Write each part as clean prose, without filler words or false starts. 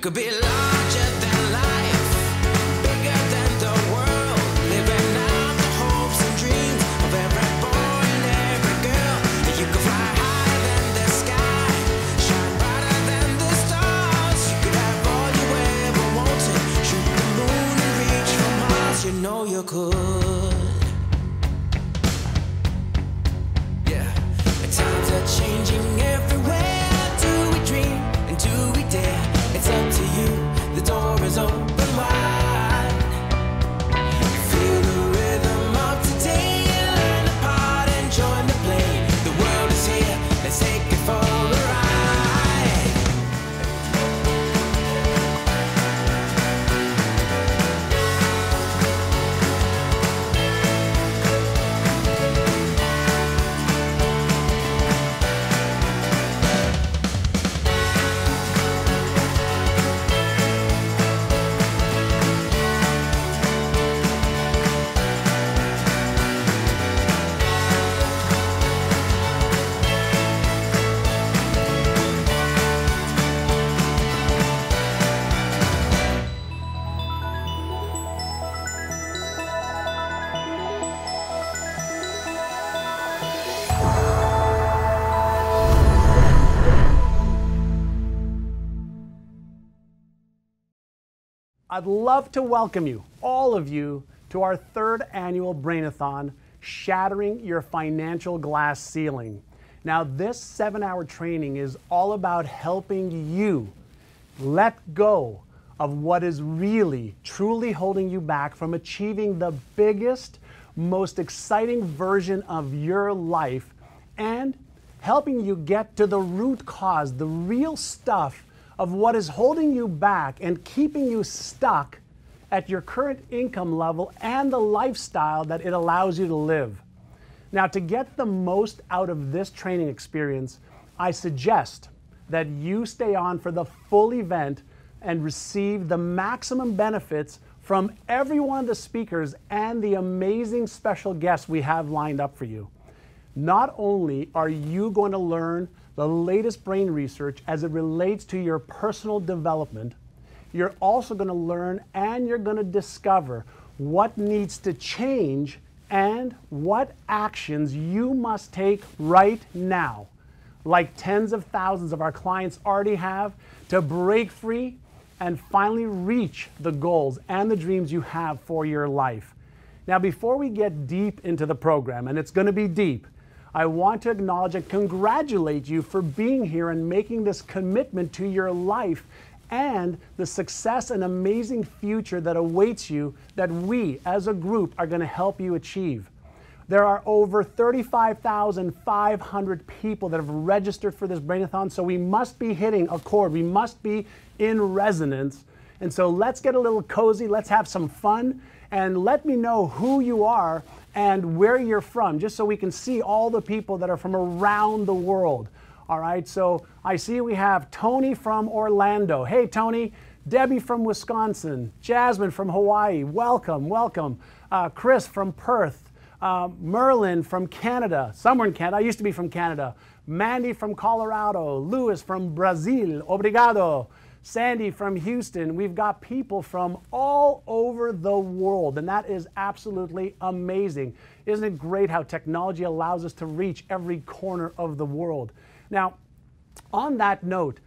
could be larger than life, bigger than the world, living out the hopes and dreams of every boy and every girl. You could fly higher than the sky, shine brighter than the stars. You could have all you ever wanted, shoot the moon and reach for Mars. You know you could. Yeah, times are changing everywhere. Do we dream and do we dare? It's up to you, the door is open wide. Feel the rhythm of today, learn the part and join the play. The world is here, let's take it for a ride. I'd love to welcome you, all of you, to our third annual Brain-A-Thon, Shattering Your Financial Glass Ceiling. Now, this 7-hour training is all about helping you let go of what is really, truly holding you back from achieving the biggest, most exciting version of your life, and helping you get to the root cause, the real stuff of what is holding you back and keeping you stuck at your current income level and the lifestyle that it allows you to live. Now, to get the most out of this training experience, I suggest that you stay on for the full event and receive the maximum benefits from every one of the speakers and the amazing special guests we have lined up for you. Not only are you going to learn the latest brain research as it relates to your personal development, you're also going to learn and you're going to discover what needs to change and what actions you must take right now, like tens of thousands of our clients already have, to break free and finally reach the goals and the dreams you have for your life. Now, before we get deep into the program, and it's going to be deep, I want to acknowledge and congratulate you for being here and making this commitment to your life and the success and amazing future that awaits you that we as a group are going to help you achieve. There are over 35,500 people that have registered for this Brain-A-Thon, so we must be hitting a chord. We must be in resonance. And so let's get a little cozy, let's have some fun, and let me know who you are and where you're from, just so we can see all the people that are from around the world. All right, so I see we have Tony from Orlando. Hey, Tony. Debbie from Wisconsin. Jasmine from Hawaii. Welcome, welcome. Chris from Perth. Merlin from Canada. Somewhere in Canada. I used to be from Canada. Mandy from Colorado. Louis from Brazil. Obrigado. Sandy from Houston. We've got people from all over the world, and that is absolutely amazing. Isn't it great how technology allows us to reach every corner of the world? Now, on that note,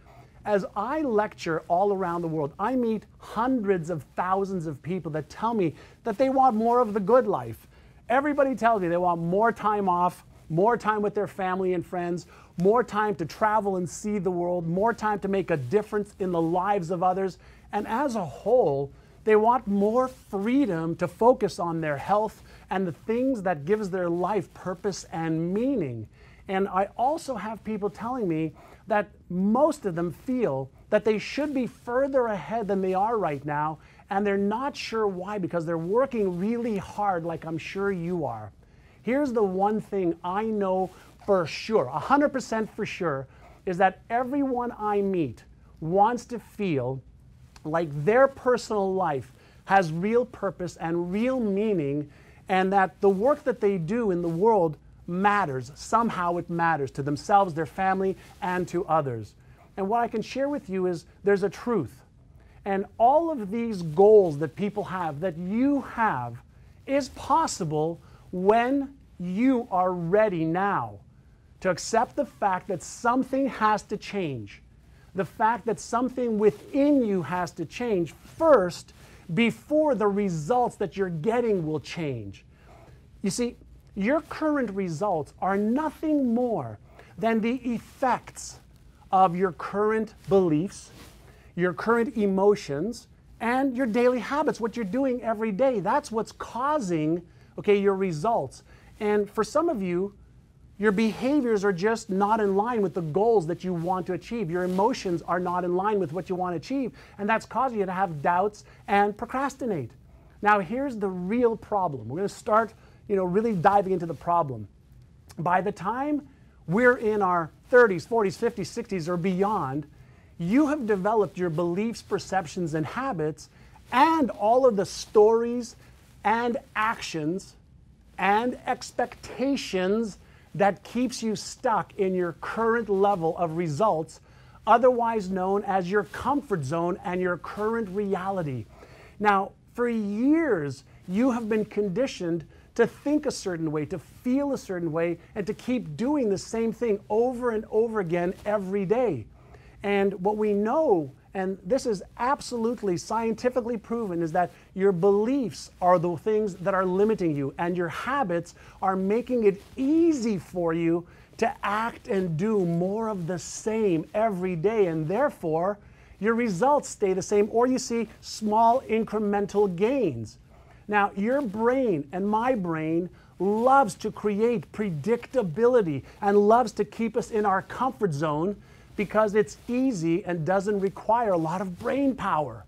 as I lecture all around the world, I meet hundreds of thousands of people that tell me that they want more of the good life. Everybody tells me they want more time off, more time with their family and friends, more time to travel and see the world, more time to make a difference in the lives of others, and as a whole, they want more freedom to focus on their health and the things that gives their life purpose and meaning. And I also have people telling me that most of them feel that they should be further ahead than they are right now, and they're not sure why, because they're working really hard like I'm sure you are. Here's the one thing I know for sure, 100% for sure, is that everyone I meet wants to feel like their personal life has real purpose and real meaning, and that the work that they do in the world matters. Somehow it matters to themselves, their family, and to others. And what I can share with you is there's a truth. And all of these goals that people have, that you have, is possible when you are ready now to accept the fact that something has to change. The fact that something within you has to change first before the results that you're getting will change. You see, your current results are nothing more than the effects of your current beliefs, your current emotions, and your daily habits, what you're doing every day. That's what's causing, your results. And for some of you, your behaviors are just not in line with the goals that you want to achieve. Your emotions are not in line with what you want to achieve, and that's causing you to have doubts and procrastinate. Now, here's the real problem. We're going to start, really diving into the problem. By the time we're in our 30s, 40s, 50s, 60s, or beyond, you have developed your beliefs, perceptions, and habits, and all of the stories and actions and expectations that keeps you stuck in your current level of results, otherwise known as your comfort zone and your current reality. Now, for years, you have been conditioned to think a certain way, to feel a certain way, and to keep doing the same thing over and over again every day. And what we know, and this is absolutely scientifically proven, is that your beliefs are the things that are limiting you, and your habits are making it easy for you to act and do more of the same every day, and therefore your results stay the same, or you see small incremental gains. Now, your brain and my brain loves to create predictability and loves to keep us in our comfort zone because it's easy and doesn't require a lot of brain power.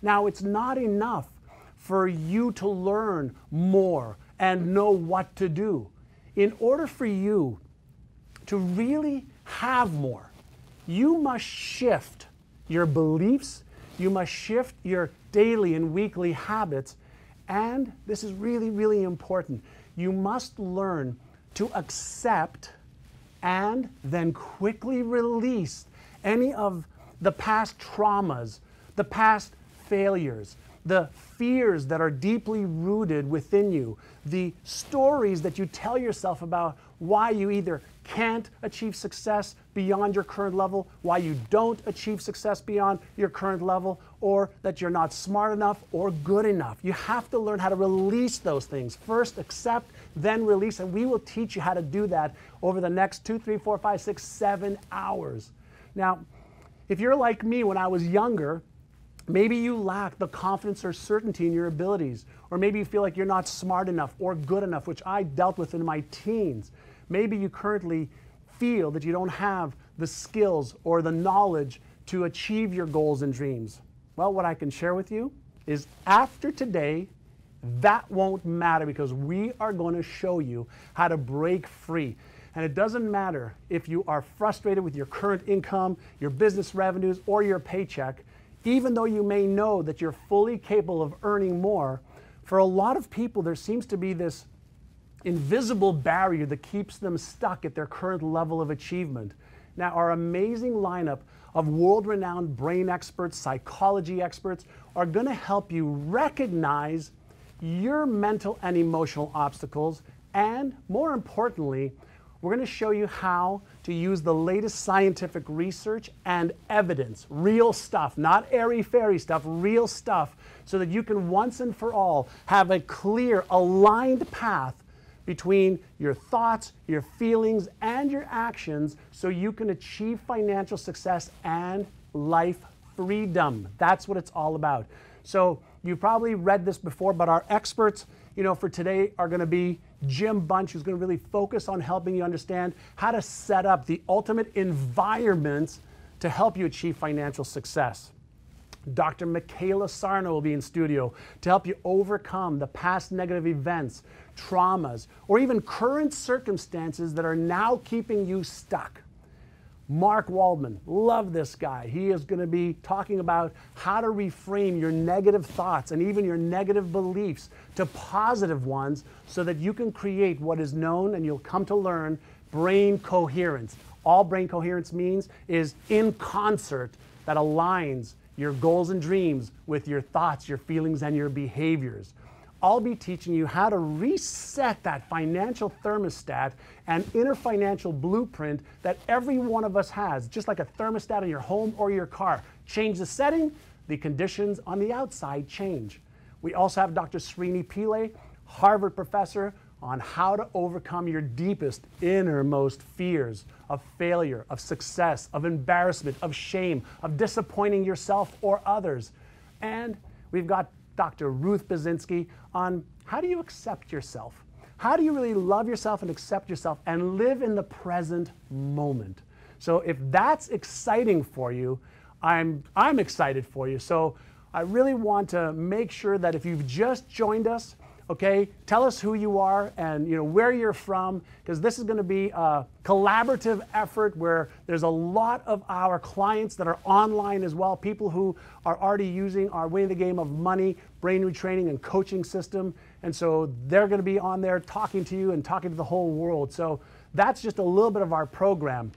Now, it's not enough for you to learn more and know what to do. In order for you to really have more, you must shift your beliefs, you must shift your daily and weekly habits, and this is really, really important. You must learn to accept and then quickly release any of the past traumas, the past failures, the fears that are deeply rooted within you, the stories that you tell yourself about why you either can't achieve success beyond your current level, why you don't achieve success beyond your current level, or that you're not smart enough or good enough. You have to learn how to release those things. First accept, then release, and we will teach you how to do that over the next 2, 3, 4, 5, 6, 7 hours. Now, if you're like me when I was younger, maybe you lack the confidence or certainty in your abilities, or maybe you feel like you're not smart enough or good enough, which I dealt with in my teens. Maybe you currently feel that you don't have the skills or the knowledge to achieve your goals and dreams. Well, what I can share with you is after today, that won't matter because we are going to show you how to break free. And it doesn't matter if you are frustrated with your current income, your business revenues, or your paycheck. Even though you may know that you're fully capable of earning more, for a lot of people there seems to be this invisible barrier that keeps them stuck at their current level of achievement. Now, our amazing lineup of world-renowned brain experts, psychology experts, are going to help you recognize your mental and emotional obstacles, and more importantly, we're going to show you how to use the latest scientific research and evidence, real stuff, not airy-fairy stuff, real stuff, so that you can once and for all have a clear, aligned path between your thoughts, your feelings, and your actions so you can achieve financial success and life freedom. That's what it's all about. So you've probably read this before, but our experts, for today are going to be Jim Bunch, who's going to really focus on helping you understand how to set up the ultimate environments to help you achieve financial success. Dr. Michaela Sarno will be in studio to help you overcome the past negative events, traumas, or even current circumstances that are now keeping you stuck. Mark Waldman, love this guy. He is going to be talking about how to reframe your negative thoughts and even your negative beliefs to positive ones so that you can create what is known, and you'll come to learn, brain coherence. All brain coherence means is in concert that aligns your goals and dreams with your thoughts, your feelings, and your behaviors. I'll be teaching you how to reset that financial thermostat and inner financial blueprint that every one of us has, just like a thermostat in your home or your car. Change the setting, the conditions on the outside change. We also have Dr. Srini Pillai, Harvard professor, on how to overcome your deepest, innermost fears of failure, of success, of embarrassment, of shame, of disappointing yourself or others. And we've got Dr. Ruth Basinski on how do you accept yourself? How do you really love yourself and accept yourself and live in the present moment? So if that's exciting for you, I'm excited for you. So I really want to make sure that if you've just joined us, okay, tell us who you are and where you're from, because this is going to be a collaborative effort where there's a lot of our clients that are online as well, people who are already using our Winning the Game of Money brain retraining and coaching system. And so they're going to be on there talking to you and talking to the whole world. So that's just a little bit of our program.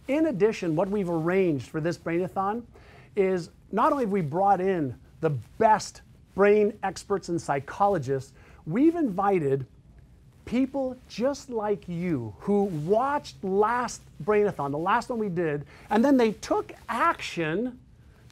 In addition, what we've arranged for this Brain-A-Thon is not only have we brought in the best brain experts and psychologists, we've invited people just like you who watched last Brain-A-Thon, the last one we did, and then they took action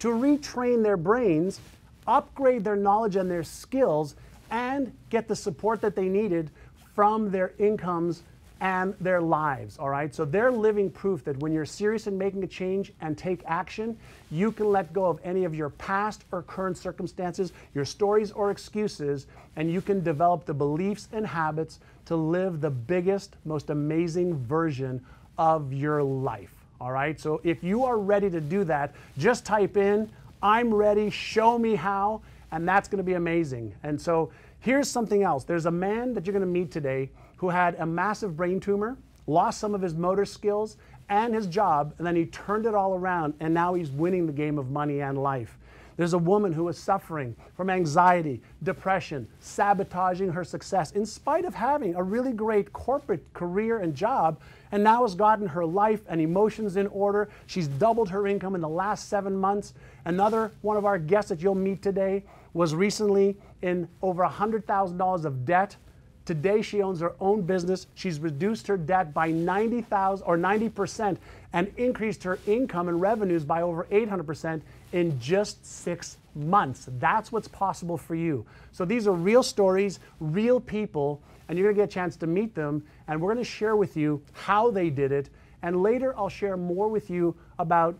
to retrain their brains, upgrade their knowledge and their skills, and get the support that they needed from their incomes and their lives, all right? So they're living proof that when you're serious in making a change and take action, you can let go of any of your past or current circumstances, your stories or excuses, and you can develop the beliefs and habits to live the biggest, most amazing version of your life, all right? So if you are ready to do that, just type in, "I'm ready, show me how," and that's gonna be amazing. And so here's something else. There's a man that you're gonna meet today who had a massive brain tumor, lost some of his motor skills and his job, and then he turned it all around, and now he's winning the game of money and life. There's a woman who was suffering from anxiety, depression, sabotaging her success in spite of having a really great corporate career and job, and now has gotten her life and emotions in order. She's doubled her income in the last 7 months. Another one of our guests that you'll meet today was recently in over $100,000 of debt. Today she owns her own business. She's reduced her debt by 90% and increased her income and revenues by over 800% in just 6 months. That's what's possible for you. So these are real stories, real people, and you're gonna get a chance to meet them, and we're gonna share with you how they did it. And later I'll share more with you about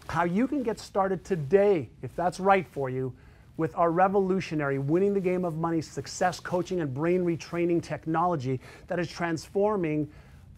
how you can get started today, if that's right for you, with our revolutionary Winning the Game of Money success coaching and brain retraining technology that is transforming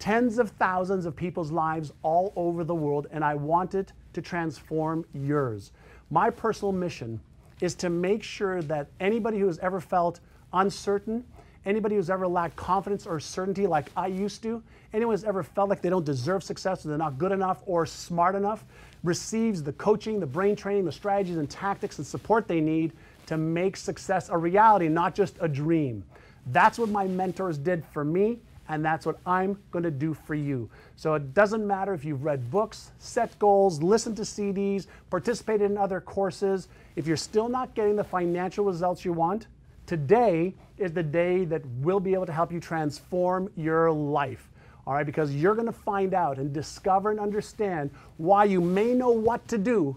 tens of thousands of people's lives all over the world, and I want it to transform yours. My personal mission is to make sure that anybody who has ever felt uncertain, anybody who's ever lacked confidence or certainty like I used to, anyone who's ever felt like they don't deserve success or they're not good enough or smart enough, receives the coaching, the brain training, the strategies and tactics and support they need to make success a reality, not just a dream. That's what my mentors did for me, and that's what I'm going to do for you. So it doesn't matter if you've read books, set goals, listened to CDs, participated in other courses. If you're still not getting the financial results you want, today is the day that we'll be able to help you transform your life. All right, because you're going to find out and discover and understand why you may know what to do.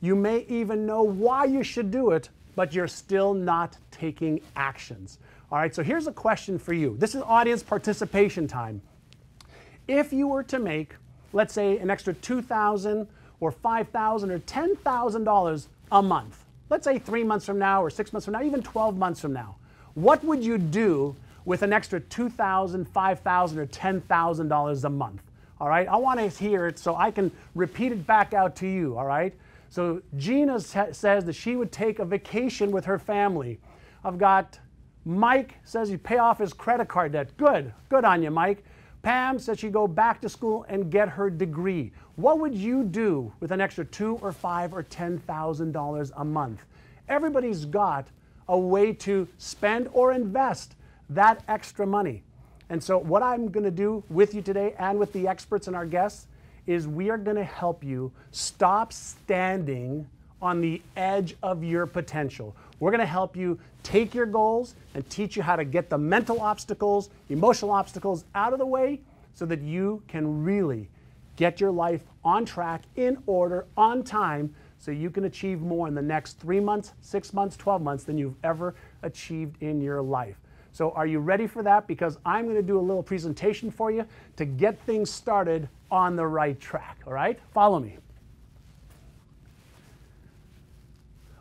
You may even know why you should do it, but you're still not taking actions. All right, so here's a question for you. This is audience participation time. If you were to make, let's say, an extra $2,000 or $5,000 or $10,000 a month, let's say 3 months from now or 6 months from now, even 12 months from now, what would you do with an extra $2,000, $5,000, or $10,000 a month? All right, I want to hear it so I can repeat it back out to you, all right? So Gina says that she would take a vacation with her family. I've got Mike says he'd pay off his credit card debt. Good on you, Mike. Pam says she'd go back to school and get her degree. What would you do with an extra $2,000 or $5,000 or $10,000 a month? Everybody's got a way to spend or invest that extra money. And so what I'm going to do with you today and with the experts and our guests is we are going to help you stop standing on the edge of your potential. We're going to help you take your goals and teach you how to get the mental obstacles, emotional obstacles out of the way so that you can really get your life on track, in order, on time, so you can achieve more in the next 3 months, 6 months, 12 months than you've ever achieved in your life. So are you ready for that? Because I'm going to do a little presentation for you to get things started on the right track, all right? Follow me.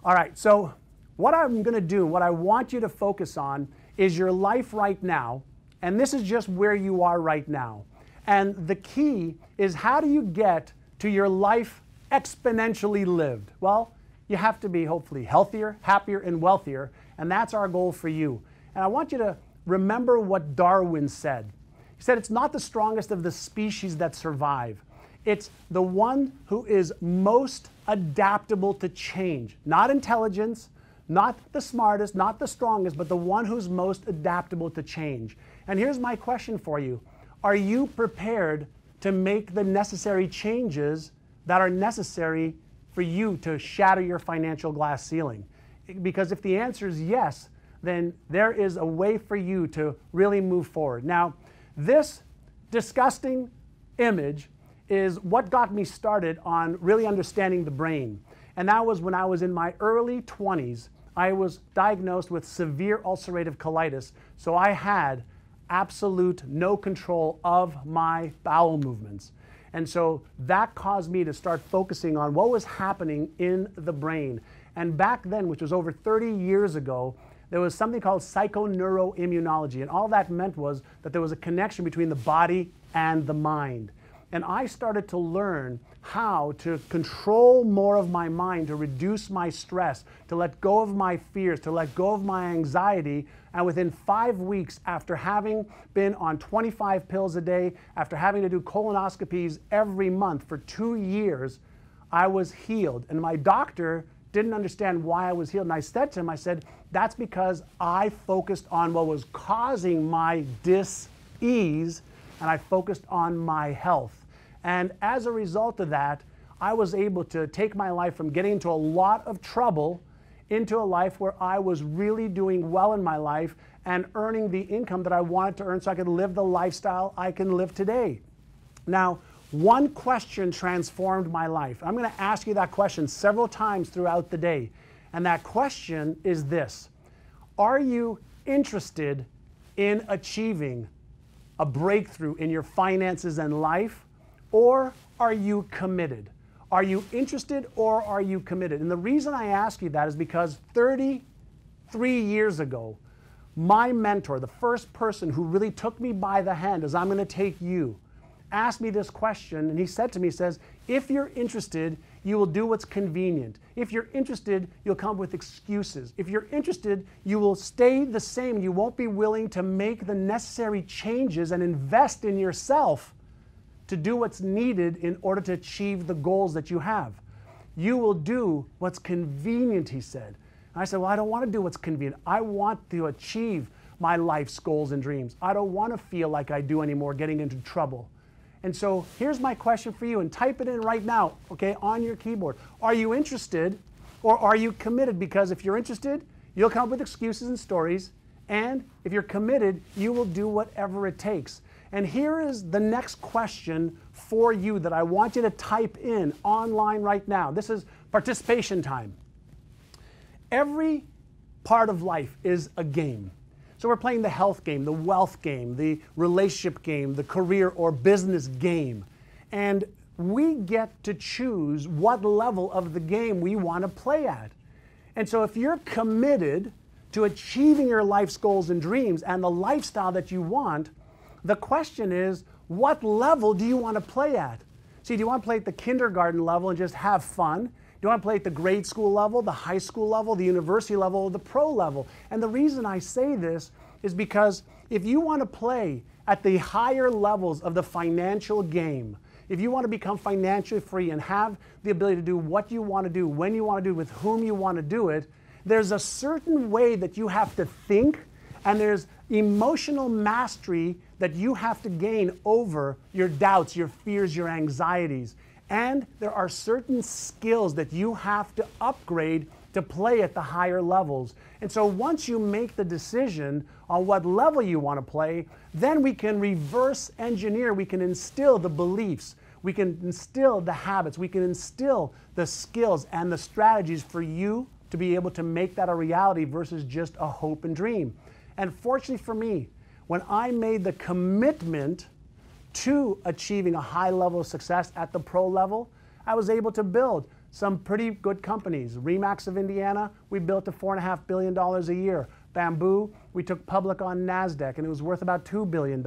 All right, so what I'm going to do, what I want you to focus on is your life right now, and this is just where you are right now. And the key is, how do you get to your life exponentially lived? Well, you have to be hopefully healthier, happier, and wealthier, and that's our goal for you. And I want you to remember what Darwin said. He said, it's not the strongest of the species that survive. It's the one who is most adaptable to change. Not intelligence, not the smartest, not the strongest, but the one who's most adaptable to change. And here's my question for you. Are you prepared to make the necessary changes that are necessary for you to shatter your financial glass ceiling? Because if the answer is yes, then there is a way for you to really move forward. Now, this disgusting image is what got me started on really understanding the brain. And that was when I was in my early 20s. I was diagnosed with severe ulcerative colitis, so I had absolute no control of my bowel movements. And so that caused me to start focusing on what was happening in the brain. And back then, which was over 30 years ago, there was something called psychoneuroimmunology, and all that meant was that there was a connection between the body and the mind. And I started to learn how to control more of my mind, to reduce my stress, to let go of my fears, to let go of my anxiety. And within 5 weeks, after having been on 25 pills a day, after having to do colonoscopies every month for 2 years, I was healed. And my doctor didn't understand why I was healed. And I said to him, I said, that's because I focused on what was causing my dis-ease, and I focused on my health. And as a result of that, I was able to take my life from getting into a lot of trouble into a life where I was really doing well in my life and earning the income that I wanted to earn so I could live the lifestyle I can live today. Now, one question transformed my life. I'm going to ask you that question several times throughout the day. And that question is this: are you interested in achieving a breakthrough in your finances and life, or are you committed? Are you interested or are you committed? And the reason I ask you that is because 33 years ago, my mentor, the first person who really took me by the hand as I'm going to take you, asked me this question, and he said to me, he says, if you're interested, you will do what's convenient. If you're interested, you'll come up with excuses. If you're interested, you will stay the same. You won't be willing to make the necessary changes and invest in yourself to do what's needed in order to achieve the goals that you have. You will do what's convenient, he said. And I said, well, I don't want to do what's convenient. I want to achieve my life's goals and dreams. I don't want to feel like I do anymore, getting into trouble. And so here's my question for you, and type it in right now, okay, on your keyboard. Are you interested or are you committed? Because if you're interested, you'll come up with excuses and stories. And if you're committed, you will do whatever it takes. And here is the next question for you that I want you to type in online right now. This is participation time. Every part of life is a game. So we're playing the health game, the wealth game, the relationship game, the career or business game. And we get to choose what level of the game we want to play at. And so if you're committed to achieving your life's goals and dreams and the lifestyle that you want, the question is, what level do you want to play at? See, do you want to play at the kindergarten level and just have fun? Do you want to play at the grade school level, the high school level, the university level, or the pro level? And the reason I say this is because if you want to play at the higher levels of the financial game, if you want to become financially free and have the ability to do what you want to do, when you want to do it, with whom you want to do it, there's a certain way that you have to think, and there's emotional mastery that you have to gain over your doubts, your fears, your anxieties. And there are certain skills that you have to upgrade to play at the higher levels. And so once you make the decision on what level you want to play, then we can reverse engineer, we can instill the beliefs, we can instill the habits, we can instill the skills and the strategies for you to be able to make that a reality versus just a hope and dream. And fortunately for me, when I made the commitment to achieving a high level of success at the pro level, I was able to build some pretty good companies. Remax of Indiana, we built to $4.5 billion a year. Bamboo, we took public on NASDAQ and it was worth about $2 billion.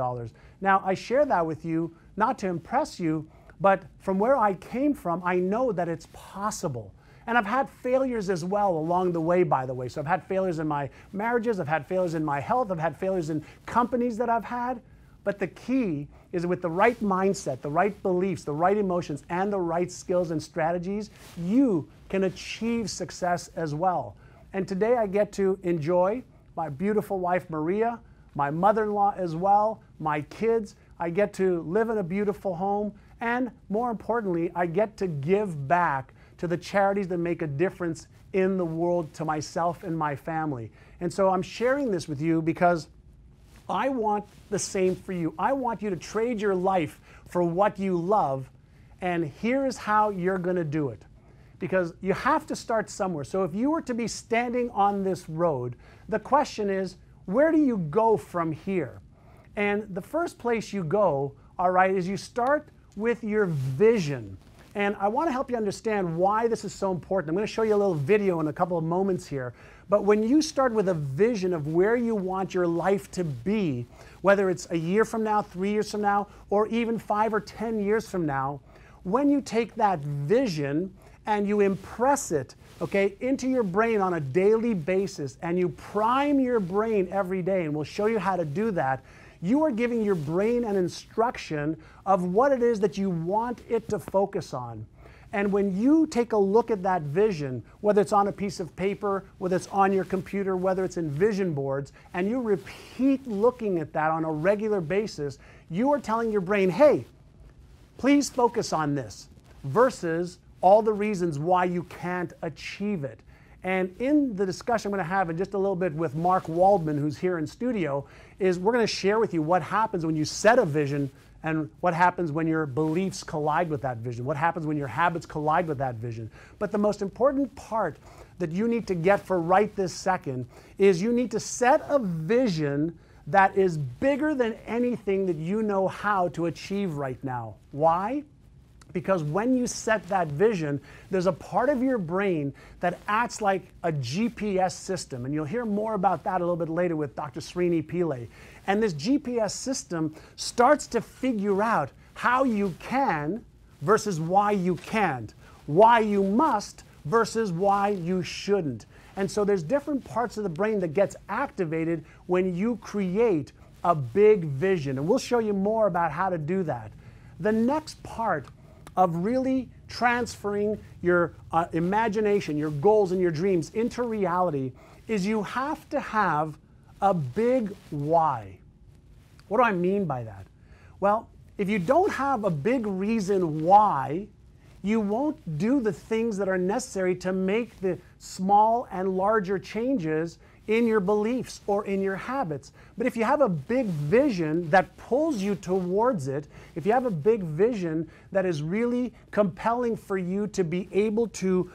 Now, I share that with you, not to impress you, but from where I came from, I know that it's possible. And I've had failures as well along the way, by the way. So I've had failures in my marriages, I've had failures in my health, I've had failures in companies that I've had. But the key is with the right mindset, the right beliefs, the right emotions, and the right skills and strategies, you can achieve success as well. And today I get to enjoy my beautiful wife, Maria, my mother-in-law as well, my kids. I get to live in a beautiful home. And more importantly, I get to give back to the charities that make a difference in the world, to myself and my family. And so I'm sharing this with you because I want the same for you. I want you to trade your life for what you love, and here's how you're going to do it. Because you have to start somewhere. So if you were to be standing on this road, the question is, where do you go from here? And the first place you go, all right, is you start with your vision. And I want to help you understand why this is so important. I'm going to show you a little video in a couple of moments here. But when you start with a vision of where you want your life to be, whether it's a year from now, 3 years from now, or even 5 or 10 years from now, when you take that vision and you impress it, okay, into your brain on a daily basis, and you prime your brain every day, and we'll show you how to do that, you are giving your brain an instruction of what it is that you want it to focus on. And when you take a look at that vision, whether it's on a piece of paper, whether it's on your computer, whether it's in vision boards, and you repeat looking at that on a regular basis, you are telling your brain, hey, please focus on this, versus all the reasons why you can't achieve it. And in the discussion I'm going to have in just a little bit with Mark Waldman, who's here in studio, is we're going to share with you what happens when you set a vision and what happens when your beliefs collide with that vision, what happens when your habits collide with that vision. But the most important part that you need to get for right this second is you need to set a vision that is bigger than anything that you know how to achieve right now. Why? Because when you set that vision, there's a part of your brain that acts like a GPS system. And you'll hear more about that a little bit later with Dr. Srini Pillai. And this GPS system starts to figure out how you can versus why you can't, why you must versus why you shouldn't. And so there's different parts of the brain that gets activated when you create a big vision. And we'll show you more about how to do that. The next part of really transferring your imagination, your goals and your dreams into reality is you have to have a big why. What do I mean by that? Well, if you don't have a big reason why, you won't do the things that are necessary to make the small and larger changes in your beliefs or in your habits. But if you have a big vision that pulls you towards it, if you have a big vision that is really compelling for you to be able to,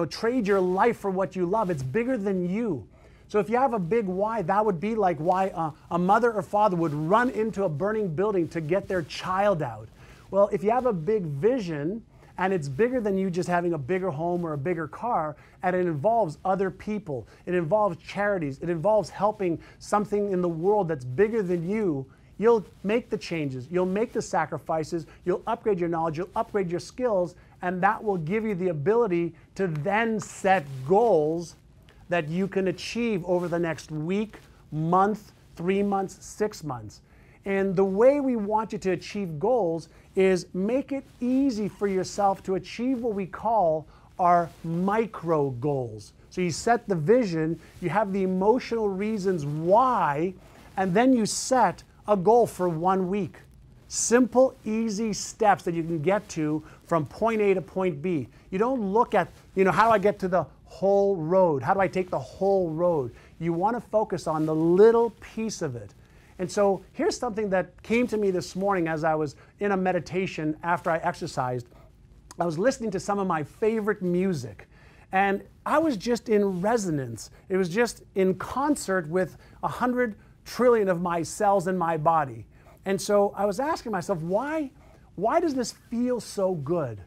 trade your life for what you love, it's bigger than you. So if you have a big why, that would be like why a mother or father would run into a burning building to get their child out. Well, if you have a big vision, and it's bigger than you just having a bigger home or a bigger car, and it involves other people, it involves charities, it involves helping something in the world that's bigger than you, you'll make the changes, you'll make the sacrifices, you'll upgrade your knowledge, you'll upgrade your skills, and that will give you the ability to then set goals that you can achieve over the next week, month, 3 months, 6 months. And the way we want you to achieve goals is make it easy for yourself to achieve what we call our micro goals. So you set the vision, you have the emotional reasons why, and then you set a goal for 1 week. simple, easy steps that you can get to from point A to point B. You don't look at, how do I get to the whole road? How do I take the whole road? You want to focus on the little piece of it. And so here's something that came to me this morning as I was in a meditation after I exercised. I was listening to some of my favorite music, and I was just in resonance. It was just in concert with 100 trillion of my cells in my body. And so I was asking myself, why does this feel so good?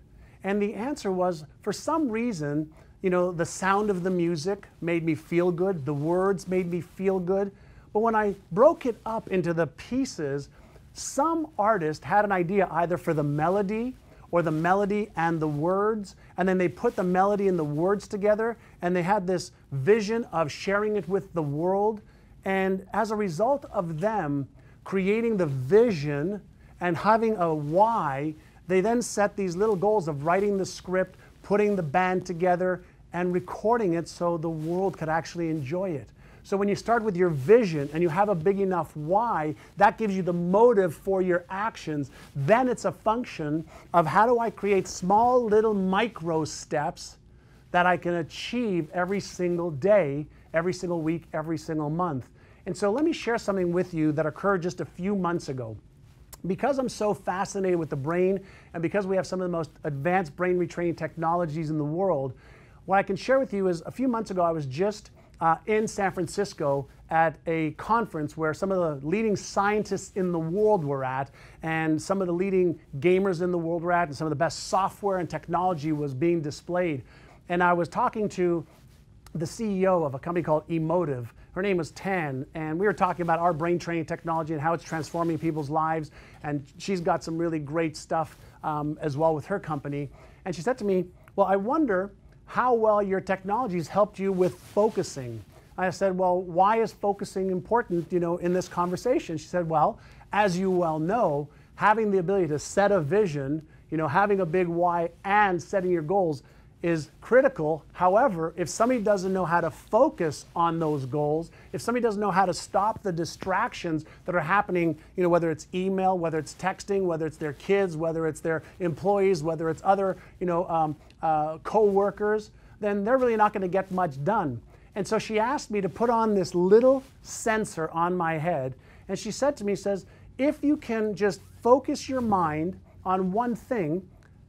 And the answer was, for some reason, the sound of the music made me feel good. The words made me feel good. But when I broke it up into the pieces, some artist had an idea either for the melody or the melody and the words, and then they put the melody and the words together, and they had this vision of sharing it with the world. And as a result of them creating the vision and having a why, they then set these little goals of writing the script, putting the band together, and recording it so the world could actually enjoy it. So when you start with your vision and you have a big enough why, that gives you the motive for your actions. Then it's a function of how do I create small little micro steps that I can achieve every single day, every single week, every single month. And so let me share something with you that occurred just a few months ago. Because I'm so fascinated with the brain, and because we have some of the most advanced brain retraining technologies in the world, what I can share with you is a few months ago I was just in San Francisco at a conference where some of the leading scientists in the world were at, and some of the leading gamers in the world were at, and some of the best software and technology was being displayed. And I was talking to the CEO of a company called Emotive. Her name was Tan, and we were talking about our brain training technology and how it's transforming people's lives. And she's got some really great stuff as well with her company. And she said to me, well, I wonder how well your technology has helped you with focusing. I said, well, why is focusing important, in this conversation? She said, well, as you well know, having the ability to set a vision, having a big why and setting your goals is critical. However, if somebody doesn't know how to focus on those goals, if somebody doesn't know how to stop the distractions that are happening, whether it's email, whether it's texting, whether it's their kids, whether it's their employees, whether it's other, co-workers, then they're really not going to get much done. And so she asked me to put on this little sensor on my head, and she said to me, if you can just focus your mind on one thing,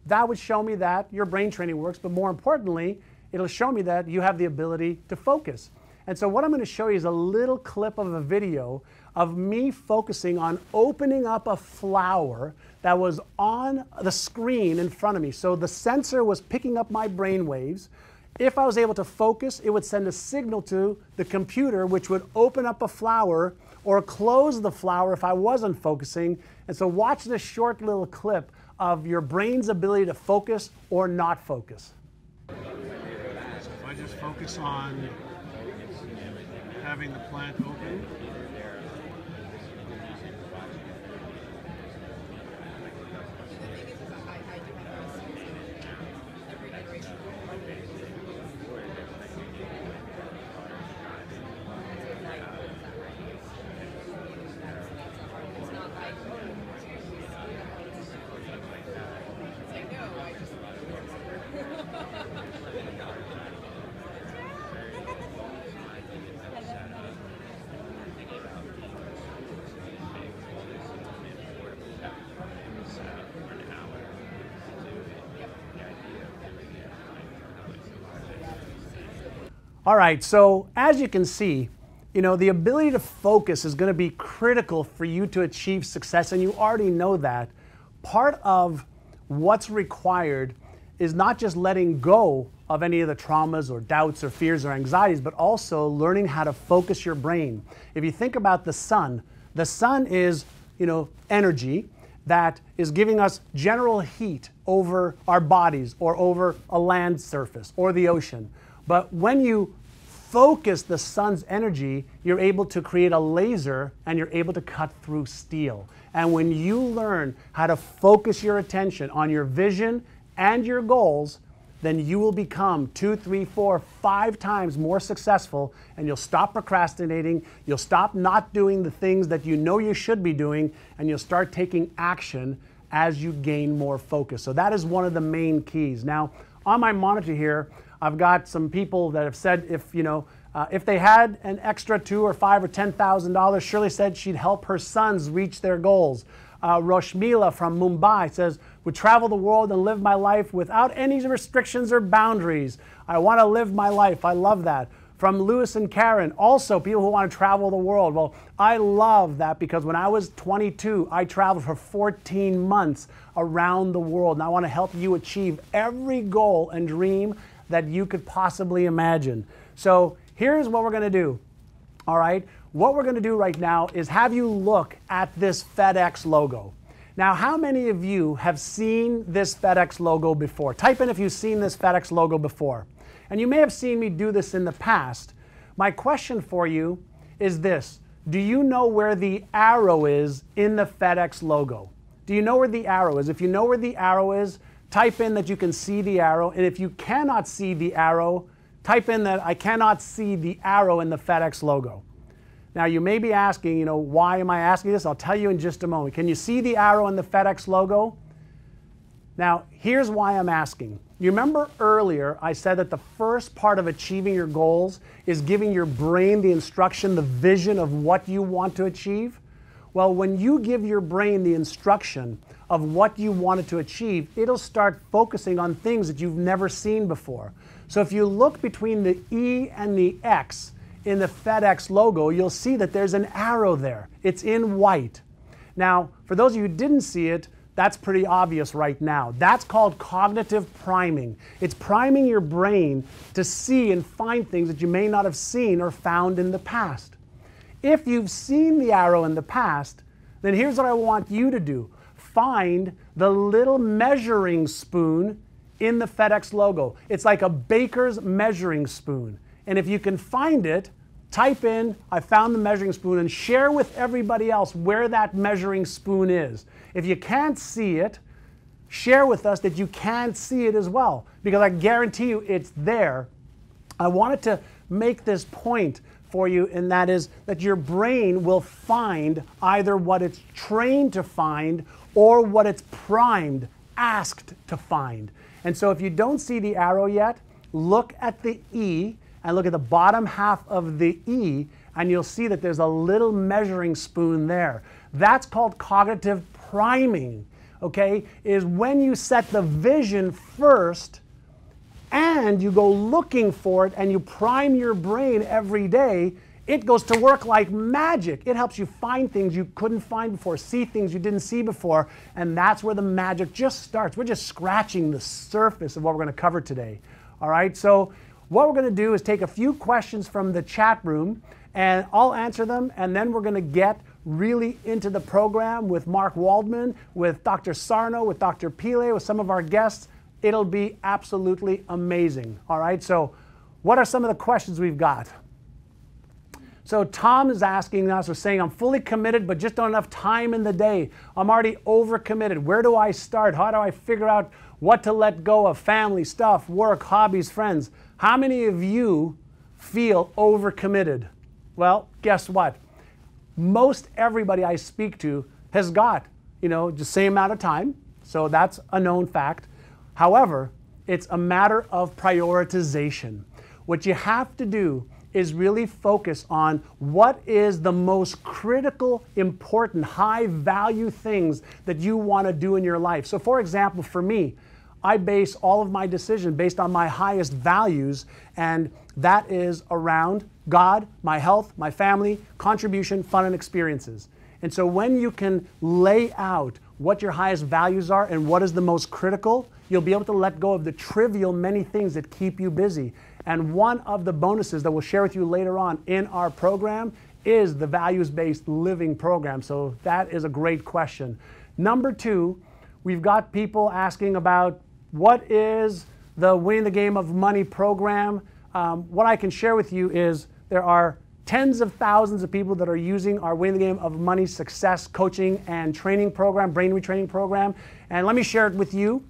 that would show me that your brain training works, but more importantly, it'll show me that you have the ability to focus. And so what I'm going to show you is a little clip of a video of me focusing on opening up a flower that was on the screen in front of me. So the sensor was picking up my brain waves. If I was able to focus, it would send a signal to the computer, which would open up a flower or close the flower if I wasn't focusing. And so watch this short little clip of your brain's ability to focus or not focus. So if I just focus on having the plant open, all right, so as you can see, the ability to focus is going to be critical for you to achieve success, and you already know that. Part of what's required is not just letting go of any of the traumas or doubts or fears or anxieties, but also learning how to focus your brain. If you think about the sun is, energy that is giving us general heat over our bodies or over a land surface or the ocean. But when you focus the sun's energy, you're able to create a laser and you're able to cut through steel. And when you learn how to focus your attention on your vision and your goals, then you will become 2, 3, 4, 5 times more successful, and you'll stop procrastinating, you'll stop not doing the things that you know you should be doing, and you'll start taking action as you gain more focus. So that is one of the main keys. Now, on my monitor here, I've got some people that have said if they had an extra $2 or $5 or $10,000, Shirley said she'd help her sons reach their goals. Roshmila from Mumbai says, would travel the world and live my life without any restrictions or boundaries. I want to live my life. I love that. From Lewis and Karen, also people who want to travel the world. Well, I love that because when I was 22, I traveled for 14 months around the world. And I want to help you achieve every goal and dream that you could possibly imagine. So here's what we're going to do. All right. What we're going to do right now is have you look at this FedEx logo. Now, how many of you have seen this FedEx logo before? Type in if you've seen this FedEx logo before. And you may have seen me do this in the past. My question for you is this. Do you know where the arrow is in the FedEx logo? Do you know where the arrow is? If you know where the arrow is, type in that you can see the arrow. And if you cannot see the arrow, type in that I cannot see the arrow in the FedEx logo. Now, you may be asking, why am I asking this? I'll tell you in just a moment. Can you see the arrow in the FedEx logo? Now, here's why I'm asking. You remember earlier I said that the first part of achieving your goals is giving your brain the instruction, the vision of what you want to achieve? Well, when you give your brain the instruction of what you wanted to achieve, it'll start focusing on things that you've never seen before. So if you look between the E and the X in the FedEx logo, you'll see that there's an arrow there. It's in white. Now, for those of you who didn't see it, that's pretty obvious right now. That's called cognitive priming. It's priming your brain to see and find things that you may not have seen or found in the past. If you've seen the arrow in the past, then here's what I want you to do. Find the little measuring spoon in the FedEx logo. It's like a baker's measuring spoon. And if you can find it, type in, I found the measuring spoon, and share with everybody else where that measuring spoon is. If you can't see it, share with us that you can't see it as well, because I guarantee you it's there. I wanted to make this point for you, and that is that your brain will find either what it's trained to find or what it's primed, asked to find. And so if you don't see the arrow yet, look at the E and look at the bottom half of the E, and you'll see that there's a little measuring spoon there. That's called cognitive priming, okay? Is when you set the vision first and you go looking for it and you prime your brain every day, it goes to work like magic. It helps you find things you couldn't find before, see things you didn't see before, and that's where the magic just starts. We're just scratching the surface of what we're going to cover today. All right, so what we're going to do is take a few questions from the chat room, and I'll answer them, and then we're going to get really into the program with Mark Waldman, with Dr. Sarno, with Dr. Pile, with some of our guests. It'll be absolutely amazing. All right, so what are some of the questions we've got? So Tom is asking us, or saying, I'm fully committed, but just don't have enough time in the day. I'm already overcommitted. Where do I start? How do I figure out what to let go of? Family, stuff, work, hobbies, friends. How many of you feel overcommitted? Well, guess what? Most everybody I speak to has got, the same amount of time. So that's a known fact. However, it's a matter of prioritization. What you have to do is really focus on what is the most critical, important, high-value things that you want to do in your life. So for example, for me, I base all of my decisions based on my highest values, and that is around God, my health, my family, contribution, fun, and experiences. And so when you can lay out what your highest values are and what is the most critical, you'll be able to let go of the trivial many things that keep you busy. And one of the bonuses that we'll share with you later on in our program is the values-based living program. So that is a great question. Number two, we've got people asking about what is the Winning the Game of Money program. What I can share with you is there are tens of thousands of people that are using our Winning the Game of Money success coaching and training program, brain retraining program. And let me share it with you.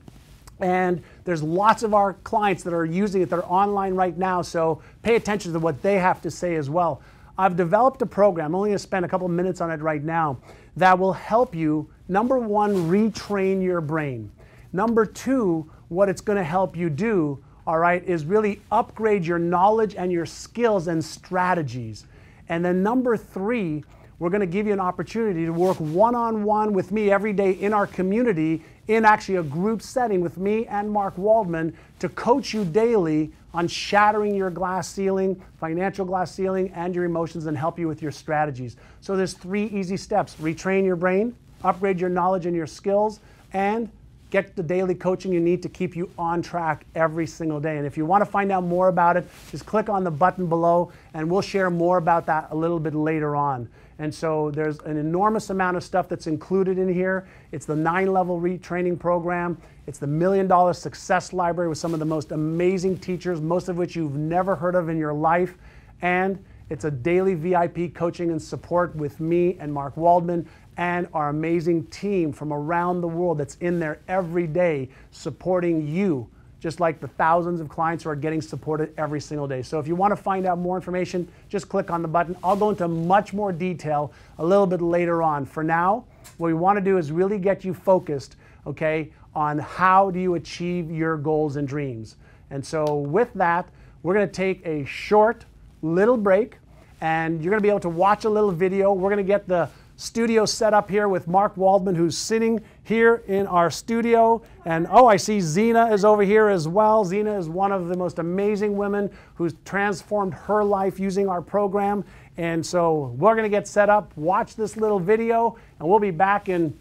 And There's lots of our clients that are using it, that are online right now, so pay attention to what they have to say as well. I've developed a program, I'm only going to spend a couple minutes on it right now, that will help you, number one, retrain your brain. Number two, what it's going to help you do, all right, is really upgrade your knowledge and your skills and strategies. And then number three, we're going to give you an opportunity to work one-on-one with me every day in our community, in actually a group setting with me and Mark Waldman, to coach you daily on shattering your glass ceiling, financial glass ceiling, and your emotions, and help you with your strategies. So there's 3 easy steps: retrain your brain, upgrade your knowledge and your skills, and get the daily coaching you need to keep you on track every single day. And if you want to find out more about it, just click on the button below and we'll share more about that a little bit later on. And so there's an enormous amount of stuff that's included in here. It's the 9-level retraining program. It's the $1 Million Success Library with some of the most amazing teachers, most of which you've never heard of in your life. And it's a daily VIP coaching and support with me and Mark Waldman and our amazing team from around the world that's in there every day supporting you, just like the thousands of clients who are getting supported every single day. So if you want to find out more information, just click on the button. I'll go into much more detail a little bit later on. For now, what we want to do is really get you focused, okay, on how do you achieve your goals and dreams. And so with that, we're going to take a short little break, and you're going to be able to watch a little video. We're going to get the studio set up here with Mark Waldman, who's sitting here in our studio. And oh, I see Zena is over here as well. Zena is one of the most amazing women who's transformed her life using our program. And so we're going to get set up, watch this little video, and we'll be back in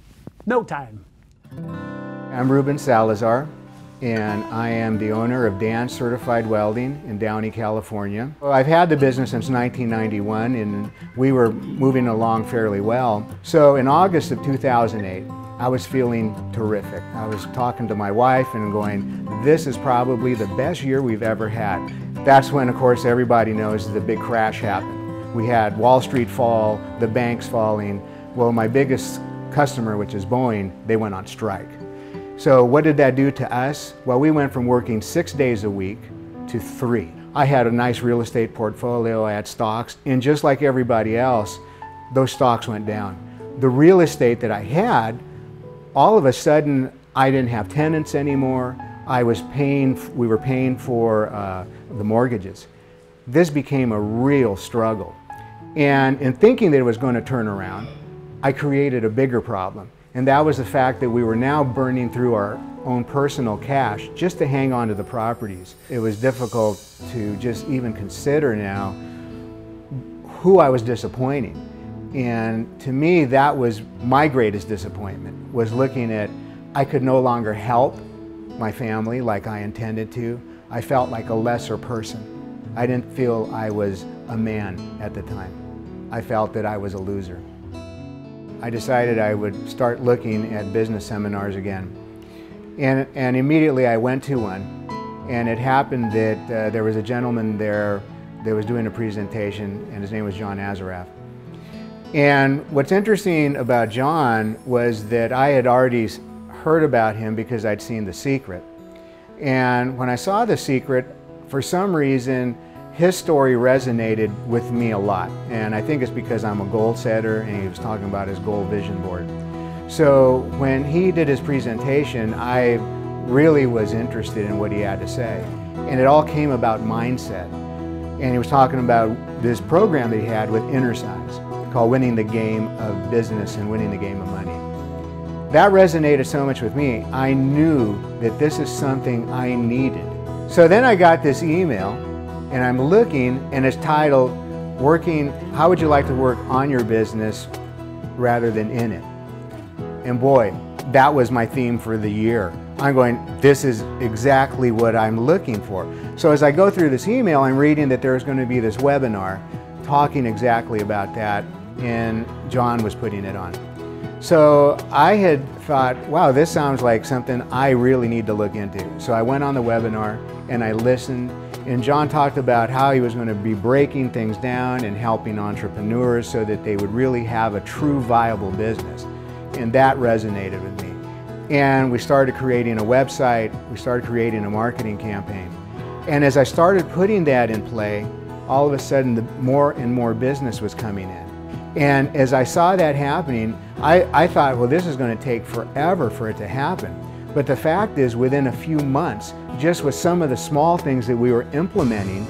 no time. I'm Ruben Salazar, and I am the owner of Dan's Certified Welding in Downey, California. Well, I've had the business since 1991, and we were moving along fairly well. So in August of 2008, I was feeling terrific. I was talking to my wife and going, this is probably the best year we've ever had. That's when, of course, everybody knows the big crash happened. We had Wall Street fall, the banks falling. Well, my biggest customer, which is Boeing, they went on strike. So what did that do to us? Well, we went from working 6 days a week to 3. I had a nice real estate portfolio, I had stocks, and just like everybody else, those stocks went down. The real estate that I had, all of a sudden, I didn't have tenants anymore. We were paying for the mortgages. This became a real struggle. And in thinking that it was going to turn around, I created a bigger problem. And that was the fact that we were now burning through our own personal cash just to hang on to the properties. It was difficult to just even consider now who I was disappointing. And to me, that was my greatest disappointment, was looking at I could no longer help my family like I intended to. I felt like a lesser person. I didn't feel I was a man at the time. I felt that I was a loser. I decided I would start looking at business seminars again. And immediately I went to one. And it happened that there was a gentleman there that was doing a presentation, and his name was John Assaraf. And what's interesting about John was that I had already heard about him because I'd seen The Secret. And when I saw The Secret, for some reason, his story resonated with me a lot, and I think it's because I'm a goal setter, and he was talking about his goal vision board. So when he did his presentation, I really was interested in what he had to say, and it all came about mindset. And he was talking about this program that he had with Inner Size called Winning the Game of Business and Winning the Game of Money. That resonated so much with me, I knew that this is something I needed. So then I got this email, and I'm looking, and it's titled, How Would You Like to Work on Your Business Rather Than In It? And boy, that was my theme for the year. I'm going, this is exactly what I'm looking for. So as I go through this email, I'm reading that there's going to be this webinar talking exactly about that, and John was putting it on. So I had thought, wow, this sounds like something I really need to look into. So I went on the webinar and I listened, and John talked about how he was going to be breaking things down and helping entrepreneurs so that they would really have a true viable business. And that resonated with me. And we started creating a website, we started creating a marketing campaign. And as I started putting that in play, all of a sudden more and more business was coming in. And as I saw that happening, I thought, well, this is going to take forever for it to happen. But the fact is, within a few months, just with some of the small things that we were implementing,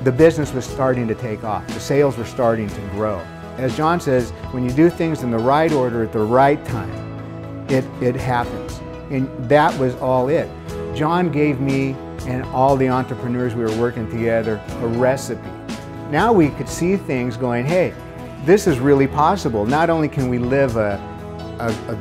the business was starting to take off. The sales were starting to grow. As John says, when you do things in the right order at the right time, it happens. And that was all it. John gave me and all the entrepreneurs we were working together a recipe. Now we could see things going, hey, this is really possible. Not only can we live a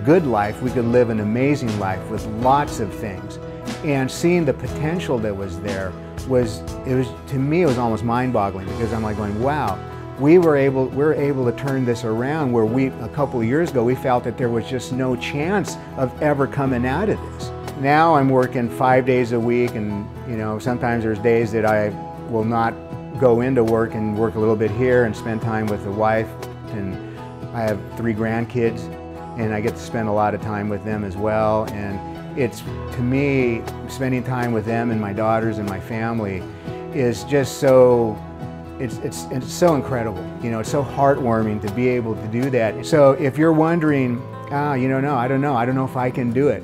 good life, we could live an amazing life with lots of things. And seeing the potential that was there to me, it was almost mind-boggling, because I'm like going, wow, we're able to turn this around where a couple of years ago, we felt that there was just no chance of ever coming out of this. Now I'm working 5 days a week, and sometimes there's days that I will not go into work and work a little bit here and spend time with the wife. And I have 3 grandkids, and I get to spend a lot of time with them as well. And it's, to me, spending time with them and my daughters and my family is just so, it's so incredible. It's so heartwarming to be able to do that. So if you're wondering, no, I don't know if I can do it.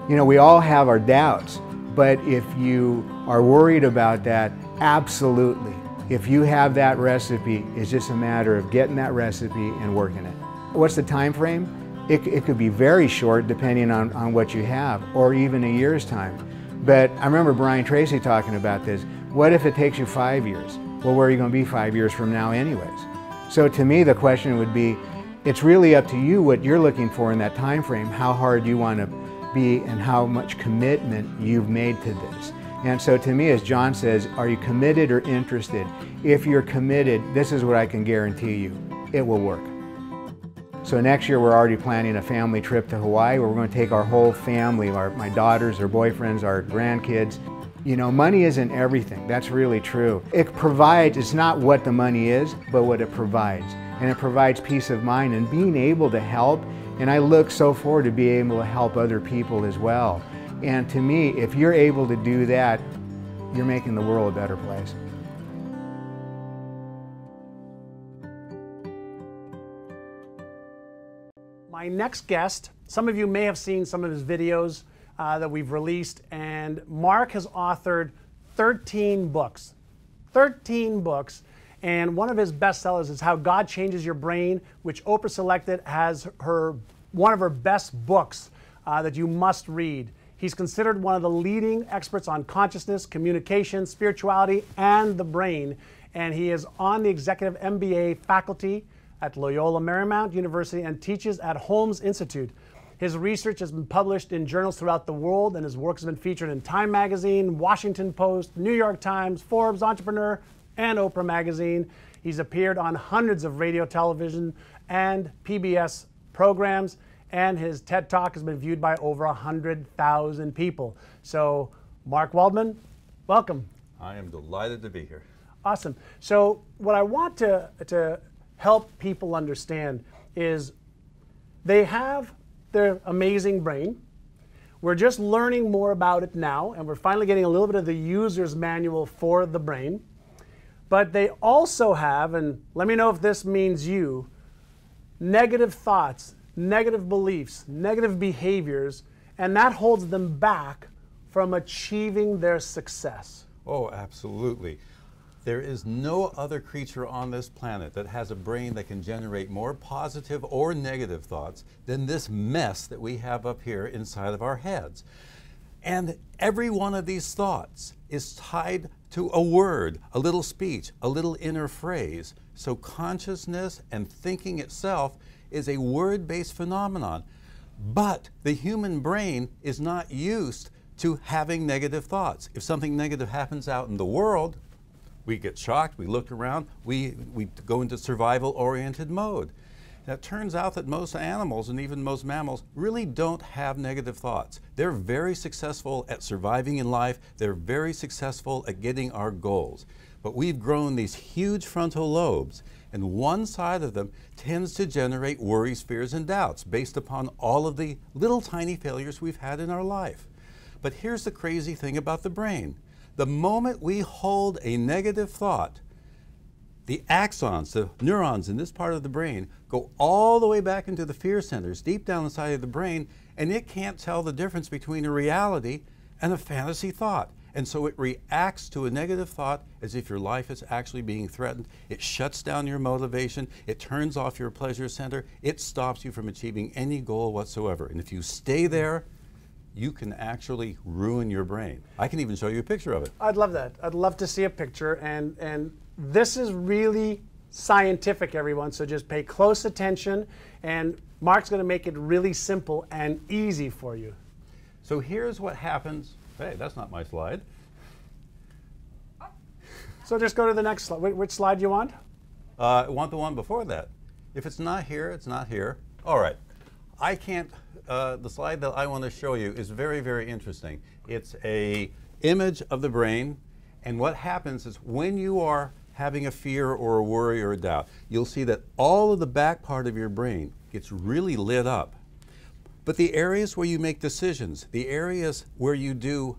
We all have our doubts, but if you are worried about that, absolutely. If you have that recipe, it's just a matter of getting that recipe and working it. What's the time frame? It could be very short depending on what you have, or even a year's time. But I remember Brian Tracy talking about this. What if it takes you 5 years? Well, where are you going to be 5 years from now anyways? So to me, the question would be, it's really up to you what you're looking for in that time frame, how hard you want to be and how much commitment you've made to this. And so to me, as John says, are you committed or interested? If you're committed, this is what I can guarantee you, it will work. So next year we're already planning a family trip to Hawaii where we're going to take our whole family, my daughters, their boyfriends, our grandkids. Money isn't everything, that's really true. It provides, it's not what the money is, but what it provides. And it provides peace of mind and being able to help. And I look so forward to being able to help other people as well. And to me, if you're able to do that, you're making the world a better place. My next guest, some of you may have seen some of his videos that we've released, and Mark has authored 13 books. 13 books. And one of his bestsellers is How God Changes Your Brain, which Oprah selected as one of her best books that you must read. He's considered one of the leading experts on consciousness, communication, spirituality, and the brain. And he is on the Executive MBA faculty at Loyola Marymount University and teaches at Holmes Institute. His research has been published in journals throughout the world, and his work has been featured in Time Magazine, Washington Post, New York Times, Forbes, Entrepreneur, and Oprah Magazine. He's appeared on hundreds of radio, television, and PBS programs, and his TED Talk has been viewed by over 100,000 people. So, Mark Waldman, welcome. I am delighted to be here. Awesome. So, what I want to help people understand is they have their amazing brain. We're just learning more about it now, and we're finally getting a little bit of the user's manual for the brain. But they also have, and let me know if this means you, negative thoughts, negative beliefs, negative behaviors, and that holds them back from achieving their success. Oh, absolutely. There is no other creature on this planet that has a brain that can generate more positive or negative thoughts than this mess that we have up here inside of our heads. And every one of these thoughts is tied to a word, a little speech, a little inner phrase. So consciousness and thinking itself is a word-based phenomenon. But the human brain is not used to having negative thoughts. If something negative happens out in the world, we get shocked, we look around, we go into survival-oriented mode. Now, it turns out that most animals and even most mammals really don't have negative thoughts. They're very successful at surviving in life. They're very successful at getting our goals. But we've grown these huge frontal lobes, and one side of them tends to generate worries, fears, and doubts based upon all of the little tiny failures we've had in our life. But here's the crazy thing about the brain. The moment we hold a negative thought, the axons, the neurons in this part of the brain, go all the way back into the fear centers, deep down inside of the brain, and it can't tell the difference between a reality and a fantasy thought. And so it reacts to a negative thought as if your life is actually being threatened. It shuts down your motivation. It turns off your pleasure center. It stops you from achieving any goal whatsoever. And if you stay there, you can actually ruin your brain. I can even show you a picture of it. I'd love that. I'd love to see a picture. And this is really scientific, everyone. So just pay close attention. And Mark's going to make it really simple and easy for you. So here's what happens. Hey, that's not my slide. So just go to the next slide. Which slide do you want? I want the one before that. If it's not here, it's not here. All right. I can't, the slide that I want to show you is very, very interesting. It's a image of the brain, and what happens is when you are having a fear or a worry or a doubt, you'll see that all of the back part of your brain gets really lit up. But the areas where you make decisions, the areas where you do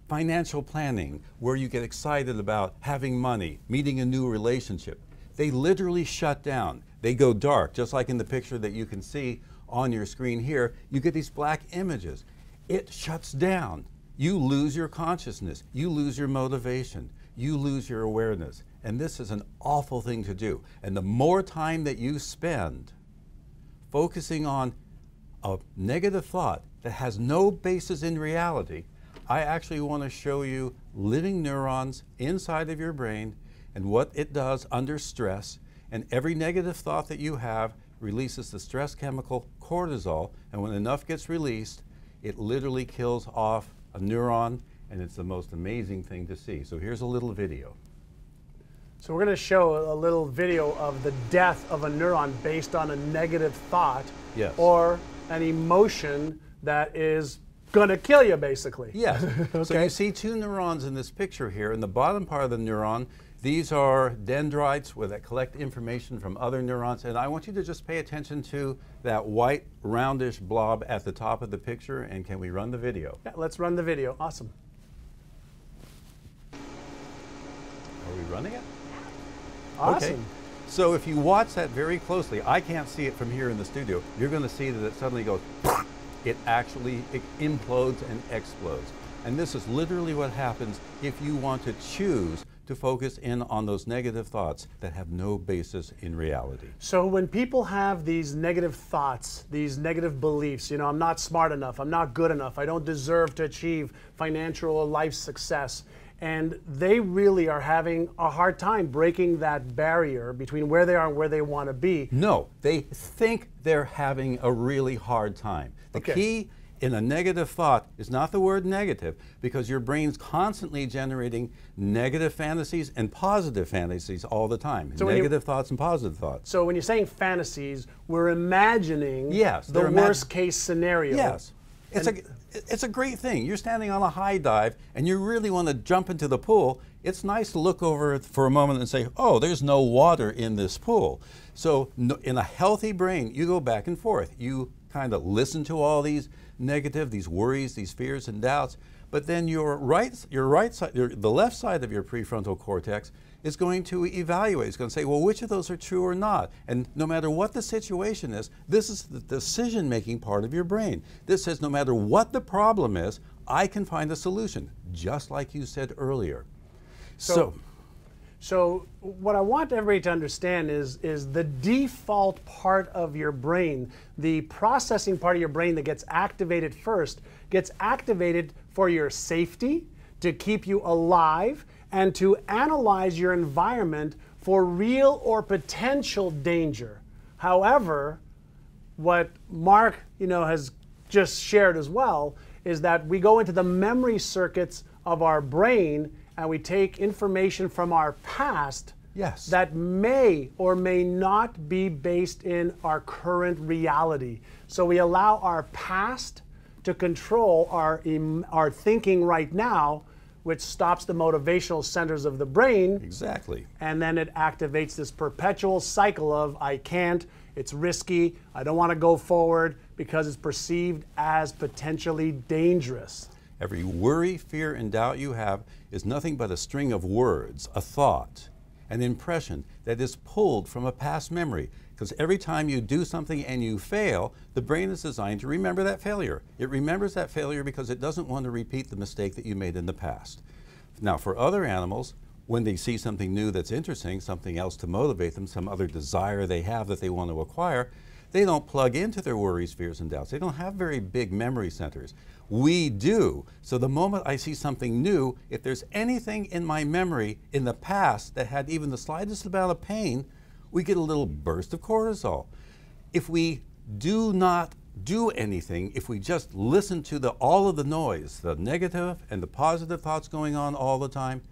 financial planning, where you get excited about having money, meeting a new relationship, they literally shut down. They go dark, just like in the picture that you can see on your screen here. You get these black images. It shuts down. You lose your consciousness. You lose your motivation. You lose your awareness. And this is an awful thing to do. And the more time that you spend focusing on a negative thought that has no basis in reality, I actually want to show you living neurons inside of your brain and what it does under stress. And every negative thought that you have releases the stress chemical cortisol, and when enough gets released, it literally kills off a neuron, and it's the most amazing thing to see. So here's a little video. So we're going to show a little video of the death of a neuron based on a negative thought. Yes. Or an emotion that is going to kill you, basically. Yes. Okay. So you see two neurons in this picture here. In the bottom part of the neuron, these are dendrites that collect information from other neurons. And I want you to just pay attention to that white roundish blob at the top of the picture. And can we run the video? Yeah, let's run the video. Awesome. Are we running it? Awesome. Okay. So if you watch that very closely, I can't see it from here in the studio, you're going to see that it suddenly goes, it implodes and explodes. And this is literally what happens if you want to choose to focus in on those negative thoughts that have no basis in reality. So when people have these negative thoughts, these negative beliefs, you know, I'm not smart enough, I'm not good enough, I don't deserve to achieve financial or life success, and they really are having a hard time breaking that barrier between where they are and where they want to be. No, they think they're having a really hard time. The key in a negative thought is not the word negative, because your brain's constantly generating negative fantasies and positive fantasies all the time. So negative thoughts and positive thoughts. So when you're saying fantasies, we're imagining the worst case scenario. Yes. It's a great thing. You're standing on a high dive and you really want to jump into the pool. It's nice to look over for a moment and say, oh, there's no water in this pool. So in a healthy brain, you go back and forth. You kind of listen to all these negative, these worries, these fears and doubts, but then your right side, the left side of your prefrontal cortex is going to evaluate. It's going to say, well, which of those are true or not? And no matter what the situation is, this is the decision-making part of your brain. This says no matter what the problem is, I can find a solution, just like you said earlier. So what I want everybody to understand is the default part of your brain, the processing part of your brain that gets activated first, gets activated for your safety, to keep you alive, and to analyze your environment for real or potential danger. However, what Mark, has just shared as well is that we go into the memory circuits of our brain and we take information from our past that may or may not be based in our current reality. So we allow our past to control our thinking right now, which stops the motivational centers of the brain. Exactly. And then it activates this perpetual cycle of I can't, it's risky, I don't want to go forward because it's perceived as potentially dangerous. Every worry, fear, and doubt you have is nothing but a string of words, a thought, an impression that is pulled from a past memory. Because every time you do something and you fail, the brain is designed to remember that failure. It remembers that failure because it doesn't want to repeat the mistake that you made in the past. Now, for other animals, when they see something new that's interesting, something else to motivate them, some other desire they have that they want to acquire, they don't plug into their worries, fears, and doubts. They don't have very big memory centers. We do. So the moment I see something new, if there's anything in my memory in the past that had even the slightest amount of pain, we get a little burst of cortisol. If we do not do anything, if we just listen to all of the noise, the negative and the positive thoughts going on all the time,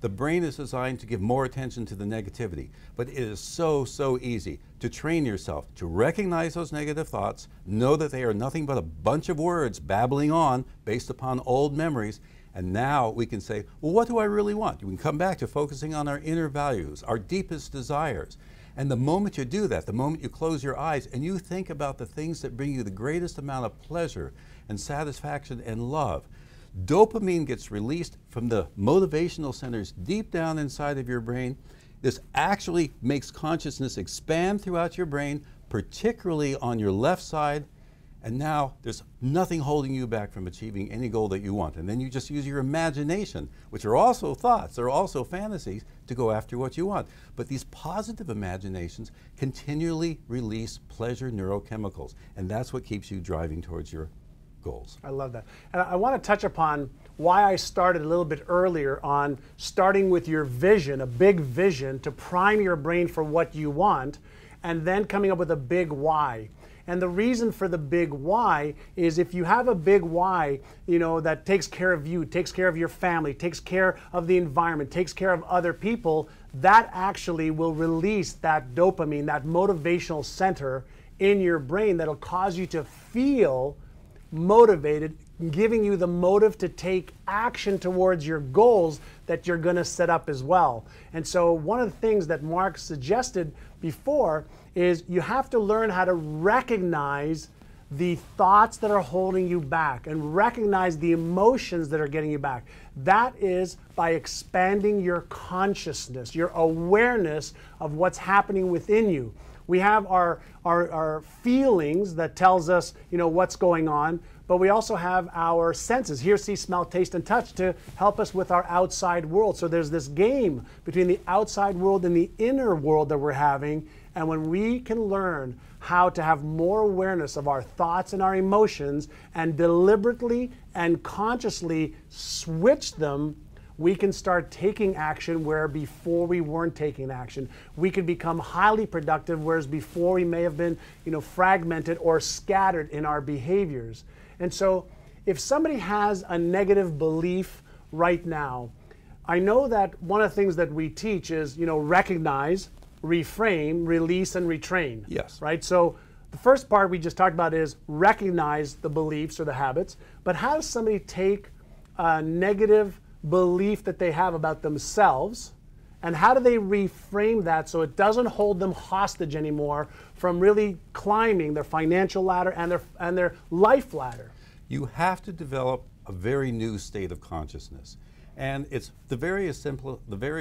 the brain is designed to give more attention to the negativity. But it is so easy to train yourself to recognize those negative thoughts, know that they are nothing but a bunch of words babbling on based upon old memories, and now we can say, well, what do I really want? We can come back to focusing on our inner values, our deepest desires. And the moment you do that, the moment you close your eyes and you think about the things that bring you the greatest amount of pleasure and satisfaction and love, dopamine gets released from the motivational centers deep down inside of your brain. This actually makes consciousness expand throughout your brain, particularly on your left side. And now there's nothing holding you back from achieving any goal that you want. And then you just use your imagination, which are also thoughts, they're also fantasies, to go after what you want. But these positive imaginations continually release pleasure neurochemicals. And that's what keeps you driving towards your goals. I love that. And I want to touch upon why I started a little bit earlier on starting with your vision, a big vision to prime your brain for what you want, and then coming up with a big why. And the reason for the big why is if you have a big why, you know, that takes care of you, takes care of your family, takes care of the environment, takes care of other people, that actually will release that dopamine, that motivational center in your brain that'll cause you to feel motivated, giving you the motive to take action towards your goals that you're going to set up as well. And so one of the things that Mark suggested before is you have to learn how to recognize the thoughts that are holding you back and recognize the emotions that are getting you back. That is by expanding your consciousness, your awareness of what's happening within you. We have our feelings that tells us, you know, what's going on, but we also have our senses, hear, see, smell, taste, and touch, to help us with our outside world. So there's this game between the outside world and the inner world that we're having, and when we can learn how to have more awareness of our thoughts and our emotions and deliberately and consciously switch them, we can start taking action where before we weren't taking action. We can become highly productive, whereas before we may have been, you know, fragmented or scattered in our behaviors. And so if somebody has a negative belief right now, I know that one of the things that we teach is, you know, recognize, reframe, release, and retrain. Yes. Right? So the first part we just talked about is recognize the beliefs or the habits, but how does somebody take a negative belief that they have about themselves, and how do they reframe that so it doesn't hold them hostage anymore from really climbing their financial ladder and their life ladder? You have to develop a very new state of consciousness. And it's the very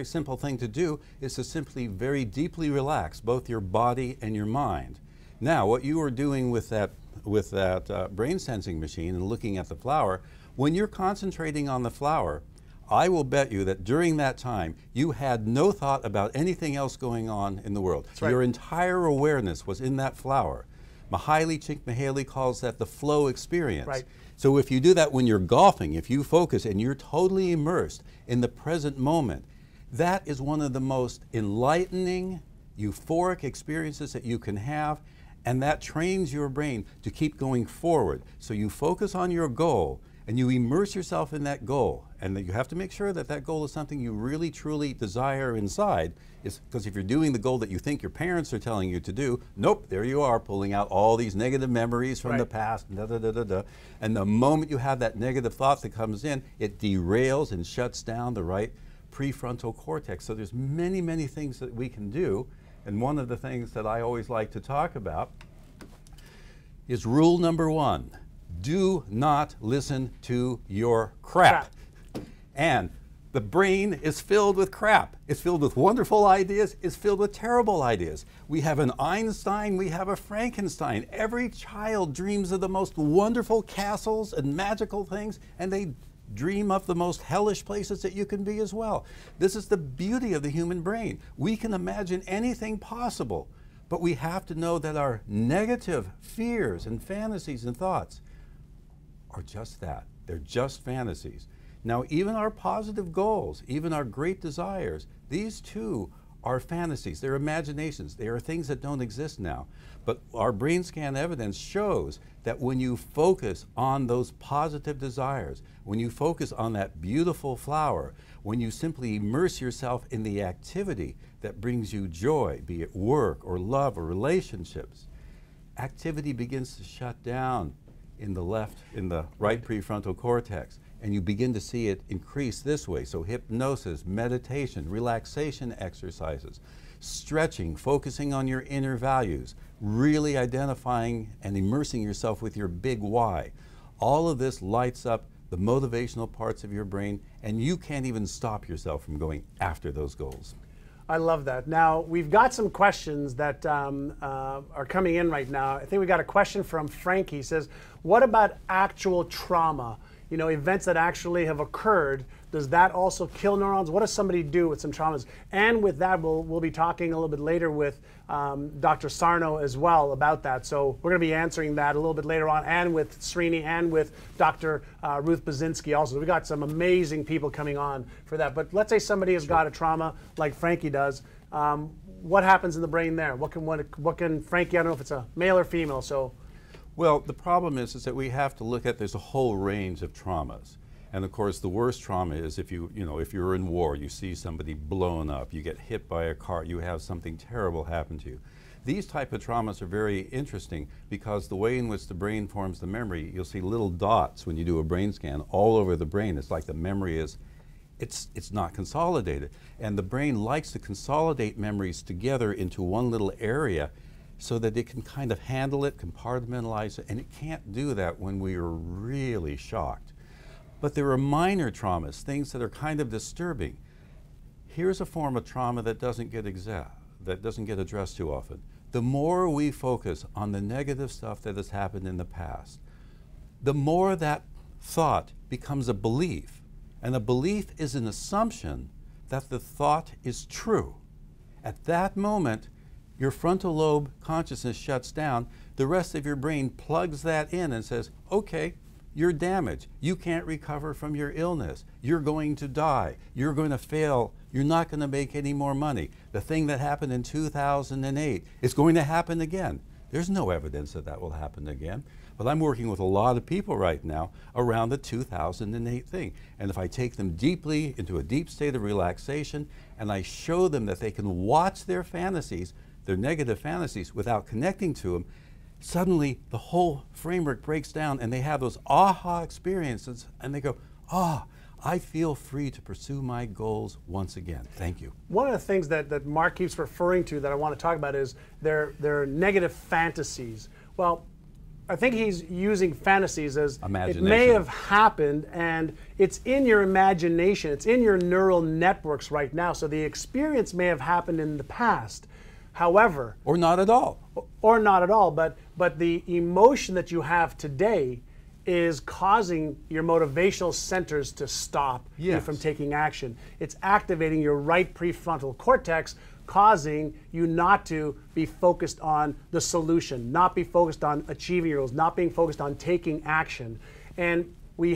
simple thing to do is to simply very deeply relax both your body and your mind. Now, what you are doing with that brain sensing machine and looking at the flower, when you're concentrating on the flower, I will bet you that during that time, you had no thought about anything else going on in the world. That's right. Your entire awareness was in that flower. Mihaly Csikszentmihalyi calls that the flow experience. Right. So if you do that when you're golfing, if you focus and you're totally immersed in the present moment, that is one of the most enlightening, euphoric experiences that you can have, and that trains your brain to keep going forward. So you focus on your goal, and you immerse yourself in that goal, and you have to make sure that that goal is something you really truly desire inside, because if you're doing the goal that you think your parents are telling you to do, nope, there you are pulling out all these negative memories from the past, and the moment you have that negative thought that comes in, it derails and shuts down the right prefrontal cortex. So there's many, many things that we can do, and one of the things that I always like to talk about is rule number 1. Do not listen to your crap. And the brain is filled with crap. It's filled with wonderful ideas. It's filled with terrible ideas. We have an Einstein. We have a Frankenstein. Every child dreams of the most wonderful castles and magical things, and they dream of the most hellish places that you can be as well. This is the beauty of the human brain. We can imagine anything possible, but we have to know that our negative fears and fantasies and thoughts are just that. They're just fantasies. Now, even our positive goals, even our great desires, these too are fantasies. They're imaginations. They are things that don't exist now. But our brain scan evidence shows that when you focus on those positive desires, when you focus on that beautiful flower, when you simply immerse yourself in the activity that brings you joy, be it work or love or relationships, activity begins to shut down in the right prefrontal cortex, and you begin to see it increase this way. So hypnosis, meditation, relaxation exercises, stretching, focusing on your inner values, really identifying and immersing yourself with your big why. All of this lights up the motivational parts of your brain, and you can't even stop yourself from going after those goals. I love that. Now, we've got some questions that are coming in right now. I think we got a question from Frankie. He says, what about actual trauma? You know, events that actually have occurred, does that also kill neurons? What does somebody do with some traumas? And with that, we'll be talking a little bit later with Dr. Sarno as well about that. So we're going to be answering that a little bit later on, and with Srini and with Dr. Ruth Basinski also. We got some amazing people coming on for that. But let's say somebody has got a trauma like Frankie does. What happens in the brain there? What can Frankie, I don't know if it's a male or female, so. Well, the problem is that we have to look at, there's a whole range of traumas. And of course, the worst trauma is if you're in war, you see somebody blown up, you get hit by a car, you have something terrible happen to you. These type of traumas are very interesting because the way in which the brain forms the memory, you'll see little dots when you do a brain scan all over the brain. It's like the memory is, it's not consolidated. And the brain likes to consolidate memories together into one little area so that it can kind of handle it, compartmentalize it, and it can't do that when we are really shocked. But there are minor traumas, things that are kind of disturbing. Here's a form of trauma that doesn't get addressed too often. The more we focus on the negative stuff that has happened in the past, the more that thought becomes a belief. And a belief is an assumption that the thought is true. At that moment, your frontal lobe consciousness shuts down. The rest of your brain plugs that in and says, okay, you're damaged. You can't recover from your illness. You're going to die. You're going to fail. You're not going to make any more money. The thing that happened in 2008 is going to happen again. There's no evidence that that will happen again. But I'm working with a lot of people right now around the 2008 thing. And if I take them deeply into a deep state of relaxation and I show them that they can watch their fantasies, their negative fantasies, without connecting to them, suddenly the whole framework breaks down and they have those aha experiences and they go, I feel free to pursue my goals once again. Thank you. One of the things that Mark keeps referring to that I want to talk about is their negative fantasies. Well, I think he's using fantasies as it may have happened, and it's in your imagination. It's in your neural networks right now. So the experience may have happened in the past. However, or not at all. Or not at all, but the emotion that you have today is causing your motivational centers to stop you from taking action. It's activating your right prefrontal cortex, causing you not to be focused on the solution, not be focused on achieving your goals, not being focused on taking action. And we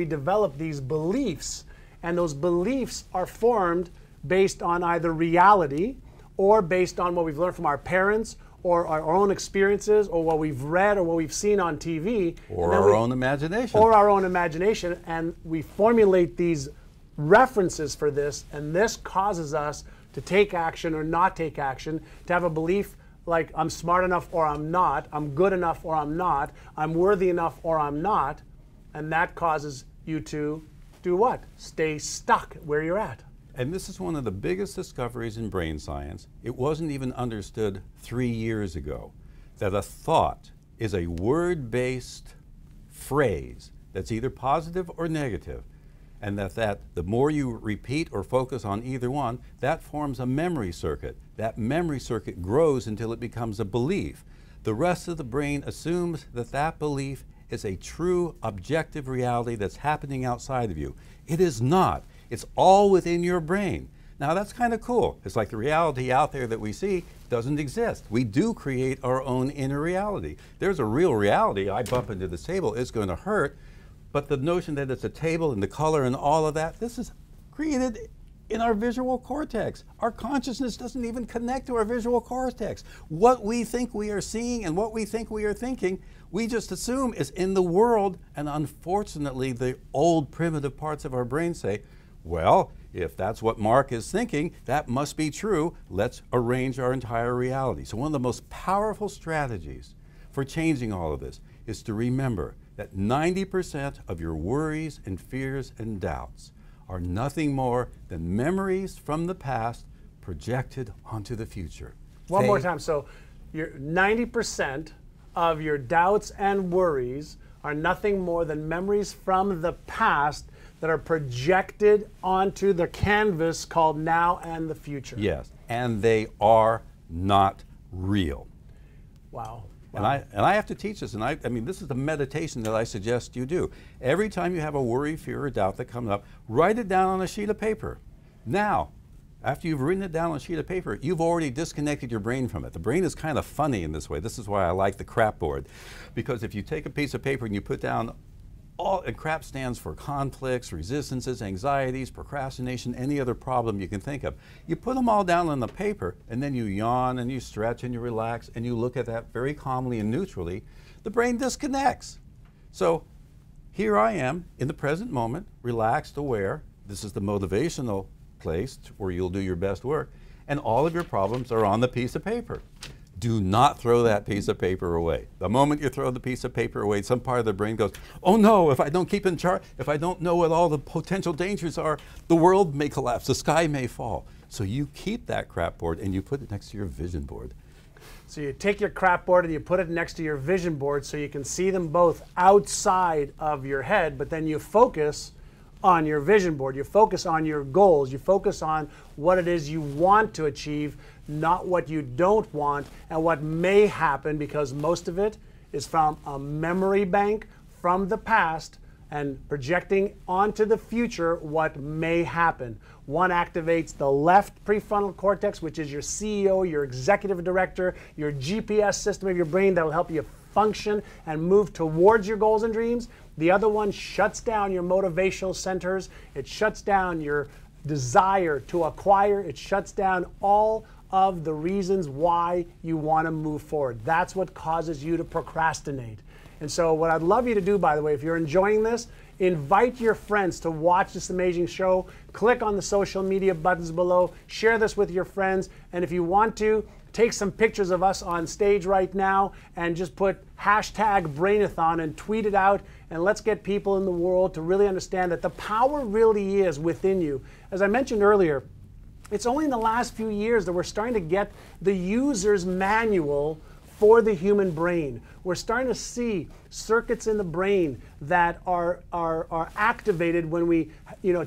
develop these beliefs, and those beliefs are formed based on either reality or based on what we've learned from our parents or our own experiences or what we've read or what we've seen on TV. Or our own imagination. Or our own imagination, and we formulate these references for this, and this causes us to take action or not take action, to have a belief like I'm smart enough or I'm not, I'm good enough or I'm not, I'm worthy enough or I'm not, and that causes you to do what? Stay stuck where you're at. And this is one of the biggest discoveries in brain science. It wasn't even understood 3 years ago, that a thought is a word-based phrase that's either positive or negative, and that the more you repeat or focus on either one, that forms a memory circuit. That memory circuit grows until it becomes a belief. The rest of the brain assumes that that belief is a true objective reality that's happening outside of you. It is not. It's all within your brain. Now that's kind of cool. It's like the reality out there that we see doesn't exist. We do create our own inner reality. There's a real reality. I bump into this table, it's going to hurt. But the notion that it's a table and the color and all of that, this is created in our visual cortex. Our consciousness doesn't even connect to our visual cortex. What we think we are seeing and what we think we are thinking, we just assume is in the world. And unfortunately, the old primitive parts of our brain say, well, if that's what Mark is thinking, that must be true. Let's arrange our entire reality. So one of the most powerful strategies for changing all of this is to remember that 90% of your worries and fears and doubts are nothing more than memories from the past projected onto the future. One more time. So your 90% of your doubts and worries are nothing more than memories from the past that are projected onto the canvas called now and the future. Yes, and they are not real. Wow. And I have to teach this, and I mean, this is the meditation that I suggest you do. Every time you have a worry, fear, or doubt that comes up, write it down on a sheet of paper. Now, after you've written it down on a sheet of paper, you've already disconnected your brain from it. The brain is kind of funny in this way. This is why I like the crap board, because if you take a piece of paper and you put down and crap stands for conflicts, resistances, anxieties, procrastination, any other problem you can think of. You put them all down on the paper, and then you yawn and you stretch and you relax and you look at that very calmly and neutrally. The brain disconnects. So here I am in the present moment, relaxed, aware. This is the motivational place where you'll do your best work, and all of your problems are on the piece of paper. Do not throw that piece of paper away. The moment you throw the piece of paper away, some part of the brain goes, oh no, if I don't keep in charge, if I don't know what all the potential dangers are, the world may collapse, the sky may fall. So you keep that crap board and you put it next to your vision board. So you take your crap board and you put it next to your vision board so you can see them both outside of your head, but then you focus on your vision board. You focus on your goals. You focus on what it is you want to achieve, not what you don't want and what may happen, because most of it is from a memory bank from the past and projecting onto the future what may happen. One activates the left prefrontal cortex, which is your CEO, your executive director, your GPS system of your brain that will help you function and move towards your goals and dreams. The other one shuts down your motivational centers. It shuts down your desire to acquire. It shuts down all of the reasons why you want to move forward. That's what causes you to procrastinate. And so what I'd love you to do, by the way, if you're enjoying this, invite your friends to watch this amazing show. Click on the social media buttons below. Share this with your friends. And if you want to, take some pictures of us on stage right now and just put hashtag Brain-A-Thon and tweet it out. And let's get people in the world to really understand that the power really is within you. As I mentioned earlier, it's only in the last few years that we're starting to get the user's manual for the human brain. We're starting to see circuits in the brain that are activated when we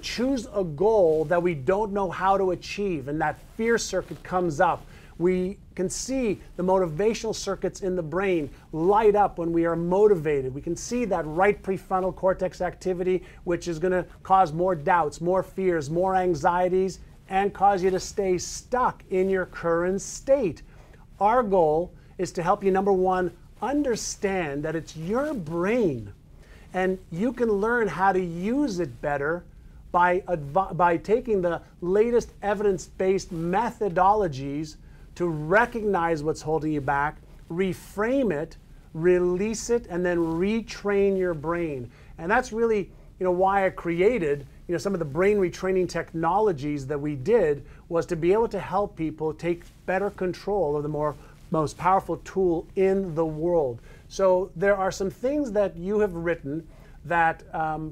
choose a goal that we don't know how to achieve, and that fear circuit comes up. We can see the motivational circuits in the brain light up when we are motivated. We can see that right prefrontal cortex activity, which is going to cause more doubts, more fears, more anxieties, and cause you to stay stuck in your current state. Our goal is to help you, number one, understand that it's your brain, and you can learn how to use it better by taking the latest evidence-based methodologies to recognize what's holding you back, reframe it, release it, and then retrain your brain. And that's really, why I created, some of the brain retraining technologies that we did, was to be able to help people take better control of the most powerful tool in the world. So there are some things that you have written that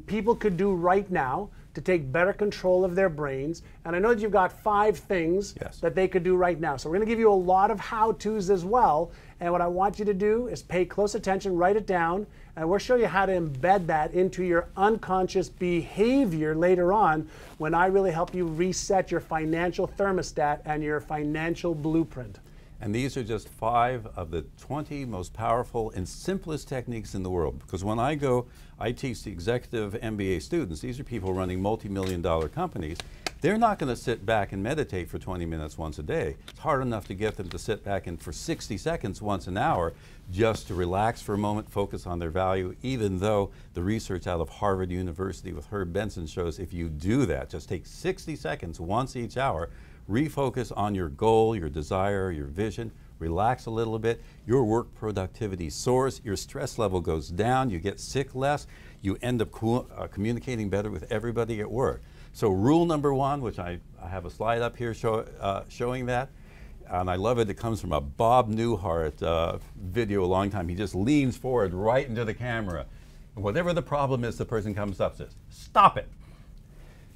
people could do right now to take better control of their brains. And I know that you've got 5 things that they could do right now. So we're going to give you a lot of how-tos as well. And what I want you to do is pay close attention, write it down, and we'll show you how to embed that into your unconscious behavior later on when I really help you reset your financial thermostat and your financial blueprint. And these are just 5 of the 20 most powerful and simplest techniques in the world. Because when I teach the executive MBA students, these are people running multi-million-dollar companies. They're not going to sit back and meditate for 20 minutes once a day. It's hard enough to get them to sit back and for 60 seconds once an hour just to relax for a moment, focus on their value, even though the research out of Harvard University with Herb Benson shows if you do that, just take 60 seconds once each hour, refocus on your goal, your desire, your vision, relax a little bit, your work productivity soars, your stress level goes down, you get sick less, you end up communicating better with everybody at work. So rule number 1, which I have a slide up here showing that, and I love it, it comes from a Bob Newhart video a long time. He just leans forward right into the camera. And whatever the problem is, the person comes up and says, "Stop it."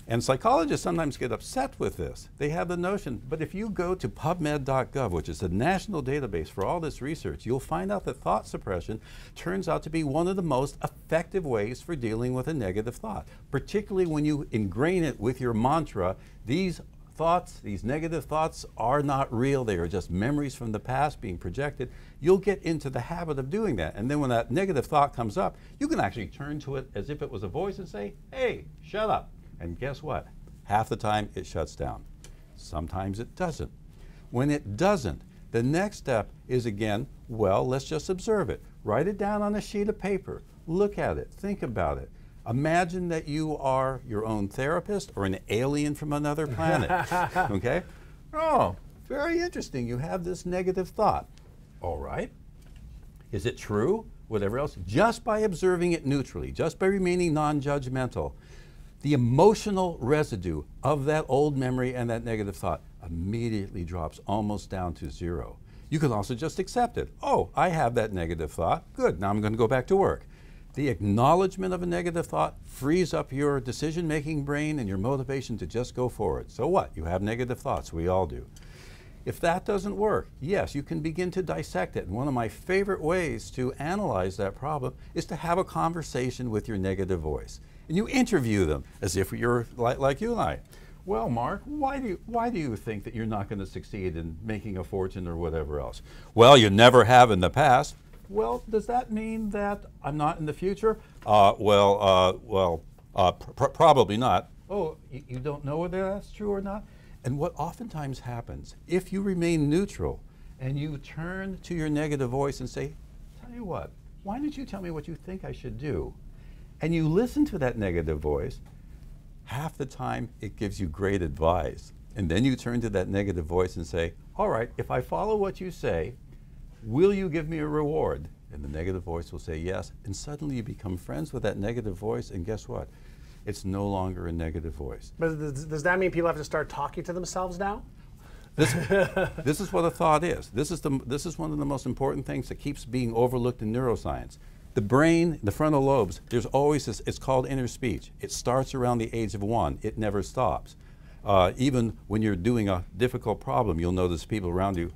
And psychologists sometimes get upset with this. They have the notion, but if you go to PubMed.gov, which is the national database for all this research, you'll find out that thought suppression turns out to be one of the most effective ways for dealing with a negative thought, particularly when you ingrain it with your mantra. These thoughts, these negative thoughts are not real. They are just memories from the past being projected. You'll get into the habit of doing that. And then when that negative thought comes up, you can actually turn to it as if it was a voice and say, "Hey, shut up." And guess what? Half the time it shuts down. Sometimes it doesn't. When it doesn't, the next step is again, well, let's just observe it. Write it down on a sheet of paper. Look at it. Think about it. Imagine that you are your own therapist or an alien from another planet. Okay? Oh, very interesting. You have this negative thought. All right. Is it true? Whatever else. Just by observing it neutrally, just by remaining non-judgmental, the emotional residue of that old memory and that negative thought immediately drops almost down to 0. You can also just accept it. Oh, I have that negative thought. Good, now I'm going to go back to work. The acknowledgement of a negative thought frees up your decision-making brain and your motivation to just go forward. So what? You have negative thoughts. We all do. If that doesn't work, yes, you can begin to dissect it. And one of my favorite ways to analyze that problem is to have a conversation with your negative voice. And you interview them as if you're like you and I. Well, Mark, why do you think that you're not going to succeed in making a fortune or whatever else? Well, you never have in the past. Well, does that mean that I'm not in the future? Probably not. Oh, you don't know whether that's true or not? And what oftentimes happens, if you remain neutral and you turn to your negative voice and say, tell you what, why don't you tell me what you think I should do? And you listen to that negative voice, half the time it gives you great advice. And then you turn to that negative voice and say, all right, if I follow what you say, will you give me a reward? And the negative voice will say yes. And suddenly you become friends with that negative voice, and guess what? It's no longer a negative voice. But does that mean people have to start talking to themselves now? This is what a thought is. This is one of the most important things that keeps being overlooked in neuroscience. The brain, the frontal lobes, there's always this, it's called inner speech. It starts around the age of 1. It never stops. Even when you're doing a difficult problem, you'll notice people around you,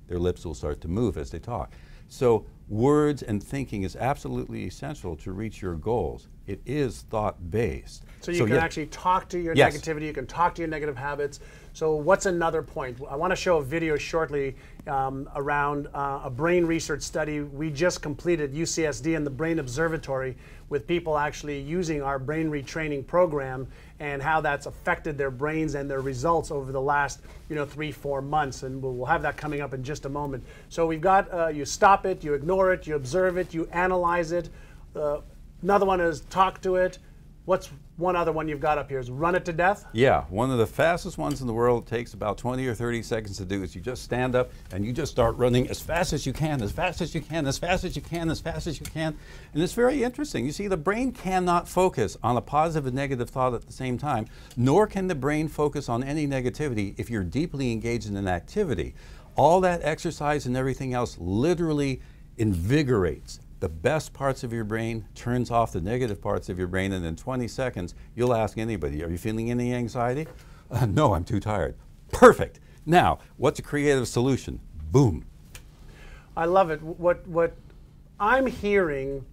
their lips will start to move as they talk. So words and thinking is absolutely essential to reach your goals. It is thought-based. So you can actually talk to your negativity, you can talk to your negative habits. So what's another point? I want to show a video shortly around a brain research study we just completed, UCSD and the Brain Observatory, with people actually using our brain retraining program and how that's affected their brains and their results over the last 3-4 months. And we'll have that coming up in just a moment. So we've got you stop it, you ignore it, you observe it, you analyze it. Another one is talk to it, What's one other one you've got up here? Is run it to death? Yeah, one of the fastest ones in the world. Takes about 20 or 30 seconds to do. Is you just stand up and you just start running as fast as you can, as fast as you can, as fast as you can, as fast as you can. And it's very interesting. You see, the brain cannot focus on a positive and negative thought at the same time, nor can the brain focus on any negativity if you're deeply engaged in an activity. All that exercise and everything else literally invigorates the best parts of your brain, turns off the negative parts of your brain, and in 20 seconds, you'll ask anybody, are you feeling any anxiety? No, I'm too tired. Perfect. Now, what's a creative solution? Boom. I love it. What I'm hearing,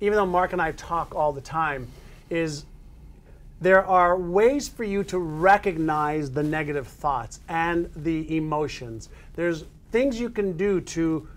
even though Mark and I talk all the time, is there are ways for you to recognize the negative thoughts and the emotions. There's things you can do to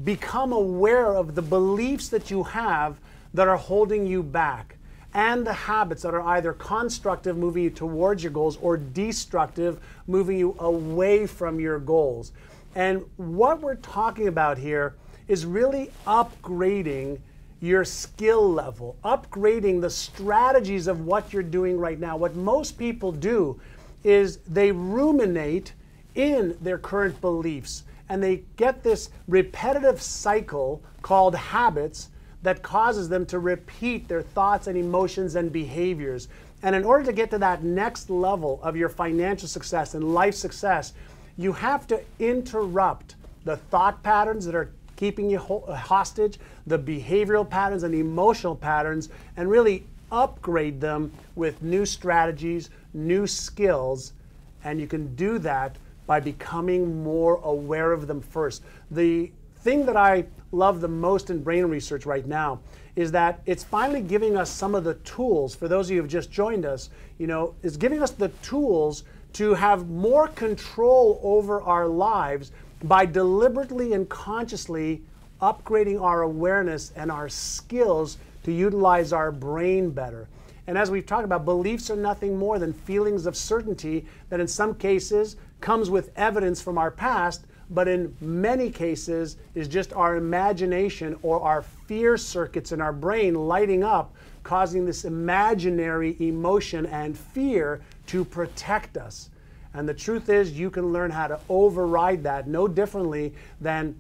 become aware of the beliefs that you have that are holding you back, and the habits that are either constructive, moving you towards your goals, or destructive, moving you away from your goals. And what we're talking about here is really upgrading your skill level, upgrading the strategies of what you're doing right now. What most people do is they ruminate in their current beliefs, and they get this repetitive cycle called habits that causes them to repeat their thoughts and emotions and behaviors. And in order to get to that next level of your financial success and life success, you have to interrupt the thought patterns that are keeping you hostage, the behavioral patterns and the emotional patterns, and really upgrade them with new strategies, new skills, and you can do that by becoming more aware of them first. The thing that I love the most in brain research right now is that it's finally giving us some of the tools, for those of you who have just joined us, is giving us the tools to have more control over our lives by deliberately and consciously upgrading our awareness and our skills to utilize our brain better. And as we've talked about, beliefs are nothing more than feelings of certainty that in some cases comes with evidence from our past, but in many cases is just our imagination or our fear circuits in our brain lighting up, causing this imaginary emotion and fear to protect us. And the truth is, you can learn how to override that no differently than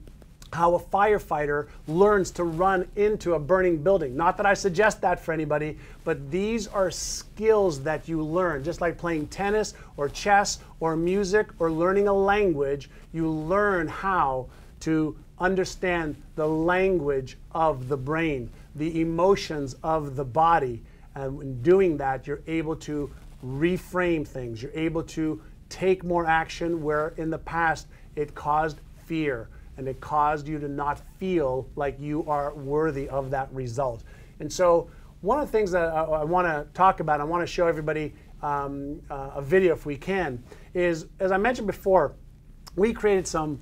how a firefighter learns to run into a burning building. Not that I suggest that for anybody, but these are skills that you learn. Just like playing tennis or chess or music or learning a language, you learn how to understand the language of the brain, the emotions of the body. And in doing that, you're able to reframe things. You're able to take more action where in the past it caused fear, and it caused you to not feel like you are worthy of that result. And so one of the things that I want to talk about, I want to show everybody a video if we can, is, as I mentioned before, we created some,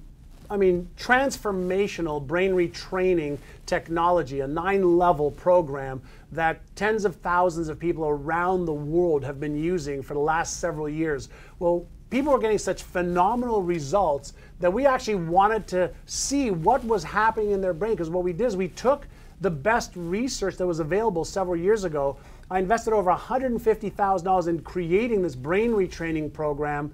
transformational brain retraining technology, a 9-level program that tens of thousands of people around the world have been using for the last several years. Well, people were getting such phenomenal results that we actually wanted to see what was happening in their brain, because what we did is we took the best research that was available several years ago. I invested over $150,000 in creating this brain retraining program,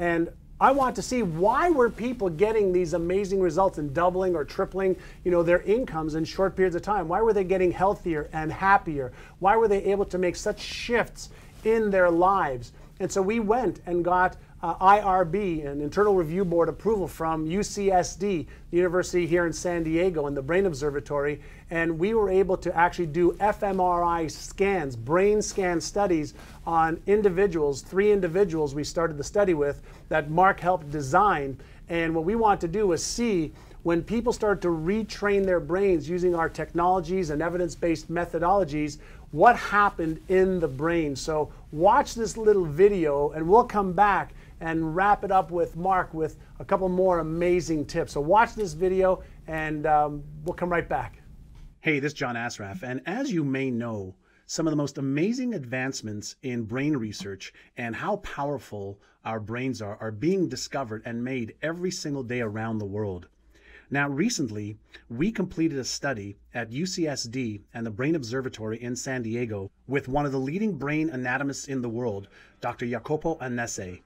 and I want to see why were people getting these amazing results and doubling or tripling, their incomes in short periods of time. Why were they getting healthier and happier? Why were they able to make such shifts in their lives? And so we went and got IRB, an internal review board approval from UCSD, the university here in San Diego, and the Brain Observatory, and we were able to actually do fMRI scans, brain scan studies on individuals, 3 individuals we started the study with that Mark helped design. And what we want to do was see when people start to retrain their brains using our technologies and evidence-based methodologies, what happened in the brain. So watch this little video and we'll come back and wrap it up with Mark with a couple more amazing tips. So watch this video and we'll come right back. Hey, this is John Assaraf, and as you may know, some of the most amazing advancements in brain research and how powerful our brains are being discovered and made every single day around the world. Now, recently, we completed a study at UCSD and the Brain Observatory in San Diego with one of the leading brain anatomists in the world, Dr. Jacopo Annese.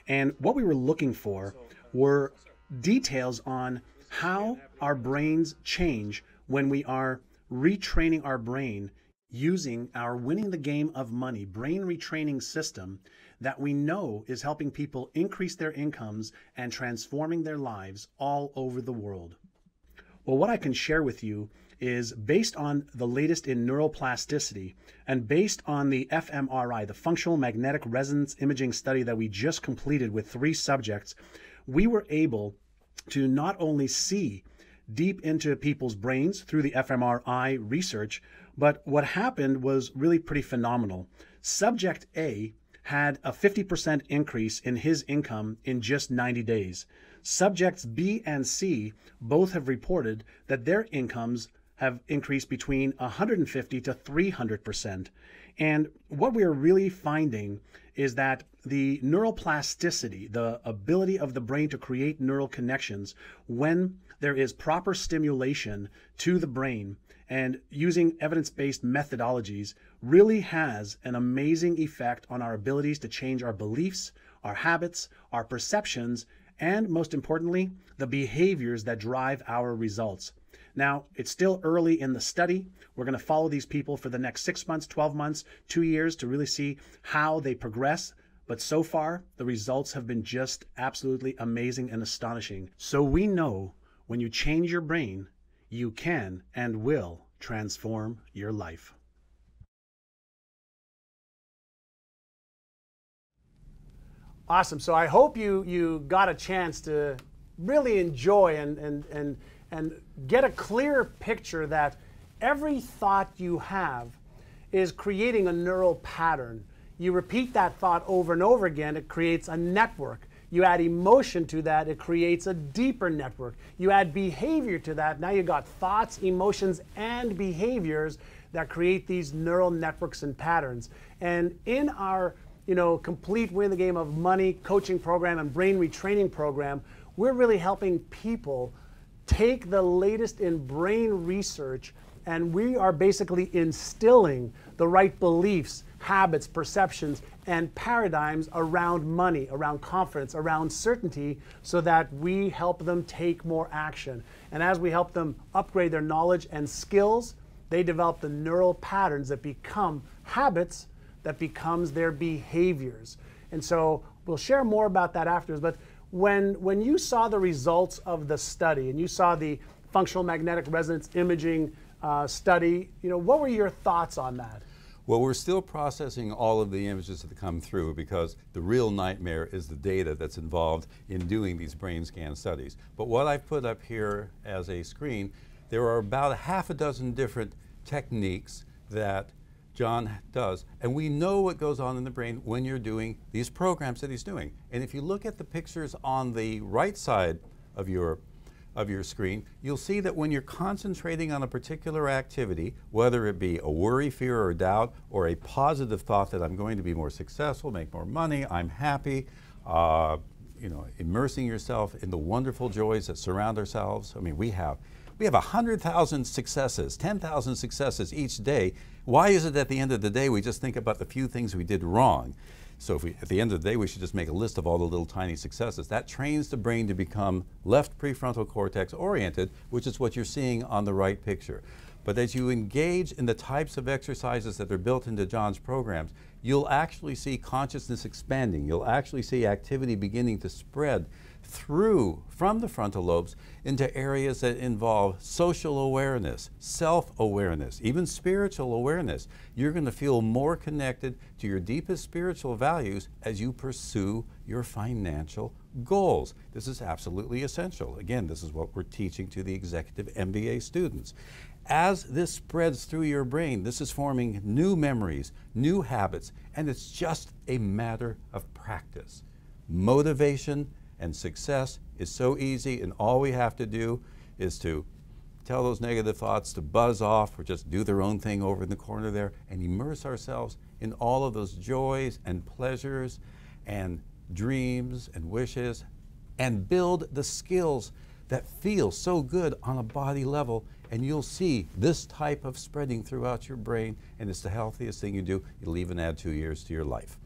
And what we were looking for were details on how our brains change when we are retraining our brain using our Winning the Game of Money brain retraining system that we know is helping people increase their incomes and transforming their lives all over the world. Well, what I can share with you is based on the latest in neuroplasticity and based on the fMRI, the functional magnetic resonance imaging study that we just completed with 3 subjects, we were able to not only see deep into people's brains through the fMRI research, but what happened was really pretty phenomenal. Subject A had a 50% increase in his income in just 90 days. Subjects B and C both have reported that their incomes have increased between 150 to 300%. And what we are really finding is that the neuroplasticity, the ability of the brain to create neural connections when there is proper stimulation to the brain and using evidence-based methodologies, really has an amazing effect on our abilities to change our beliefs, our habits, our perceptions, and most importantly, the behaviors that drive our results. Now, it's still early in the study. We're going to follow these people for the next 6 months, 12 months, 2 years to really see how they progress. But so far, the results have been just absolutely amazing and astonishing. So we know when you change your brain, you can and will transform your life. Awesome. So I hope you got a chance to really enjoy and get a clear picture that every thought you have is creating a neural pattern. You repeat that thought over and over again, it creates a network. You add emotion to that, it creates a deeper network. You add behavior to that, now you got thoughts, emotions, and behaviors that create these neural networks and patterns. And in our complete Win the Game of Money coaching program and brain retraining program, we're really helping people take the latest in brain research, and we are basically instilling the right beliefs, habits, perceptions, and paradigms around money, around confidence, around certainty, so that we help them take more action. And as we help them upgrade their knowledge and skills, they develop the neural patterns that become habits, that becomes their behaviors. And so we'll share more about that afterwards. But when you saw the results of the study and you saw the functional magnetic resonance imaging study, what were your thoughts on that? Well, we're still processing all of the images that come through because the real nightmare is the data that's involved in doing these brain scan studies. But what I've put up here as a screen, there are about 6 different techniques that John does, and we know what goes on in the brain when you're doing these programs that he's doing. And if you look at the pictures on the right side of your screen, you'll see that when you're concentrating on a particular activity, whether it be a worry, fear, or doubt, or a positive thought that I'm going to be more successful, make more money, I'm happy, immersing yourself in the wonderful joys that surround ourselves. I mean, we have 100,000 successes, 10,000 successes each day. Why is it at the end of the day we just think about the few things we did wrong? So at the end of the day, we should just make a list of all the little tiny successes. That trains the brain to become left prefrontal cortex oriented, which is what you're seeing on the right picture. But as you engage in the types of exercises that are built into John's programs, you'll actually see consciousness expanding. You'll actually see activity beginning to spread from the frontal lobes into areas that involve social awareness, self-awareness, even spiritual awareness. You're going to feel more connected to your deepest spiritual values as you pursue your financial goals. This is absolutely essential. Again, this is what we're teaching to the executive MBA students. As this spreads through your brain, this is forming new memories, new habits, and it's just a matter of practice. Motivation and success is so easy, and all we have to do is to tell those negative thoughts to buzz off or just do their own thing over in the corner there and immerse ourselves in all of those joys and pleasures and dreams and wishes and build the skills that feel so good on a body level, and you'll see this type of spreading throughout your brain, and it's the healthiest thing you do. You'll even add 2 years to your life.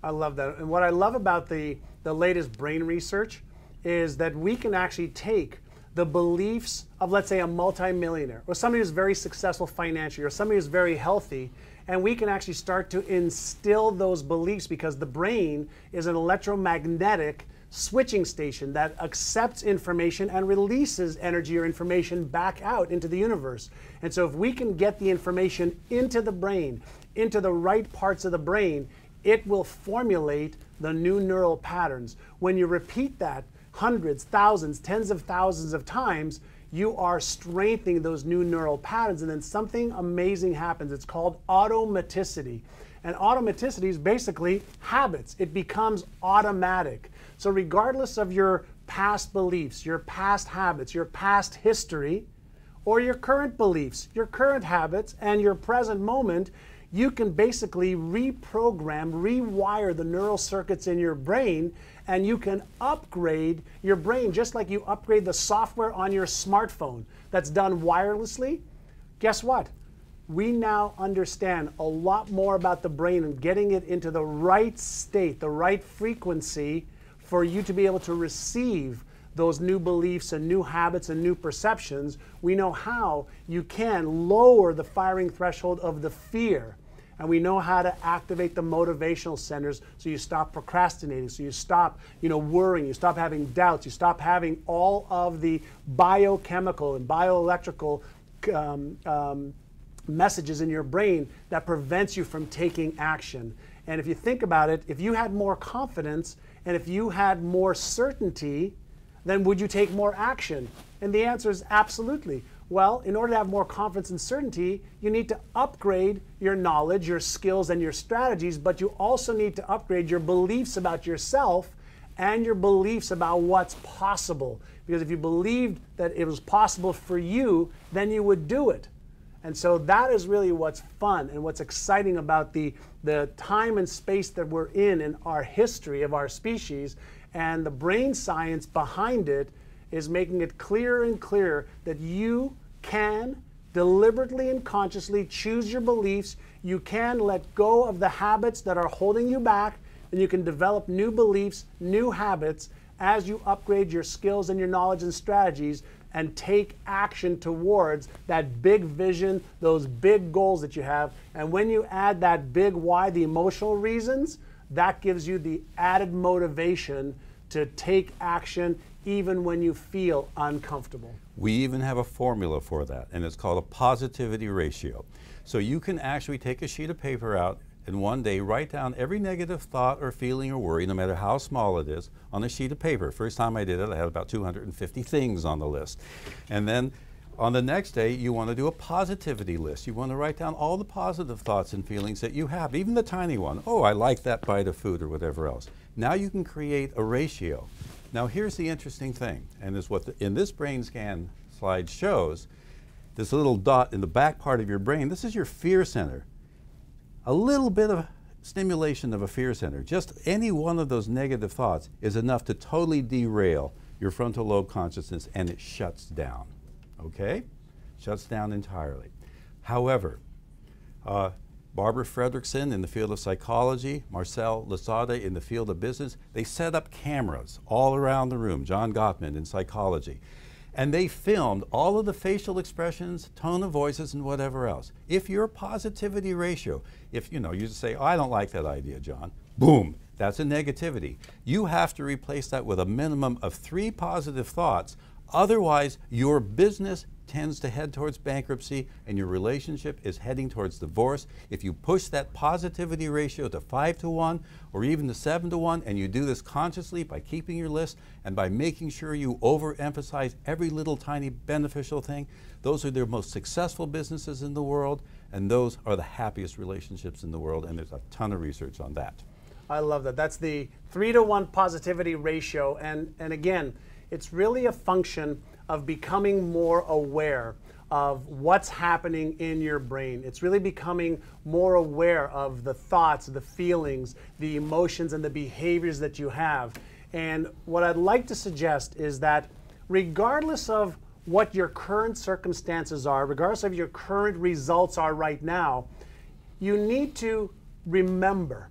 I love that. And what I love about the latest brain research is that we can actually take the beliefs of, let's say, a multimillionaire or somebody who's very successful financially or somebody who's very healthy, and we can actually start to instill those beliefs, because the brain is an electromagnetic switching station that accepts information and releases energy or information back out into the universe. And so if we can get the information into the brain, into the right parts of the brain, it will formulate the new neural patterns. When you repeat that hundreds, thousands, tens of thousands of times, you are strengthening those new neural patterns, and then something amazing happens. It's called automaticity. And automaticity is basically habits. It becomes automatic. So regardless of your past beliefs, your past habits, your past history, or your current beliefs, your current habits, and your present moment, you can basically reprogram, rewire the neural circuits in your brain, and you can upgrade your brain just like you upgrade the software on your smartphone that's done wirelessly. Guess what? We now understand a lot more about the brain and getting it into the right state, the right frequency for you to be able to receive those new beliefs and new habits and new perceptions. We know how you can lower the firing threshold of the fear. And we know how to activate the motivational centers so you stop procrastinating, so you stop worrying, you stop having doubts, you stop having all of the biochemical and bioelectrical messages in your brain that prevents you from taking action. And if you think about it, if you had more confidence and if you had more certainty, then would you take more action? And the answer is absolutely. Well, in order to have more confidence and certainty, you need to upgrade your knowledge, your skills, and your strategies, but you also need to upgrade your beliefs about yourself and your beliefs about what's possible. Because if you believed that it was possible for you, then you would do it. And so that is really what's fun and what's exciting about the time and space that we're in our history of our species, and the brain science behind it is making it clearer and clearer that you can deliberately and consciously choose your beliefs. You can let go of the habits that are holding you back, and you can develop new beliefs, new habits as you upgrade your skills and your knowledge and strategies and take action towards that big vision, those big goals that you have. And when you add that big why, the emotional reasons, that gives you the added motivation to take action even when you feel uncomfortable. We even have a formula for that, and it's called a positivity ratio. So you can actually take a sheet of paper out and one day write down every negative thought or feeling or worry, no matter how small it is, on a sheet of paper. First time I did it, I had about 250 things on the list. And then on the next day, you want to do a positivity list. You want to write down all the positive thoughts and feelings that you have, even the tiny one. Oh, I like that bite of food or whatever else. Now you can create a ratio. Now here's the interesting thing, and is what in this brain scan slide shows, this little dot in the back part of your brain, this is your fear center. A little bit of stimulation of a fear center, just any one of those negative thoughts is enough to totally derail your frontal lobe consciousness, and it shuts down, okay? Shuts down entirely. However, Barbara Fredrickson in the field of psychology, Marcel Lasada in the field of business, they set up cameras all around the room, John Gottman in psychology, and they filmed all of the facial expressions, tone of voices, and whatever else. If your positivity ratio, if you just say, oh, I don't like that idea, John, boom, that's a negativity. You have to replace that with a minimum of 3 positive thoughts. Otherwise, your business tends to head towards bankruptcy and your relationship is heading towards divorce. If you push that positivity ratio to 5-to-1 or even to 7-to-1, and you do this consciously by keeping your list and by making sure you overemphasize every little tiny beneficial thing, those are the most successful businesses in the world, and those are the happiest relationships in the world, and there's a ton of research on that. I love that. That's the 3-to-1 positivity ratio, and again, it's really a function of becoming more aware of what's happening in your brain. It's really becoming more aware of the thoughts, the feelings, the emotions, and the behaviors that you have. And what I'd like to suggest is that regardless of what your current circumstances are, regardless of your current results are right now, you need to remember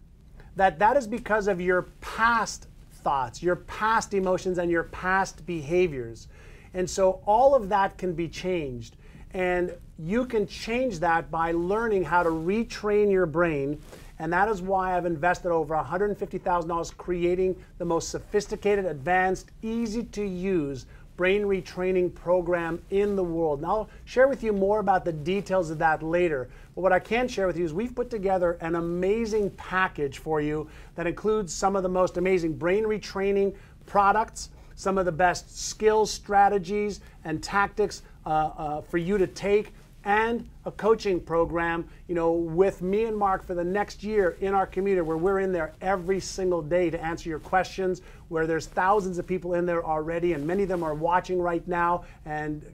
that that is because of your past thoughts, your past emotions, and your past behaviors. And so all of that can be changed. And you can change that by learning how to retrain your brain. And that is why I've invested over $150,000 creating the most sophisticated, advanced, easy to use brain retraining program in the world. And I'll share with you more about the details of that later. But what I can share with you is we've put together an amazing package for you that includes some of the most amazing brain retraining products, some of the best skills, strategies, and tactics for you to take, and a coaching program, with me and Mark for the next year in our community, where we're in there every single day to answer your questions, where there's thousands of people in there already, and many of them are watching right now. And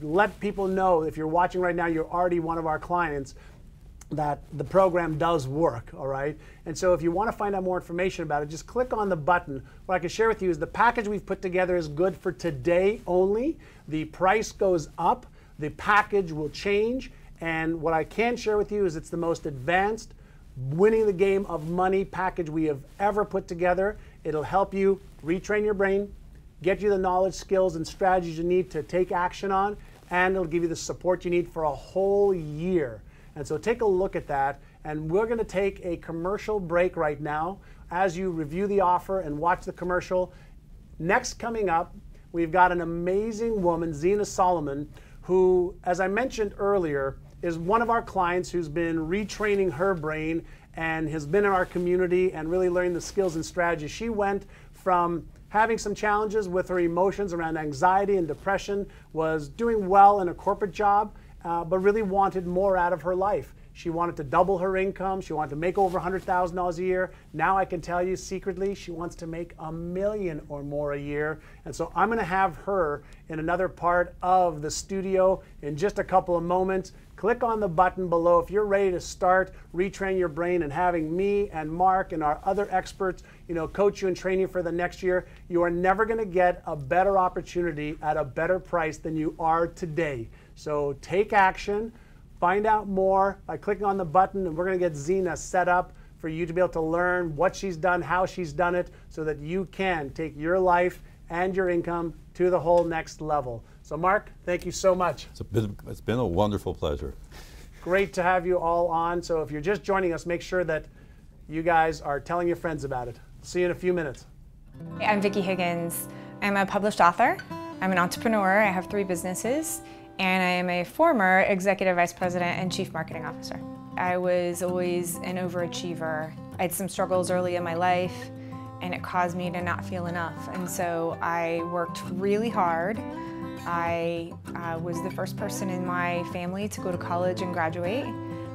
let people know, if you're watching right now, you're already one of our clients, that the program does work, all right? And so if you want to find out more information about it, just click on the button. What I can share with you is the package we've put together is good for today only. The price goes up, the package will change, and what I can share with you is it's the most advanced, winning the game of money package we have ever put together. It'll help you retrain your brain, get you the knowledge, skills, and strategies you need to take action on, and it'll give you the support you need for a whole year. And so take a look at that, and we're going to take a commercial break right now as you review the offer and watch the commercial. Next coming up, we've got an amazing woman, Zena Solomon, who, as I mentioned earlier, is one of our clients who's been retraining her brain and has been in our community and really learning the skills and strategies. She went from having some challenges with her emotions around anxiety and depression, was doing well in a corporate job, but really wanted more out of her life. She wanted to double her income. She wanted to make over $100,000 a year. Now I can tell you secretly, she wants to make $1 million or more a year. And so I'm going to have her in another part of the studio in just a couple of moments. Click on the button below if you're ready to start retrain your brain and having me and Mark and our other experts, coach you and train you for the next year. You are never going to get a better opportunity at a better price than you are today. So take action. Find out more by clicking on the button, and we're going to get Zena set up for you to be able to learn what she's done, how she's done it, so that you can take your life and your income to the whole next level. So Mark, thank you so much. It's been a wonderful pleasure. Great to have you all on. So if you're just joining us, make sure that you guys are telling your friends about it. See you in a few minutes. I'm Vicki Higgins. I'm a published author. I'm an entrepreneur. I have 3 businesses. And I am a former Executive Vice President and Chief Marketing Officer. I was always an overachiever. I had some struggles early in my life, and it caused me to not feel enough. And so I worked really hard. I was the first person in my family to go to college and graduate,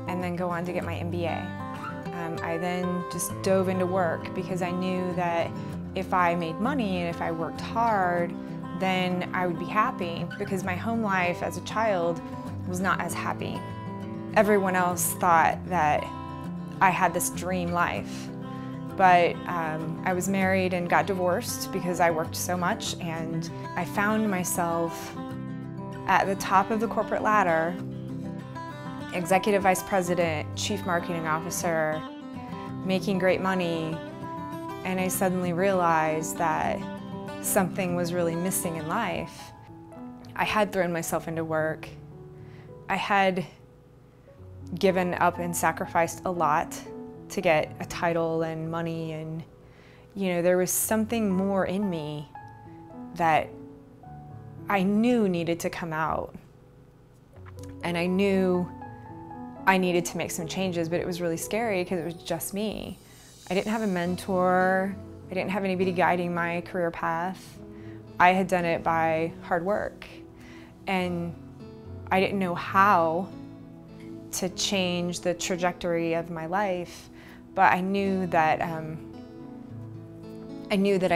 and then go on to get my MBA. I then just dove into work because I knew that if I made money and if I worked hard, then I would be happy, because my home life as a child was not as happy. Everyone else thought that I had this dream life, but I was married and got divorced because I worked so much, and I found myself at the top of the corporate ladder, Executive Vice President, Chief Marketing Officer, making great money, and I suddenly realized that something was really missing in life. I had thrown myself into work. I had given up and sacrificed a lot to get a title and money, and there was something more in me that I knew needed to come out. And I knew I needed to make some changes, but it was really scary because it was just me. I didn't have a mentor. I didn't have anybody guiding my career path. I had done it by hard work, and I didn't know how to change the trajectory of my life, but I knew that I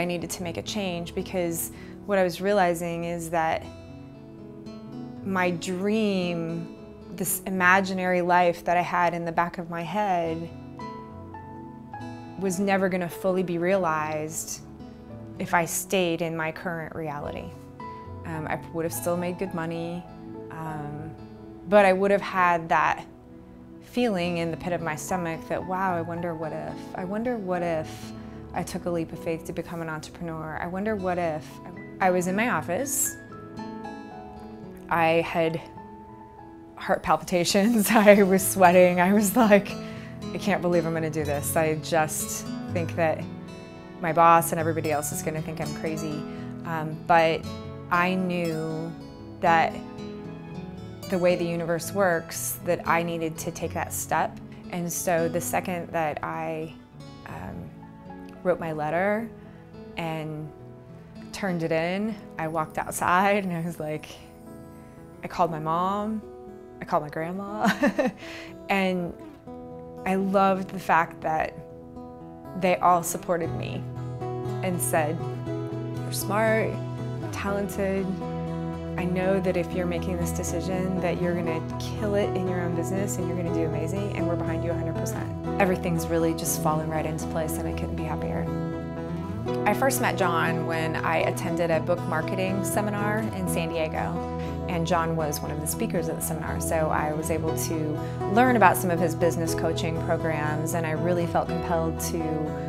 needed to make a change, because what I was realizing is that my dream, this imaginary life that I had in the back of my head, was never going to fully be realized if I stayed in my current reality. I would have still made good money, but I would have had that feeling in the pit of my stomach that, wow, I wonder what if. I wonder what if I took a leap of faith to become an entrepreneur. I wonder what if. I was in my office. I had heart palpitations. I was sweating. I was like, I can't believe I'm gonna do this. I just think that my boss and everybody else is gonna think I'm crazy. But I knew that the way the universe works, that I needed to take that step. And so the second that I wrote my letter and turned it in, I walked outside and I was like, I called my mom, I called my grandma, and I loved the fact that they all supported me and said, you're smart, talented. I know that if you're making this decision that you're gonna kill it in your own business and you're gonna do amazing, and we're behind you 100%. Everything's really just fallen right into place and I couldn't be happier. I first met John when I attended a book marketing seminar in San Diego, and John was one of the speakers at the seminar, so I was able to learn about some of his business coaching programs, and I really felt compelled to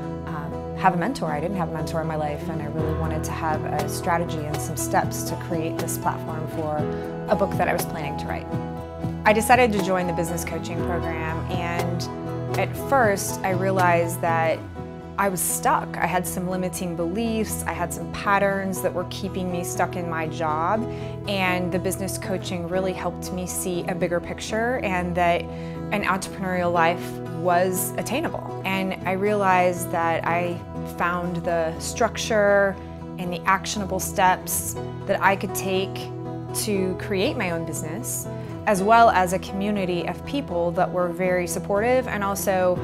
have a mentor. I didn't have a mentor in my life, and I really wanted to have a strategy and some steps to create this platform for a book that I was planning to write. I decided to join the business coaching program, and at first I realized that I was stuck. I had some limiting beliefs, I had some patterns that were keeping me stuck in my job, and the business coaching really helped me see a bigger picture and that an entrepreneurial life was attainable. And I realized that I found the structure and the actionable steps that I could take to create my own business, as well as a community of people that were very supportive and also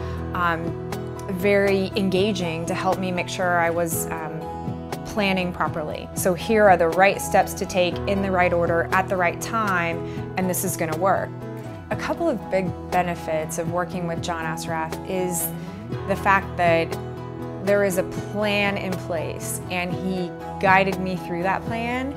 very engaging to help me make sure I was planning properly. So here are the right steps to take in the right order at the right time, and this is gonna work. A couple of big benefits of working with John Assaraf is the fact that there is a plan in place, and he guided me through that plan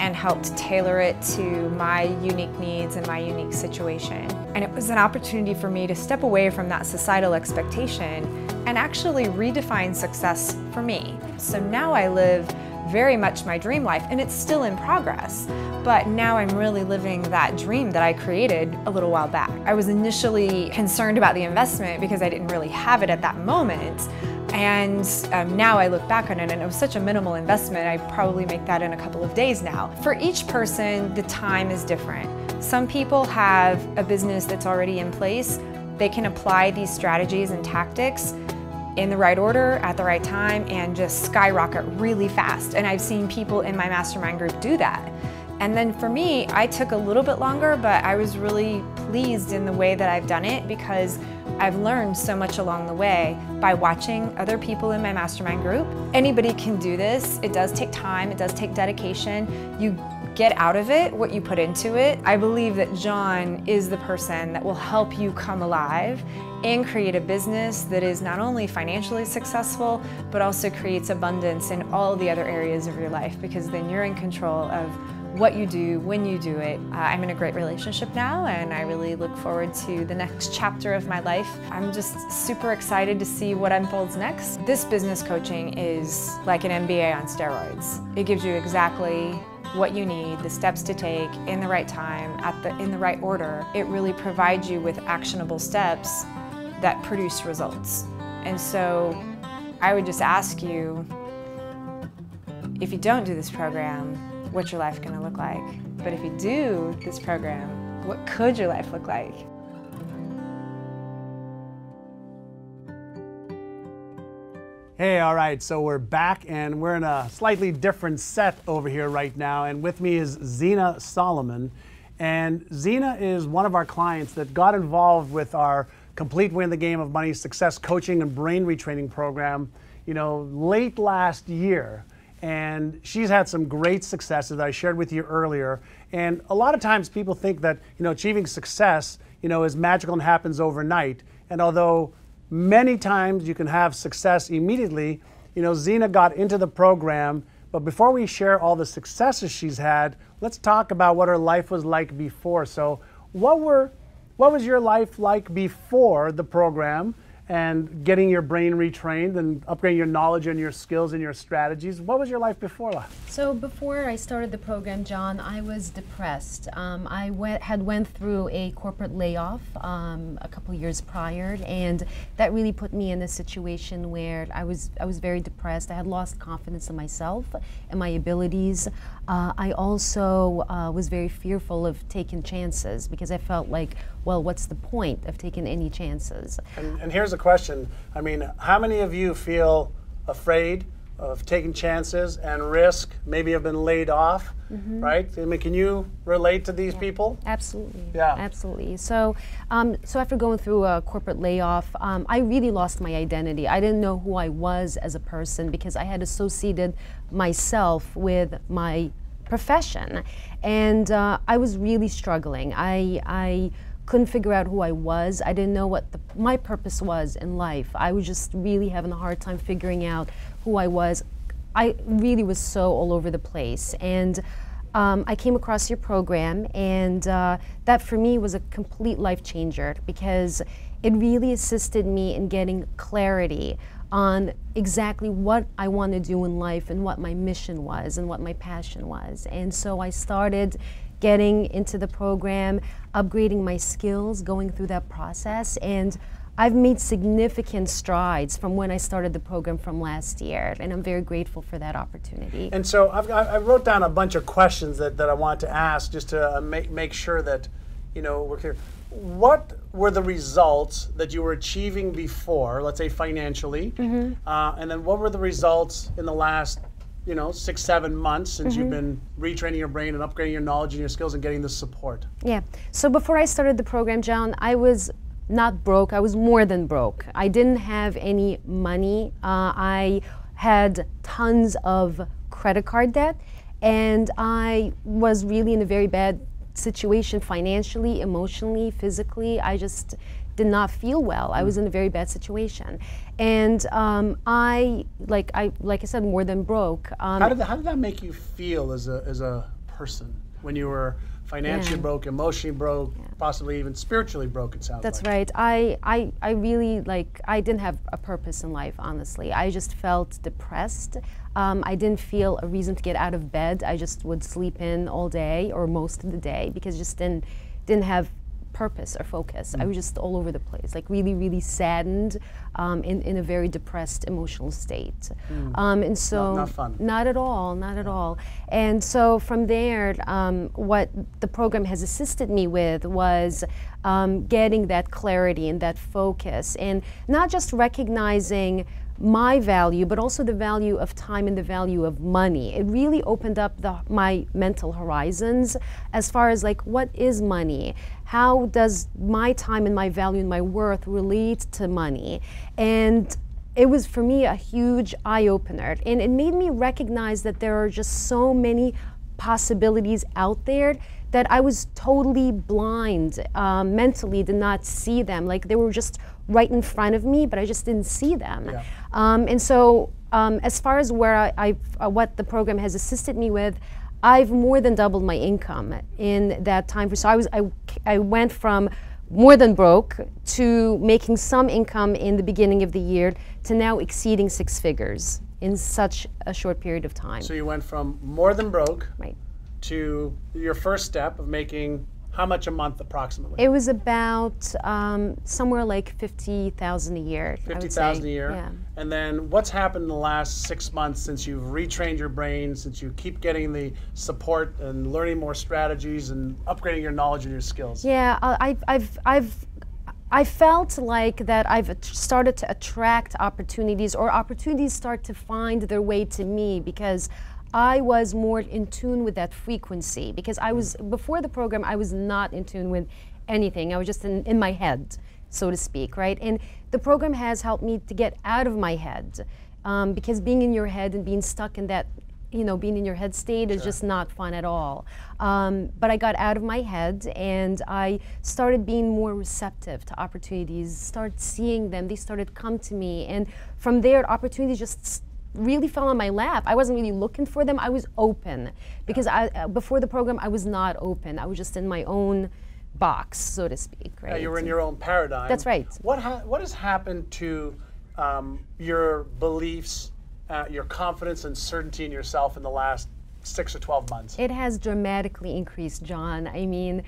and helped tailor it to my unique needs and my unique situation. And it was an opportunity for me to step away from that societal expectation and actually redefine success for me. So now I live very much my dream life, and it's still in progress, but now I'm really living that dream that I created a little while back. I was initially concerned about the investment because I didn't really have it at that moment, and now I look back on it and it was such a minimal investment. I probably make that in a couple of days now. For each person, the time is different. Some people have a business that's already in place. They can apply these strategies and tactics in the right order, at the right time, and just skyrocket really fast. And I've seen people in my mastermind group do that. And then for me, I took a little bit longer, but I was really pleased in the way that I've done it because I've learned so much along the way by watching other people in my mastermind group. Anybody can do this. It does take time, it does take dedication. You get out of it what you put into it. I believe that John is the person that will help you come alive and create a business that is not only financially successful, but also creates abundance in all the other areas of your life, because then you're in control of what you do, when you do it. I'm in a great relationship now, and I really look forward to the next chapter of my life. I'm just super excited to see what unfolds next. This business coaching is like an MBA on steroids. It gives you exactly what you need, the steps to take in the right time, in the right order. It really provides you with actionable steps that produce results. And so I would just ask you, if you don't do this program, what's your life gonna look like? But if you do this program, what could your life look like? Hey, all right, so we're back and we're in a slightly different set over here right now, and with me is Zena Solomon. And Zena is one of our clients that got involved with our Complete Win the Game of Money Success Coaching and Brain Retraining program, late last year. And she's had some great successes that I shared with you earlier. And a lot of times people think that, achieving success, is magical and happens overnight. And although many times you can have success immediately, Zena got into the program But before we share all the successes she's had, let's talk about what her life was like before. So what was your life like before the program and getting your brain retrained and upgrading your knowledge and your skills and your strategies? What was your life before that? So before I started the program, John, I was depressed. I went through a corporate layoff a couple years prior, and that really put me in a situation where I was very depressed. I had lost confidence in myself and my abilities. I also was very fearful of taking chances because I felt like, well, what's the point of taking any chances? And here's a question. I mean, how many of you feel afraid of taking chances and risk, maybe have been laid off, right? I mean, can you relate to these people? Absolutely. Yeah. Absolutely. So, so after going through a corporate layoff, I really lost my identity. I didn't know who I was as a person because I had associated myself with my profession, and I was really struggling. I couldn't figure out who I was. I didn't know what my purpose was in life. I was just really having a hard time figuring out who I was. I really was so all over the place. And I came across your program, and that for me was a complete life changer because it really assisted me in getting clarity on exactly what I want to do in life and what my mission was and what my passion was. And so I started getting into the program, upgrading my skills, going through that process, and I've made significant strides from when I started the program from last year, and I'm very grateful for that opportunity. And so I wrote down a bunch of questions that I want to ask just to make sure that, you know, we're clear. What were the results that you were achieving before, let's say financially, and then what were the results in the last 6-7 months since you've been retraining your brain and upgrading your knowledge and your skills and getting the support? Yeah, so before I started the program, John, I was not broke, I was more than broke. I didn't have any money. I had tons of credit card debt, and I was really in a very bad situation financially, emotionally, physically. I just did not feel well. I was in a very bad situation, and like I said, more than broke. How did that make you feel as a person when you were financially broke, emotionally broke, possibly even spiritually broke? It sounds That's like. right. I really I didn't have a purpose in life. Honestly, I just felt depressed. I didn't feel a reason to get out of bed. I just would sleep in all day or most of the day because I just didn't have purpose or focus. I was just all over the place, like really, really saddened, in a very depressed emotional state. And so not fun. Not at all, not at all. And so from there, what the program has assisted me with was getting that clarity and that focus, and not just recognizing my value, but also the value of time and the value of money. It really opened up my mental horizons as far as like, what is money? How does my time and my value and my worth relate to money? And it was for me a huge eye-opener, and it made me recognize that there are just so many possibilities out there that I was totally blind, mentally did not see them. Like they were just right in front of me, but I just didn't see them. Yeah. And so as far as where what the program has assisted me with, I've more than doubled my income in that time. So I went from more than broke to making some income in the beginning of the year to now exceeding 6 figures in such a short period of time. So you went from more than broke Right. to your first step of making how much a month approximately? It was about somewhere like 50,000 a year. I would 50,000 a say. year. Yeah. And then what's happened in the last 6 months since you've retrained your brain, since you keep getting the support and learning more strategies and upgrading your knowledge and your skills? Yeah, I felt like that I've started to attract opportunities, or opportunities start to find their way to me because I was more in tune with that frequency, because before the program, I was not in tune with anything. I was just in my head, so to speak, right? And the program has helped me to get out of my head, because being in your head and being stuck in that, being in your head state is just not fun at all. But I got out of my head and I started being more receptive to opportunities, started seeing them, they started come to me. And from there, opportunities just really fell on my lap. I wasn't really looking for them. I was open because before the program I was not open. I was just in my own box, so to speak. Right? You were in your own paradigm. That's right. What has happened to your beliefs, your confidence and certainty in yourself in the last 6 or 12 months? It has dramatically increased, John. I mean,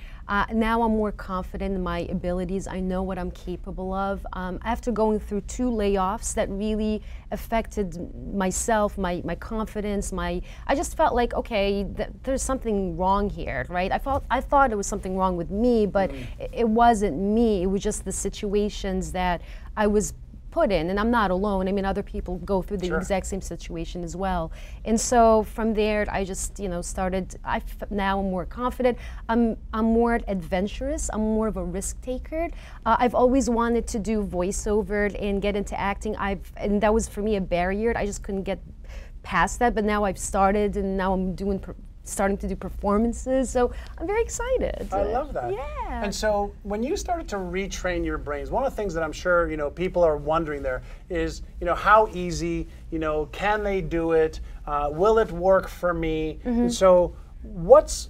now I'm more confident in my abilities. I know what I'm capable of. After going through 2 layoffs that really affected myself, my confidence, I just felt like, okay, there's something wrong here, right? I thought it was something wrong with me, but it wasn't me. It was just the situations that I was put in, and I'm not alone. I mean, other people go through the exact same situation as well. And so from there, I just, started. Now I'm more confident. I'm more adventurous. I'm more of a risk taker. I've always wanted to do voiceover and get into acting. And that was for me a barrier. I just couldn't get past that. But now I've started, and now I'm starting to do performances, so I'm very excited. I love that. Yeah. And so when you started to retrain your brains, one of the things that I'm sure people are wondering there is how easy, can they do it? Will it work for me? And so what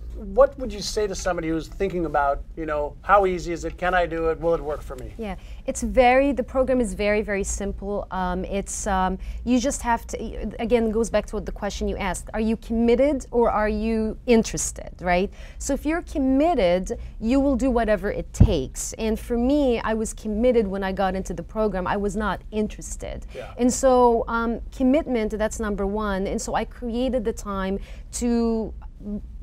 would you say to somebody who's thinking about, how easy is it? Can I do it? Will it work for me? Yeah, the program is very, very simple. You just have to, again, it goes back to the question you asked. Are you committed or are you interested, right? So if you're committed, you will do whatever it takes. And for me, I was committed when I got into the program. I was not interested. Yeah. And so commitment, that's number one. And so I created the time to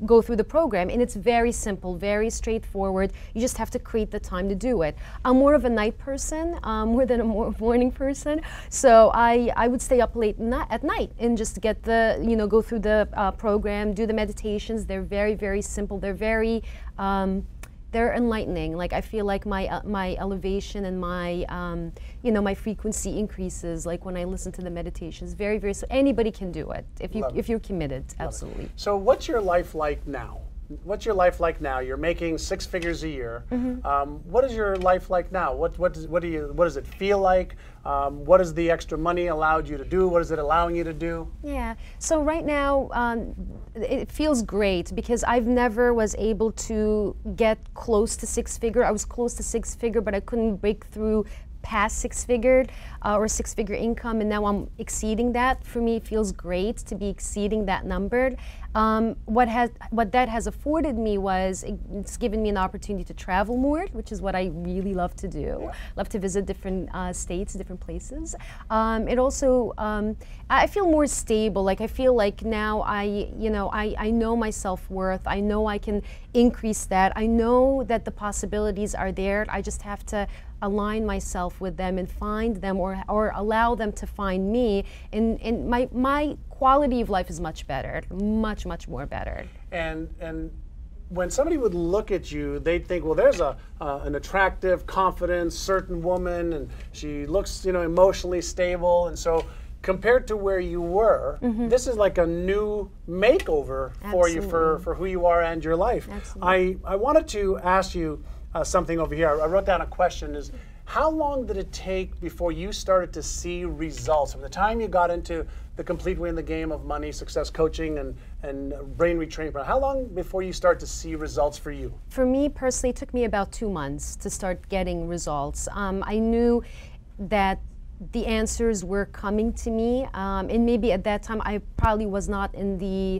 go through the program, and it's very simple, very straightforward. You just have to create the time to do it. I'm more of a night person more than a morning person, so I would stay up late at night and just get go through the program, do the meditations. They're very, very simple. They're very they're enlightening. Like I feel like my elevation and my my frequency increases. Like when I listen to the meditations, very, very. So anybody can do it if you're committed. Absolutely. So what's your life like now? What's your life like now? You're making 6 figures a year. What is your life like now? What does it feel like? What has the extra money allowed you to do? What is it allowing you to do? Yeah. So right now, it feels great because I've never was able to get close to 6 figure. I was close to 6 figure, but I couldn't break through past 6 figure or 6 figure income, and now I'm exceeding that. For me, it feels great to be exceeding that number. What that has afforded me was it's given me an opportunity to travel more, which is what I really love to do. Love to visit different states, different places. It also I feel more stable. Like I feel like now I know my self-worth. I know I can increase that. I know that the possibilities are there. I just have to align myself with them and find them or allow them to find me, and my quality of life is much better, much more better. And when somebody would look at you, they'd think, well, there's an attractive, confident, certain woman, and she looks emotionally stable, and so compared to where you were, this is like a new makeover for you for who you are and your life. I wanted to ask you something over here. I wrote down a question: is how long did it take before you started to see results from the time you got into the complete win the game of money, success coaching, and brain retraining? How long before you start to see results for you? For me personally, it took me about 2 months to start getting results. I knew that the answers were coming to me, and maybe at that time I probably was not in the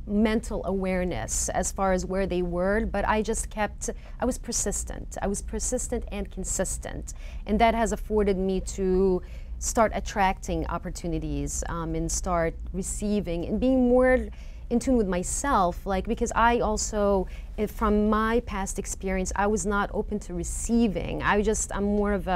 mental awareness as far as where they were, but I was persistent. I was persistent and consistent, and that has afforded me to start attracting opportunities and start receiving and being more in tune with myself, because I also, from my past experience, I was not open to receiving. I'm more of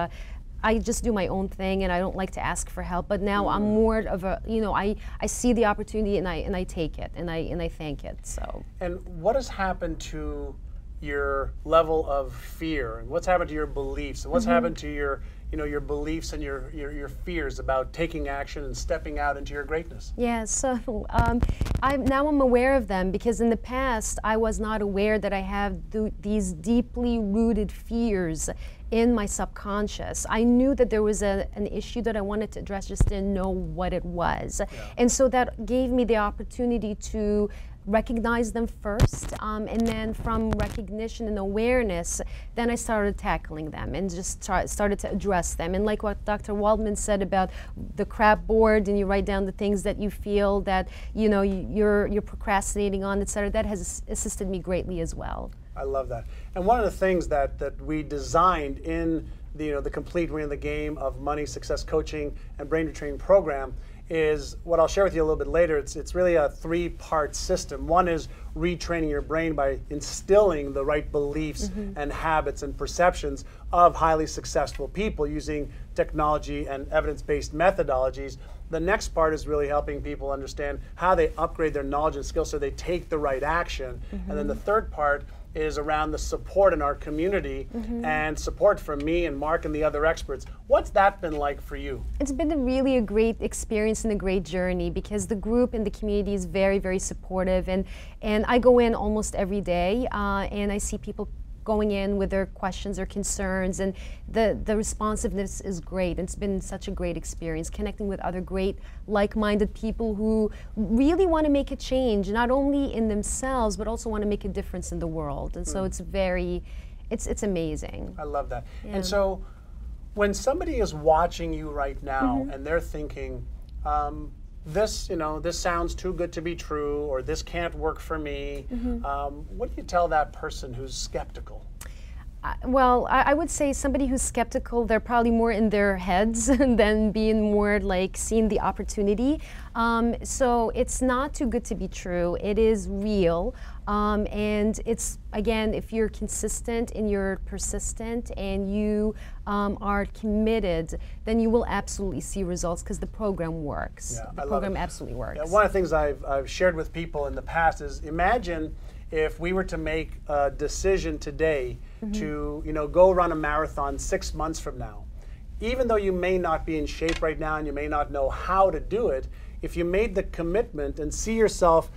I just do my own thing, and I don't like to ask for help. But now I'm more of I see the opportunity and I take it and I thank it. So. And what has happened to your level of fear, and what's happened to your beliefs, and what's happened to your, your beliefs and your fears about taking action and stepping out into your greatness? Yeah, so I'm aware of them, because in the past I was not aware that I have these deeply rooted fears in my subconscious. I knew that there was an issue that I wanted to address, just didn't know what it was. Yeah. And so that gave me the opportunity to recognize them first, and then from recognition and awareness, then I started tackling them and just started to address them. And like what Dr. Waldman said about the crap board, and you write down the things that you feel that you're procrastinating on, etc., that has assisted me greatly as well. I love that. And one of the things that we designed in the complete Win the Game of Money Success Coaching and Brain Retraining program is what I'll share with you a little bit later. It's really a 3-part system. One is retraining your brain by instilling the right beliefs and habits and perceptions of highly successful people using technology and evidence-based methodologies. The next part is really helping people understand how they upgrade their knowledge and skills so they take the right action. And then the third part is around the support in our community and support from me and Mark and the other experts. What's that been like for you? It's been a great experience and a great journey, because the group and the community is very, very supportive, and I go in almost every day, and I see people going in with their questions or concerns, and the responsiveness is great. It's been such a great experience connecting with other great like-minded people who really want to make a change, not only in themselves but also want to make a difference in the world. And so it's amazing. I love that. Yeah. And so when somebody is watching you right now and they're thinking, this sounds too good to be true, or this can't work for me, what do you tell that person who's skeptical? Well, I would say somebody who's skeptical, they're probably more in their heads than being more like seeing the opportunity. So it's not too good to be true. It is real. And it's, again, if you're consistent and you're persistent and you are committed, then you will absolutely see results, because the program works. Yeah, the program absolutely works. Yeah, one of the things I've shared with people in the past is, imagine if we were to make a decision today to go run a marathon 6 months from now. Even though you may not be in shape right now and you may not know how to do it, if you made the commitment and see yourself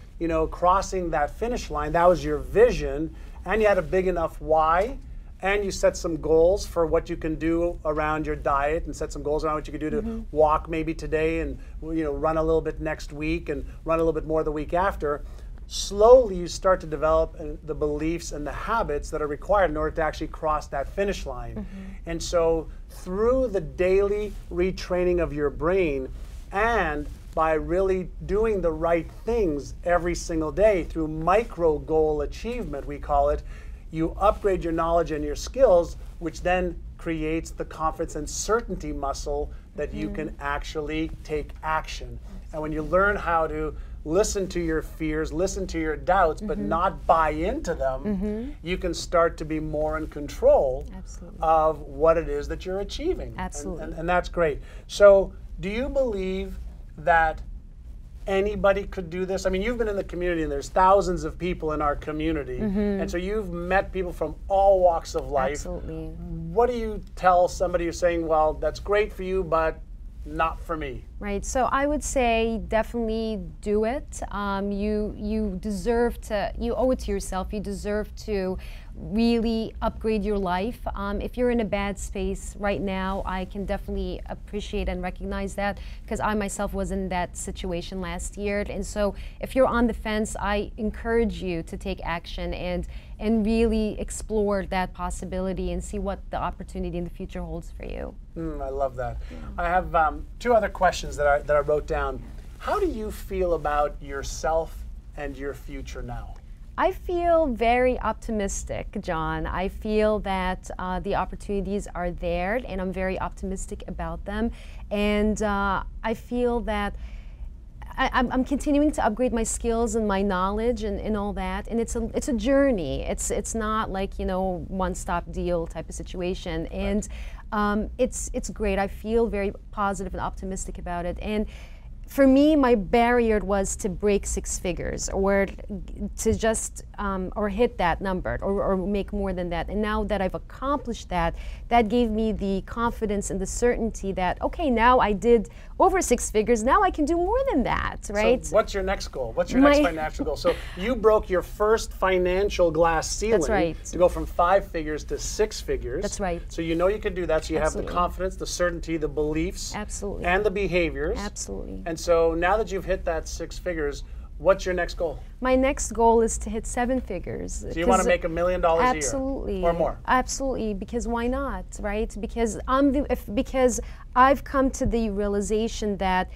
crossing that finish line, that was your vision, and you had a big enough why, and you set some goals for what you can do around your diet, and set some goals around what you can do to walk maybe today, and run a little bit next week, and run a little bit more the week after. Slowly you start to develop the beliefs and the habits that are required in order to actually cross that finish line. And so through the daily retraining of your brain, and by really doing the right things every single day through micro goal achievement, we call it, you upgrade your knowledge and your skills, which then creates the confidence and certainty muscle that you can actually take action. And when you learn how to listen to your fears, listen to your doubts, but not buy into them, you can start to be more in control of what it is that you're achieving. Absolutely. And that's great. So do you believe that anybody could do this? I mean, you've been in the community, and there's thousands of people in our community, and so you've met people from all walks of life. Absolutely. What do you tell somebody who's saying, well, that's great for you, but not for me? Right, so I would say definitely do it. You deserve to, you owe it to yourself, you deserve to really upgrade your life. If you're in a bad space right now, I can definitely appreciate and recognize that, because I myself was in that situation last year. And so if you're on the fence, I encourage you to take action and really explore that possibility and see what the opportunity in the future holds for you. I love that. Yeah. I have 2 other questions that I wrote down. How do you feel about yourself and your future now? I feel very optimistic, John. I feel that the opportunities are there, and I'm very optimistic about them. And I feel that I'm continuing to upgrade my skills and my knowledge and all that. And it's a journey. It's not like, one-stop deal type of situation. And it's great. I feel very positive and optimistic about it. And for me, my barrier was to break 6 figures, or to just or hit that number, or make more than that. And now that I've accomplished that, that gave me the confidence and the certainty that, okay, now I did over 6 figures, now I can do more than that, right? So what's your next goal? What's your next financial goal? So you broke your first financial glass ceiling. That's right. To go from 5 figures to 6 figures. That's right. So you know you can do that. So you Absolutely. have the confidence, the certainty, the beliefs, Absolutely. and the behaviors. Absolutely. And so now that you've hit that 6 figures, what's your next goal? My next goal is to hit 7 figures. So you want to make $1 million a year? Absolutely. Or more? Absolutely, because why not, right? Because because I've come to the realization that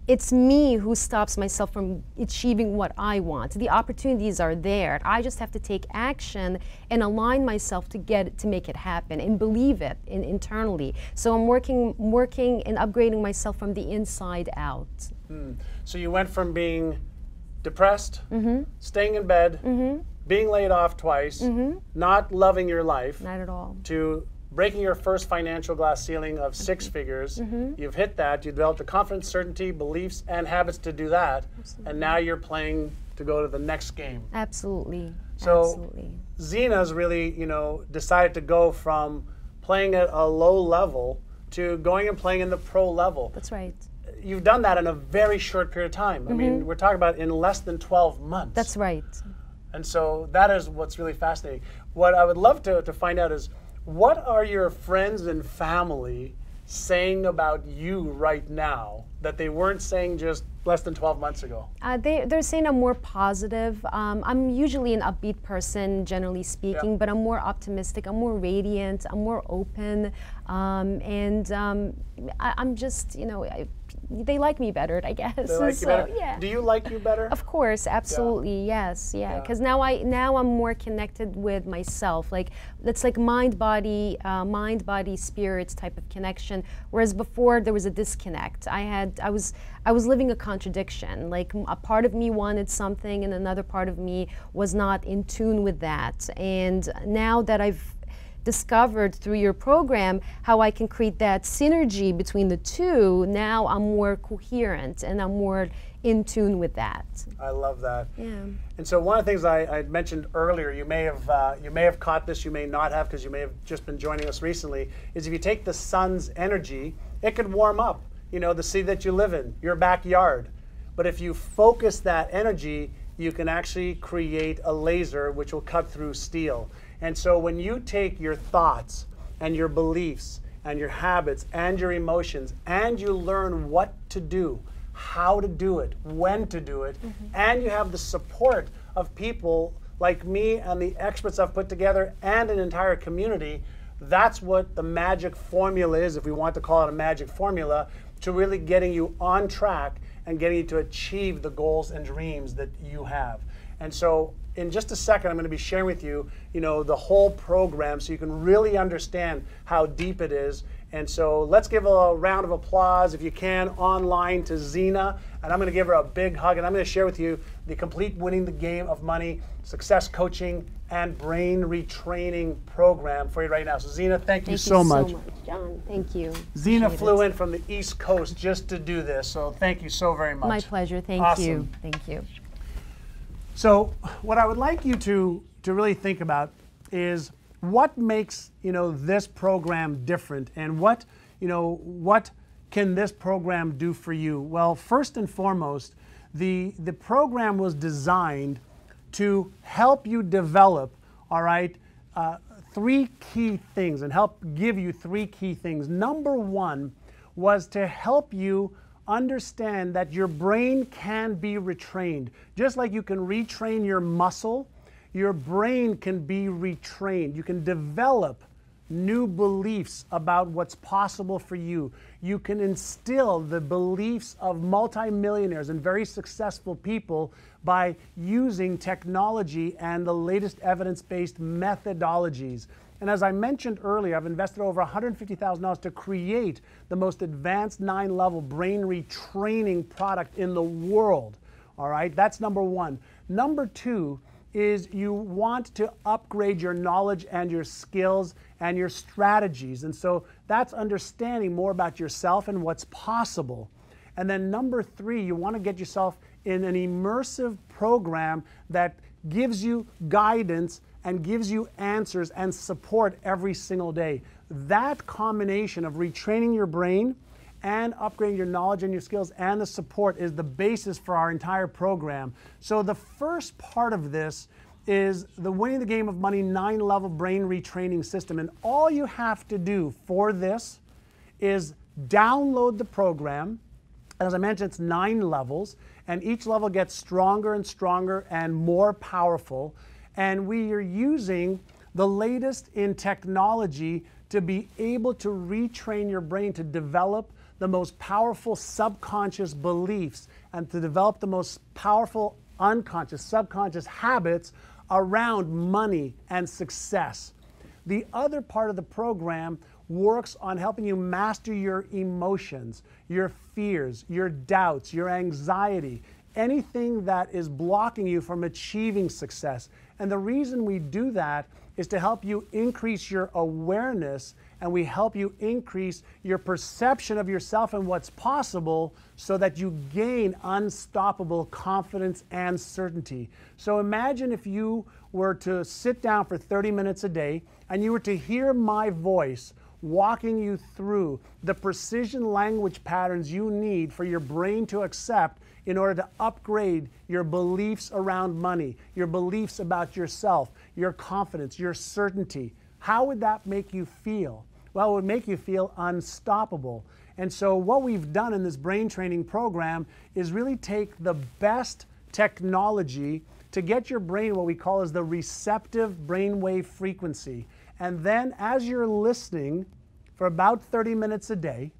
it's me who stops myself from achieving what I want. The opportunities are there. I just have to take action and align myself to make it happen and believe it internally. So I'm working and upgrading myself from the inside out. So you went from being depressed, staying in bed, being laid off twice, not loving your life, Not at all. to breaking your first financial glass ceiling of 6 figures. You've hit that. You developed the confidence, certainty, beliefs, and habits to do that. And now you're playing to go to the next game. Absolutely. So Absolutely. Zena's really, decided to go from playing at a low level to going and playing in the pro level. That's right. You've done that in a very short period of time. I mean, we're talking about in less than 12 months. That's right. And so that is what's really fascinating. What I would love to find out is, what are your friends and family saying about you right now that they weren't saying just less than 12 months ago? They're saying I'm more positive. I'm usually an upbeat person, generally speaking, Yeah. but I'm more optimistic. I'm more radiant. I'm more open, and I'm just, they like me better, I guess. They like you better? Yeah. Do you like you better? Of course, absolutely, yes, yeah. Because now I'm more connected with myself. Like it's like mind body spirit type of connection. Whereas before there was a disconnect. I was living a contradiction. Like a part of me wanted something, and another part of me was not in tune with that. And now that I've discovered through your program how I can create that synergy between the two, now I'm more coherent and I'm more in tune with that. I love that. Yeah. And so one of the things I mentioned earlier, you may have caught this, you may not have, because you may have just been joining us recently, is if you take the sun's energy, it could warm up, the city that you live in, your backyard. But if you focus that energy, you can actually create a laser which will cut through steel. And so when you take your thoughts and your beliefs and your habits and your emotions, and you learn what to do, how to do it, when to do it, and you have the support of people like me and the experts I've put together and an entire community, that's what the magic formula is, if we want to call it a magic formula, to really getting you on track and getting you to achieve the goals and dreams that you have. And so in just a second, I'm going to be sharing with you, the whole program so you can really understand how deep it is. And so let's give a round of applause, if you can, online to Zena. And I'm going to give her a big hug. And I'm going to share with you the complete Winning the Game of Money Success Coaching and Brain Retraining program for you right now. So Zena, thank you so much. John. Thank you. Zena Appreciate flew it. in from the East Coast just to do this. So thank you so very much. My pleasure. Thank you. Awesome. Thank you. So what I would like you to really think about is what makes this program different, and what can this program do for you? Well, first and foremost, the program was designed to help you develop, all right, 3 key things, and help give you 3 key things. Number 1 was to help you understand that your brain can be retrained. Just like you can retrain your muscle, your brain can be retrained. You can develop new beliefs about what's possible for you. You can instill the beliefs of multimillionaires and very successful people by using technology and the latest evidence-based methodologies. And as I mentioned earlier, I've invested over $150,000 to create the most advanced 9-level brain retraining product in the world. All right, that's number 1. Number 2 is you want to upgrade your knowledge and your skills and your strategies. And so that's understanding more about yourself and what's possible. And then number 3, you want to get yourself in an immersive program that gives you guidance and gives you answers and support every single day. That combination of retraining your brain and upgrading your knowledge and your skills and the support is the basis for our entire program. So the first part of this is the Winning the Game of Money 9-level brain retraining system. And all you have to do for this is download the program. As I mentioned, it's 9 levels, and each level gets stronger and stronger and more powerful. And we are using the latest in technology to be able to retrain your brain to develop the most powerful subconscious beliefs and to develop the most powerful unconscious, subconscious habits around money and success. The other part of the program works on helping you master your emotions, your fears, your doubts, your anxiety, anything that is blocking you from achieving success. And the reason we do that is to help you increase your awareness, and we help you increase your perception of yourself and what's possible so that you gain unstoppable confidence and certainty. So imagine if you were to sit down for 30 minutes a day and you were to hear my voice walking you through the precision language patterns you need for your brain to accept in order to upgrade your beliefs around money, your beliefs about yourself, your confidence, your certainty. How would that make you feel? Well, it would make you feel unstoppable. And so what we've done in this brain training program is really take the best technology to get your brain what we call as the receptive brainwave frequency. And then as you're listening for about 30 minutes a day,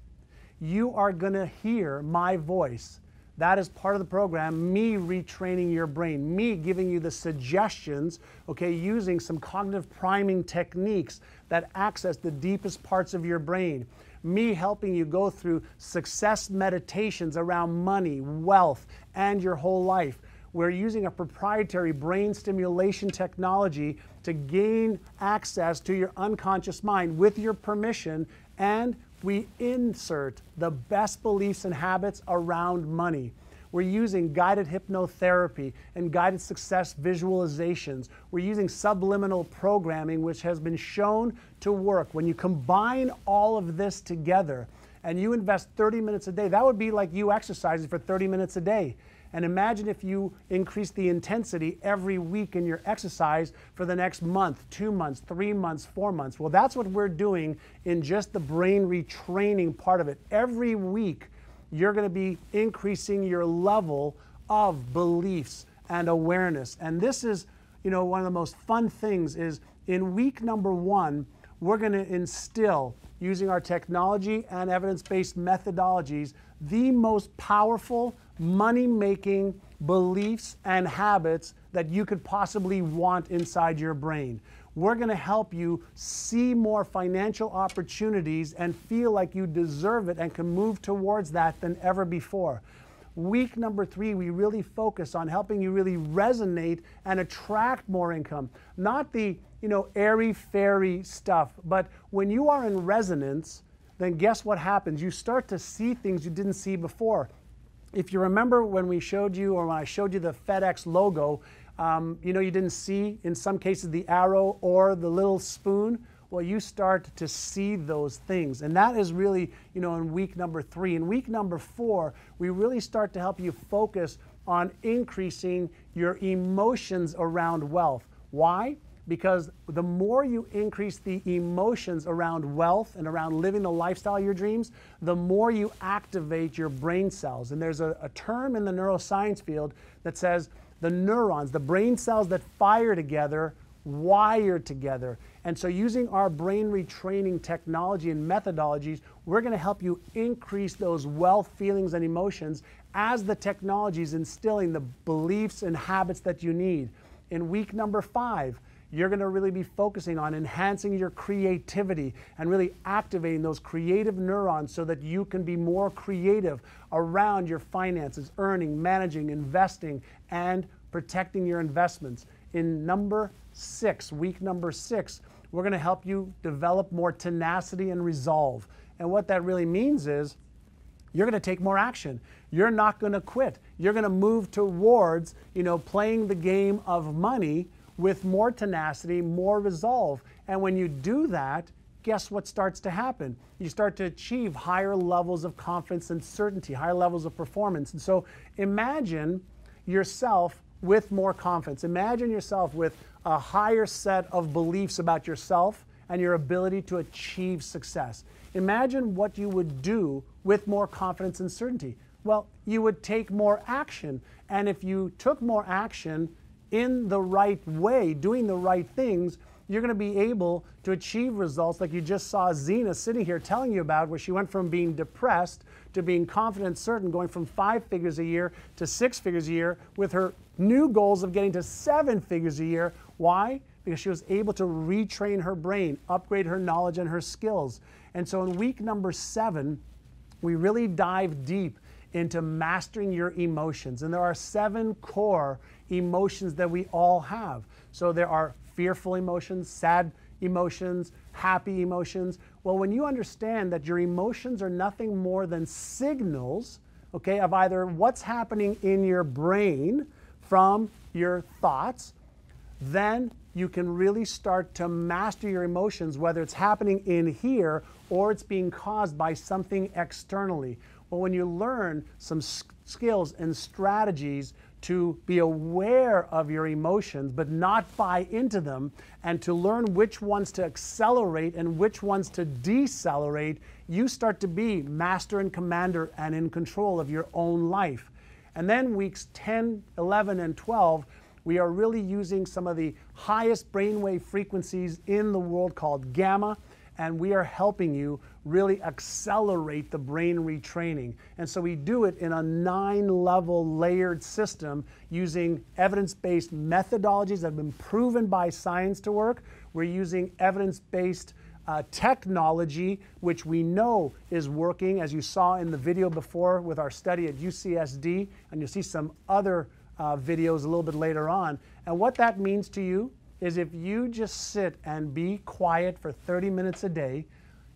you are going to hear my voice. That is part of the program, me retraining your brain, me giving you the suggestions, okay, using some cognitive priming techniques that access the deepest parts of your brain, me helping you go through success meditations around money, wealth, and your whole life. We're using a proprietary brain stimulation technology to gain access to your unconscious mind with your permission, and we insert the best beliefs and habits around money. We're using guided hypnotherapy and guided success visualizations. We're using subliminal programming, which has been shown to work. When you combine all of this together and you invest 30 minutes a day, that would be like you exercising for 30 minutes a day. And imagine if you increase the intensity every week in your exercise for the next month, 2 months, 3 months, 4 months. Well, that's what we're doing in just the brain retraining part of it. Every week, you're going to be increasing your level of beliefs and awareness. And this is, one of the most fun things is in week number 1, we're going to instill, using our technology and evidence-based methodologies, the most powerful money-making beliefs and habits that you could possibly want inside your brain. We're going to help you see more financial opportunities and feel like you deserve it and can move towards that than ever before. Week number 3, we really focus on helping you really resonate and attract more income. Not the, airy-fairy stuff, but when you are in resonance, then guess what happens? You start to see things you didn't see before. If you remember when we showed you, or when I showed you the FedEx logo, you didn't see, in some cases, the arrow or the little spoon. Well, you start to see those things. And that is really, in week number 3. In week number 4, we really start to help you focus on increasing your emotions around wealth. Why? Because the more you increase the emotions around wealth and around living the lifestyle of your dreams, the more you activate your brain cells. And there's a term in the neuroscience field that says the neurons, the brain cells that fire together, wire together. And so using our brain retraining technology and methodologies, we're going to help you increase those wealth feelings and emotions as the technology is instilling the beliefs and habits that you need. In week number 5, you're going to really be focusing on enhancing your creativity and really activating those creative neurons so that you can be more creative around your finances, earning, managing, investing, and protecting your investments. In number 6, week number 6, we're going to help you develop more tenacity and resolve. And what that really means is you're going to take more action. You're not going to quit. You're going to move towards, playing the game of money with more tenacity, more resolve. And when you do that, guess what starts to happen? You start to achieve higher levels of confidence and certainty, higher levels of performance. And so imagine yourself with more confidence. Imagine yourself with a higher set of beliefs about yourself and your ability to achieve success. Imagine what you would do with more confidence and certainty. Well, you would take more action. And if you took more action in the right way, doing the right things, you're going to be able to achieve results like you just saw Zena sitting here telling you about, where she went from being depressed to being confident and certain, going from 5 figures a year to 6 figures a year, with her new goals of getting to 7 figures a year. Why? Because she was able to retrain her brain, upgrade her knowledge and her skills. And so in week number 7, we really dive deep into mastering your emotions. And there are 7 core emotions that we all have. So there are fearful emotions, sad emotions, happy emotions. Well, when you understand that your emotions are nothing more than signals, okay, of either what's happening in your brain from your thoughts, then you can really start to master your emotions, whether it's happening in here or it's being caused by something externally. Well, when you learn some skills and strategies to be aware of your emotions but not buy into them, and to learn which ones to accelerate and which ones to decelerate, you start to be master and commander and in control of your own life. And then weeks 10, 11, and 12, we are really using some of the highest brainwave frequencies in the world called gamma, and we are helping you really accelerate the brain retraining. And so we do it in a 9-level layered system using evidence-based methodologies that have been proven by science to work. We're using evidence-based technology, which we know is working, as you saw in the video before with our study at UCSD, and you'll see some other videos a little bit later on. And what that means to you is if you just sit and be quiet for 30 minutes a day,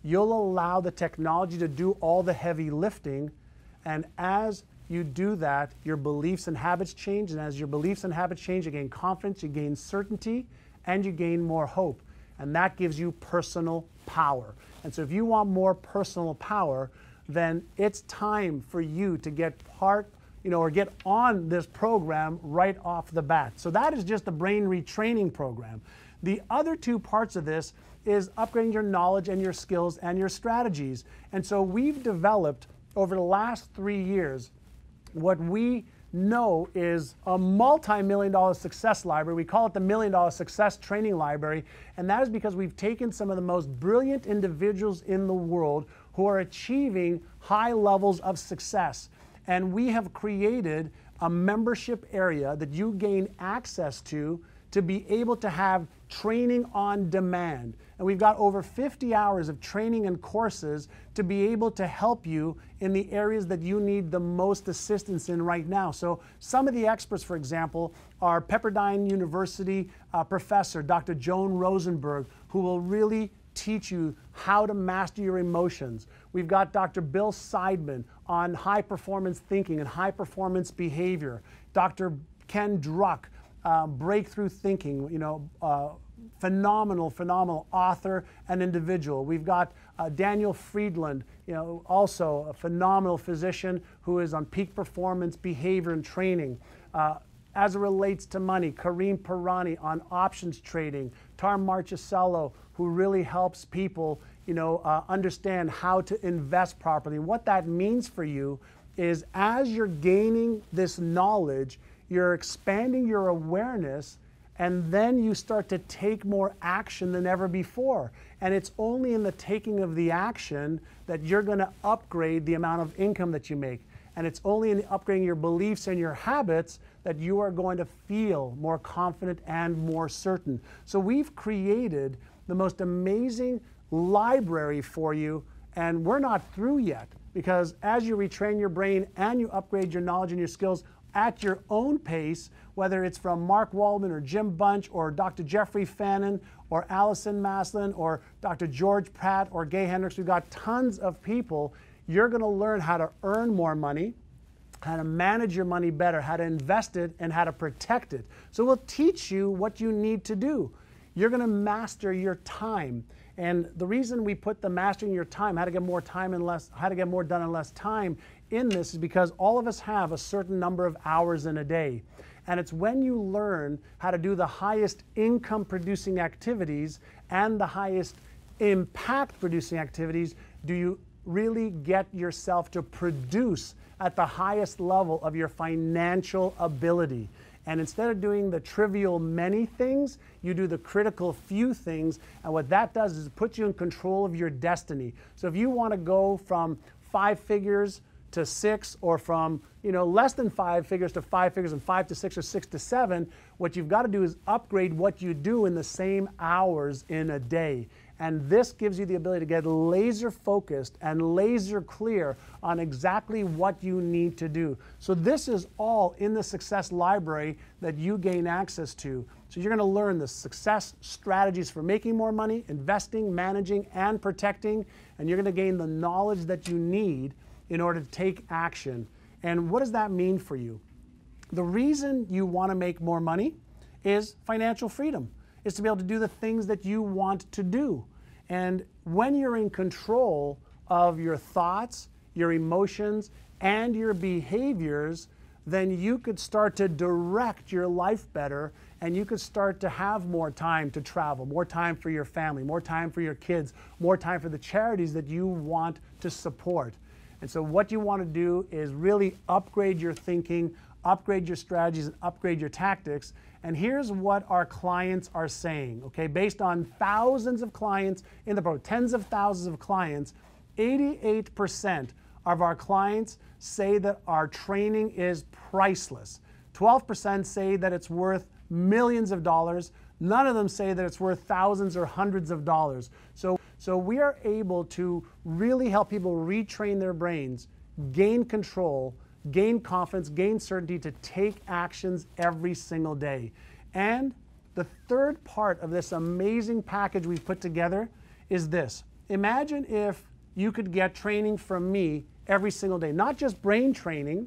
you'll allow the technology to do all the heavy lifting. And as you do that, your beliefs and habits change. And as your beliefs and habits change, you gain confidence, you gain certainty, and you gain more hope. And that gives you personal power. And so if you want more personal power, then it's time for you to get or get on this program right off the bat. So that is just the brain retraining program. The other 2 parts of this is upgrading your knowledge and your skills and your strategies. And so we've developed over the last 3 years what we know is a multi-million-dollar success library. We call it the $1 Million Success Training Library, and that is because we've taken some of the most brilliant individuals in the world who are achieving high levels of success. And we have created a membership area that you gain access to be able to have training on demand. And we've got over 50 hours of training and courses to be able to help you in the areas that you need the most assistance in right now. So some of the experts, for example, are Pepperdine University professor Dr. Joan Rosenberg, who will really teach you how to master your emotions. We've got Dr. Bill Seidman on high performance thinking and high performance behavior. Dr. Ken Druck, breakthrough thinking, phenomenal author and individual. We've got Daniel Friedland, also a phenomenal physician who is on peak performance behavior and training. As it relates to money, Kareem Pirani on options trading, Tar Marchicello, who really helps people understand how to invest properly. And what that means for you is as you're gaining this knowledge, you're expanding your awareness, and then you start to take more action than ever before. And it's only in the taking of the action that you're going to upgrade the amount of income that you make. And it's only in upgrading your beliefs and your habits that you are going to feel more confident and more certain. So we've created the most amazing library for you, and we're not through yet, because as you retrain your brain and you upgrade your knowledge and your skills at your own pace, whether it's from Mark Waldman or Jim Bunch or Dr. Jeffrey Fannin or Allison Maslin or Dr. George Pratt or Gay Hendricks, we've got tons of people, you're going to learn how to earn more money, how to manage your money better, how to invest it, and how to protect it. So we'll teach you what you need to do. You're going to master your time. And the reason we put the mastering your time, how to get more time and less, how to get more done in less time in this is because all of us have a certain number of hours in a day. And it's when you learn how to do the highest income producing activities and the highest impact producing activities do you really get yourself to produce at the highest level of your financial ability. And instead of doing the trivial many things, you do the critical few things. And what that does is it puts you in control of your destiny. So if you want to go from 5 figures to 6, or from less than 5 figures to 5 figures, and 5 to 6 or 6 to 7, what you've got to do is upgrade what you do in the same hours in a day. And this gives you the ability to get laser focused and laser clear on exactly what you need to do. So this is all in the success library that you gain access to. So you're going to learn the success strategies for making more money, investing, managing, and protecting. And you're going to gain the knowledge that you need in order to take action. And what does that mean for you? The reason you want to make more money is financial freedom. Is to be able to do the things that you want to do. And when you're in control of your thoughts, your emotions, and your behaviors, then you could start to direct your life better, and you could start to have more time to travel, more time for your family, more time for your kids, more time for the charities that you want to support. And so what you want to do is really upgrade your thinking, upgrade your strategies, and upgrade your tactics. And here's what our clients are saying, okay? Based on thousands of clients in the program, tens of thousands of clients, 88% of our clients say that our training is priceless. 12% say that it's worth millions of dollars. None of them say that it's worth thousands or hundreds of dollars. So we are able to really help people retrain their brains, gain control, gain confidence, gain certainty to take actions every single day. And the third part of this amazing package we've put together is this. Imagine if you could get training from me every single day, not just brain training,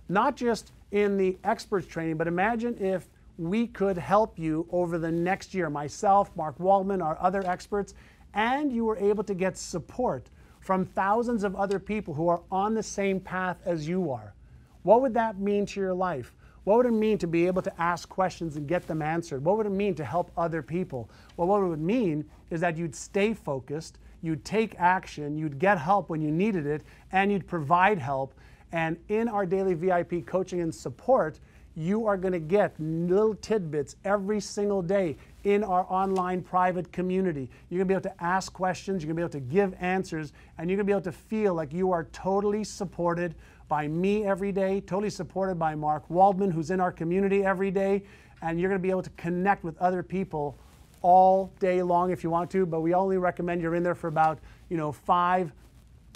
not just in the experts training, but imagine if we could help you over the next year, myself, Mark Waldman, our other experts, and you were able to get support from thousands of other people who are on the same path as you are. What would that mean to your life? What would it mean to be able to ask questions and get them answered? What would it mean to help other people? Well, what it would mean is that you'd stay focused, you'd take action, you'd get help when you needed it, and you'd provide help. And in our daily VIP coaching and support, you are going to get little tidbits every single day in our online private community. You're going to be able to ask questions, you're going to be able to give answers, and you're going to be able to feel like you are totally supported by me every day, totally supported by Mark Waldman, who's in our community every day, and you're going to be able to connect with other people all day long if you want to, but we only recommend you're in there for about 5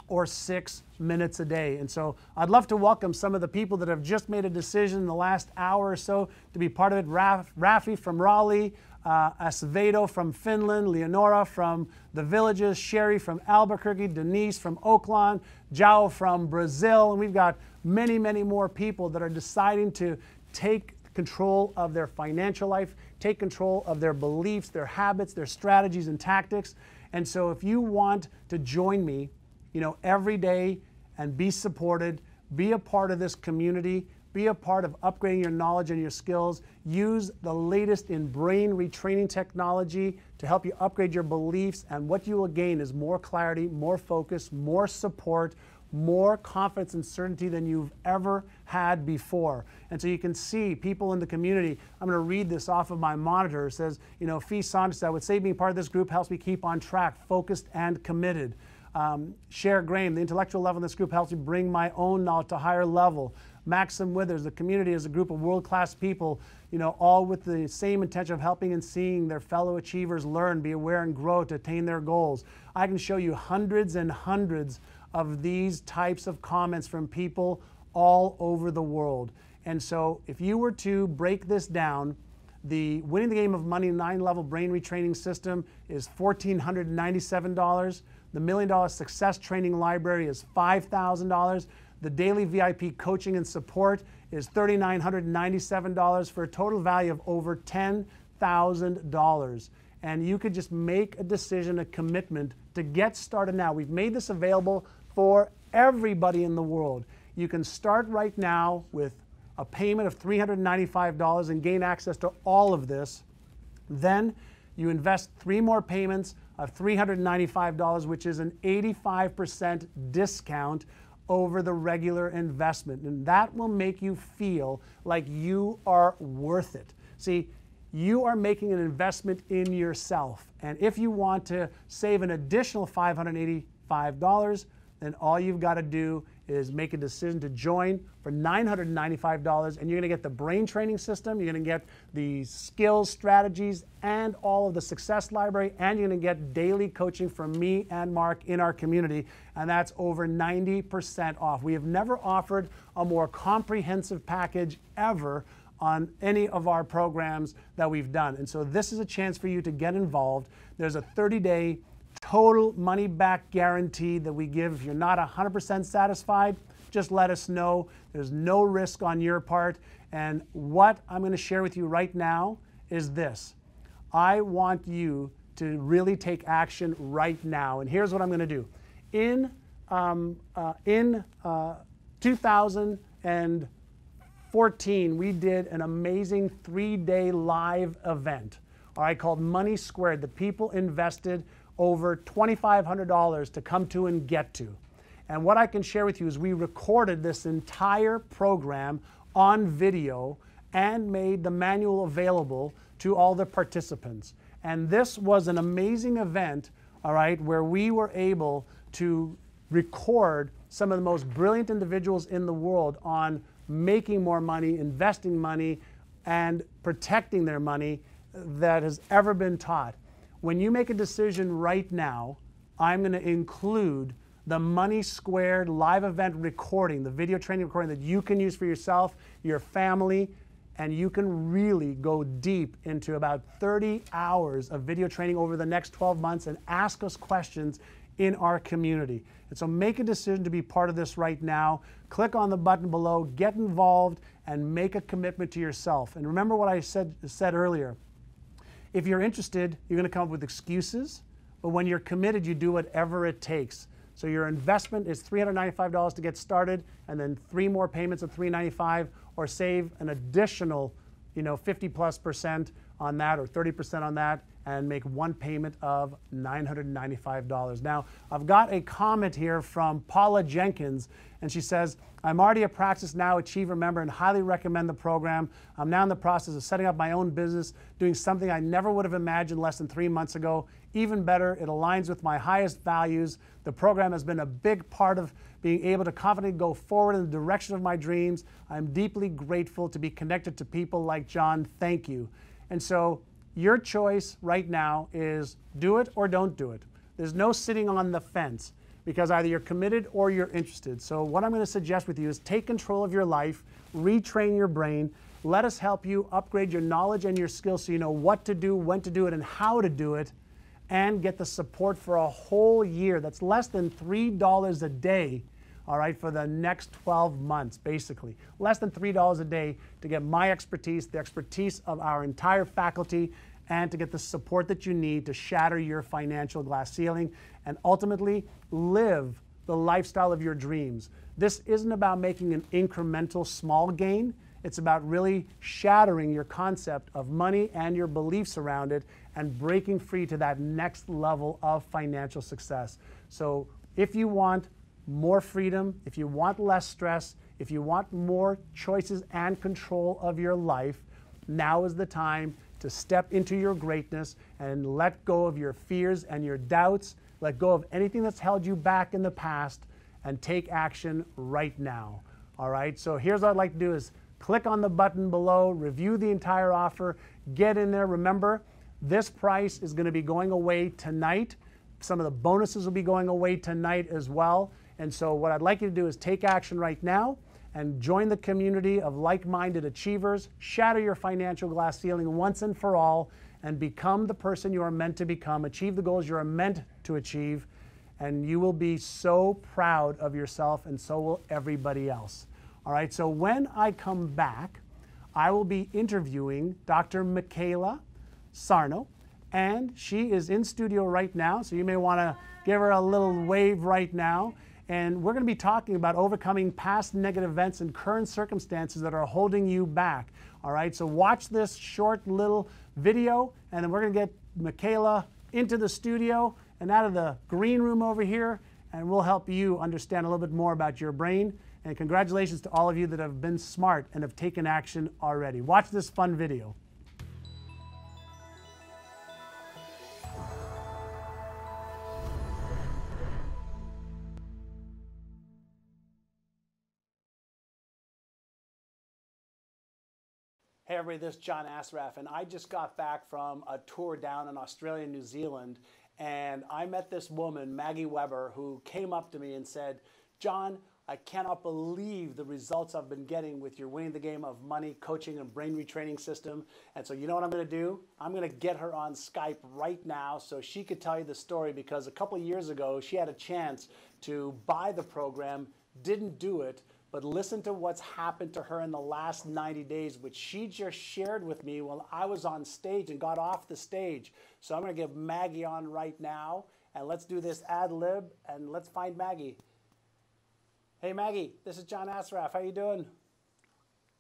or 6 minutes a day. And so I'd love to welcome some of the people that have just made a decision in the last hour or so to be part of it. Rafi from Raleigh, Acevedo from Finland, Leonora from the Villages, Sherry from Albuquerque, Denise from Oakland, João from Brazil, and we've got many, many more people that are deciding to take control of their financial life, take control of their beliefs, their habits, their strategies and tactics. And so if you want to join me, every day and be supported, be a part of this community, be a part of upgrading your knowledge and your skills, use the latest in brain retraining technology to help you upgrade your beliefs, and what you will gain is more clarity, more focus, more support, more confidence and certainty than you've ever had before. And so you can see people in the community. I'm going to read this off of my monitor. It says, Fee Saunders, I would say being part of this group helps me keep on track, focused and committed. Cher Graham, the intellectual level in this group helps me bring my own knowledge to a higher level. Maxim Withers, the community is a group of world-class people, all with the same intention of helping and seeing their fellow achievers learn, be aware, and grow to attain their goals. I can show you hundreds and hundreds of these types of comments from people all over the world. And so if you were to break this down, The Winning the Game of Money 9-level brain retraining system is $1,497. The $1 Million Success Training Library is $5,000. The daily VIP coaching and support is $3,997 for a total value of over $10,000. And you could just make a decision, a commitment to get started now. We've made this available for everybody in the world. You can start right now with a payment of $395 and gain access to all of this. Then you invest 3 more payments of $395, which is an 85% discount over the regular investment. And that will make you feel like you are worth it. See, you are making an investment in yourself. And if you want to save an additional $585, then all you've got to do is make a decision to join for $995, and you're going to get the brain training system, you're going to get the skills, strategies, and all of the success library, and you're going to get daily coaching from me and Mark in our community, and that's over 90% off. We have never offered a more comprehensive package ever on any of our programs that we've done. And so this is a chance for you to get involved. There's a 30-day total money back guarantee that we give. If you're not 100% satisfied, just let us know. There's no risk on your part. And what I'm going to share with you right now is this. I want you to really take action right now. And here's what I'm going to do. In 2014, we did an amazing 3-day live event, all right, called Money Squared. The people invested over $2,500 to come to and get to. And what I can share with you is we recorded this entire program on video and made the manual available to all the participants. And this was an amazing event, all right, where we were able to record some of the most brilliant individuals in the world on making more money, investing money, and protecting their money that has ever been taught. When you make a decision right now, I'm going to include the Money Squared live event recording, the video training recording that you can use for yourself, your family, and you can really go deep into about 30 hours of video training over the next 12 months and ask us questions in our community. And so make a decision to be part of this right now. Click on the button below, get involved, and make a commitment to yourself. And remember what I said earlier. If you're interested, you're going to come up with excuses, but when you're committed, you do whatever it takes. So your investment is $395 to get started, and then 3 more payments of $395, or save an additional, 50+% on that, or 30% on that, and make 1 payment of $995. Now, I've got a comment here from Paula Jenkins, and she says, I'm already a Practice Now Achiever member and highly recommend the program. I'm now in the process of setting up my own business, doing something I never would have imagined less than 3 months ago. Even better, it aligns with my highest values. The program has been a big part of being able to confidently go forward in the direction of my dreams. I'm deeply grateful to be connected to people like John. Thank you. And so your choice right now is do it or don't do it. There's no sitting on the fence, because either you're committed or you're interested. So what I'm going to suggest with you is take control of your life, retrain your brain. Let us help you upgrade your knowledge and your skills so you know what to do, when to do it, and how to do it, and get the support for a whole year. That's less than $3 a day, all right, for the next 12 months, basically. Less than $3 a day to get my expertise, the expertise of our entire faculty, and to get the support that you need to shatter your financial glass ceiling and ultimately live the lifestyle of your dreams. This isn't about making an incremental small gain. It's about really shattering your concept of money and your beliefs around it and breaking free to that next level of financial success. So if you want more freedom, if you want less stress, if you want more choices and control of your life, now is the time to step into your greatness and let go of your fears and your doubts, let go of anything that's held you back in the past, and take action right now. All right, so here's what I'd like to do is click on the button below, review the entire offer, get in there. Remember, this price is going to be going away tonight. Some of the bonuses will be going away tonight as well. And so what I'd like you to do is take action right now and join the community of like-minded achievers, shatter your financial glass ceiling once and for all, and become the person you are meant to become, achieve the goals you are meant to achieve, and you will be so proud of yourself, and so will everybody else. All right, so when I come back, I will be interviewing Dr. Michaela Sarno, and she is in studio right now, so you may want to give her a little wave right now. And we're going to be talking about overcoming past negative events and current circumstances that are holding you back. All right, so watch this short little video, and then we're going to get Michaela into the studio and out of the green room over here, and we'll help you understand a little bit more about your brain. And congratulations to all of you that have been smart and have taken action already. Watch this fun video. Hey everybody, this is John Assaraf, and I just got back from a tour down in Australia and New Zealand, and I met this woman, Maggie Weber, who came up to me and said, John, I cannot believe the results I've been getting with your Winning the Game of Money coaching and brain retraining system. And so you know what I'm going to do? I'm going to get her on Skype right now so she could tell you the story, because a couple of years ago she had a chance to buy the program, didn't do it, but listen to what's happened to her in the last 90 days, which she just shared with me while I was on stage and got off the stage. So I'm going to get Maggie on right now, and let's do this ad lib, and let's find Maggie. Hey Maggie, this is John Assaraf. How you doing?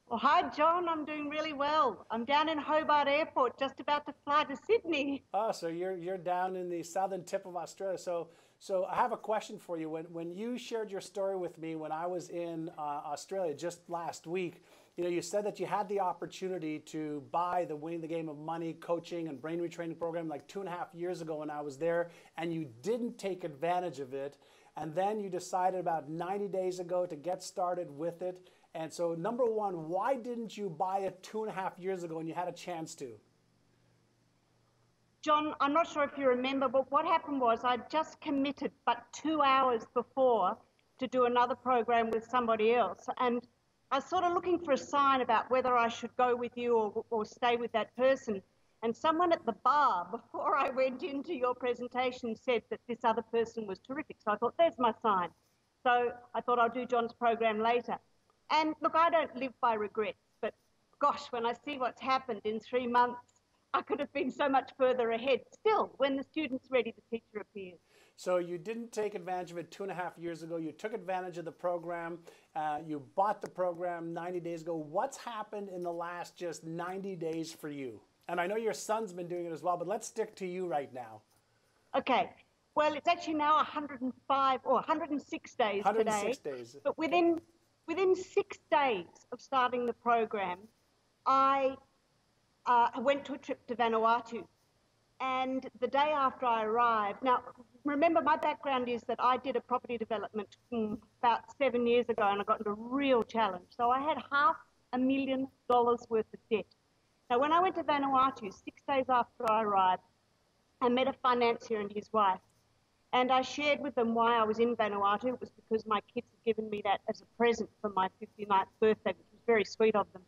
Well, hi John, I'm doing really well. I'm down in Hobart Airport, just about to fly to Sydney. Oh, so you're down in the southern tip of Australia. So I have a question for you. When you shared your story with me when I was in Australia just last week, you said that you had the opportunity to buy the Winning the Game of Money coaching and brain retraining program like 2.5 years ago when I was there, and you didn't take advantage of it. And then you decided about 90 days ago to get started with it. And so number one, why didn't you buy it 2.5 years ago when you had a chance to? John, I'm not sure if you remember, but what happened was I just committed but 2 hours before to do another program with somebody else. And I was sort of looking for a sign about whether I should go with you or stay with that person. And someone at the bar before I went into your presentation said that this other person was terrific. So I thought, there's my sign. So I thought I'll do John's program later. And look, I don't live by regrets, but gosh, when I see what's happened in 3 months, I could have been so much further ahead. Still, when the student's ready, the teacher appears. So you didn't take advantage of it 2.5 years ago. You took advantage of the program. You bought the program 90 days ago. What's happened in the last just 90 days for you? And I know your son's been doing it as well, but let's stick to you right now. Okay. Well, it's actually now 105 or 106 days 106 today. days. But within 6 days of starting the program, I went to a trip to Vanuatu. And the day after I arrived, now remember my background is that I did a property development about 7 years ago, and I got into a real challenge. So I had $500,000 worth of debt. Now, when I went to Vanuatu, 6 days after I arrived, I met a financier and his wife. And I shared with them why I was in Vanuatu. It was because my kids had given me that as a present for my 59th birthday, which was very sweet of them.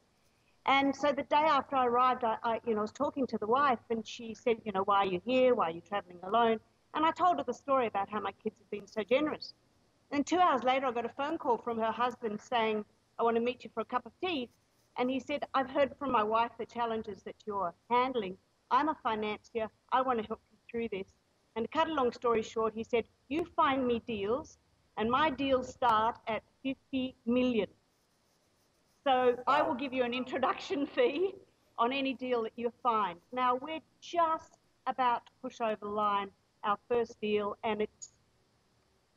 And so the day after I arrived, I was talking to the wife, and she said, why are you here? Why are you traveling alone? And I told her the story about how my kids have been so generous. And 2 hours later, I got a phone call from her husband saying, I want to meet you for a cup of tea. And he said, I've heard from my wife the challenges that you're handling. I'm a financier. I want to help you through this. And to cut a long story short, he said, you find me deals, and my deals start at 50 million. So I will give you an introduction fee on any deal that you find. Now, we're just about to push over the line our first deal, and it's,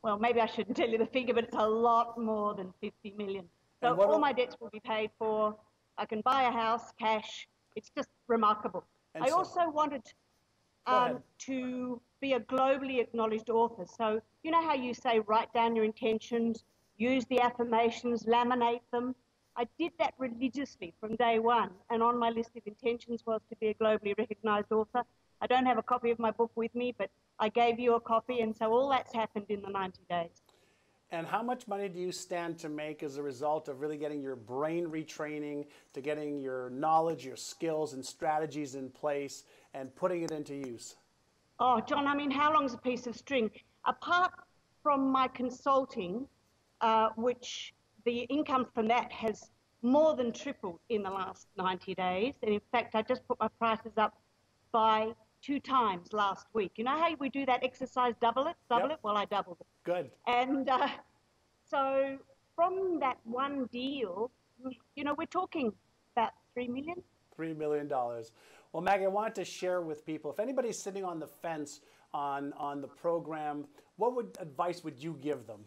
well, maybe I shouldn't tell you the figure, but it's a lot more than 50 million. So all my debts will be paid for. I can buy a house, cash. It's just remarkable. I also wanted to be a globally acknowledged author. So you know how you say write down your intentions, use the affirmations, laminate them? I did that religiously from day one, and on my list of intentions was to be a globally recognized author. I don't have a copy of my book with me, but I gave you a copy, and so all that's happened in the 90 days. And how much money do you stand to make as a result of really getting your brain retraining, to getting your knowledge, your skills and strategies in place and putting it into use? Oh, John, I mean, how long's a piece of string? Apart from my consulting, which the income from that has more than tripled in the last 90 days. And in fact, I just put my prices up by 2 times last week. You know how we do that exercise, double it? Well, I doubled it. Good. And so from that one deal, you know, we're talking about $3 million. $3 million. Well, Maggie, I wanted to share with people, if anybody's sitting on the fence on the program, what advice would you give them?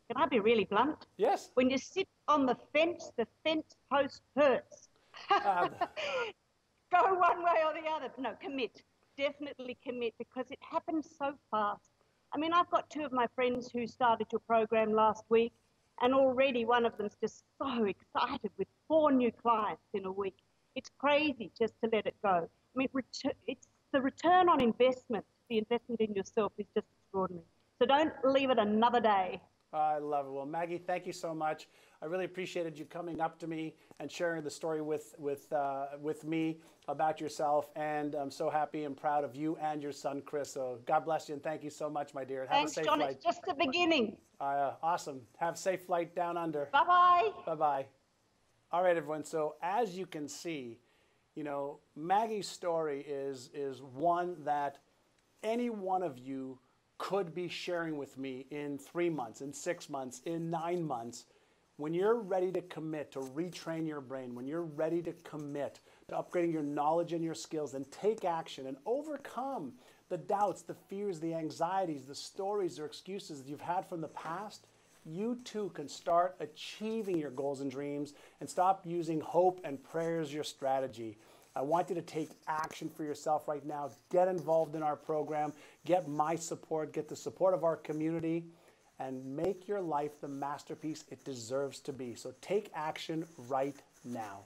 Can I be really blunt? Yes. When you sit on the fence post hurts. Go one way or the other. No, commit. Definitely commit, because it happens so fast. I mean, I've got 2 of my friends who started your program last week, and already one of them's just so excited with 4 new clients in a week. It's crazy just to let it go. I mean, it's the return on investment, the investment in yourself is just extraordinary. So don't leave it another day. I love it. Well, Maggie, thank you so much. I really appreciated you coming up to me and sharing the story with me about yourself. And I'm so happy and proud of you and your son, Chris. So God bless you and thank you so much, my dear. Have Thanks, a safe John. flight. It's just the beginning. Awesome. Have a safe flight down under. Bye-bye. Bye-bye. All right, everyone. So as you can see, you know, Maggie's story is one that any one of you could be sharing with me in 3 months, in 6 months, in 9 months. When you're ready to commit to retrain your brain, when you're ready to commit to upgrading your knowledge and your skills and take action and overcome the doubts, the fears, the anxieties, the stories or excuses that you've had from the past, you too can start achieving your goals and dreams and stop using hope and prayer as your strategy. I want you to take action for yourself right now. Get involved in our program. Get my support. Get the support of our community. And make your life the masterpiece it deserves to be. So take action right now.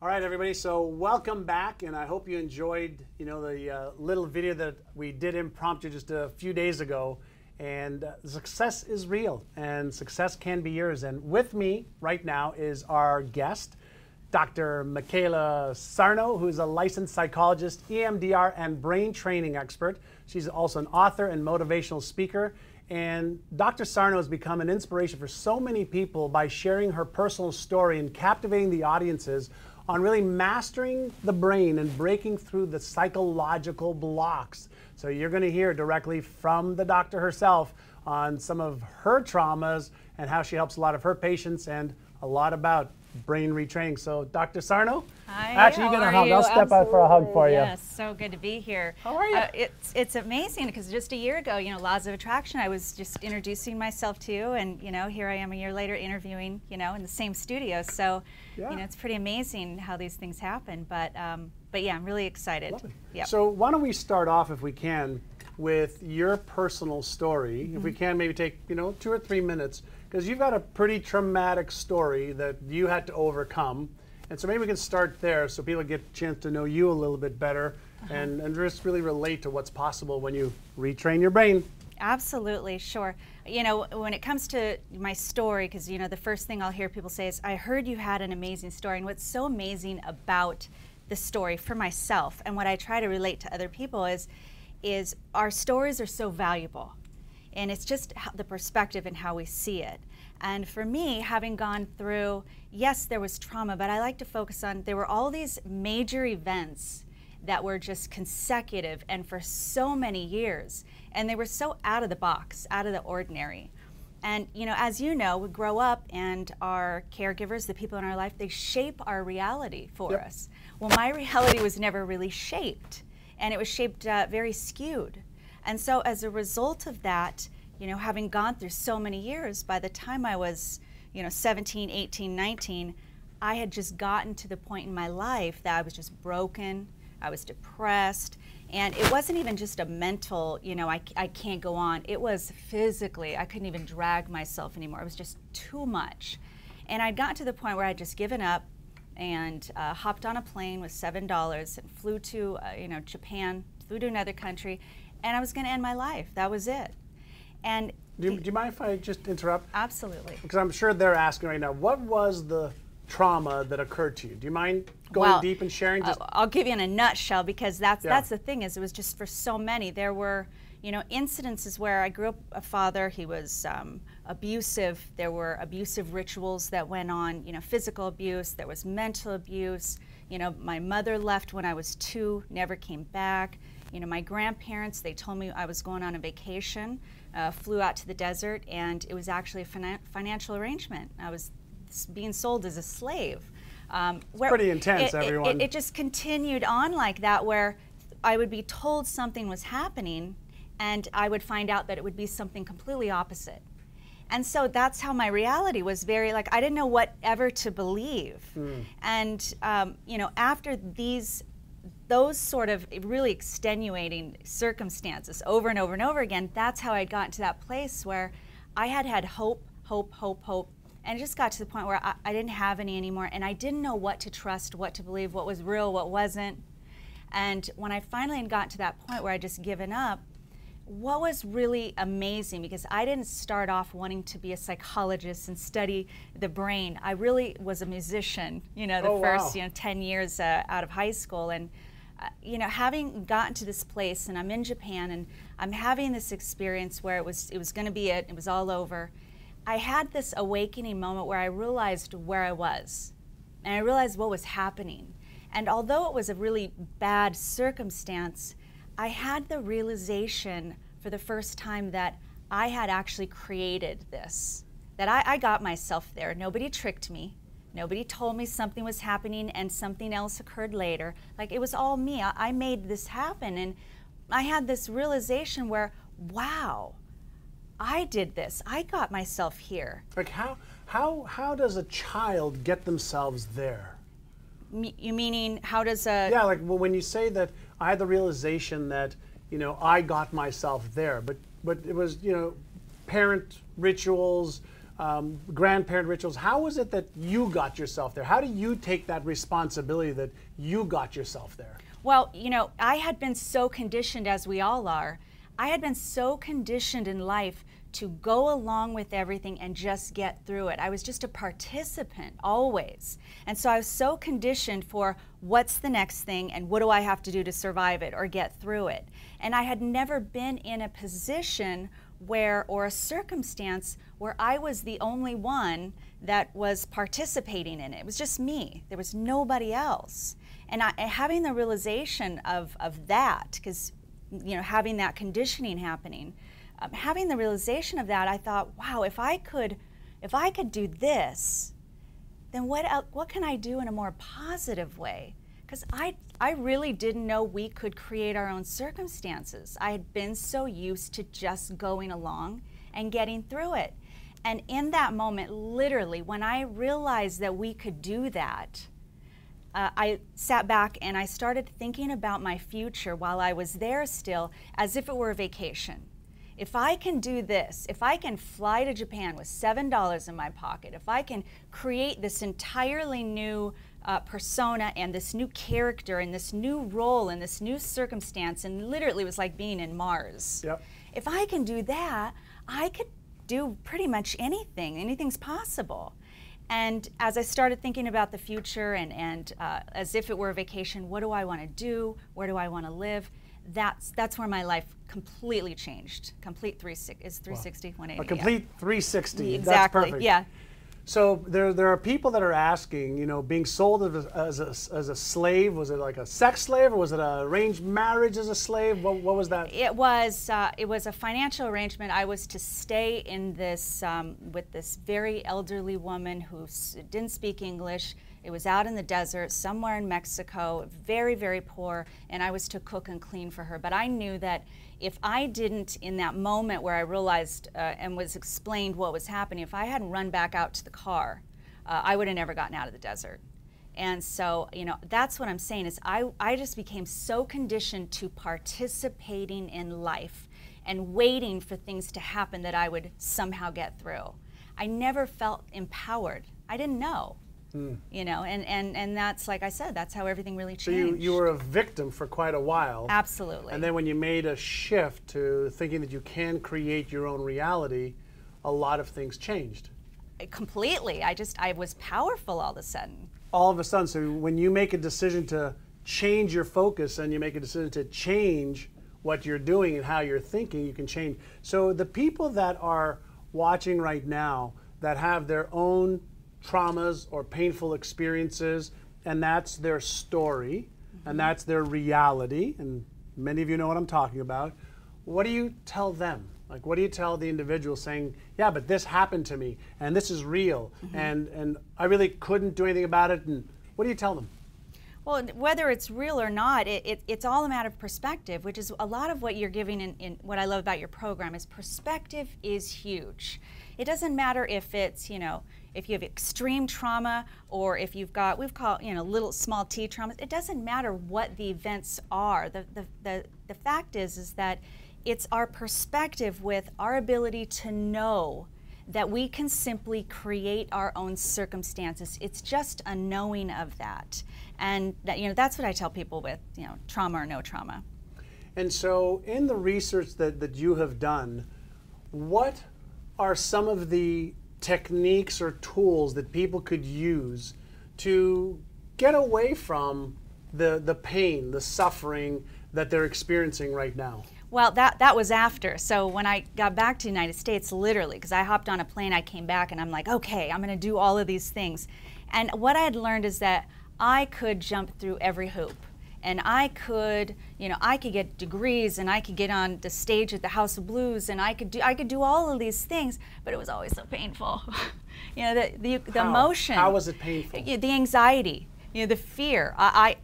All right, everybody, so welcome back, and I hope you enjoyed, you know, the little video that we did impromptu just a few days ago. And success is real, and success can be yours. And with me right now is our guest, Dr. Michaela Sarno, who's a licensed psychologist, EMDR, and brain training expert. She's also an author and motivational speaker. And Dr. Sarno has become an inspiration for so many people by sharing her personal story and captivating the audiences on really mastering the brain and breaking through the psychological blocks. So you're going to hear directly from the doctor herself on some of her traumas and how she helps a lot of her patients and a lot about brain retraining. So Dr. Sarno, hi, actually you get a hug. I'll step out for a hug for you. Yes, so good to be here. How are you? It's amazing because just a year ago, you know, Laws of Attraction, I was just introducing myself to you, and you know, here I am a year later interviewing, you know, in the same studio. So, yeah. You know, it's pretty amazing how these things happen. But yeah, I'm really excited. Yep. So why don't we start off, if we can, with your personal story. If we can, maybe take, you know, 2 or 3 minutes, because you've got a pretty traumatic story that you had to overcome. And so maybe we can start there so people get a chance to know you a little bit better and just really relate to what's possible when you retrain your brain. Absolutely, sure. You know, when it comes to my story, because, you know, the first thing I'll hear people say is, I heard you had an amazing story. And what's so amazing about the story for myself and what I try to relate to other people is our stories are so valuable. And it's just the perspective and how we see it. And for me, having gone through, yes, there was trauma, but I like to focus on, there were all these major events that were just consecutive and for so many years. And they were so out of the box, out of the ordinary. And, you know, as you know, we grow up and our caregivers, the people in our life, they shape our reality for us. Well, my reality was never really shaped. And it was shaped very skewed. And so as a result of that, you know, having gone through so many years, by the time I was, you know, 17, 18, 19, I had just gotten to the point in my life that I was just broken, I was depressed, And it wasn't even just a mental, I can't go on. It was physically, I couldn't even drag myself anymore. It was just too much. And I'd gotten to the point where I'd just given up and hopped on a plane with $7 and flew to, Japan, flew to another country, and I was going to end my life. That was it. And do you mind if I just interrupt? Absolutely. Because I'm sure they're asking right now, what was the trauma that occurred to you? Do you mind going deep and sharing? I'll give you in a nutshell, because that's the thing, is it was just for so many. There were, incidences where I grew up a father, he was abusive. There were abusive rituals that went on, physical abuse, there was mental abuse. My mother left when I was 2, never came back. My grandparents, they told me I was going on a vacation, flew out to the desert, and it was actually a financial arrangement. I was being sold as a slave. Pretty intense, everyone. It just continued on like that, where I would be told something was happening, and I would find out that it would be something completely opposite. And so that's how my reality was very, I didn't know whatever to believe. And, after those sort of really extenuating circumstances over and over and over again, that's how I got to that place where I had hope, and it just got to the point where I didn't have any anymore, and I didn't know what to trust, what to believe, what was real, what wasn't. And when I finally got to that point where I just given up, what was really amazing, because I didn't start off wanting to be a psychologist and study the brain. I really was a musician, the first 10 years out of high school. And having gotten to this place, and I'm in Japan, and I'm having this experience where it was going to be it was all over. I had this awakening moment where I realized where I was, and I realized what was happening. And although it was a really bad circumstance, I had the realization for the first time that I had actually created this, that I got myself there. Nobody tricked me. Nobody told me something was happening and something else occurred later. It was all me. I made this happen. And I had this realization where, wow, I did this. I got myself here. How does a child get themselves there? You meaning how does a... Yeah, when you say that I had the realization that, I got myself there, but it was, parent rituals, grandparent rituals. How was it that you got yourself there? How do you take that responsibility that you got yourself there? Well, I had been so conditioned, as we all are, I had been so conditioned in life to go along with everything and just get through it. I was just a participant, always. And so I was so conditioned for what's the next thing and what do I have to do to survive it or get through it. And I had never been in a position or a circumstance where I was the only one that was participating in it. It was just me. There was nobody else. And having the realization of that, because having that conditioning happening, having the realization of that, I thought, wow, if I could do this, then what can I do in a more positive way? Because I really didn't know we could create our own circumstances. I had been so used to just going along and getting through it. And in that moment, literally, when I realized that we could do that, I sat back and I started thinking about my future while I was there still, as if it were a vacation. If I can do this, if I can fly to Japan with $7 in my pocket, if I can create this entirely new persona and this new character and this new role and this new circumstance, and literally it was like being in Mars. Yep. If I can do that, I could do pretty much anything. Anything's possible. And as I started thinking about the future and as if it were a vacation, what do I want to do? Where do I want to live? That's where my life completely changed. Complete 360, 180. A complete 360. Exactly. That's perfect. Yeah. So there are people that are asking, being sold as a slave, was it like a sex slave or was it an arranged marriage as a slave? What was that? It was a financial arrangement. I was to stay in this with this very elderly woman who didn't speak English. It was out in the desert, somewhere in Mexico, very, very poor, and I was to cook and clean for her. But I knew that if I didn't, in that moment where I realized and was explained what was happening, if I hadn't run back out to the car, I would have never gotten out of the desert. And so, you know, that's what I'm saying is I just became so conditioned to participating in life and waiting for things to happen that I would somehow get through. I never felt empowered. I didn't know. You know, and that's, like I said, that's how everything really changed. So you were a victim for quite a while. Absolutely. And then when you made a shift to thinking that you can create your own reality, a lot of things changed. Completely. I was powerful all of a sudden. All of a sudden, so when you make a decision to change your focus and you make a decision to change what you're doing and how you're thinking, you can change. So the people that are watching right now that have their own traumas or painful experiences, and that's their story, and that's their reality, and many of you know what I'm talking about, what do you tell them? Like, what do you tell the individual saying, yeah, but this happened to me, and this is real, and I really couldn't do anything about it, and what do you tell them? Well, whether it's real or not, it's all a matter of perspective, which is a lot of what you're giving in what I love about your program is perspective is huge. It doesn't matter if it's, you know, if you have extreme trauma or if you've got, we've called, you know, little small t traumas. It doesn't matter what the events are. The fact is that it's our perspective with our ability to know that we can simply create our own circumstances. It's just a knowing of that. And that, you know, that's what I tell people with, you know, trauma or no trauma. And so in the research that you have done, what are some of the techniques or tools that people could use to get away from the pain, the suffering that they're experiencing right now? Well, that was after. So when I got back to the United States, literally, because I hopped on a plane, I came back and I'm like, okay, I'm going to do all of these things. And what I had learned is that I could jump through every hoop. And I could, you know, I could get degrees and I could get on the stage at the House of Blues and I could do all of these things, but it was always so painful. You know, the emotion. How was it painful? The anxiety, you know, the fear.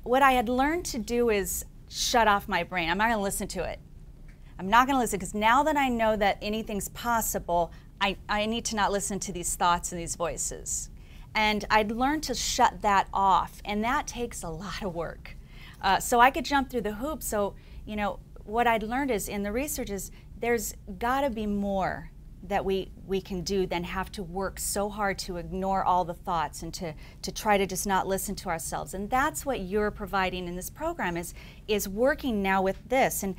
What I had learned to do is shut off my brain. I'm not going to listen to it. I'm not going to listen because now that I know that anything's possible, I need to not listen to these thoughts and these voices. And I'd learned to shut that off, and that takes a lot of work. So I could jump through the hoops. So, you know, what I'd learned is in the research is there's got to be more that we can do than have to work so hard to ignore all the thoughts and to try to just not listen to ourselves. And that's what you're providing in this program is working now with this and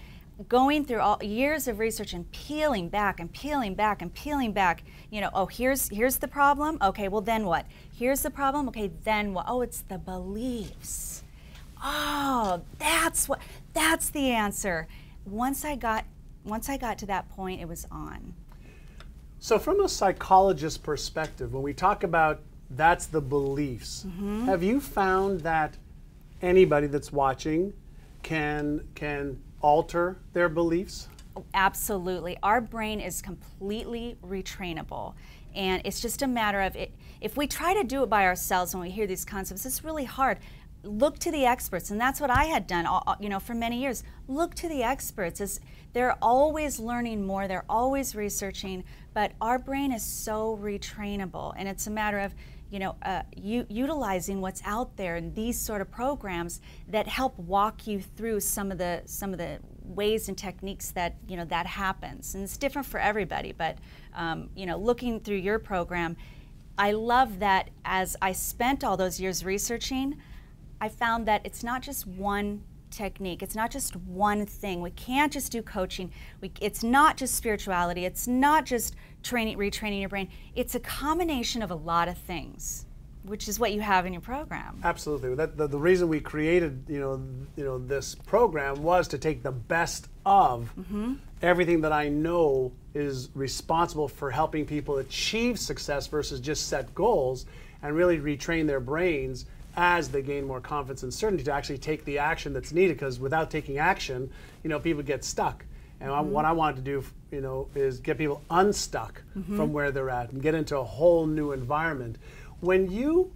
going through all years of research and peeling back and peeling back and peeling back. You know, oh, here's the problem. Okay, well then what? Here's the problem. Okay, then what? Oh, it's the beliefs. Oh, that's the answer. Once I got to that point, it was on. So from a psychologist's perspective, when we talk about that's the beliefs, have you found that anybody that's watching can alter their beliefs? Absolutely. Our brain is completely retrainable. And it's just a matter of it. If we try to do it by ourselves when we hear these concepts, it's really hard. Look to the experts, and that's what I had done, you know, for many years. Look to the experts. They're always learning more. They're always researching. But our brain is so retrainable, and it's a matter of, you know, utilizing what's out there in these sort of programs that help walk you through some of the ways and techniques that, you know, that happens. And it's different for everybody. But you know, looking through your program, I love that as I spent all those years researching, I found that it's not just one technique. It's not just one thing. We can't just do coaching. It's not just spirituality. It's not just retraining your brain. It's a combination of a lot of things, which is what you have in your program. Absolutely. The reason we created, you know, this program was to take the best of everything that I know is responsible for helping people achieve success versus just set goals and really retrain their brains as they gain more confidence and certainty to actually take the action that's needed, because without taking action, you know, people get stuck. And what I wanted to do, you know, is get people unstuck from where they're at and get into a whole new environment. When you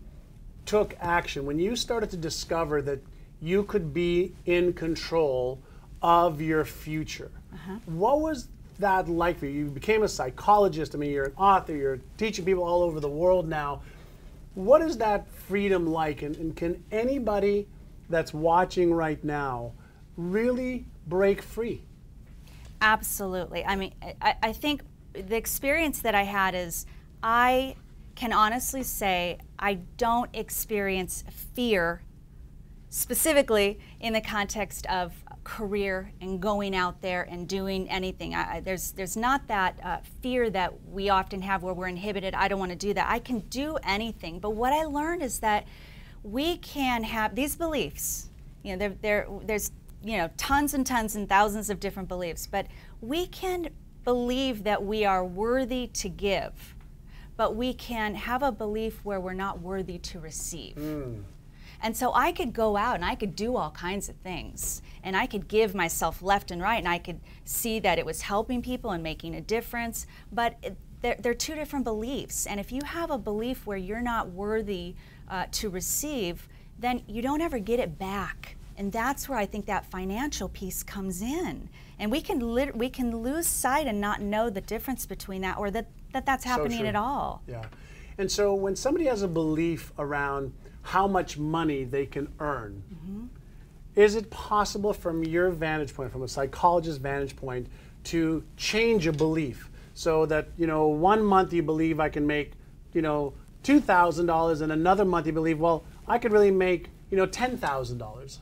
took action, when you started to discover that you could be in control of your future, what was that like for you? You became a psychologist. I mean, you're an author, you're teaching people all over the world now. what is that freedom like? And can anybody that's watching right now really break free? Absolutely. I mean, I think the experience that I had is I can honestly say I don't experience fear specifically in the context of career and going out there and doing anything. There's not that fear that we often have where we're inhibited. I don't want to do that. I can do anything. But what I learned is that we can have these beliefs. You know, there's tons and tons and thousands of different beliefs, but we can believe that we are worthy to give, but we can have a belief where we're not worthy to receive. And so I could go out and I could do all kinds of things, and I could give myself left and right, and I could see that it was helping people and making a difference, but they're two different beliefs. And if you have a belief where you're not worthy to receive, then you don't ever get it back. And that's where I think that financial piece comes in. And we can lose sight and not know the difference between that, or that's happening at all. Yeah. And so when somebody has a belief around how much money they can earn, is it possible from your vantage point, from a psychologist's vantage point, to change a belief so that, 1 month you believe I can make, $2,000, and another month you believe, well, I could really make, $10,000?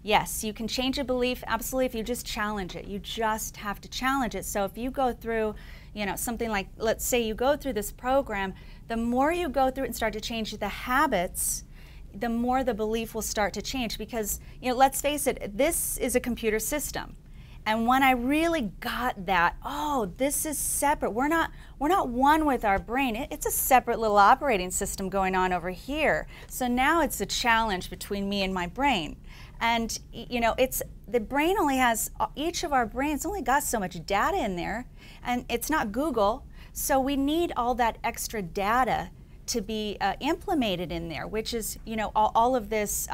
Yes, you can change a belief, absolutely, if you just challenge it. You just have to challenge it. So if you go through, something like, let's say you go through this program, the more you go through it and start to change the habits, the more the belief will start to change. Because, let's face it, this is a computer system. And when I really got that, oh, this is separate. We're not one with our brain. It's a separate little operating system going on over here. So now it's a challenge between me and my brain. And the brain only has, each of our brains only got so much data in there, and it's not Google. So we need all that extra data to be implemented in there, which is, all of this,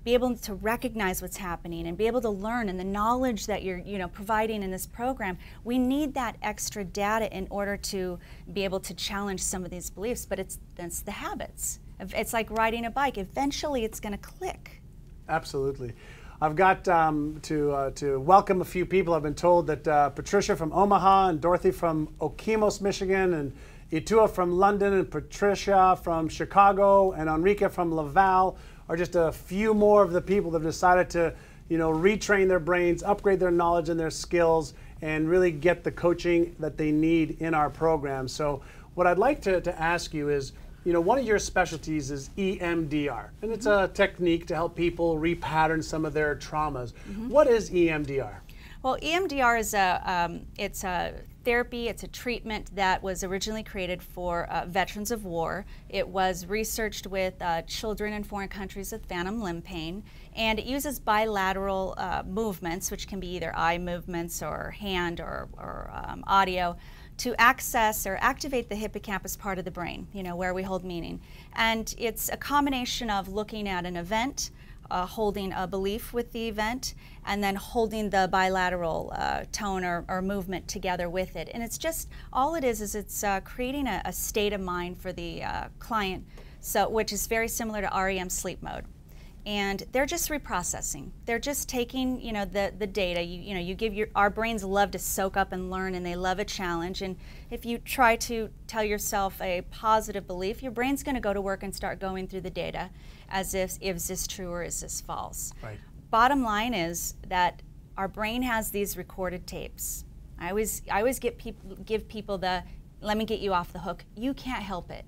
be able to recognize what's happening and be able to learn, and the knowledge that you're providing in this program. We need that extra data in order to be able to challenge some of these beliefs, but it's the habits. It's like riding a bike. Eventually it's going to click. Absolutely. I've got to welcome a few people. I've been told that Patricia from Omaha and Dorothy from Okemos, Michigan, and Itua from London, and Patricia from Chicago, and Enrique from Laval are just a few more of the people that have decided to, retrain their brains, upgrade their knowledge and their skills, and really get the coaching that they need in our program. So what I'd like to ask you is, one of your specialties is EMDR, and it's a technique to help people repattern some of their traumas. What is EMDR? Well, EMDR is it's a therapy, it's a treatment that was originally created for veterans of war. It was researched with children in foreign countries with phantom limb pain, and it uses bilateral movements, which can be either eye movements or hand or audio, to access or activate the hippocampus part of the brain, where we hold meaning. And it's a combination of looking at an event, holding a belief with the event, and then holding the bilateral tone or movement together with it. And it's just, all it is it's creating a state of mind for the client, which is very similar to REM sleep mode. And they're just reprocessing. They're just taking, the data. You give our brains love to soak up and learn, and they love a challenge. And if you try to tell yourself a positive belief, your brain's going to go to work and start going through the data as if, is this true or is this false? Right. Bottom line is that our brain has these recorded tapes. I always give people the, let me get you off the hook. You can't help it.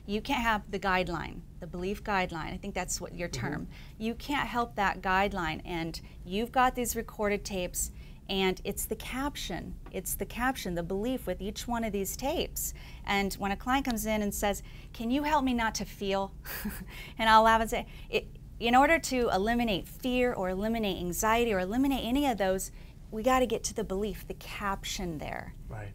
You can't have the guideline, the belief guideline. I think that's what your term. You can't help that guideline, and you've got these recorded tapes, and it's the caption. It's the caption, the belief with each one of these tapes. And when a client comes in and says, "Can you help me not to feel?" and I'll laugh and say, in order to eliminate fear or eliminate anxiety or eliminate any of those, we got to get to the belief, the caption there. Right.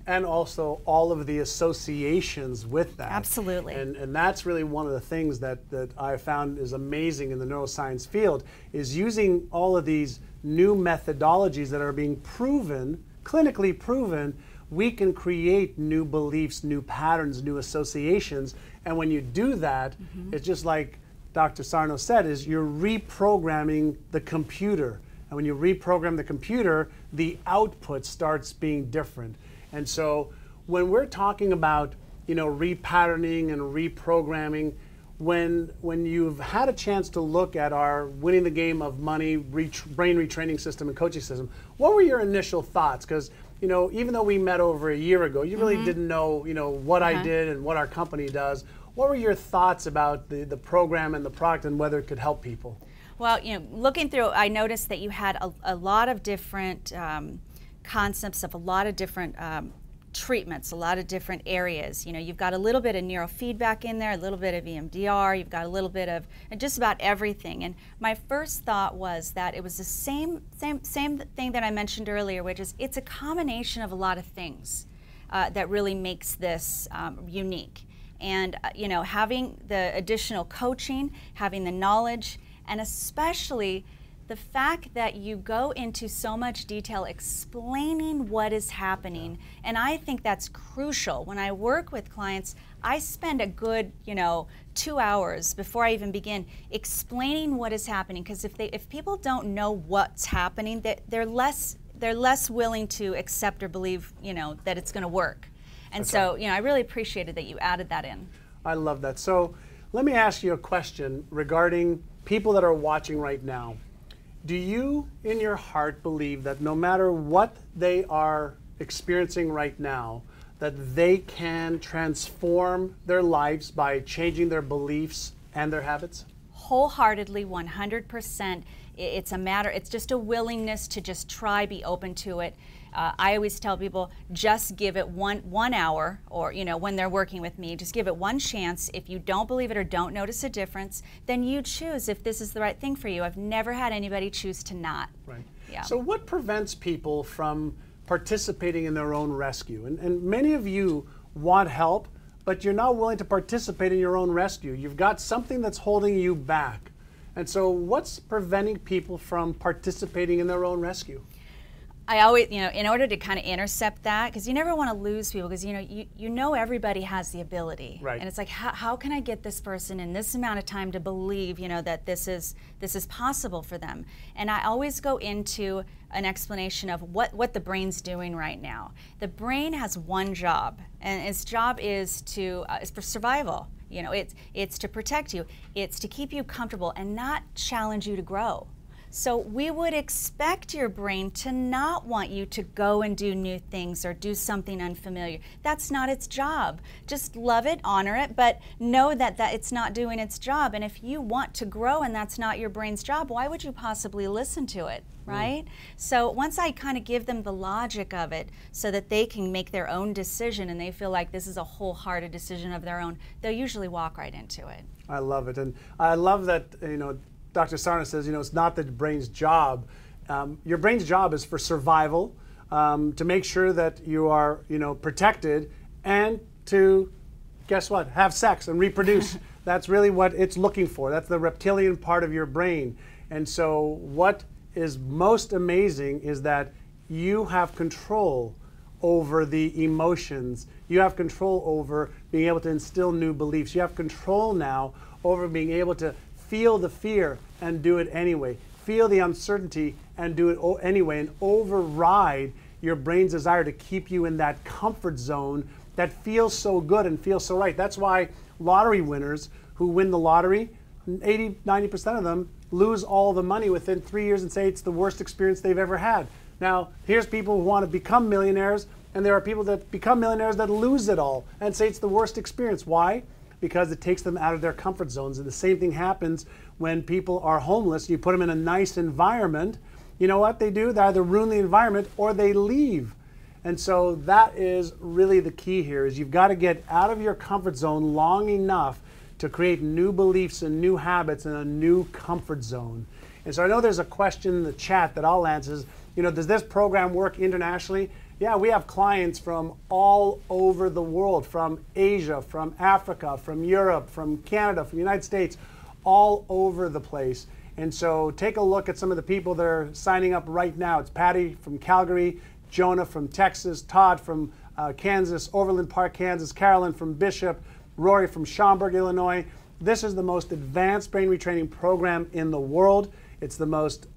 And also all of the associations with that. Absolutely. And that's really one of the things that I found is amazing in the neuroscience field, is using all of these new methodologies that are being proven, clinically proven, we can create new beliefs, new patterns, new associations. And when you do that, it's just like Dr. Sarno said, is you're reprogramming the computer. And when you reprogram the computer, the output starts being different. And so when we're talking about, repatterning and reprogramming, when you've had a chance to look at our Winning the Game of Money brain retraining system and coaching system, what were your initial thoughts? Because even though we met over a year ago, you really didn't know what I did and what our company does. What were your thoughts about the program and the product and whether it could help people? Well, looking through, I noticed that you had a lot of different concepts of a lot of different treatments, a lot of different areas. You've got a little bit of neurofeedback in there, a little bit of EMDR, you've got a little bit of just about everything. And my first thought was that it was the same thing that I mentioned earlier, which is it's a combination of a lot of things that really makes this unique. And having the additional coaching, having the knowledge, and especially the fact that you go into so much detail explaining what is happening, and I think that's crucial. When I work with clients, I spend a good, 2 hours before I even begin explaining what is happening, because if people don't know what's happening, they're less willing to accept or believe, that it's going to work. And That's so, right. I really appreciated that you added that in. I love that. So let me ask you a question regarding people that are watching right now. Do you, in your heart, believe that no matter what they are experiencing right now, that they can transform their lives by changing their beliefs and their habits? Wholeheartedly, 100%. It's just a willingness to just try, be open to it. I always tell people, just give it one hour, or when they're working with me, just give it one chance. If you don't believe it or don't notice a difference, then you choose if this is the right thing for you. I've never had anybody choose to not. Right. Yeah. So what prevents people from participating in their own rescue? And many of you want help, but you're not willing to participate in your own rescue. You've got something that's holding you back. And so what's preventing people from participating in their own rescue? I always, in order to kind of intercept that, because you never want to lose people, because you know everybody has the ability, right? And it's like, how can I get this person in this amount of time to believe, that this is possible for them? And I always go into an explanation of what the brain's doing right now. The brain has one job, and its job is for survival. It's to protect you, it's to keep you comfortable and not challenge you to grow. So we would expect your brain to not want you to go and do new things or do something unfamiliar. That's not its job. Just love it, honor it, but know that it's not doing its job. And if you want to grow and that's not your brain's job, why would you possibly listen to it, right? So once I kind of give them the logic of it so that they can make their own decision and they feel like this is a wholehearted decision of their own, they'll usually walk right into it. I love it. And I love that, Dr. Sarno says, it's not the brain's job. Your brain's job is for survival, to make sure that you are, protected, and to, guess what, have sex and reproduce. That's really what it's looking for. That's the reptilian part of your brain. And so what is most amazing is that you have control over the emotions. You have control over being able to instill new beliefs. You have control now over being able to feel the fear and do it anyway. Feel the uncertainty and do it anyway, and override your brain's desire to keep you in that comfort zone that feels so good and feels so right. That's why lottery winners who win the lottery, 80, 90% of them lose all the money within 3 years and say it's the worst experience they've ever had. Now, here's people who want to become millionaires, and there are people that become millionaires that lose it all and say it's the worst experience. Why? Because it takes them out of their comfort zones. And the same thing happens when people are homeless. You put them in a nice environment. You know what they do? They either ruin the environment or they leave. And so that is really the key here, is you've got to get out of your comfort zone long enough to create new beliefs and new habits in a new comfort zone. And so I know there's a question in the chat that I'll answer is, does this program work internationally? Yeah, we have clients from all over the world, from Asia, from Africa, from Europe, from Canada, from the United States, all over the place. And so take a look at some of the people that are signing up right now. It's Patty from Calgary, Jonah from Texas, Todd from Kansas, Overland Park, Kansas, Carolyn from Bishop, Rory from Schaumburg, Illinois. This is the most advanced brain retraining program in the world. It's the most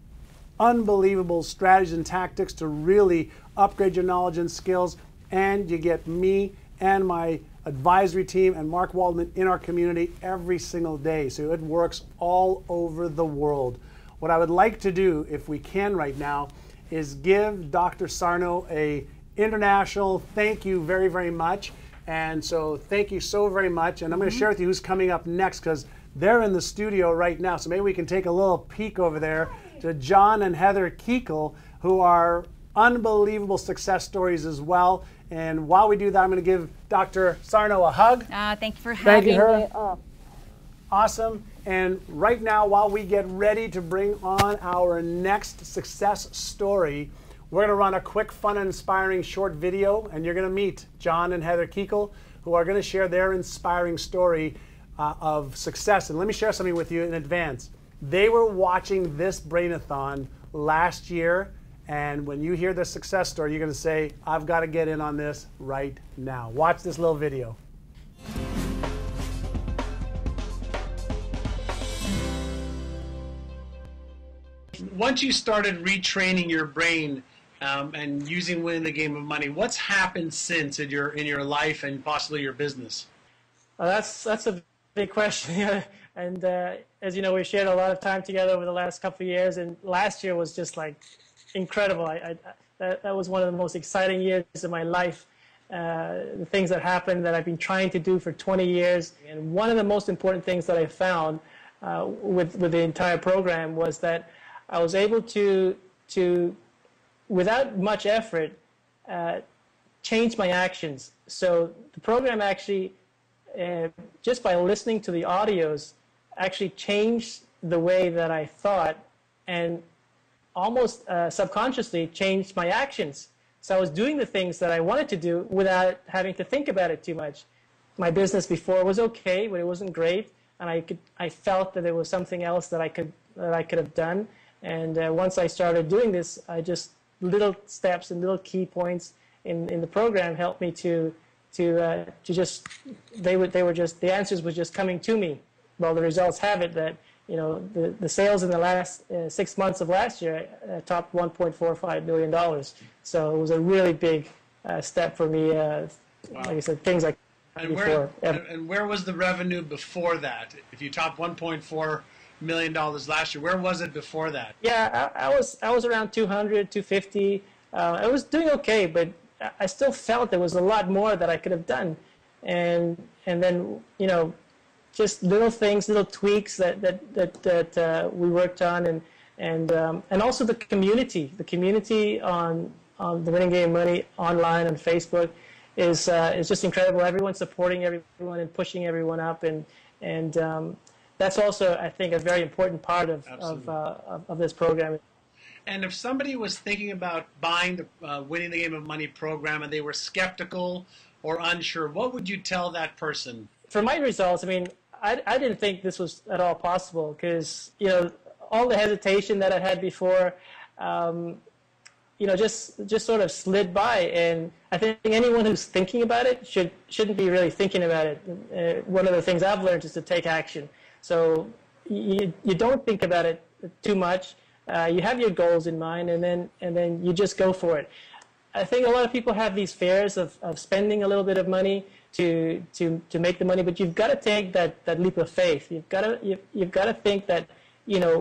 unbelievable strategies and tactics to really upgrade your knowledge and skills. And you get me and my advisory team and Mark Waldman in our community every single day. So it works all over the world. What I would like to do, if we can right now, is give Dr. Sarno a international thank you very, very much. And so thank you so very much. And I'm going to share with you who's coming up next, because they're in the studio right now. So maybe we can take a little peek over there to John and Heather Keekle, who are unbelievable success stories as well. And while we do that, I'm going to give Dr. Sarno a hug. Thank you for having Thank you, her. me. Awesome. And right now, while we get ready to bring on our next success story, we're going to run a quick, fun, and inspiring short video, and you're going to meet John and Heather Keekle, who are going to share their inspiring story of success. And let me share something with you in advance. They were watching this Brain-A-Thon last year, and when you hear the success story, you're going to say, I've got to get in on this right now. Watch this little video. Once you started retraining your brain and using Winning the Game of Money, what's happened since in your life and possibly your business? That's a big question. And as you know, we shared a lot of time together over the last couple of years, and last year was just like incredible. That was one of the most exciting years of my life. The things that happened that I've been trying to do for 20 years. And one of the most important things that I found with the entire program was that I was able to without much effort, change my actions. So the program actually, just by listening to the audios, actually changed the way that I thought, and almost subconsciously changed my actions. So I was doing the things that I wanted to do without having to think about it too much. My business before was okay, but it wasn't great, and I felt that there was something else that I could have done. And once I started doing this, little steps and little key points in the program helped me to just the answers were just coming to me. Well, the results have it that the sales in the last 6 months of last year topped $1.45 million. So it was a really big step for me. Wow. Like I said, things like before. And where was the revenue before that? If you topped $1.4 million last year, where was it before that? Yeah, I was around 200, 250. I was doing okay, but I still felt there was a lot more that I could have done. And then just little things, little tweaks that we worked on, and also the community on the Winning Game Money online on Facebook is just incredible. Everyone's supporting everyone and pushing everyone up, and that's also, I think, a very important part of this program. And if somebody was thinking about buying the Winning the Game of Money program and they were skeptical or unsure, what would you tell that person? For my results, I mean, I didn't think this was at all possible because, all the hesitation that I had before, just sort of slid by. And I think anyone who's thinking about it shouldn't be really thinking about it. One of the things I've learned is to take action. So you don't think about it too much. You have your goals in mind, and then you just go for it. I think a lot of people have these fears of spending a little bit of money to make the money, but you've got to take that leap of faith. You've got to think that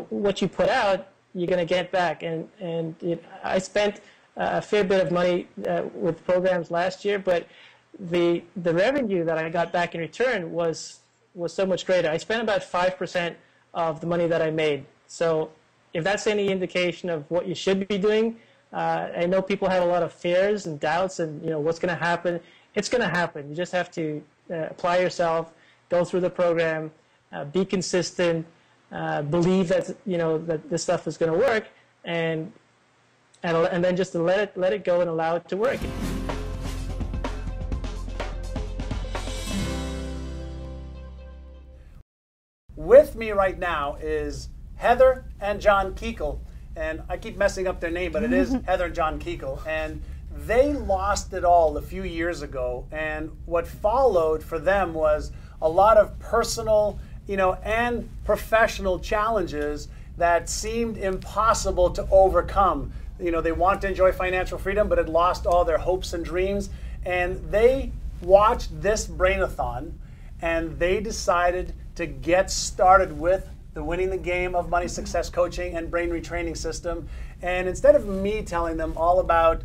what you put out, you're going to get back. And I spent a fair bit of money with programs last year, but the revenue that I got back in return was so much greater. I spent about 5% of the money that I made. So if that's any indication of what you should be doing, I know people have a lot of fears and doubts and what's going to happen. It's going to happen. You just have to apply yourself, go through the program, be consistent, believe that that this stuff is going to work, and then just to let it go and allow it to work. With me right now is Heather and John Keekle, and I keep messing up their name, but it is Heather and John Keekle, and they lost it all a few years ago, and what followed for them was a lot of personal, and professional challenges that seemed impossible to overcome. They want to enjoy financial freedom, but had lost all their hopes and dreams, and they watched this Brain-A-Thon, and they decided to get started with the Winning the Game of Money Success Coaching and Brain Retraining System. And instead of me telling them all about,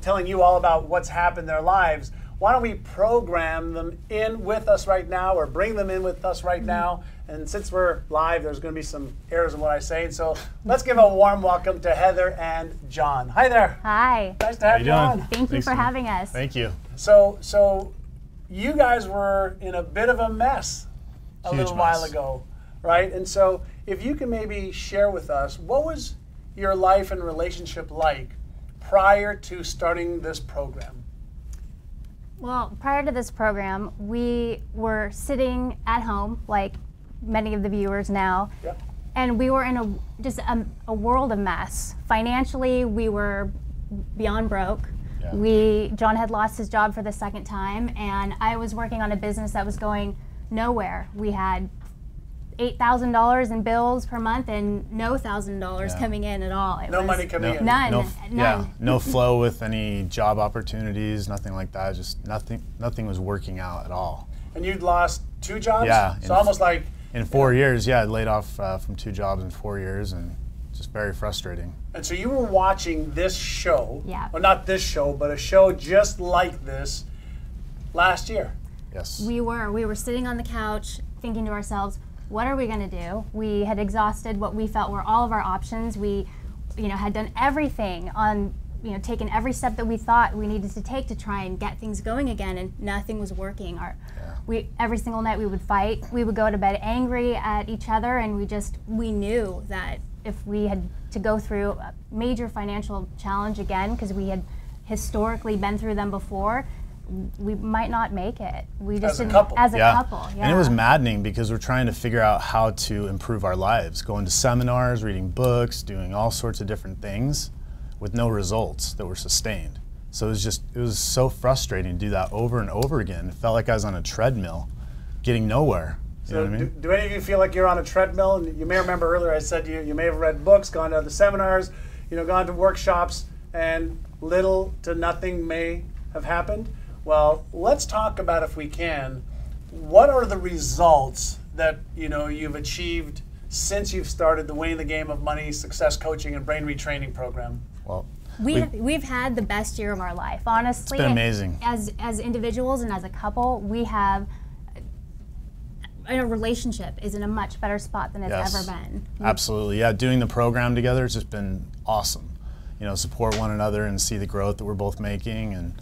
telling you all about what's happened in their lives, why don't we program them in with us right now, or bring them in with us right now? And since we're live, there's going to be some errors in what I say. So let's give a warm welcome to Heather and John. Hi there. Hi. Nice to have you on. Thank you for having us. Thank you. So you guys were in a bit of a mess a little while ago, right? And so if you can maybe share with us, what was your life and relationship like prior to starting this program? Well, prior to this program, we were sitting at home, like many of the viewers now, Yep. and we were in just a world of mess. Financially, we were beyond broke. Yeah. John had lost his job for the second time, and I was working on a business that was going nowhere. We had $8,000 in bills per month and no $1,000 coming in at all. No money coming in. None. No, none. no flow with any job opportunities, nothing like that. Just nothing was working out at all. And you'd lost 2 jobs? Yeah. So almost like... In 4 years, I laid off from 2 jobs in 4 years, and just very frustrating. And so you were watching this show, Yeah. well, not this show, but a show just like this last year. Yes. We were sitting on the couch thinking to ourselves, what are we going to do? We had exhausted what we felt were all of our options. We, had done everything on, taken every step that we thought we needed to take to try and get things going again, and nothing was working. Every single night we would fight. We would go to bed angry at each other, and we knew that if we had to go through a major financial challenge again, because we had historically been through them before, we might not make it. We just didn't, as a couple. Yeah. And it was maddening because we're trying to figure out how to improve our lives, going to seminars, reading books, doing all sorts of different things with no results that were sustained. So it was so frustrating to do that over and over again. It felt like I was on a treadmill, getting nowhere. You know what I mean? Do any of you feel like you're on a treadmill? And you may remember earlier I said you may have read books, gone to other seminars, gone to workshops, and little to nothing may have happened. Well, let's talk about, if we can, what are the results that you've achieved since you've started the Winning the Game of Money Success Coaching and Brain Retraining program? Well, we've had the best year of our life, honestly. It's been amazing. As individuals and as a couple, we have our relationship is in a much better spot than it's ever been. Absolutely, yeah. Doing the program together has just been awesome. Support one another and see the growth that we're both making, and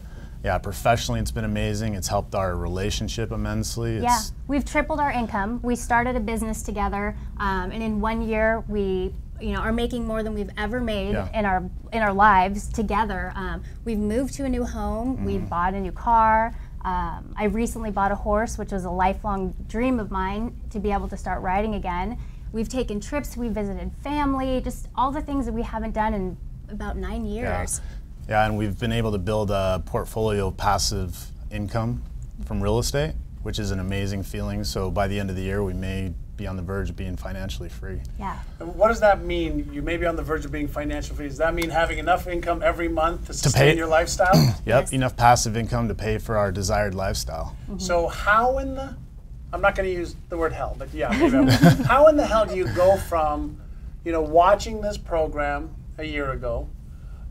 professionally it's been amazing. It's helped our relationship immensely. We've tripled our income. We started a business together, and in 1 year we are making more than we've ever made in our lives together. We've moved to a new home. We've bought a new car. I recently bought a horse, which was a lifelong dream of mine, to be able to start riding again. We've taken trips. We visited family. Just all the things that we haven't done in about 9 years. Yeah, and we've been able to build a portfolio of passive income from real estate, which is an amazing feeling. So by the end of the year, we may be on the verge of being financially free. Yeah. And what does that mean? You may be on the verge of being financially free. Does that mean having enough income every month to sustain your lifestyle? Yep, enough passive income to pay for our desired lifestyle. So how in the, I'm not going to use the word hell, but yeah, maybe I will. How in the hell do you go from, watching this program a year ago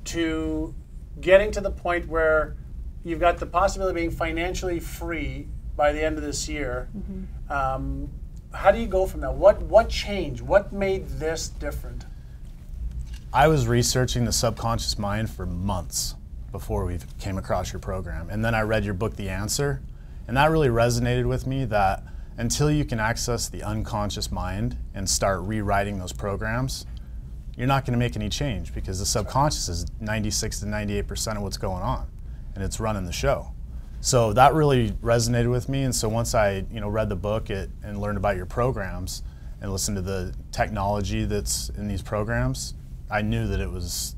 to getting to the point where you've got the possibility of being financially free by the end of this year? How do you go from that? What changed? What made this different? I was researching the subconscious mind for months before we came across your program. And then I read your book, The Answer, and that really resonated with me, that until you can access the unconscious mind and start rewriting those programs, you're not going to make any change, because the subconscious is 96 to 98% of what's going on, and it's running the show. So that really resonated with me, and so once I read the book and learned about your programs and listened to the technology that's in these programs, I knew that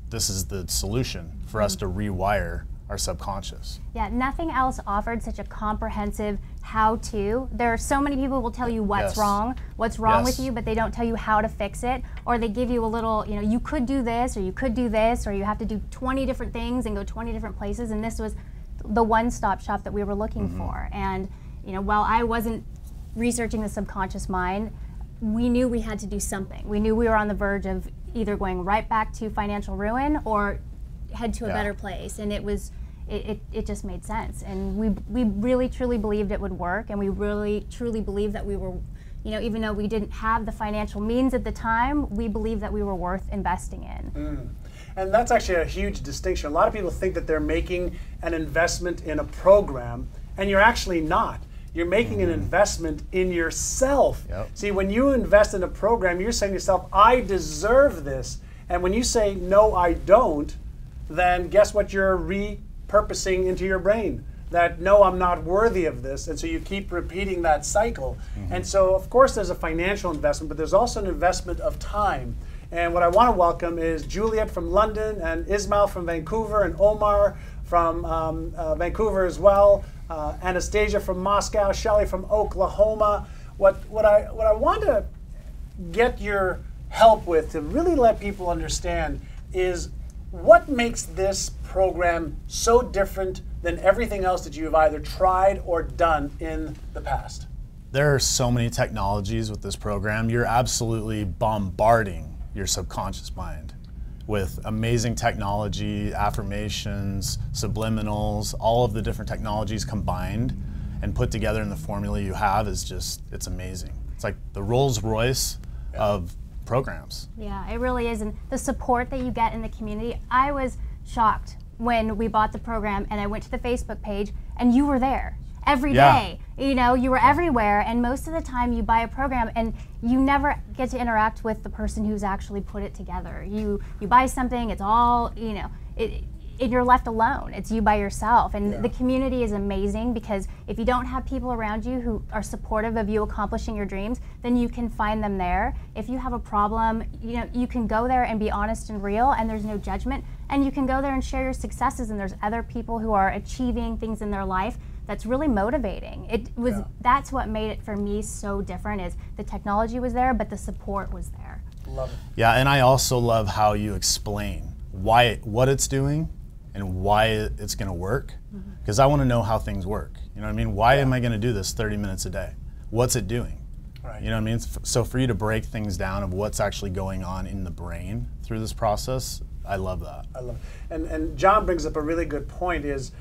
this is the solution for us to rewire our subconscious. Yeah, nothing else offered such a comprehensive how-to. There are so many people who will tell you what's wrong with you, but they don't tell you how to fix it, or they give you a little, you could do this, or you could do this, or you have to do 20 different things and go 20 different places, and this was the one-stop shop that we were looking for. And while I wasn't researching the subconscious mind, we knew we had to do something. We knew we were on the verge of either going right back to financial ruin or head to a better place, and it just made sense. And we really truly believed it would work, and we really truly believed that we were, even though we didn't have the financial means at the time, we believed that we were worth investing in. And that's actually a huge distinction. A lot of people think that they're making an investment in a program, and you're actually not. You're making an investment in yourself. See, when you invest in a program, you're saying to yourself, I deserve this. And when you say, no, I don't, then guess what you're repurposing into your brain? That, no, I'm not worthy of this. And so you keep repeating that cycle. And so, of course, there's a financial investment, but there's also an investment of time. And what I want to welcome is Juliet from London, and Ismail from Vancouver, and Omar from Vancouver as well, Anastasia from Moscow, Shelly from Oklahoma. What I want to get your help with, to really let people understand, is what makes this program so different than everything else that you've either tried or done in the past? There are so many technologies with this program. You're absolutely bombarding your subconscious mind with amazing technology, affirmations, subliminals, all of the different technologies combined and put together in the formula you have is just, it's amazing. It's like the Rolls Royce of programs. Yeah, it really is. And the support that you get in the community, I was shocked when we bought the program and I went to the Facebook page and you were there every day. You were everywhere, and most of the time you buy a program and you never get to interact with the person who's actually put it together. You buy something, it's all, you're left alone. It's you by yourself. And the community is amazing, because if you don't have people around you who are supportive of you accomplishing your dreams, then you can find them there. If you have a problem, you can go there and be honest and real, and there's no judgment. And you can go there and share your successes, and there's other people who are achieving things in their life that's really motivating. It was that's what made it for me so different, is the technology was there, but the support was there. Love it. Yeah, and I also love how you explain what it's doing and why it's going to work, because I want to know how things work. You know what I mean? Why am I going to do this 30 minutes a day? What's it doing? Right. You know what I mean? So for you to break things down of what's actually going on in the brain through this process, I love that. I love it. And John brings up a really good point, is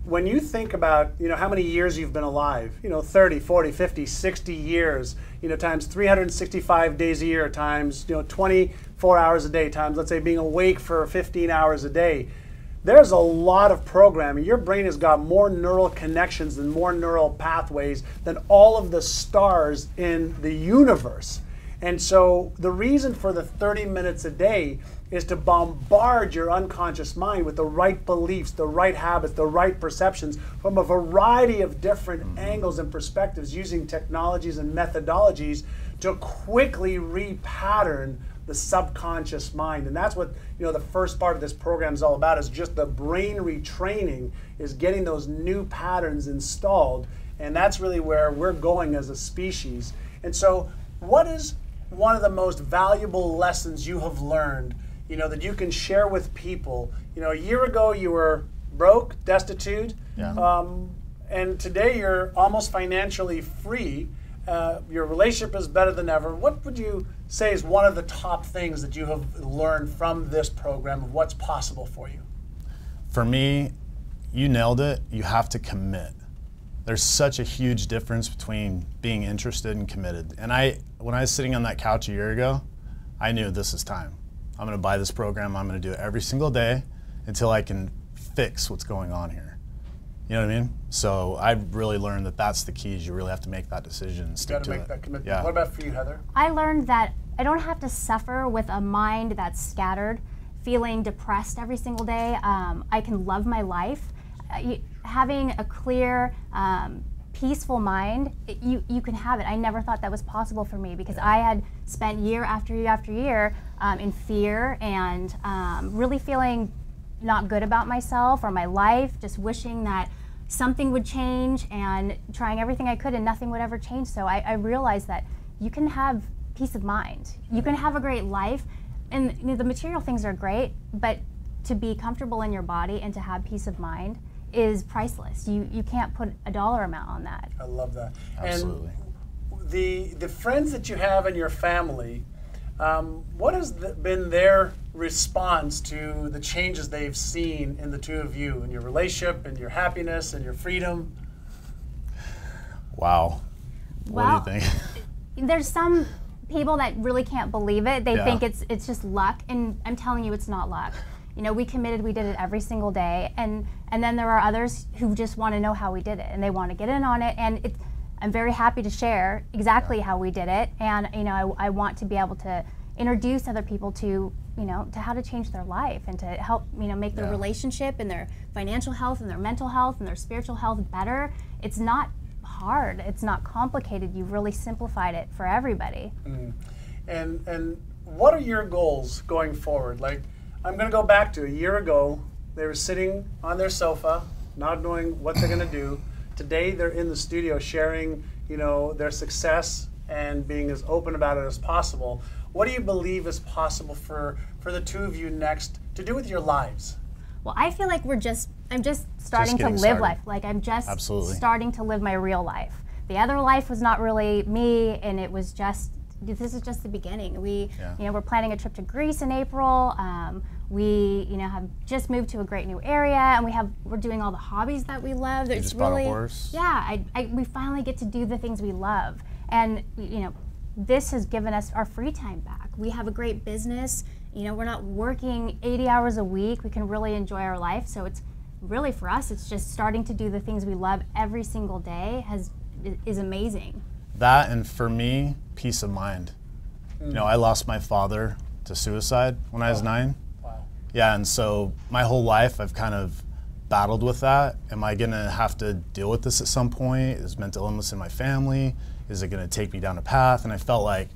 when you think about, how many years you've been alive, 30, 40, 50, 60 years, times 365 days a year, times, 24 hours a day, times, let's say, being awake for 15 hours a day, there's a lot of programming. Your brain has got more neural connections and more neural pathways than all of the stars in the universe. And so the reason for the 30 minutes a day is to bombard your unconscious mind with the right beliefs, the right habits, the right perceptions from a variety of different angles and perspectives, using technologies and methodologies to quickly repattern the subconscious mind. And that's what the first part of this program is all about, is just the brain retraining, is getting those new patterns installed. And that's really where we're going as a species. And so what is one of the most valuable lessons you have learned, that you can share with people? A year ago you were broke, destitute, and today you're almost financially free. Your relationship is better than ever. What would you say is one of the top things that you have learned from this program of what's possible for you? For me, you nailed it. You have to commit. There's such a huge difference between being interested and committed. And when I was sitting on that couch a year ago, I knew this is time. I'm going to buy this program. I'm going to do it every single day until I can fix what's going on here. You know what I mean? So I've really learned that that's the key, is you really have to make that decision and stick to it. You got to make that commitment. What about for you, Heather? I learned that I don't have to suffer with a mind that's scattered, feeling depressed every single day. I can love my life. Having a clear peaceful mind, you can have it. I never thought that was possible for me because I had spent year after year after year in fear and really feeling not good about myself or my life, just wishing that something would change and trying everything I could and nothing would ever change. So I realized that you can have peace of mind. You can have a great life, and the material things are great, but to be comfortable in your body and to have peace of mind is priceless. You can't put a dollar amount on that. I love that. Absolutely. And the friends that you have in your family, what has been their response to the changes they've seen in the two of you, in your relationship, and your happiness, and your freedom? Wow. Well, what do you think? There's some people that really can't believe it. They think it's just luck, and I'm telling you, it's not luck. You know, we committed, we did it every single day, and then there are others who just want to know how we did it, and they want to get in on it, and I'm very happy to share exactly how we did it, and you know, I want to be able to introduce other people to, you know, to how to change their life and to help, you know, make their relationship and their financial health and their mental health and their spiritual health better. It's not hard, it's not complicated. You've really simplified it for everybody. And what are your goals going forward? Like, I'm going to go back to a year ago. They were sitting on their sofa, not knowing what they're going to do. Today, they're in the studio sharing, you know, their success and being as open about it as possible. What do you believe is possible for the two of you next to do with your lives? Well, I feel like I'm just starting to live life. Like I'm just starting to live my real life. The other life was not really me, and it was just, this is just the beginning. You know, we're planning a trip to Greece in April. We, you know, have just moved to a great new area, and we're doing all the hobbies that we love. You just bought a horse? Yeah, we finally get to do the things we love, and you know, this has given us our free time back. We have a great business. You know, we're not working 80 hours a week. We can really enjoy our life. So it's really, for us, it's just starting to do the things we love every single day is amazing. That, and for me, peace of mind. You know, I lost my father to suicide when I was 9. Wow. Yeah, and so my whole life I've kind of battled with that. Am I gonna have to deal with this at some point? Is mental illness in my family? Is it gonna take me down a path? And I felt like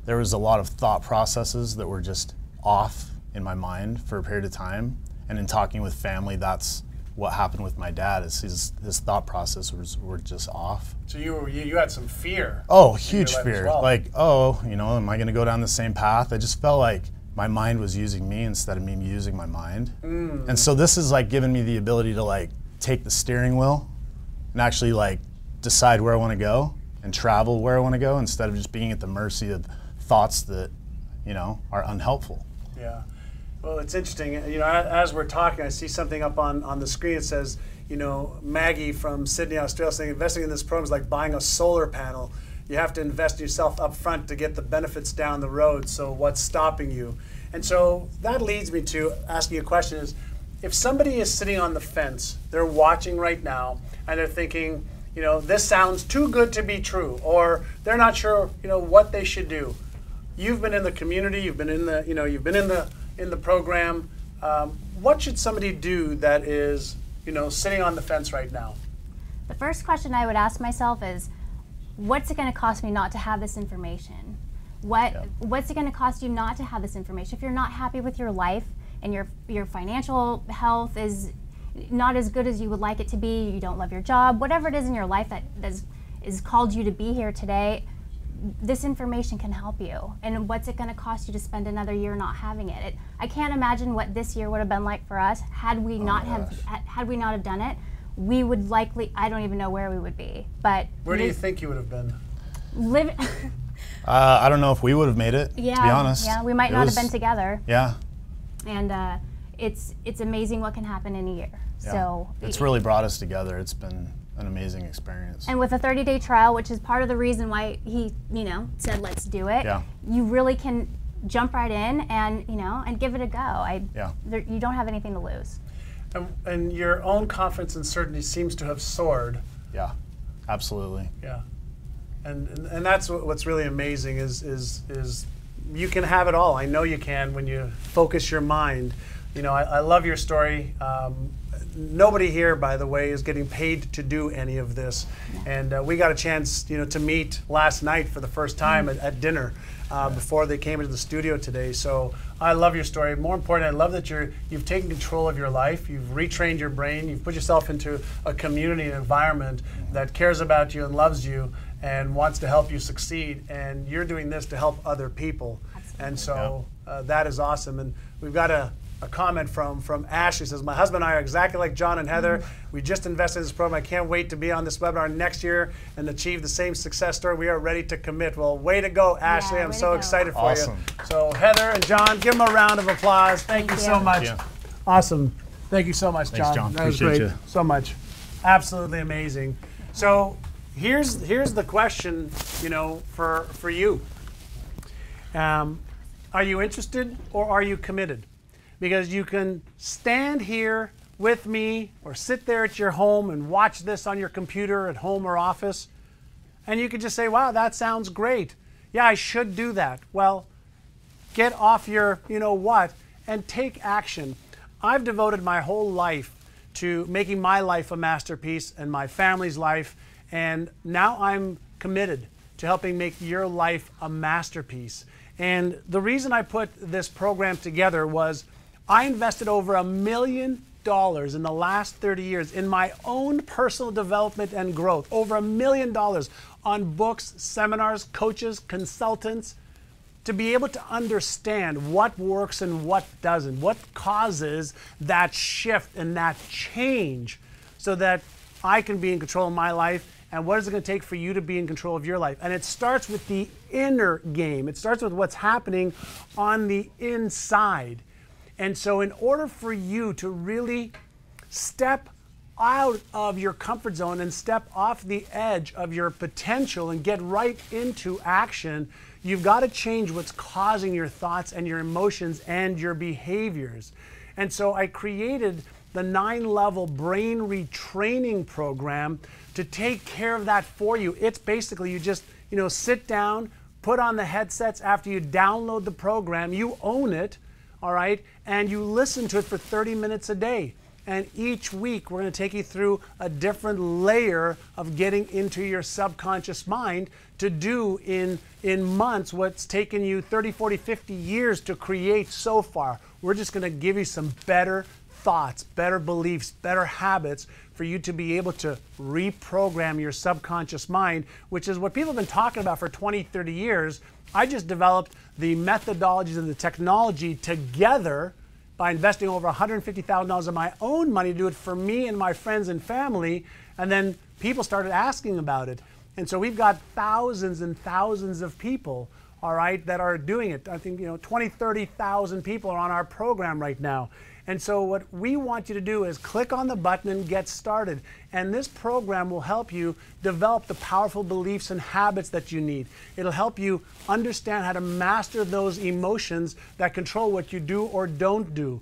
there was a lot of thought processes that were just off in my mind for a period of time. And in talking with family, that's what happened with my dad, is his thought processes were just off. So you had some fear. Oh, huge fear. Well. Like, oh, you know, am I gonna go down the same path? I just felt like my mind was using me instead of me using my mind. And so this is like giving me the ability to like take the steering wheel and actually like decide where I wanna go and travel where I wanna go instead of just being at the mercy of thoughts that, you know, are unhelpful. Yeah. Well, it's interesting. You know, as we're talking, I see something up on the screen. It says, you know, Maggie from Sydney, Australia, saying investing in this program is like buying a solar panel. You have to invest in yourself up front to get the benefits down the road. So what's stopping you? And so that leads me to asking you a question is, if somebody is sitting on the fence, they're watching right now, and they're thinking, you know, this sounds too good to be true, or they're not sure, you know, what they should do. You've been in the community, you've been in the, you know, you've been in the program. What should somebody do that is, you know, sitting on the fence right now? The first question I would ask myself is, what's it going to cost me not to have this information? What's it going to cost you not to have this information? If you're not happy with your life and your financial health is not as good as you would like it to be, you don't love your job, whatever it is in your life that is called you to be here today, this information can help you. And what's it going to cost you to spend another year not having it? I can't imagine what this year would have been like for us had we not have done it. We would likely, I don't even know where we would be. But where do you think you would have been? I don't know if we would have made it, to be honest. Yeah, we might not have been together. Yeah. And it's amazing what can happen in a year. Yeah. So it's really brought us together. It's been an amazing experience. And with a 30-day trial, which is part of the reason why he, you know, said let's do it. Yeah. You really can jump right in and, you know, and give it a go. You don't have anything to lose. And your own confidence and certainty seems to have soared. Yeah, absolutely. Yeah. And that's what's really amazing is you can have it all. I know you can when you focus your mind. You know, I love your story. nobody here, by the way, is getting paid to do any of this. And we got a chance, to meet last night for the first time at dinner before they came into the studio today. So I love your story. More important, I love that you've taken control of your life. You've retrained your brain. You've put yourself into a community and environment that cares about you and loves you and wants to help you succeed. And you're doing this to help other people. Absolutely. And so that is awesome. And we've got a comment from Ashley. Says, my husband and I are exactly like John and Heather. We just invested in this program. I can't wait to be on this webinar next year and achieve the same success story. We are ready to commit. Well, way to go, Ashley. I'm so excited for you. So Heather and John, give them a round of applause. Thank you so much. Awesome. Thank you so much, John. Thanks, John. That was Appreciate great. you. So much. Absolutely amazing. So here's the question, for you. Are you interested or are you committed? Because you can stand here with me or sit there at your home and watch this on your computer at home or office, and you could just say, wow, that sounds great. Yeah, I should do that. Well, get off your what and take action. I've devoted my whole life to making my life a masterpiece and my family's life, and now I'm committed to helping make your life a masterpiece. And the reason I put this program together was I invested over $1 million in the last 30 years in my own personal development and growth. Over $1 million on books, seminars, coaches, consultants, to be able to understand what works and what doesn't, what causes that shift and that change so that I can be in control of my life. And what is it going to take for you to be in control of your life? And it starts with the inner game. It starts with what's happening on the inside. And so in order for you to really step out of your comfort zone and step off the edge of your potential and get right into action, you've got to change what's causing your thoughts and your emotions and your behaviors. And so I created the 9-level brain retraining program to take care of that for you. It's basically you just, sit down, put on the headsets after you download the program, you own it, all right, and you listen to it for 30 minutes a day. And each week we're going to take you through a different layer of getting into your subconscious mind to do in months what's taken you 30, 40, 50 years to create so far. We're just going to give you some better thoughts, better beliefs, better habits for you to be able to reprogram your subconscious mind, which is what people have been talking about for 20, 30 years. I just developed the methodologies and the technology together by investing over $150,000 of my own money to do it for me and my friends and family, and then people started asking about it. And so we've got thousands and thousands of people, all right, that are doing it. I think 20, 30,000 people are on our program right now. And so what we want you to do is click on the button and get started. And this program will help you develop the powerful beliefs and habits that you need. It'll help you understand how to master those emotions that control what you do or don't do.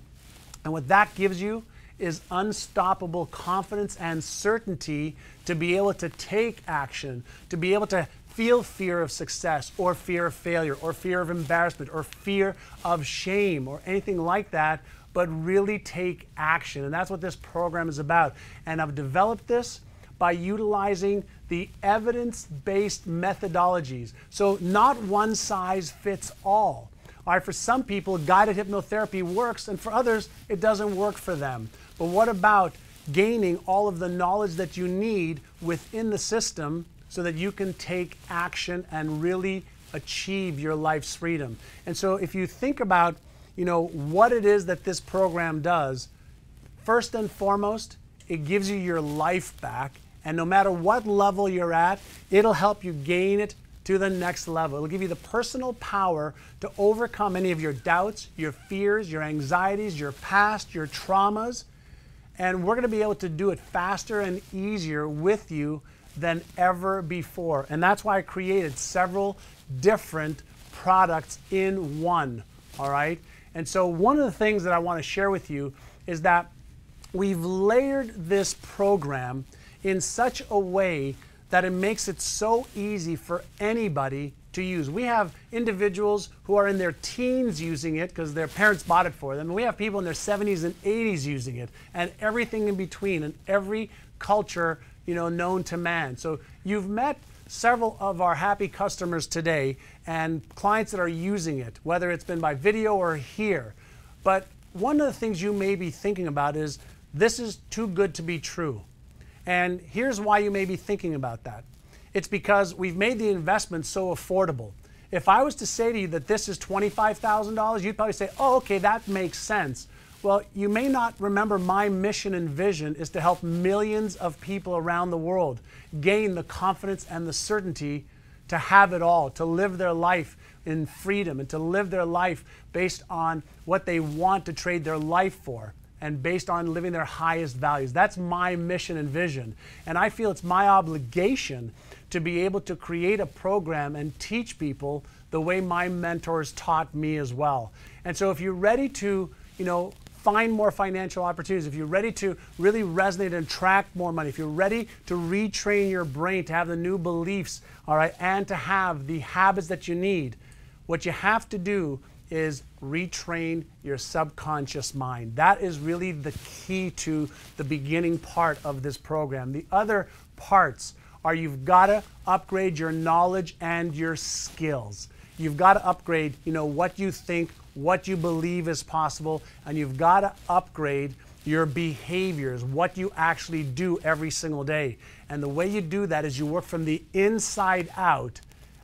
And what that gives you is unstoppable confidence and certainty to be able to take action, to be able to feel fear of success or fear of failure or fear of embarrassment or fear of shame or anything like that, but really take action. And that's what this program is about. And I've developed this by utilizing the evidence-based methodologies. So not one size fits all. All right, for some people, guided hypnotherapy works, and for others, it doesn't work for them. But what about gaining all of the knowledge that you need within the system so that you can take action and really achieve your life's freedom? And so if you think about what it is that this program does, first and foremost, it gives you your life back. And no matter what level you're at, it'll help you gain it to the next level. It'll give you the personal power to overcome any of your doubts, your fears, your anxieties, your past, your traumas. And we're going to be able to do it faster and easier with you than ever before. And that's why I created several different products in one, all right? And so one of the things that I want to share with you is that we've layered this program in such a way that it makes it so easy for anybody to use. We have individuals who are in their teens using it because their parents bought it for them. And we have people in their 70s and 80s using it, and everything in between, and every culture, you know, known to man. So you've met several of our happy customers today and clients that are using it, whether it's been by video or here. But one of the things you may be thinking about is, this is too good to be true. And here's why you may be thinking about that. It's because we've made the investment so affordable. If I was to say to you that this is $25,000, you'd probably say, oh, okay, that makes sense. Well, you may not remember my mission and vision is to help millions of people around the world gain the confidence and the certainty to have it all, to live their life in freedom, and to live their life based on what they want to trade their life for, and based on living their highest values. That's my mission and vision. And I feel it's my obligation to be able to create a program and teach people the way my mentors taught me as well. And so if you're ready to, you know, find more financial opportunities, if you're ready to really resonate and attract more money, if you're ready to retrain your brain to have the new beliefs, all right, and to have the habits that you need, what you have to do is retrain your subconscious mind. That is really the key to the beginning part of this program. The other parts are, you've got to upgrade your knowledge and your skills. You've got to upgrade, you know, what you think, what you believe is possible, and you've got to upgrade your behaviors, what you actually do every single day. And the way you do that is you work from the inside out.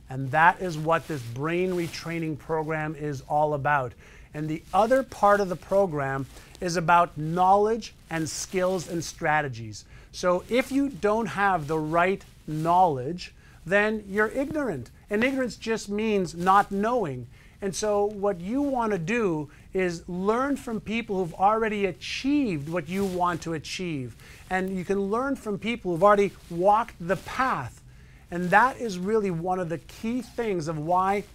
And that is what this brain retraining program is all about. And the other part of the program is about knowledge and skills and strategies. So if you don't have the right knowledge, then you're ignorant. And ignorance just means not knowing. And so what you want to do is learn from people who've already achieved what you want to achieve. And you can learn from people who've already walked the path. And that is really one of the key things of why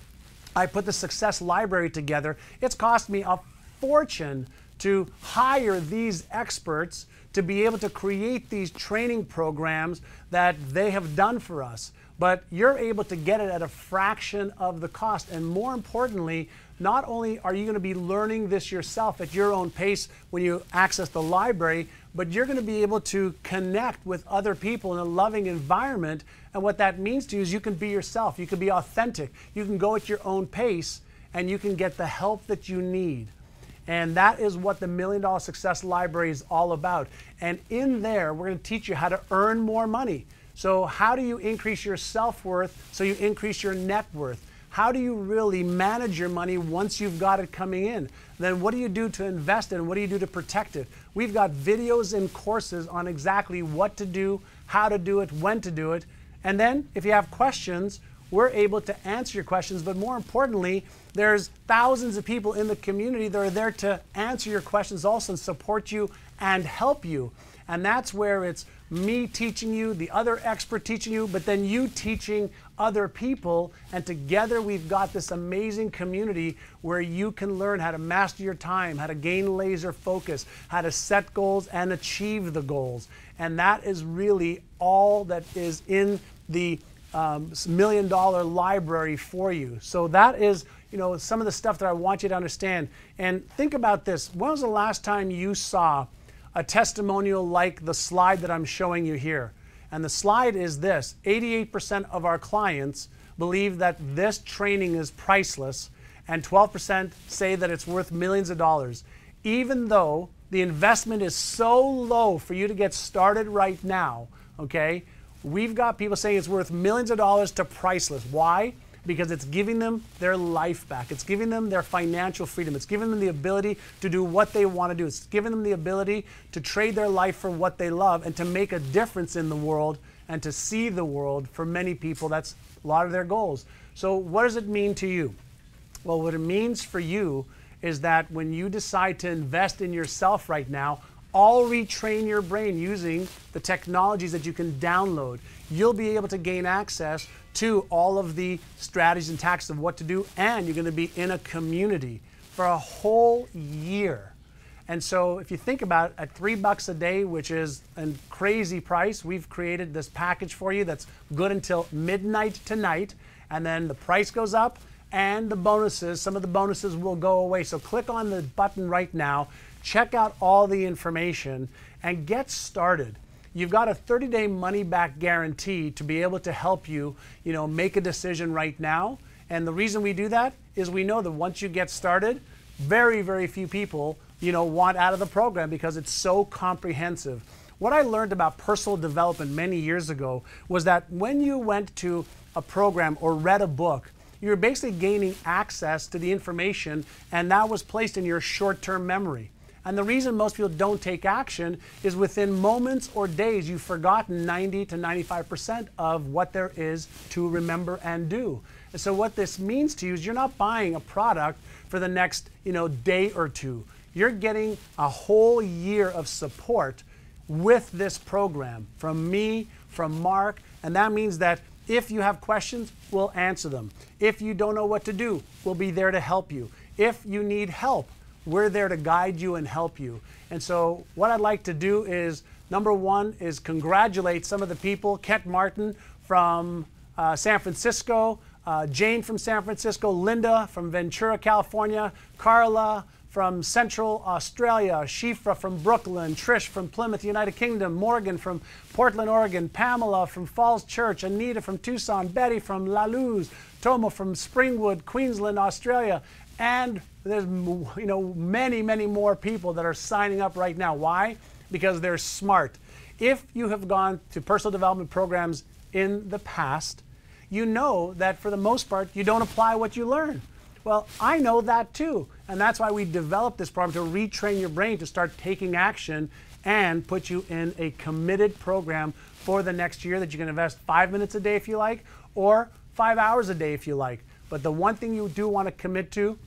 I put the Success Library together. It's cost me a fortune to hire these experts to be able to create these training programs that they have done for us. But you're able to get it at a fraction of the cost. And more importantly, not only are you going to be learning this yourself at your own pace when you access the library, but you're going to be able to connect with other people in a loving environment. And what that means to you is you can be yourself. You can be authentic. You can go at your own pace, and you can get the help that you need. And that is what the $1 Million Success Library is all about. And in there, we're going to teach you how to earn more money. So how do you increase your self-worth so you increase your net worth? How do you really manage your money once you've got it coming in? Then what do you do to invest in? What do you do to protect it? We've got videos and courses on exactly what to do, how to do it, when to do it. And then if you have questions, we're able to answer your questions. But more importantly, there's thousands of people in the community that are there to answer your questions also and support you and help you. And that's where it's me teaching you, the other expert teaching you, but then you teaching other people. And together we've got this amazing community where you can learn how to master your time, how to gain laser focus, how to set goals and achieve the goals. And that is really all that is in the $1 Million Library for you. So that is, you know, some of the stuff that I want you to understand. And think about this. When was the last time you saw a testimonial like the slide that I'm showing you here? And the slide is this: 88% of our clients believe that this training is priceless, and 12% say that it's worth millions of dollars. Even though the investment is so low for you to get started right now, okay, we've got people saying it's worth millions of dollars to priceless. Why? Because it's giving them their life back. It's giving them their financial freedom. It's giving them the ability to do what they want to do. It's giving them the ability to trade their life for what they love and to make a difference in the world and to see the world. For many people, that's a lot of their goals. So what does it mean to you? Well, what it means for you is that when you decide to invest in yourself right now, I'll retrain your brain using the technologies that you can download. You'll be able to gain access to all of the strategies and tactics of what to do, and you're going to be in a community for a whole year. And so if you think about it, at $3 a day, which is a crazy price, we've created this package for you that's good until midnight tonight. and then the price goes up and the bonuses, some of the bonuses will go away. So click on the button right now, check out all the information, and get started. You've got a 30-day money-back guarantee to be able to help you, make a decision right now. And the reason we do that is we know that once you get started, very, very few people, want out of the program because it's so comprehensive. What I learned about personal development many years ago was that when you went to a program or read a book, you're basically gaining access to the information, and that was placed in your short-term memory. And the reason most people don't take action is within moments or days, you've forgotten 90 to 95% of what there is to remember and do. And so what this means to you is you're not buying a product for the next day or two. You're getting a whole year of support with this program from me, from Mark, and that means that if you have questions, we'll answer them. If you don't know what to do, we'll be there to help you. If you need help, we're there to guide you and help you. And so what I'd like to do is, number one, is congratulate some of the people. Kent Martin from San Francisco, Jane from San Francisco, Linda from Ventura, California, Carla from Central Australia, Shifra from Brooklyn, Trish from Plymouth, United Kingdom, Morgan from Portland, Oregon, Pamela from Falls Church, Anita from Tucson, Betty from La Luz, Tomo from Springwood, Queensland, Australia, and there's many, many more people that are signing up right now. Why? Because they're smart. If you have gone to personal development programs in the past, you know that for the most part, you don't apply what you learn. Well, I know that too. And that's why we developed this program to retrain your brain to start taking action and put you in a committed program for the next year that you can invest 5 minutes a day if you like, or 5 hours a day if you like. But the one thing you do want to commit to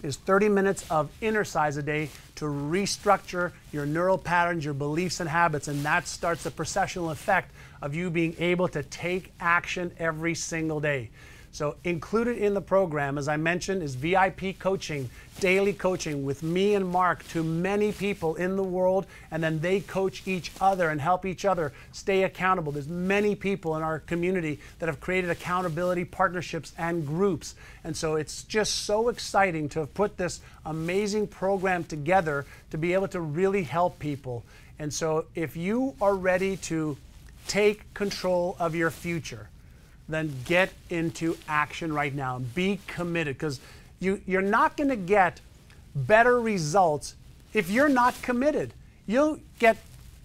is 30 minutes of inner size a day to restructure your neural patterns, your beliefs and habits, and that starts the processional effect of you being able to take action every single day. So included in the program, as I mentioned, is VIP coaching, daily coaching with me and Mark to many people in the world, and then they coach each other and help each other stay accountable. There's many people in our community that have created accountability partnerships and groups. And so it's just so exciting to have put this amazing program together to be able to really help people. And so if you are ready to take control of your future, then get into action right now and be committed, because you're not going to get better results if you're not committed. You'll get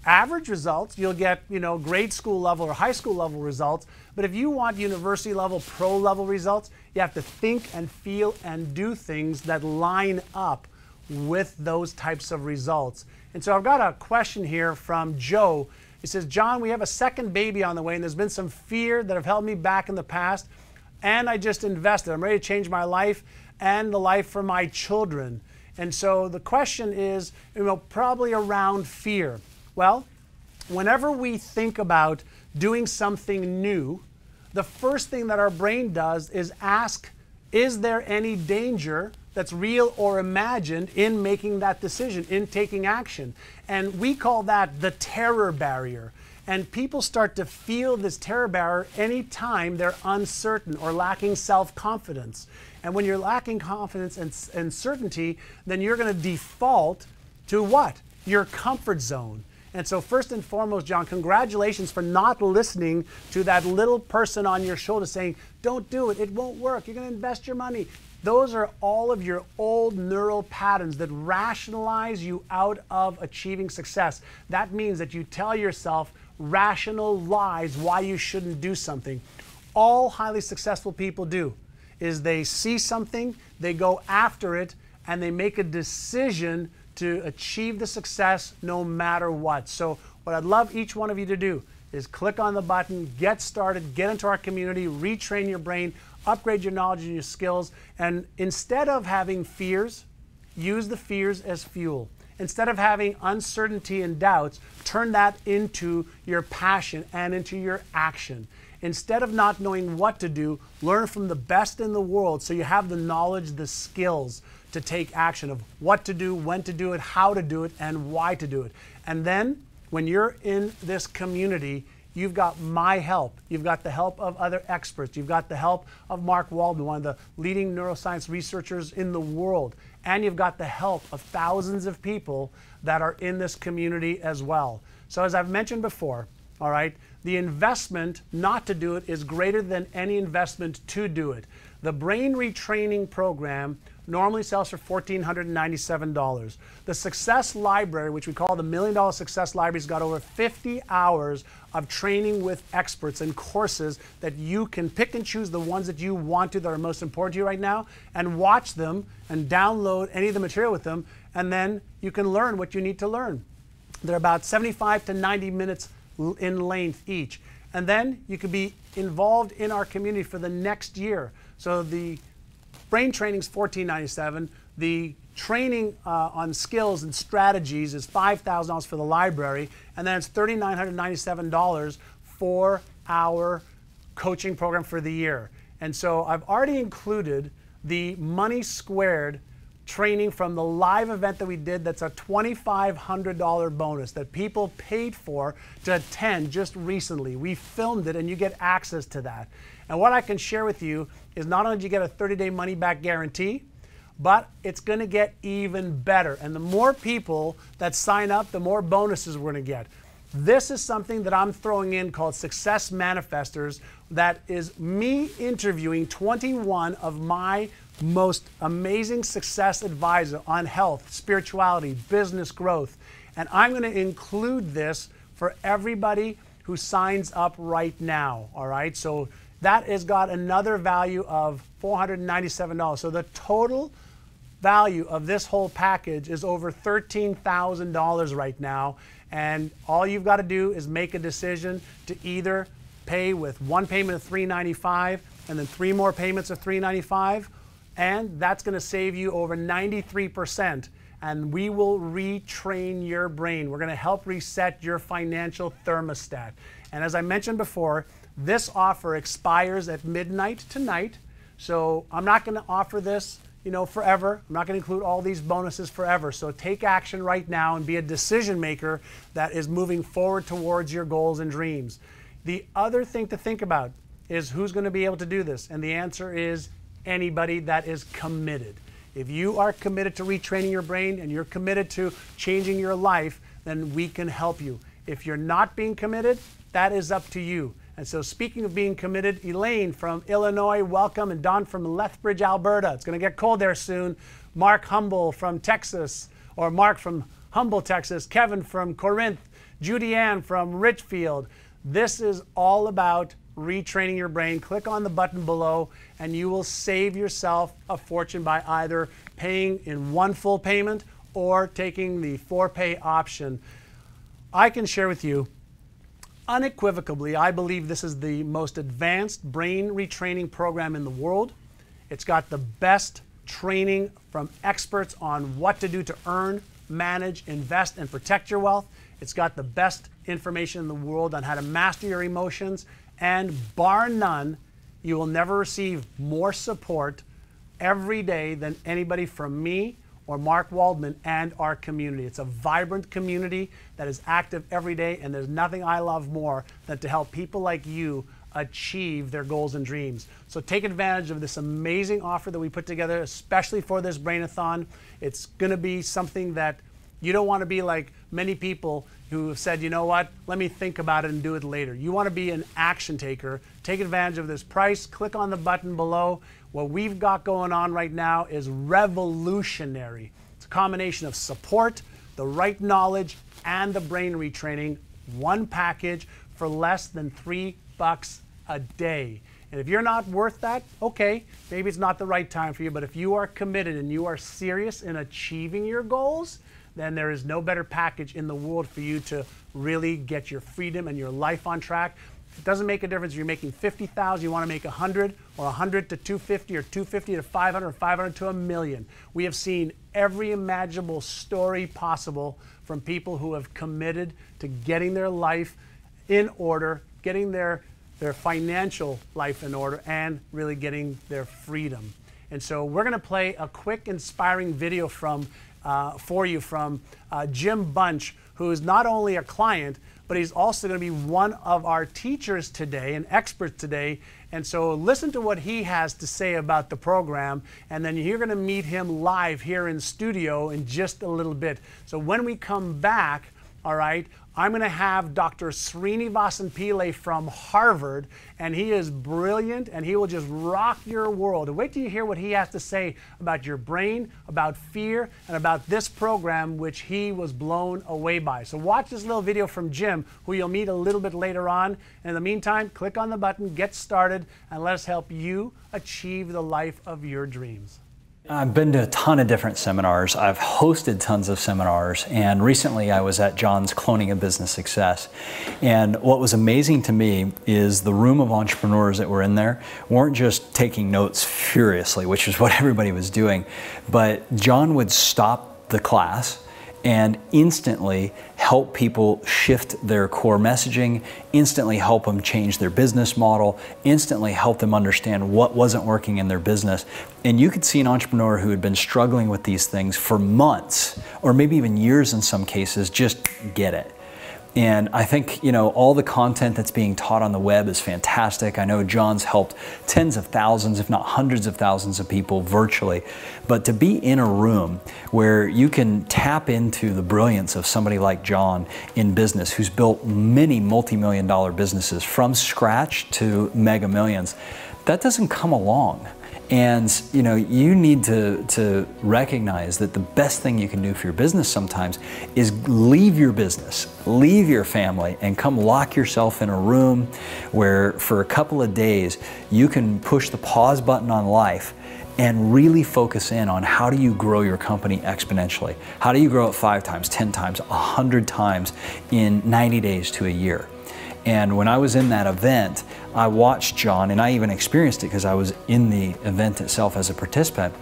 average results, you'll get grade school level or high school level results, but if you want university level, pro level results, you have to think and feel and do things that line up with those types of results. And so I've got a question here from Joe. He says, John, we have a second baby on the way, and there's been some fear that have held me back in the past, and I just invested. I'm ready to change my life and the life for my children. And so the question is, probably around fear. Well, whenever we think about doing something new, the first thing that our brain does is ask, is there any danger that's real or imagined in making that decision, in taking action? And we call that the terror barrier. And people start to feel this terror barrier anytime they're uncertain or lacking self-confidence. And when you're lacking confidence and certainty, then you're going to default to what? Your comfort zone. And so first and foremost, John, congratulations for not listening to that little person on your shoulder saying, don't do it, it won't work, you're going to invest your money. Those are all of your old neural patterns that rationalize you out of achieving success. That means that you tell yourself rational lies why you shouldn't do something. All highly successful people do is they see something, they go after it, and they make a decision to achieve the success no matter what. So what I'd love each one of you to do is click on the button, get started, get into our community, retrain your brain, upgrade your knowledge and your skills, and instead of having fears, use the fears as fuel. Instead of having uncertainty and doubts, turn that into your passion and into your action. Instead of not knowing what to do, learn from the best in the world so you have the knowledge, the skills to take action of what to do, when to do it, how to do it, and why to do it. And then when you're in this community, you've got my help. You've got the help of other experts. You've got the help of Mark Waldman, one of the leading neuroscience researchers in the world. And you've got the help of thousands of people that are in this community as well. So as I've mentioned before, all right, the investment not to do it is greater than any investment to do it. The brain retraining program normally sells for $1,497. The Success Library, which we call the $1 Million Success Library, has got over 50 hours of training with experts and courses that you can pick and choose the ones that you want to, that are most important to you right now, and watch them and download any of the material with them, and then you can learn what you need to learn. They're about 75 to 90 minutes in length each. And then you can be involved in our community for the next year. So the brain training is $1,497. The training on skills and strategies is $5,000 for the library, and then it's $3,997 for our coaching program for the year. And so I've already included the money squared training from the live event that we did. That's a $2,500 bonus that people paid for to attend just recently. We filmed it and you get access to that. And what I can share with you is not only do you get a 30-day money-back guarantee, but it's going to get even better. And the more people that sign up, the more bonuses we're going to get. This is something that I'm throwing in called Success Manifestors. That is me interviewing 21 of my most amazing success advisor on health, spirituality, business growth. And I'm going to include this for everybody who signs up right now. All right. So that has got another value of $497. So the total value of this whole package is over $13,000 right now. And all you've got to do is make a decision to either pay with one payment of $395 and then 3 more payments of $395. And that's going to save you over 93%. And we will retrain your brain. We're going to help reset your financial thermostat. And as I mentioned before, this offer expires at midnight tonight. So I'm not going to offer this, forever. I'm not going to include all these bonuses forever. So take action right now and be a decision maker that is moving forward towards your goals and dreams. The other thing to think about is who's going to be able to do this. And the answer is anybody that is committed. If you are committed to retraining your brain and you're committed to changing your life, then we can help you. If you're not being committed, that is up to you. And so speaking of being committed, Elaine from Illinois, welcome, and Don from Lethbridge, Alberta. It's going to get cold there soon. Mark Humble from Texas, or Mark from Humble, Texas. Kevin from Corinth. Judy Ann from Richfield. This is all about retraining your brain. Click on the button below and you will save yourself a fortune by either paying in one full payment or taking the 4-pay option. I can share with you, unequivocally, I believe this is the most advanced brain retraining program in the world. It's got the best training from experts on what to do to earn, manage, invest, and protect your wealth. It's got the best information in the world on how to master your emotions. And bar none, you will never receive more support every day than anybody from me or Mark Waldman and our community. It's a vibrant community that is active every day, and there's nothing I love more than to help people like you achieve their goals and dreams. So take advantage of this amazing offer that we put together, especially for this Brain-A-Thon. It's going to be something that you don't want to be like many people who have said, you know what, let me think about it and do it later. You want to be an action taker. Take advantage of this price. Click on the button below. What we've got going on right now is revolutionary. It's a combination of support, the right knowledge, and the brain retraining. One package for less than $3 a day. And if you're not worth that, okay, maybe it's not the right time for you. But if you are committed and you are serious in achieving your goals, then there is no better package in the world for you to really get your freedom and your life on track. It doesn't make a difference if you're making $50,000, you want to make 100, or 100 to 250, or 250 to 500, or 500 to $1 million. We have seen every imaginable story possible from people who have committed to getting their life in order, getting their financial life in order, and really getting their freedom. And so we're going to play a quick, inspiring video for you from Jim Bunch, who is not only a client, but he's also going to be one of our teachers today and experts today. And so listen to what he has to say about the program, and then you're going to meet him live here in studio in just a little bit. So when we come back, all right, I'm going to have Dr. Srinivasan Pillai from Harvard, and he is brilliant, and he will just rock your world. And wait till you hear what he has to say about your brain, about fear, and about this program, which he was blown away by. So watch this little video from Jim, who you'll meet a little bit later on. And in the meantime, click on the button, get started, and let us help you achieve the life of your dreams. I've been to a ton of different seminars. I've hosted tons of seminars, and recently I was at John's Cloning of Business Success. And what was amazing to me is the room of entrepreneurs that were in there weren't just taking notes furiously, which is what everybody was doing, but John would stop the class and instantly help people shift their core messaging, instantly help them change their business model, instantly help them understand what wasn't working in their business. And you could see an entrepreneur who had been struggling with these things for months, or maybe even years in some cases, just get it. And I think, you know, all the content that's being taught on the web is fantastic. I know John's helped tens of thousands, if not hundreds of thousands of people virtually. But to be in a room where you can tap into the brilliance of somebody like John in business, who's built many multi-million-dollar businesses from scratch to mega millions, that doesn't come along. And you know, you need to recognize that the best thing you can do for your business sometimes is leave your business, leave your family, and come lock yourself in a room where for a couple of days you can push the pause button on life and really focus in on how do you grow your company exponentially? How do you grow it 5 times, 10 times, 100 times in 90 days to a year? And when I was in that event, I watched John, and I even experienced it because I was in the event itself as a participant.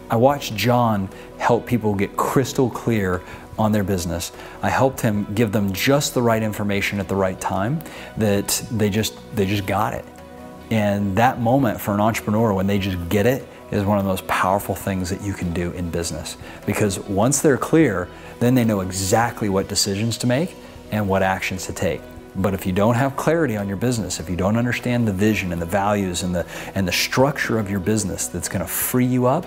I watched John help people get crystal clear on their business. I helped him give them just the right information at the right time, that they just got it. And that moment for an entrepreneur when they just get it is one of the most powerful things that you can do in business. Because once they're clear, then they know exactly what decisions to make and what actions to take. But if you don't have clarity on your business, if you don't understand the vision and the values and the structure of your business that's going to free you up,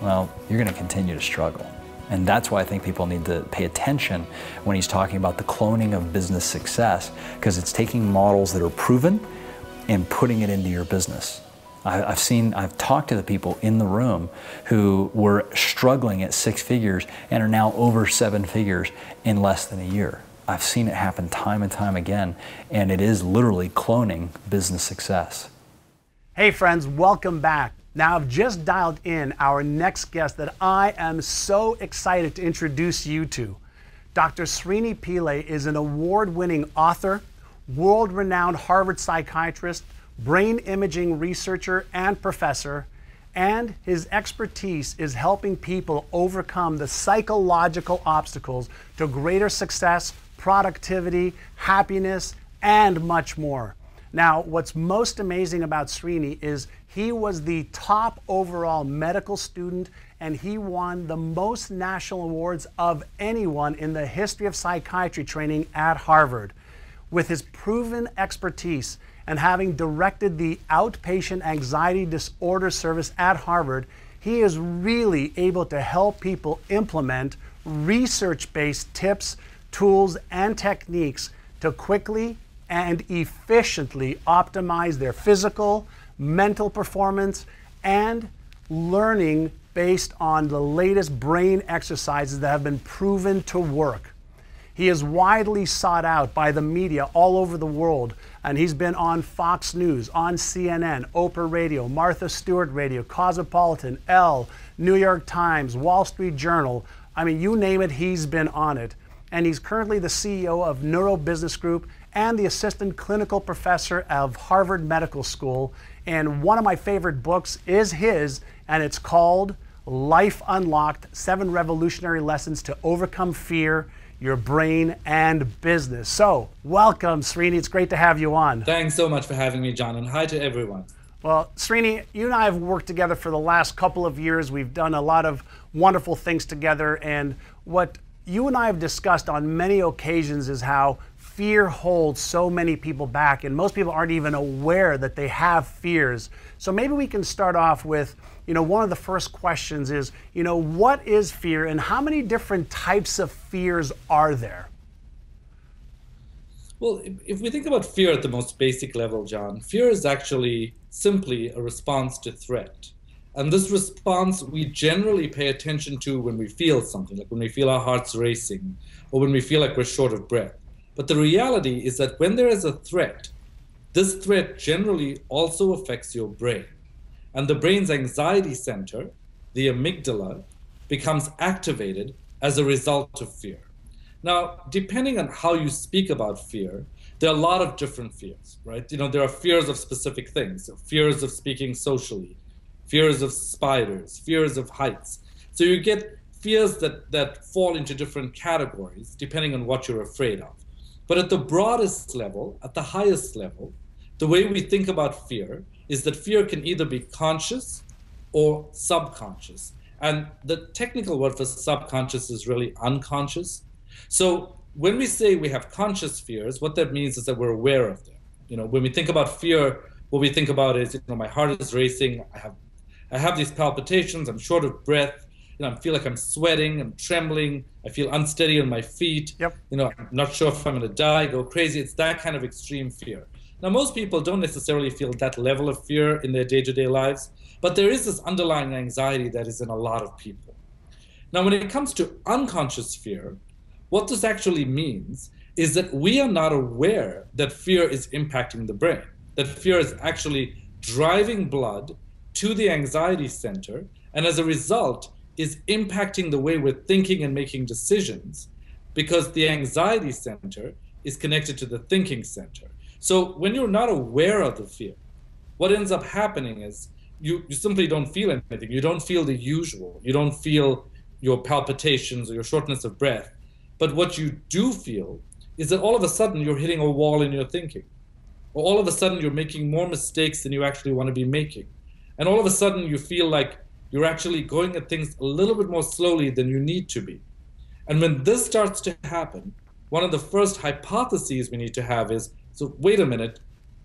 well, you're going to continue to struggle. And that's why I think people need to pay attention when he's talking about the cloning of business success, because it's taking models that are proven and putting it into your business. I've talked to the people in the room who were struggling at 6 figures and are now over 7 figures in less than a year. I've seen it happen time and time again, and it is literally cloning business success. Hey friends, welcome back. Now I've just dialed in our next guest that I am so excited to introduce you to. Dr. Srini Pillai is an award-winning author, world-renowned Harvard psychiatrist, brain imaging researcher and professor, and his expertise is helping people overcome the psychological obstacles to greater success, productivity, happiness, and much more. Now, what's most amazing about Srini is he was the top overall medical student, and he won the most national awards of anyone in the history of psychiatry training at Harvard. With his proven expertise and having directed the outpatient anxiety disorder service at Harvard, he is really able to help people implement research-based tips, tools, and techniques to quickly and efficiently optimize their physical, mental performance, and learning based on the latest brain exercises that have been proven to work. He is widely sought out by the media all over the world, and he's been on Fox News, on CNN, Oprah Radio, Martha Stewart Radio, Cosmopolitan, Elle, New York Times, Wall Street Journal. I mean, you name it, he's been on it. And he's currently the CEO of Neuro Business Group and the assistant clinical professor of Harvard Medical School. And one of my favorite books is his, and it's called Life Unlocked: 7 Revolutionary Lessons to Overcome Fear, Your Brain, and Business. So, welcome, Srini. It's great to have you on. Thanks so much for having me, John, and hi to everyone. Well, Srini, you and I have worked together for the last couple of years. We've done a lot of wonderful things together, and what you and I have discussed on many occasions is how fear holds so many people back, and most people aren't even aware that they have fears. So maybe we can start off with, one of the first questions is, what is fear and how many different types of fears are there? Well, if we think about fear at the most basic level, John, fear is actually simply a response to threat. And this response we generally pay attention to when we feel something, like when we feel our hearts racing or when we feel like we're short of breath. But the reality is that when there is a threat, this threat generally also affects your brain. And the brain's anxiety center, the amygdala, becomes activated as a result of fear. Now, depending on how you speak about fear, there are a lot of different fears, right? There are fears of specific things, fears of speaking socially, fears of spiders, fears of heights. So you get fears that fall into different categories depending on what you're afraid of. But at the broadest level, at the highest level, the way we think about fear is that fear can either be conscious or subconscious. And the technical word for subconscious is really unconscious. So when we say we have conscious fears, what that means is that we're aware of them. When we think about fear, what we think about is, my heart is racing, I have these palpitations, I'm short of breath, I feel like I'm sweating, I'm trembling, I feel unsteady on my feet. Yep. I'm not sure if I'm going to die, go crazy. It's that kind of extreme fear. Now, most people don't necessarily feel that level of fear in their day-to-day lives, but there is this underlying anxiety that is in a lot of people. Now, when it comes to unconscious fear, what this actually means is that we are not aware that fear is impacting the brain, that fear is actually driving blood to the anxiety center, and as a result, is impacting the way we're thinking and making decisions, because the anxiety center is connected to the thinking center. So when you're not aware of the fear, what ends up happening is you simply don't feel anything. You don't feel the usual. You don't feel your palpitations or your shortness of breath. But what you do feel is that all of a sudden you're hitting a wall in your thinking. Or all of a sudden you're making more mistakes than you actually want to be making. And all of a sudden you feel like you're actually going at things a little bit more slowly than you need to be. And when this starts to happen, one of the first hypotheses we need to have is, so wait a minute,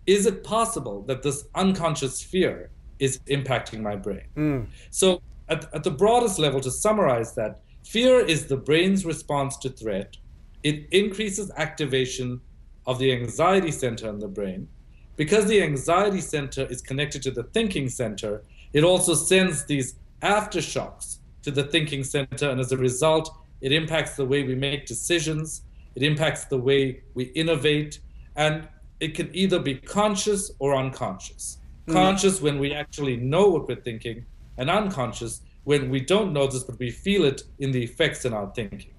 is it possible that this unconscious fear is impacting my brain? So at the broadest level, to summarize that, fear is the brain's response to threat. It increases activation of the anxiety center in the brain. Because the anxiety center is connected to the thinking center, it also sends these aftershocks to the thinking center, and as a result, it impacts the way we make decisions, it impacts the way we innovate, and it can either be conscious or unconscious. Conscious when we actually know what we're thinking, and unconscious when we don't know this, but we feel it in the effects in our thinking.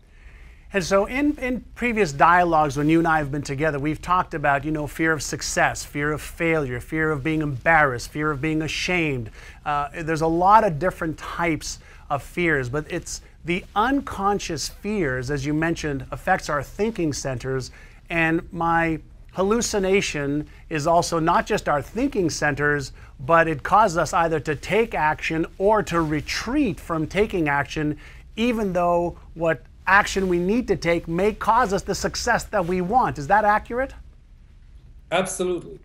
And so in previous dialogues when you and I have been together, we've talked about, fear of success, fear of failure, fear of being embarrassed, fear of being ashamed. There's a lot of different types of fears, but it's the unconscious fears, as you mentioned, affects our thinking centers. And my hallucination is also not just our thinking centers, but it causes us either to take action or to retreat from taking action, even though what action we need to take may cause us the success that we want. Is that accurate? Absolutely.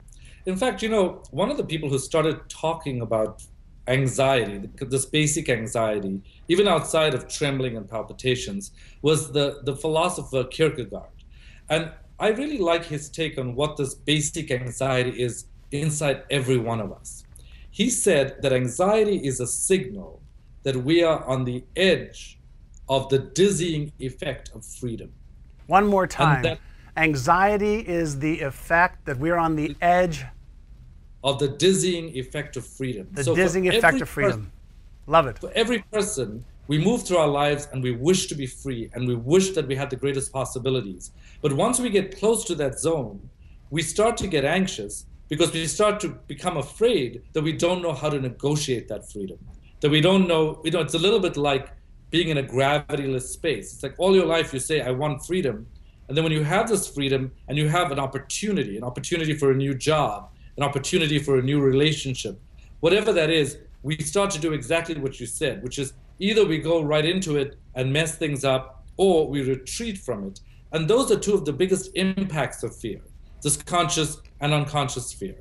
In fact, one of the people who started talking about anxiety, this basic anxiety, even outside of trembling and palpitations, was the philosopher Kierkegaard. And I really like his take on what this basic anxiety is inside every one of us. He said that anxiety is a signal that we are on the edge of the dizzying effect of freedom. One more time. Anxiety is the effect that we're on the edge of the dizzying effect of freedom. The dizzying effect of freedom. Love it. For every person, we move through our lives and we wish to be free and we wish that we had the greatest possibilities. But once we get close to that zone, we start to get anxious because we start to become afraid that we don't know how to negotiate that freedom. That we don't know, it's a little bit like being in a gravityless space. It's like all your life you say, I want freedom. And then when you have this freedom and you have an opportunity for a new job, an opportunity for a new relationship, whatever that is, we start to do exactly what you said, which is either we go right into it and mess things up, or we retreat from it. And those are two of the biggest impacts of fear, this conscious and unconscious fear.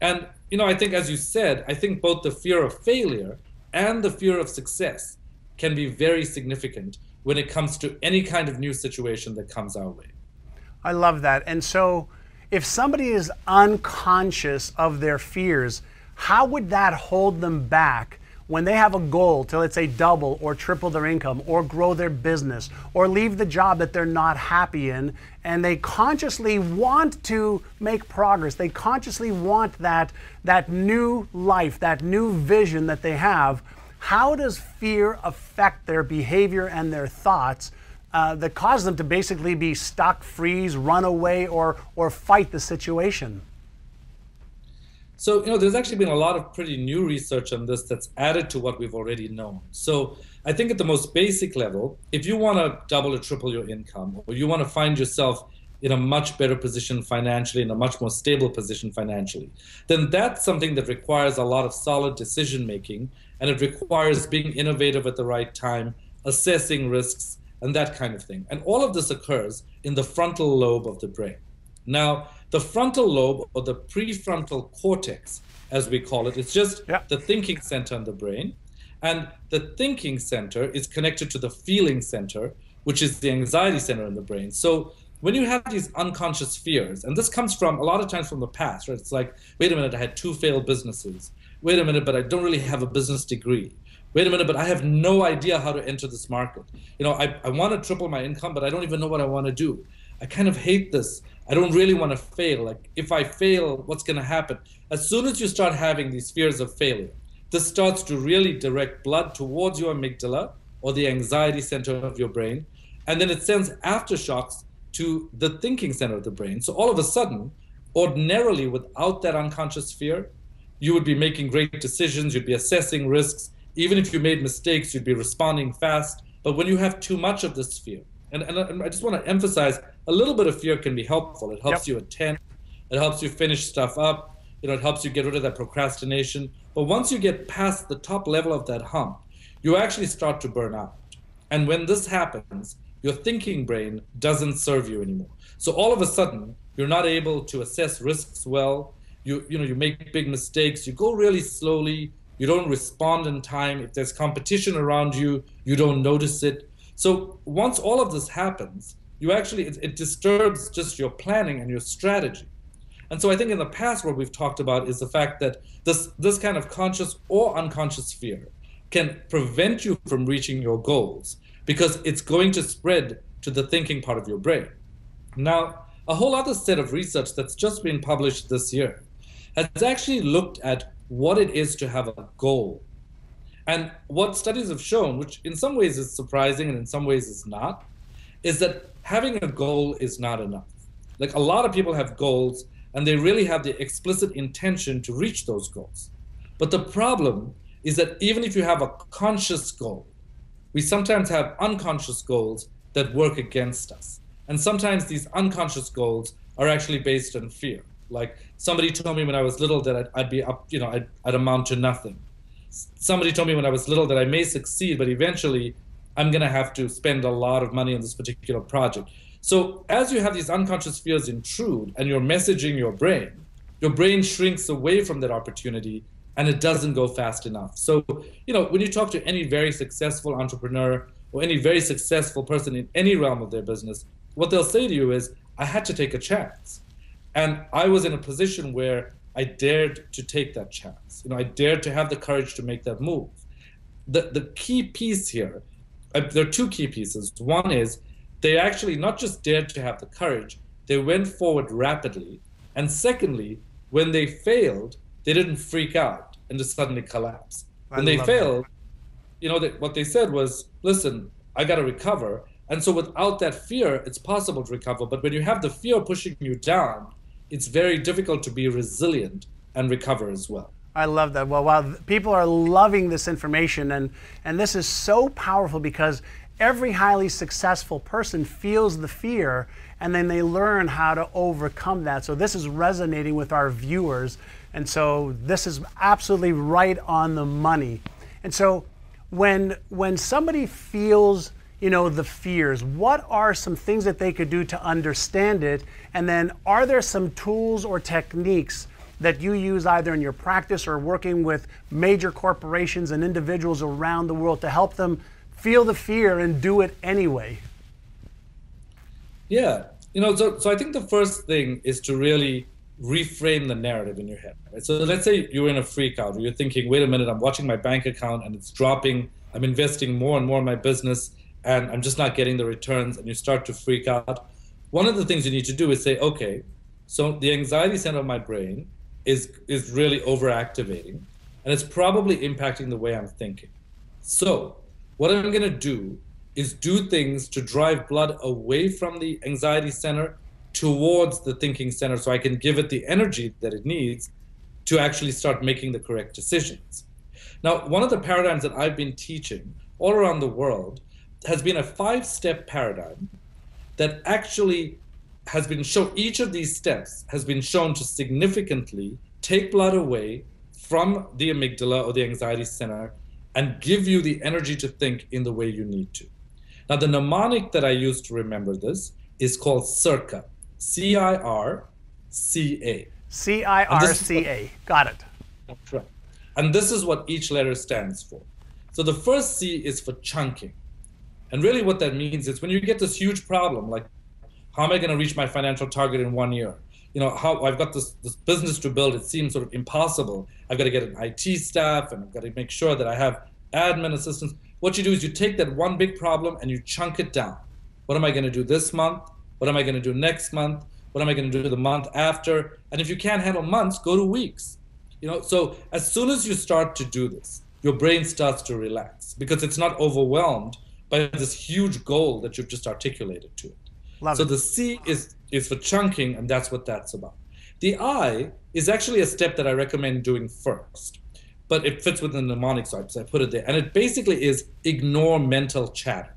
And, you know, I think, as you said, I think both the fear of failure and the fear of success can be very significant when it comes to any kind of new situation that comes our way. I love that. And so if somebody is unconscious of their fears, how would that hold them back when they have a goal to, let's say, double or triple their income or grow their business or leave the job that they're not happy in, and they consciously want to make progress? They consciously want that new life, that new vision that they have. How does fear affect their behavior and their thoughts that cause them to basically be stuck, freeze, run away, or fight the situation? So, you know, there's actually been a lot of pretty new research on this that's added to what we've already known. So I think at the most basic level, if you want to double or triple your income, or you want to find yourself in a much better position financially, in a much more stable position financially, then that's something that requires a lot of solid decision making, and it requires being innovative at the right time, assessing risks, and that kind of thing. And all of this occurs in the frontal lobe of the brain. Now, the frontal lobe, or the prefrontal cortex, as we call it, it's just the thinking center in the brain. And the thinking center is connected to the feeling center, which is the anxiety center in the brain. So when you have these unconscious fears, and this comes from a lot of times from the past, right? It's like, wait a minute, I had 2 failed businesses. Wait a minute, but I don't really have a business degree. Wait a minute, but I have no idea how to enter this market. You know, I want to triple my income, but I don't even know what I want to do. I kind of hate this. I don't really want to fail. Like, if I fail, what's going to happen? As soon as you start having these fears of failure, this starts to really direct blood towards your amygdala, or the anxiety center of your brain, and then it sends aftershocks to the thinking center of the brain. So all of a sudden, ordinarily, without that unconscious fear, you would be making great decisions, you'd be assessing risks. Even if you made mistakes, you'd be responding fast. But when you have too much of this fear, and I just want to emphasize, a little bit of fear can be helpful. It helps you attend, it helps you finish stuff up, you know, it helps you get rid of that procrastination. But once you get past the top level of that hump, you actually start to burn out. And when this happens, your thinking brain doesn't serve you anymore. So all of a sudden, you're not able to assess risks well. You make big mistakes. You go really slowly. You don't respond in time. If there's competition around you, you don't notice it. So once all of this happens, you actually, it disturbs just your planning and your strategy. And so I think in the past, what we've talked about is the fact that this kind of conscious or unconscious fear can prevent you from reaching your goals, because it's going to spread to the thinking part of your brain. Now, a whole other set of research that's just been published this year has actually looked at what it is to have a goal. And what studies have shown, which in some ways is surprising and in some ways is not, is that having a goal is not enough. Like, a lot of people have goals and they really have the explicit intention to reach those goals. But the problem is that even if you have a conscious goal, we sometimes have unconscious goals that work against us. And sometimes these unconscious goals are actually based on fear. Like, somebody told me when I was little that I'd be up, you know, I'd amount to nothing. Somebody told me when I was little that I may succeed, but eventually I'm going to have to spend a lot of money on this particular project. So as you have these unconscious fears intrude and you're messaging your brain shrinks away from that opportunity, and it doesn't go fast enough. So, you know, when you talk to any very successful entrepreneur or any very successful person in any realm of their business, what they'll say to you is, I had to take a chance. And I was in a position where I dared to take that chance. You know, I dared to have the courage to make that move. The key piece here, there are 2 key pieces. One is they actually not just dared to have the courage, they went forward rapidly. And secondly, when they failed, they didn't freak out and just suddenly collapse. When they failed, you know, what they said was, listen, I got to recover. And so without that fear, it's possible to recover. But when you have the fear pushing you down, it's very difficult to be resilient and recover as well. I love that. Well, wow, people are loving this information, and this is so powerful, because every highly successful person feels the fear, and then they learn how to overcome that. So this is resonating with our viewers, and so this is absolutely right on the money. And so when somebody feels, the fears? What are some things that they could do to understand it? And then are there some tools or techniques that you use either in your practice or working with major corporations and individuals around the world to help them feel the fear and do it anyway? Yeah, so I think the first thing is to really reframe the narrative in your head. Right? So let's say you're in a freak out, or you're thinking, wait a minute, I'm watching my bank account and it's dropping. I'm investing more and more in my business and I'm just not getting the returns, and you start to freak out. One of the things you need to do is say, okay, so the anxiety center of my brain is really overactivating, and it's probably impacting the way I'm thinking. So what I'm going to do is do things to drive blood away from the anxiety center towards the thinking center, so I can give it the energy that it needs to actually start making the correct decisions. Now, one of the paradigms that I've been teaching all around the world has been a 5-step paradigm that actually has been shown, each of these steps has been shown to significantly take blood away from the amygdala or the anxiety center and give you the energy to think in the way you need to. Now, the mnemonic that I use to remember this is called CIRCA, C-I-R-C-A. C-I-R-C-A, got it. That's right. And this is what each letter stands for. So the first C is for chunking. And really what that means is when you get this huge problem, like how am I going to reach my financial target in 1 year? How I've got this business to build, it seems sort of impossible. I've got to get an IT staff, and I've got to make sure that I have admin assistants. What you do is you take that one big problem and you chunk it down. What am I going to do this month? What am I going to do next month? What am I going to do the month after? And if you can't handle months, go to weeks. So as soon as you start to do this, your brain starts to relax because it's not overwhelmed by this huge goal that you've just articulated to it. So the C is for chunking, and that's what that's about. The I is actually a step that I recommend doing first, but it fits within the mnemonic, so I put it there. And it basically is ignore mental chatter.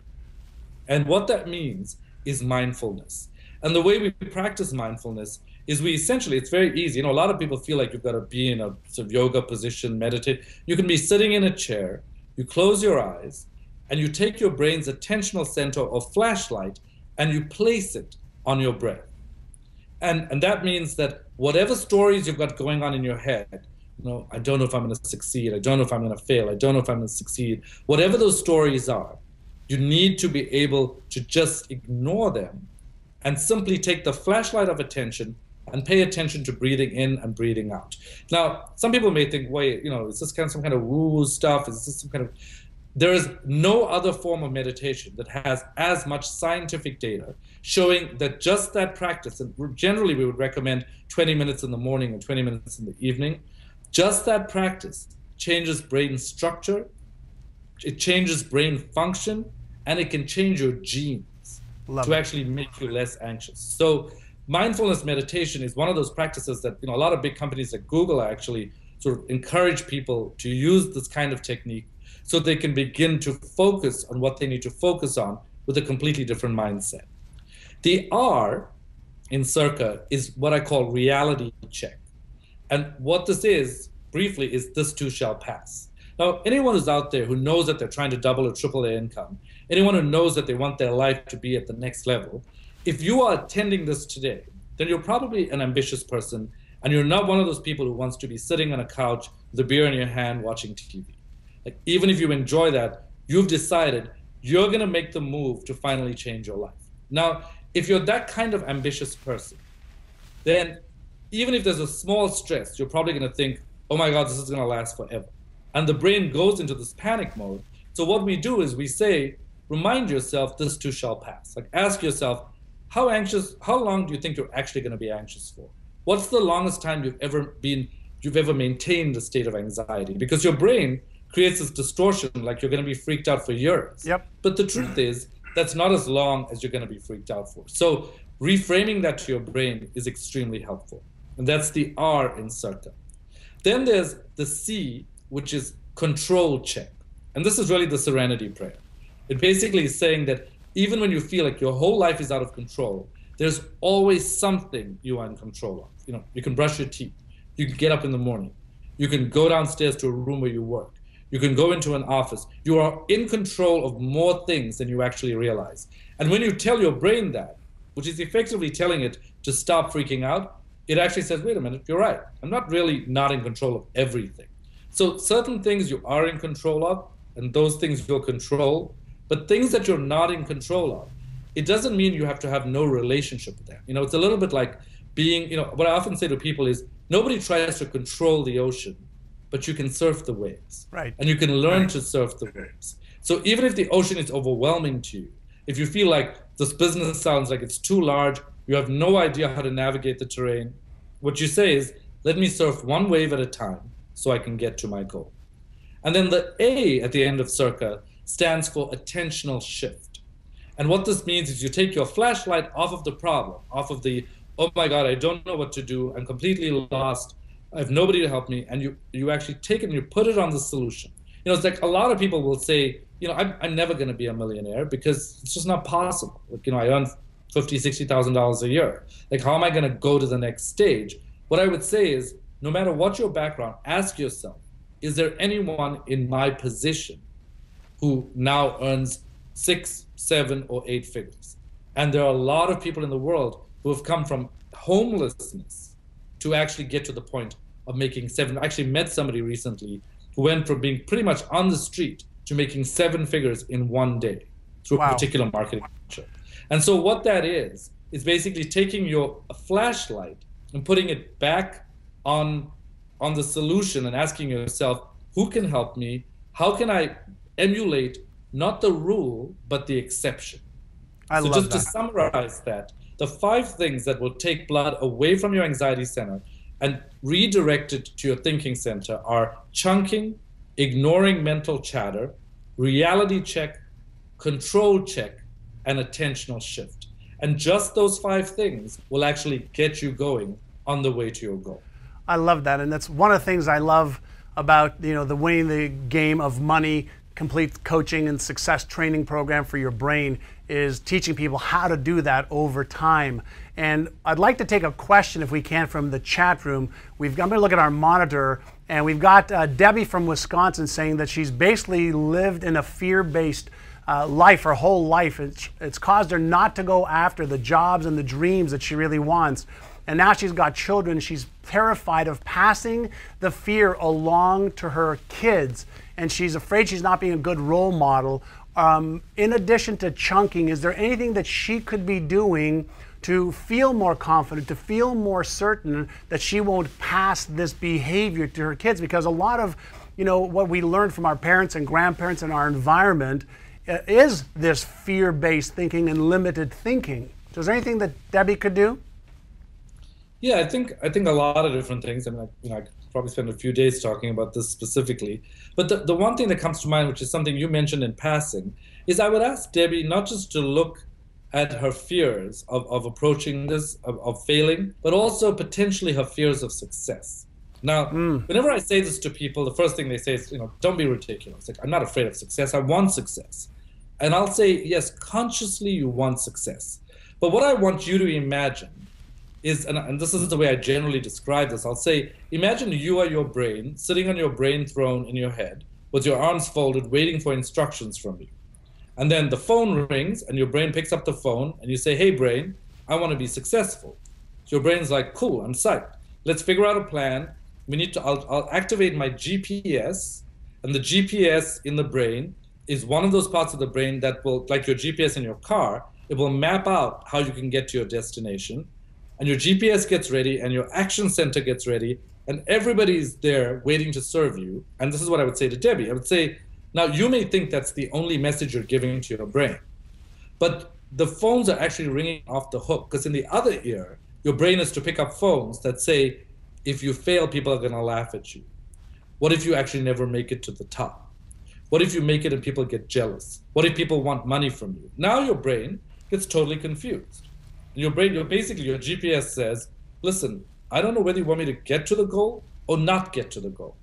And what that means is mindfulness. And the way we practice mindfulness is we essentially, it's very easy. A lot of people feel like you've got to be in a sort of yoga position, meditate. You can be sitting in a chair, you close your eyes, and you take your brain's attentional center or flashlight and you place it on your breath. And that means that whatever stories you've got going on in your head, I don't know if I'm going to succeed, I don't know if I'm going to fail, I don't know if I'm going to succeed, whatever those stories are, you need to be able to just ignore them and simply take the flashlight of attention and pay attention to breathing in and breathing out. Now, some people may think, wait, is this some kind of woo-woo stuff? Is this some kind of... There is no other form of meditation that has as much scientific data showing that just that practice, and generally we would recommend 20 minutes in the morning and 20 minutes in the evening, just that practice changes brain structure, it changes brain function, and it can change your genes to actually make you less anxious. So mindfulness meditation is one of those practices that a lot of big companies like Google actually sort of encourage people to use this kind of technique so they can begin to focus on what they need to focus on with a completely different mindset. The R in CIRCA is what I call reality check. And what this is, briefly, is this too shall pass. Now, anyone who's out there who knows that they're trying to double or triple their income, anyone who knows that they want their life to be at the next level, if you are attending this today, then you're probably an ambitious person, and you're not one of those people who wants to be sitting on a couch with a beer in your hand watching TV. Like, even if you enjoy that, you've decided you're going to make the move to finally change your life. Now, if you're that kind of ambitious person, then even if there's a small stress, you're probably going to think, oh my God, this is going to last forever. And the brain goes into this panic mode. So what we do is we say, remind yourself, this too shall pass. Like, ask yourself, how long do you think you're actually going to be anxious for? What's the longest time you've ever maintained a state of anxiety? Because your brain creates this distortion like you're going to be freaked out for years. Yep. But the truth is, that's not as long as you're going to be freaked out for. So reframing that to your brain is extremely helpful. And that's the R in CIRCA. Then there's the C, which is control check. And this is really the serenity prayer. It basically is saying that even when you feel like your whole life is out of control, there's always something you are in control of. You can brush your teeth. You can get up in the morning. You can go downstairs to a room where you work. You can go into an office. You are in control of more things than you actually realize. And when you tell your brain that, which is effectively telling it to stop freaking out, it actually says, wait a minute, you're right. I'm not really not in control of everything. So certain things you are in control of, and those things you'll control, but things that you're not in control of, it doesn't mean you have to have no relationship with them. You know, it's a little bit like being, you know, what I often say to people is, nobody tries to control the ocean, but you can surf the waves. Right. And you can learn to surf the waves. So even if the ocean is overwhelming to you, if you feel like this business sounds like it's too large, you have no idea how to navigate the terrain, what you say is, let me surf one wave at a time so I can get to my goal. And then the A at the end of circa stands for attentional shift. And what this means is you take your flashlight off of the problem, off of the, oh my God, I don't know what to do, I'm completely lost, I have nobody to help me, and you actually take it and you put it on the solution. You know, it's like a lot of people will say, you know, I'm never going to be a millionaire because it's just not possible. Like, you know, I earn $50,000, $60,000 a year. Like, how am I going to go to the next stage? What I would say is, no matter what your background, ask yourself, is there anyone in my position who now earns 6, 7, or 8 figures? And there are a lot of people in the world who have come from homelessness to actually get to the point of making 7. I actually met somebody recently who went from being pretty much on the street to making 7 figures in one day through a particular marketing structure. And so what that is basically taking your flashlight and putting it back on the solution and asking yourself, who can help me? How can I emulate not the rule, but the exception? So just to summarize that, the 5 things that will take blood away from your anxiety center and redirect it to your thinking center are chunking, ignoring mental chatter, reality check, control check, and attentional shift. And just those 5 things will actually get you going on the way to your goal. I love that, and that's one of the things I love about, you know, the Winning the Game of Money complete coaching and success training program for your brain is teaching people how to do that over time. And I'd like to take a question, if we can, from the chat room. I'm going to look at our monitor, and we've got Debbie from Wisconsin saying that she's basically lived in a fear-based life her whole life. It's caused her not to go after the jobs and the dreams that she really wants. And now she's got children. She's terrified of passing the fear along to her kids. And she's afraid she's not being a good role model. In addition to chunking, is there anything that she could be doing to feel more confident, to feel more certain that she won't pass this behavior to her kids? Because a lot of, you know, what we learned from our parents and grandparents and our environment is this fear-based thinking and limited thinking. So is there anything that Debbie could do? Yeah, I think a lot of different things. I mean, I could probably spend a few days talking about this specifically. But the one thing that comes to mind, which is something you mentioned in passing, is I would ask Debbie not just to look at her fears of approaching this, of failing, but also potentially her fears of success. Now, whenever I say this to people, the first thing they say is, you know, don't be ridiculous. Like, I'm not afraid of success. I want success. And I'll say, yes, consciously you want success. But what I want you to imagine is, and this is the way I generally describe this, I'll say, imagine you are your brain, sitting on your brain throne in your head, with your arms folded, waiting for instructions from you. And then the phone rings, and your brain picks up the phone, and you say, hey, brain, I want to be successful. So your brain's like, cool, I'm psyched. Let's figure out a plan. I'll activate my GPS, and the GPS in the brain is one of those parts of the brain that will, like your GPS in your car, it will map out how you can get to your destination. And your GPS gets ready, and your action center gets ready, and everybody's there waiting to serve you. And this is what I would say to Debbie. I would say, now you may think that's the only message you're giving to your brain, but the phones are actually ringing off the hook, because in the other ear, your brain is to pick up phones that say, if you fail, people are going to laugh at you. What if you actually never make it to the top? What if you make it and people get jealous? What if people want money from you? Now your brain gets totally confused. Your brain, your GPS says, listen, I don't know whether you want me to get to the goal or not get to the goal.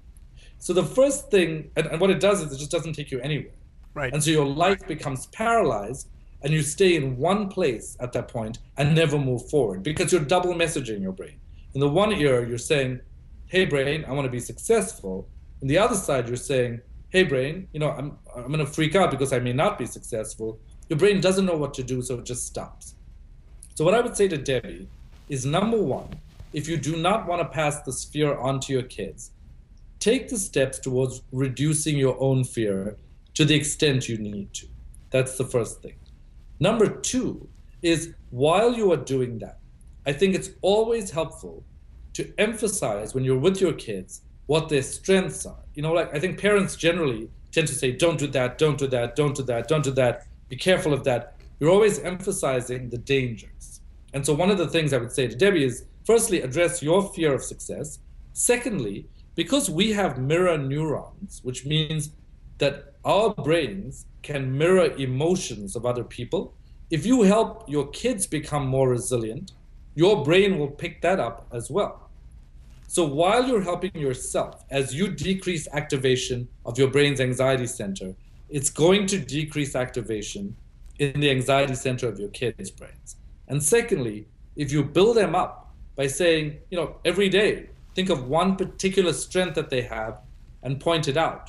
So the first thing, and what it does is it just doesn't take you anywhere. Right. And so your life becomes paralyzed, and you stay in one place at that point and never move forward, because you're double messaging your brain. In the one ear, you're saying, hey brain, I want to be successful. In the other side, you're saying, hey brain, I'm going to freak out because I may not be successful, your brain doesn't know what to do, so it just stops. So what I would say to Debbie is, number one, if you do not want to pass this fear on to your kids, take the steps towards reducing your own fear to the extent you need to. That's the first thing. Number two is, while you are doing that, I think it's always helpful to emphasize when you're with your kids what their strengths are. I think parents generally tend to say, don't do that, don't do that, don't do that, don't do that, be careful of that. You're always emphasizing the dangers. And so one of the things I would say to Debbie is, firstly, address your fear of success. Secondly, because we have mirror neurons, which means that our brains can mirror emotions of other people, if you help your kids become more resilient, your brain will pick that up as well. So while you're helping yourself, as you decrease activation of your brain's anxiety center, it's going to decrease activation in the anxiety center of your kids' brains. And secondly, if you build them up by saying, every day, think of one particular strength that they have and point it out,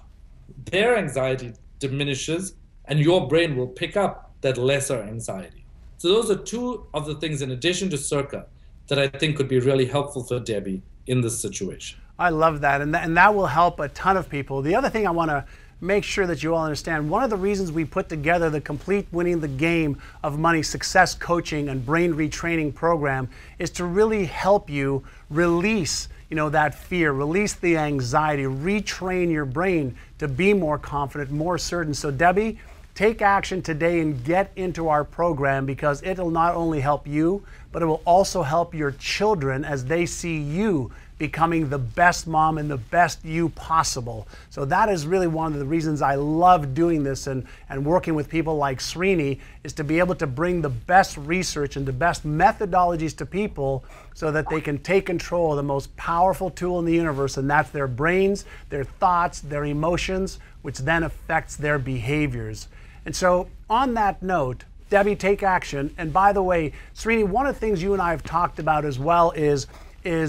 their anxiety diminishes and your brain will pick up that lesser anxiety. So those are two of the things, in addition to Circa, that I think could be really helpful for Debbie in this situation. I love that, and that will help a ton of people. The other thing I want to make sure that you all understand, one of the reasons we put together the complete Winning the Game of Money Success Coaching and Brain Retraining program is to really help you release that fear, release the anxiety, retrain your brain to be more confident, more certain. So Debbie, take action today and get into our program, because it'll not only help you, but it will also help your children as they see you becoming the best mom and the best you possible. So that is really one of the reasons I love doing this and working with people like Srini, is to be able to bring the best research and the best methodologies to people so that they can take control of the most powerful tool in the universe, and that's their brains, their thoughts, their emotions, which then affects their behaviors. And so on that note, Debbie, take action. And by the way, Srini, one of the things you and I have talked about as well is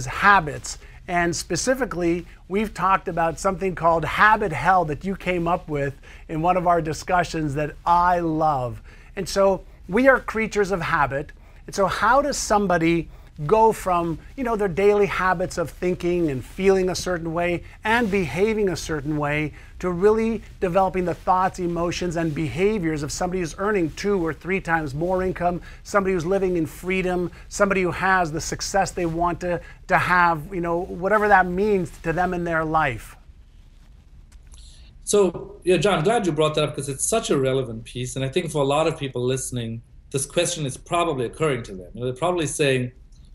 habits. And specifically, we've talked about something called habit hell that you came up with in one of our discussions that I love. And so we are creatures of habit. And so how does somebody go from their daily habits of thinking and feeling a certain way and behaving a certain way to really developing the thoughts, emotions, and behaviors of somebody who's earning 2 or 3 times more income, somebody who's living in freedom, somebody who has the success they want to have, whatever that means to them in their life? So, yeah, John, I'm glad you brought that up, because it's such a relevant piece. And I think for a lot of people listening, this question is probably occurring to them. They're probably saying,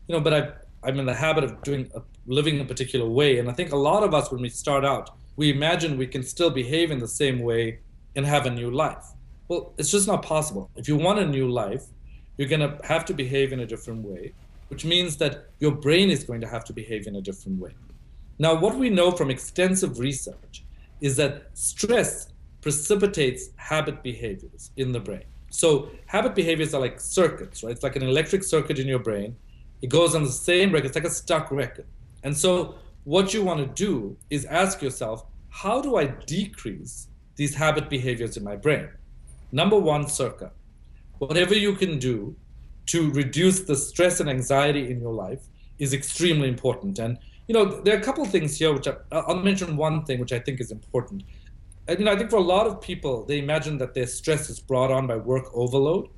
but I'm in the habit of living a particular way. And I think a lot of us, when we start out, we imagine we can still behave in the same way and have a new life. Well, it's just not possible. If you want a new life, you're going to have to behave in a different way, which means that your brain is going to have to behave in a different way. Now, what we know from extensive research is that stress precipitates habit behaviors in the brain. So habit behaviors are like circuits, right? It's like an electric circuit in your brain. It goes on the same record. It's like a stuck record. And so what you want to do is ask yourself, how do I decrease these habit behaviors in my brain? Number one, Circa. Whatever you can do to reduce the stress and anxiety in your life is extremely important. And, there are a couple of things here, which I'll mention one thing, which I think is important. And, I think for a lot of people, they imagine that their stress is brought on by work overload.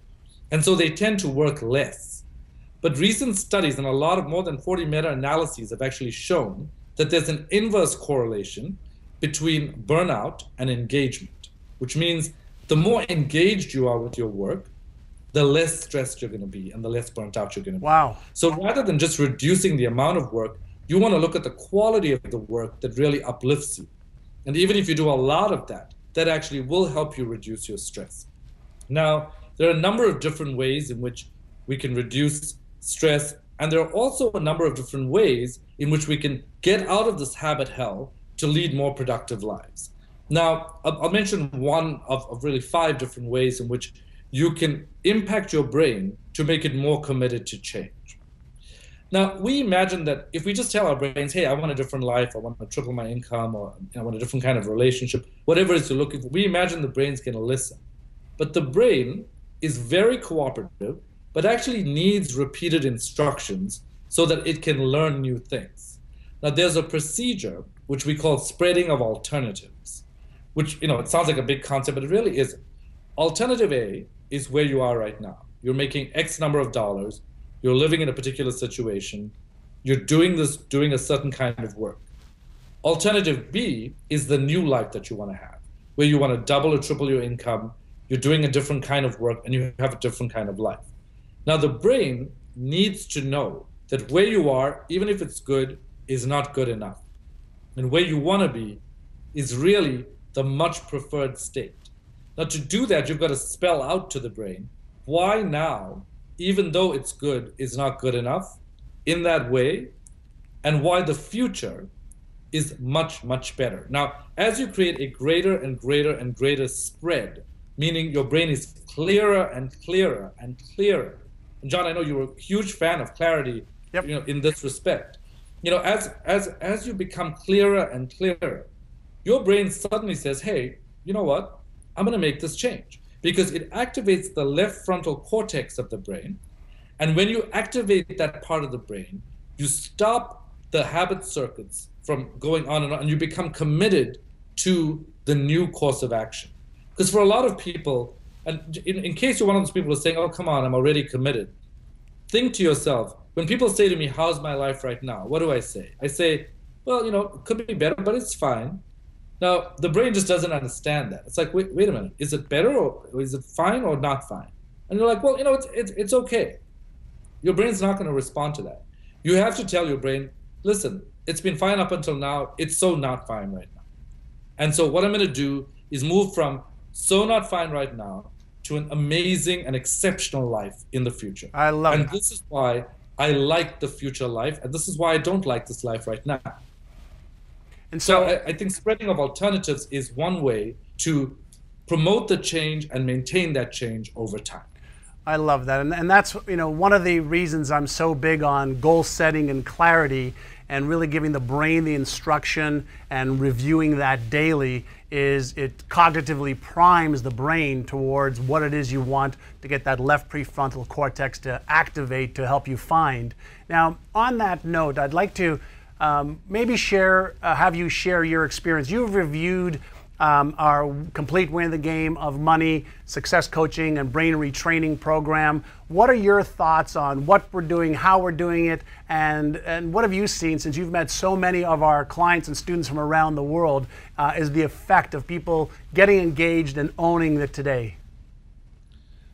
And so they tend to work less. But recent studies and more than 40 meta-analyses have actually shown that there's an inverse correlation between burnout and engagement, which means the more engaged you are with your work, the less stressed you're going to be and the less burnt out you're going to be. Wow. So rather than just reducing the amount of work, you want to look at the quality of the work that really uplifts you. And even if you do a lot of that, that actually will help you reduce your stress. Now, there are a number of different ways in which we can reduce stress, and there are also a number of different ways in which we can get out of this habit hell to lead more productive lives. Now, I'll mention one of really 5 different ways in which you can impact your brain to make it more committed to change. Now, we imagine that if we just tell our brains, hey, I want a different life, I want to triple my income, or I want a different kind of relationship, whatever it is you're looking for, we imagine the brain's going to listen. But the brain is very cooperative, but actually needs repeated instructions so that it can learn new things. Now, there's a procedure which we call spreading of alternatives, which, it sounds like a big concept, but it really isn't. Alternative A is where you are right now. You're making X number of dollars. You're living in a particular situation. You're doing a certain kind of work. Alternative B is the new life that you want to have, where you want to double or triple your income. You're doing a different kind of work and you have a different kind of life. Now, the brain needs to know that where you are, even if it's good, is not good enough. And where you want to be is really the much preferred state. Now, to do that, you've got to spell out to the brain why now, even though it's good, is not good enough in that way, and why the future is much, much better. Now, as you create a greater and greater and greater spread, meaning your brain is clearer and clearer and clearer. And John, I know you're a huge fan of clarity, in this respect. As you become clearer and clearer, your brain suddenly says, hey, you know what? I'm going to make this change, because it activates the left frontal cortex of the brain. And when you activate that part of the brain, you stop the habit circuits from going on, and you become committed to the new course of action. Because for a lot of people, and in case you're one of those people who are saying, oh, come on, I'm already committed, think to yourself, when people say to me, how's my life right now? What do I say? I say, well, it could be better, but it's fine. Now, the brain just doesn't understand that. It's like, wait a minute, is it better, or is it fine or not fine? And you're like, well, it's okay. Your brain's not going to respond to that. You have to tell your brain, listen, it's been fine up until now, it's so not fine right now. And so what I'm going to do is move from so not fine right now to an amazing and exceptional life in the future. I love it. And this is why I like the future life, and this is why I don't like this life right now. And so I think spreading of alternatives is one way to promote the change and maintain that change over time. I love that. And that's, one of the reasons I'm so big on goal setting and clarity, and really giving the brain the instruction and reviewing that daily, is it cognitively primes the brain towards what it is you want to get that left prefrontal cortex to activate to help you find. Now, on that note, I'd like to maybe have you share your experience. You've reviewed our complete Win the Game of Money success coaching and brain retraining program. What are your thoughts on what we're doing, how we're doing it, and what have you seen, since you've met so many of our clients and students from around the world, is the effect of people getting engaged and owning it today?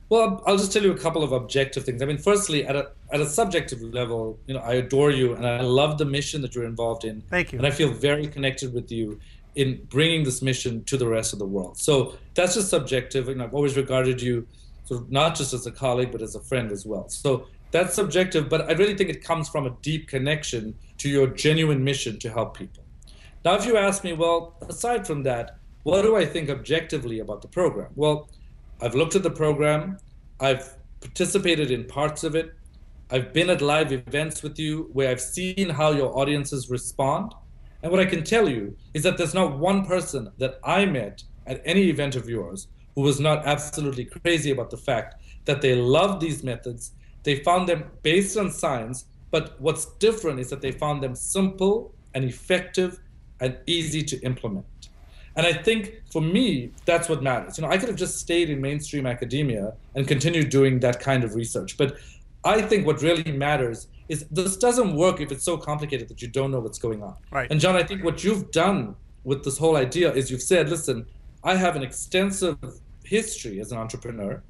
Well, I'll just tell you a couple of objective things. I mean, firstly, at a subjective level, I adore you, and I love the mission that you're involved in. Thank you. And I feel very connected with you in bringing this mission to the rest of the world. So that's just subjective. I've always regarded you sort of not just as a colleague, but as a friend as well. So that's subjective, but I really think it comes from a deep connection to your genuine mission to help people. Now, if you ask me, well, aside from that, what do I think objectively about the program? Well, I've looked at the program, I've participated in parts of it, I've been at live events with you where I've seen how your audiences respond. And what I can tell you is that there's not one person that I met at any event of yours who was not absolutely crazy about the fact that they loved these methods. They found them based on science, but what's different is that they found them simple and effective and easy to implement. And I think for me, that's what matters. I could have just stayed in mainstream academia and continued doing that kind of research. But I think what really matters is this doesn't work if it's so complicated that you don't know what's going on. Right. And John, I think what you've done with this whole idea is you've said, listen, I have an extensive history as an entrepreneur.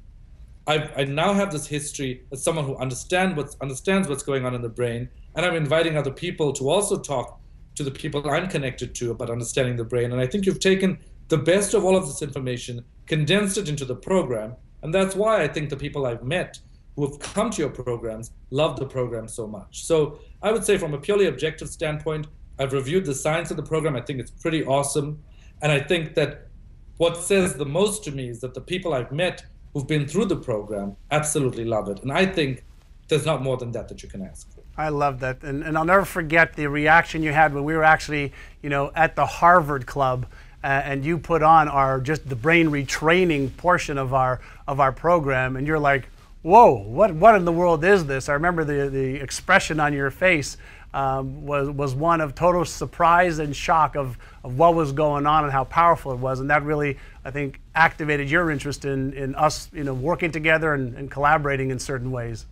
I now have this history as someone who understands what's going on in the brain, and I'm inviting other people to also talk to the people I'm connected to about understanding the brain. And I think you've taken the best of all of this information, condensed it into the program, and that's why I think the people I've met who have come to your programs love the program so much. So I would say from a purely objective standpoint, I've reviewed the science of the program. I think it's pretty awesome. And I think that what says the most to me is that the people I've met who've been through the program absolutely love it. And I think there's not more than that you can ask for. I love that, and I'll never forget the reaction you had when we were actually, at the Harvard Club, and you put on just the brain retraining portion of our program, and you're like, "Whoa, what in the world is this?" I remember the expression on your face was one of total surprise and shock of what was going on and how powerful it was, and that really, I think, activated your interest in us, working together and collaborating in certain ways.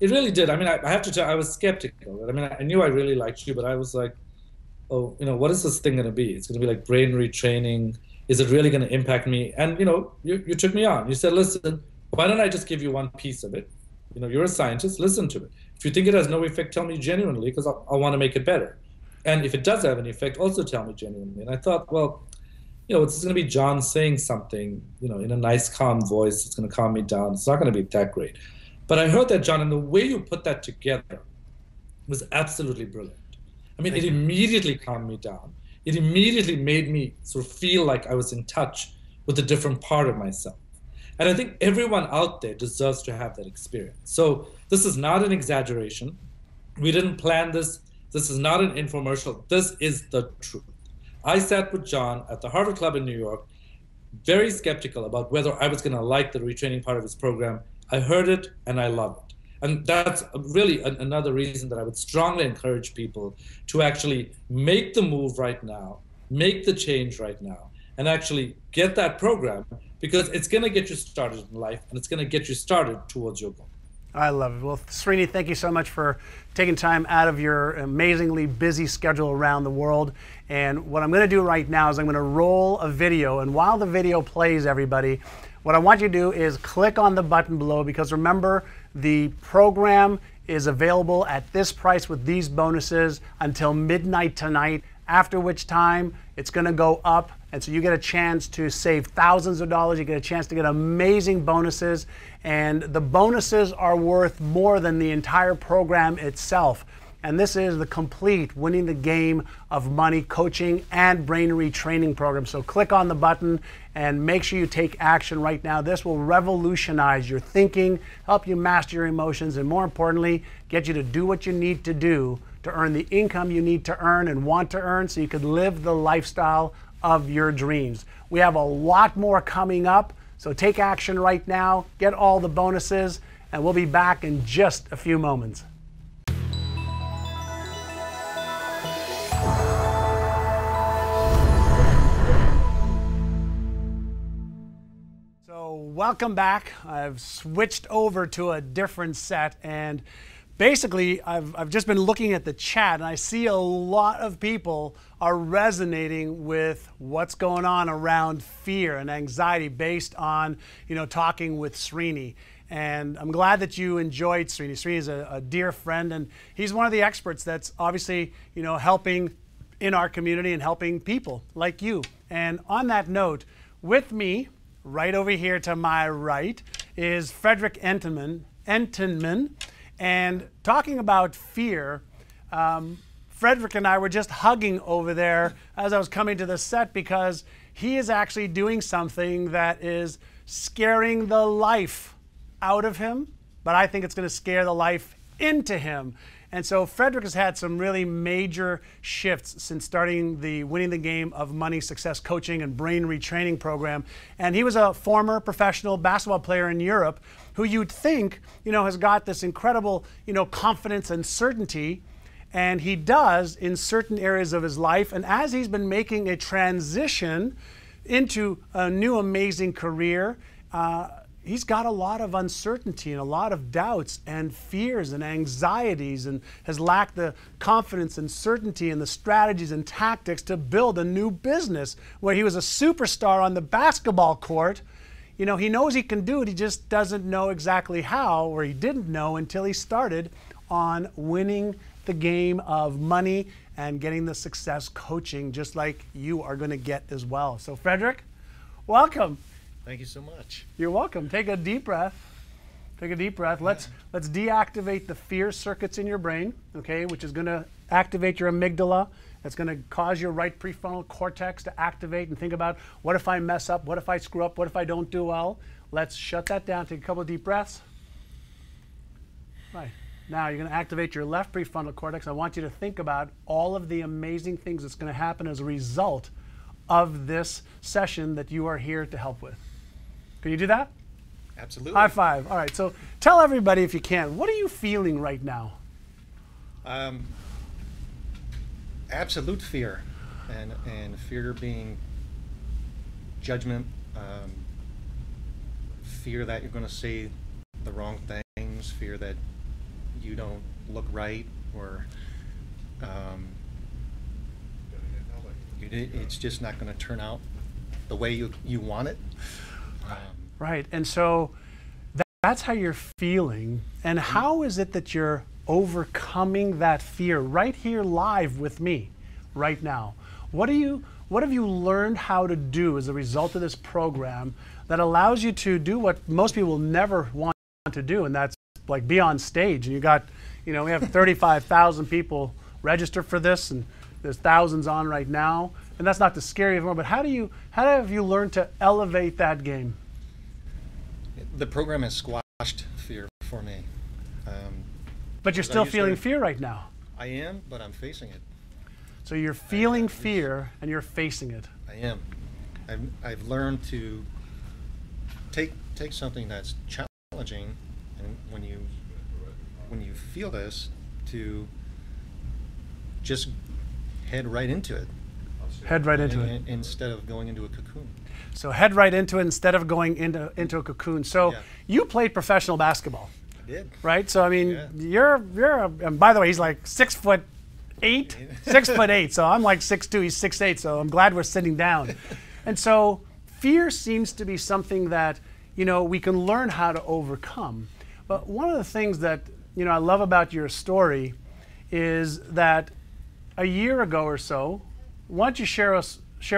It really did. I mean, I have to tell you, I was skeptical. I mean, I knew I really liked you, but I was like, oh, what is this thing going to be? It's going to be like brain retraining. Is it really going to impact me? And, you took me on. You said, listen, why don't I just give you one piece of it? You're a scientist, listen to it. If you think it has no effect, tell me genuinely, because I want to make it better. And if it does have an effect, also tell me genuinely. And I thought, well, it's going to be John saying something, in a nice, calm voice. It's going to calm me down. It's not going to be that great. But I heard that, John, and the way you put that together was absolutely brilliant. I mean, it immediately calmed me down. It immediately made me sort of feel like I was in touch with a different part of myself. And I think everyone out there deserves to have that experience. So this is not an exaggeration. We didn't plan this. This is not an infomercial. This is the truth. I sat with John at the Harvard Club in New York, very skeptical about whether I was going to like the retraining part of his program. I heard it and I love it. And that's really another reason that I would strongly encourage people to actually make the move right now, make the change right now, and actually get that program, because it's going to get you started in life and it's going to get you started towards your goal. I love it. Well, Srini, thank you so much for taking time out of your amazingly busy schedule around the world. And what I'm going to do right now is I'm going to roll a video. And while the video plays, everybody, what I want you to do is click on the button below, because remember, the program is available at this price with these bonuses until midnight tonight, after which time it's going to go up. And so you get a chance to save thousands of dollars. You get a chance to get amazing bonuses. And the bonuses are worth more than the entire program itself. And this is the complete Winning the Game of Money coaching and brain retraining program. So click on the button and make sure you take action right now. This will revolutionize your thinking, help you master your emotions, and more importantly, get you to do what you need to do to earn the income you need to earn and want to earn so you could live the lifestyle of your dreams. We have a lot more coming up, so take action right now, get all the bonuses, and we'll be back in just a few moments. So welcome back. I've switched over to a different set, and basically I've just been looking at the chat, and I see a lot of people are resonating with what's going on around fear and anxiety based on, talking with Srini. And I'm glad that you enjoyed Srini. Srini is a dear friend, and he's one of the experts that's obviously, helping in our community and helping people like you. And on that note, with me, right over here to my right, is Frederick Entenman. And talking about fear, Frederick and I were just hugging over there as I was coming to the set, because he is actually doing something that is scaring the life out of him, but I think it's going to scare the life into him. And so Frederick has had some really major shifts since starting the Winning the Game of Money Success Coaching and Brain Retraining program. And he was a former professional basketball player in Europe who you'd think, has got this incredible, confidence and certainty. And he does in certain areas of his life. And as he's been making a transition into a new amazing career, he's got a lot of uncertainty and a lot of doubts and fears and anxieties, and has lacked the confidence and certainty and the strategies and tactics to build a new business where he was a superstar on the basketball court. He knows he can do it, he just doesn't know exactly how, or he didn't know until he started on winning the game of money and getting the success coaching, just like you are going to get as well. So Frederick, welcome. Thank you so much. You're welcome. Take a deep breath. Take a deep breath. Let's deactivate the fear circuits in your brain, okay, which is going to activate your amygdala. That's going to cause your right prefrontal cortex to activate and think about, what if I mess up? What if I screw up? What if I don't do well? Let's shut that down. Take a couple of deep breaths. Right. Now you're going to activate your left prefrontal cortex. I want you to think about all of the amazing things that's going to happen as a result of this session that you are here to help with. Can you do that? Absolutely. High five. All right. So tell everybody, if you can, what are you feeling right now? Absolute fear, and fear being judgment, fear that you're going to say the wrong things, fear that you don't look right, or it's just not going to turn out the way you want it. Right. And so that's how you're feeling. And how is it that you're overcoming that fear right here live with me right now? What have you learned how to do as a result of this program that allows you to do what most people will never want to do, and that's like be on stage? And you got, we have 35,000 people register for this, and there's thousands on right now. And that's not to scare you anymore, but how have you learned to elevate that game? The program has squashed fear for me. But you're still feeling fear right now. I am, but I'm facing it. So you're feeling fear and you're facing it. I am. I've learned to take something that's challenging, and when you feel this, to just head right into it. Head right into it. Instead of going into a cocoon. So head right into it instead of going into a cocoon. So you played professional basketball. I did. Right? So I mean, and by the way, he's like 6'8", 6'8". So I'm like 6'2", he's 6'8". So I'm glad we're sitting down. And so fear seems to be something that, we can learn how to overcome. But one of the things that, I love about your story is that a year ago or so, why don't you share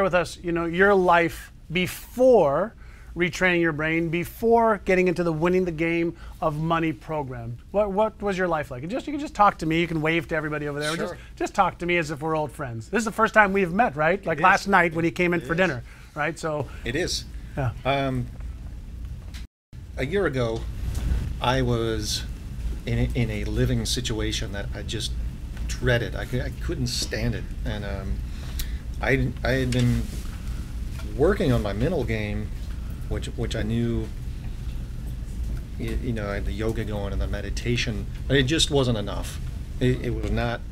with us, your life before retraining your brain, before getting into the winning the game of money program. What was your life like? You can just talk to me. You can wave to everybody over there. Sure. Just talk to me as if we're old friends. This is the first time we've met, right? Like last night when you came in for dinner, right? So it is. Yeah. A year ago, I was in a living situation that I just dreaded. I couldn't stand it, and I had been working on my mental game, which I knew, I had the yoga going and the meditation, but it just wasn't enough. It was not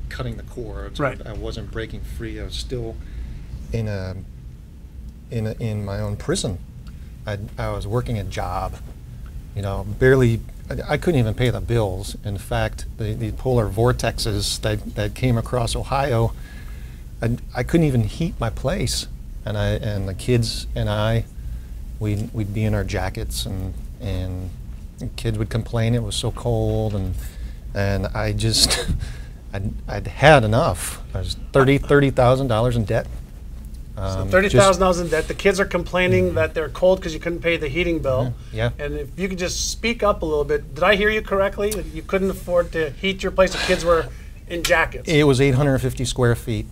cutting the cords. Right. I wasn't breaking free. I was still in my own prison. I was working a job, barely. I couldn't even pay the bills. In fact, the polar vortexes that came across Ohio, I couldn't even heat my place, and the kids and I, we'd be in our jackets, and kids would complain it was so cold, and I just I'd had enough. I was $30,000 in debt. So $30,000 in debt. The kids are complaining that they're cold because you couldn't pay the heating bill. Yeah. And if you could just speak up a little bit. Did I hear you correctly? That you couldn't afford to heat your place? The kids were in jackets. It was 850 square feet.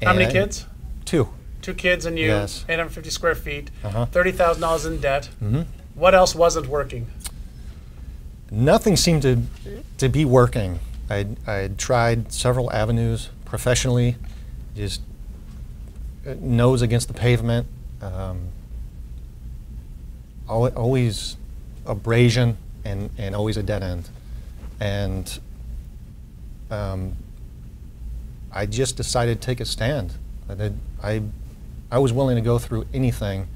How many kids? 2. 2 kids and you. Yes. 850 square feet. Uh-huh. $30,000 in debt. Mm-hmm. What else wasn't working? Nothing seemed to be working. I'd tried several avenues professionally, just nose against the pavement, always abrasion and always a dead end. And I just decided to take a stand. I was willing to go through anything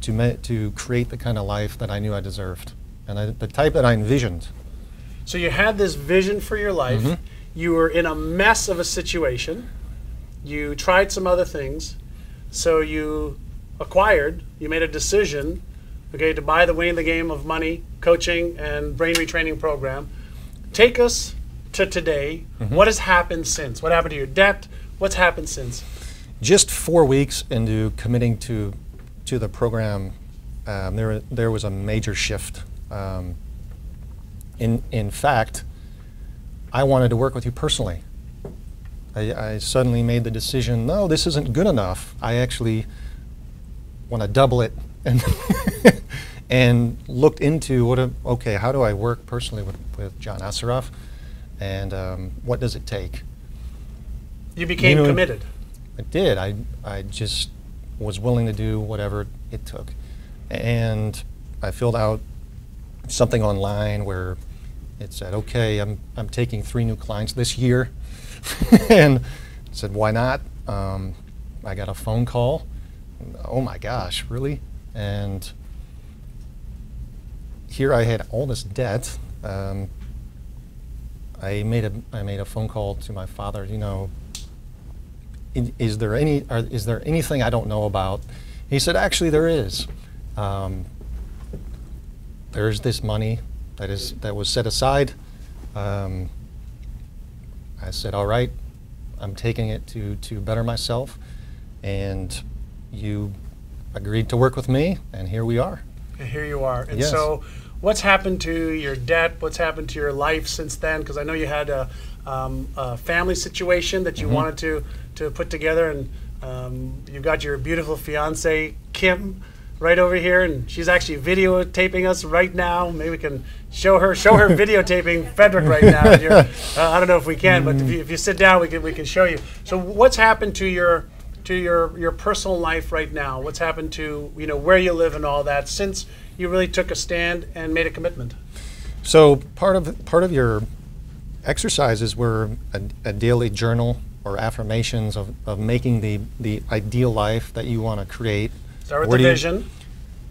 to create the kind of life that I knew I deserved, and the type that I envisioned. So you had this vision for your life. Mm-hmm. You were in a mess of a situation. You tried some other things. So you made a decision, to buy the Winning the Game of Money coaching and brain retraining program. Take us to today. Mm-hmm. What has happened since? What happened to your debt? What's happened since? Just 4 weeks into committing to the program, there was a major shift. In fact, I wanted to work with you personally. I suddenly made the decision, no, this isn't good enough. I actually want to double it and and looked into okay, how do I work personally with John Assaraf, and what does it take? You became committed. I did. I just was willing to do whatever it took. And I filled out something online where it said, okay, I'm taking 3 new clients this year. And I said, why not? I got a phone call. Oh my gosh, really? And here I had all this debt. I made a phone call to my father, you know, is there anything I don't know about? He said, actually there is. There's this money that was set aside. I said, all right, I'm taking it to better myself, and you agreed to work with me, and here we are. And here you are. And yes. So what's happened to your debt? What's happened to your life since then? Because I know you had a family situation that you wanted to put together, and you've got your beautiful fiance, Kim, right over here, and she's actually videotaping us right now. Maybe we can show her videotaping Frederick right now. I don't know if we can, but if you sit down, we can show you. So what's happened to your personal life right now? What's happened to where you live and all that since you really took a stand and made a commitment? So part of your exercises were a daily journal or affirmations of making the ideal life that you want to create. Start with the vision.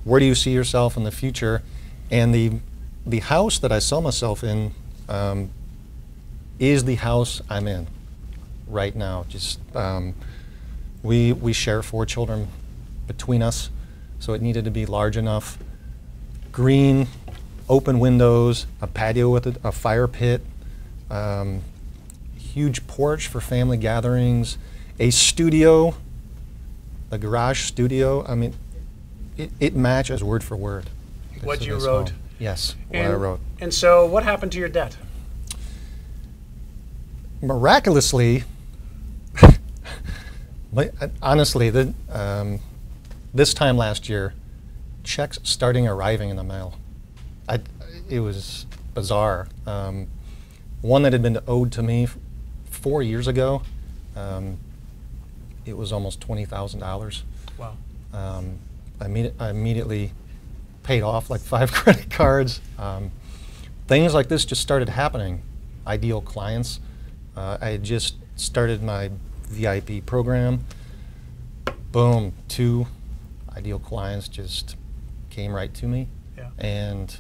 Where do you see yourself in the future? And the house that I saw myself in is the house I'm in right now. Just we share 4 children between us, so it needed to be large enough. Green, open windows, a patio with a fire pit, huge porch for family gatherings, a studio, a garage studio. I mean, it matches word for word what you wrote. Home. Yes, what I wrote. And so what happened to your debt? Miraculously, honestly, this time last year, checks starting arriving in the mail. It was bizarre. One that had been owed to me 4 years ago, it was almost $20,000. Wow. I immediately paid off like 5 credit cards. Things like this just started happening. Ideal clients. I had just started my VIP program. Boom, 2 ideal clients just came right to me. Yeah. And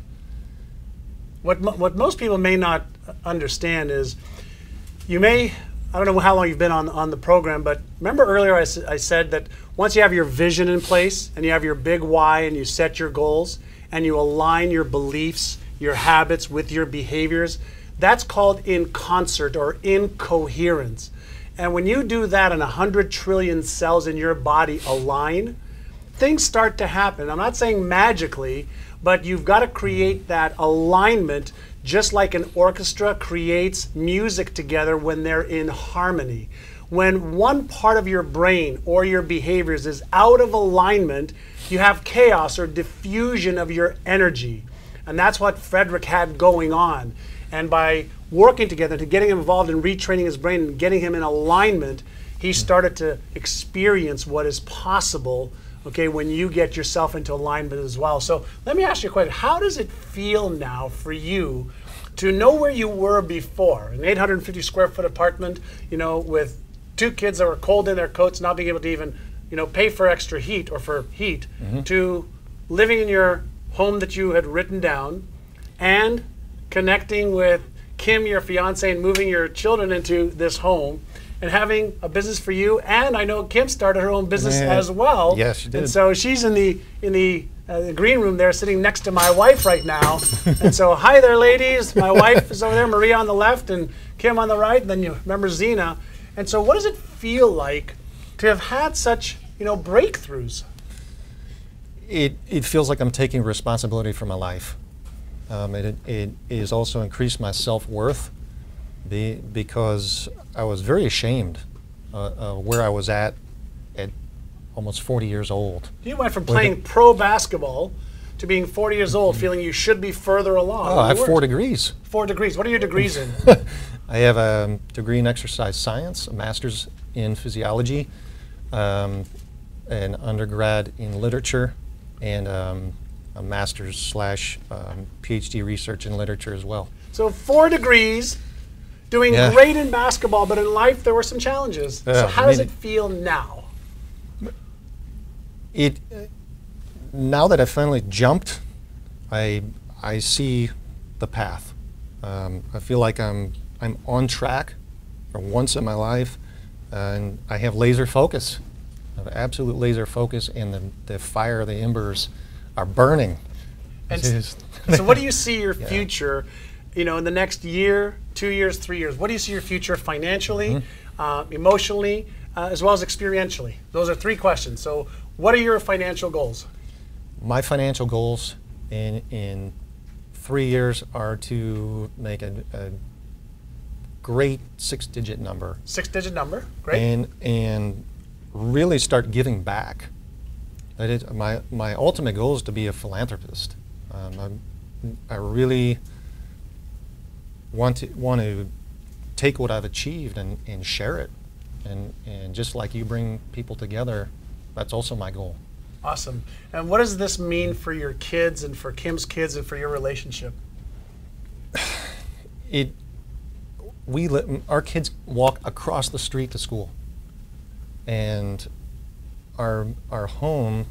what most people may not understand is I don't know how long you've been on the program, but remember earlier I said that once you have your vision in place and you have your big why and you set your goals and you align your beliefs, your habits with your behaviors, that's called in concert or in coherence. And when you do that and 100 trillion cells in your body align, things start to happen. I'm not saying magically, but you've got to create that alignment just like an orchestra creates music together when they're in harmony. When one part of your brain or your behaviors is out of alignment, you have chaos or diffusion of your energy. And that's what Frederick had going on. And by working together, to getting him involved in retraining his brain and getting him in alignment, he started to experience what is possible, okay, when you get yourself into alignment as well. So let me ask you a question. How does it feel now for you to know where you were before? An 850 square foot apartment, with 2 kids that were cold in their coats, not being able to even, pay for extra heat or for heat, to living in your home that you had written down and connecting with Kim, your fiance, and moving your children into this home and having a business for you. And I know Kim started her own business as well. Yes, she did. And so she's in the green room there sitting next to my wife right now. And so, hi there, ladies. My wife is over there, Maria on the left, and Kim on the right. And then you remember Zena. And so what does it feel like to have had such, breakthroughs? It feels like I'm taking responsibility for my life. It has also increased my self-worth because I was very ashamed where I was at almost 40 years old. You went from playing pro basketball to being 40 years old, feeling you should be further along? Oh, I have 4 degrees. 4 degrees. What are your degrees in? I have a degree in exercise science, a master's in physiology, an undergrad in literature, and a master's slash PhD research in literature as well. So 4 degrees, doing great in basketball, but in life there were some challenges. So how does it feel now? Now that I finally jumped, I see the path. I feel like I'm on track for once in my life, and I have laser focus. I have absolute laser focus, and the fire, the embers are burning. And so what do you see your future, you know, in the next year, 2 years, 3 years? What do you see your future financially, emotionally, as well as experientially? Those are 3 questions. So what are your financial goals? My financial goals in 3 years are to make a great 6-digit number. 6-digit number, great. And really start giving back. That is, my ultimate goal is to be a philanthropist. I really want to take what I've achieved and share it. And just like you bring people together, that's also my goal. Awesome. And what does this mean for your kids and for Kim's kids and for your relationship? Our kids walk across the street to school. And our home,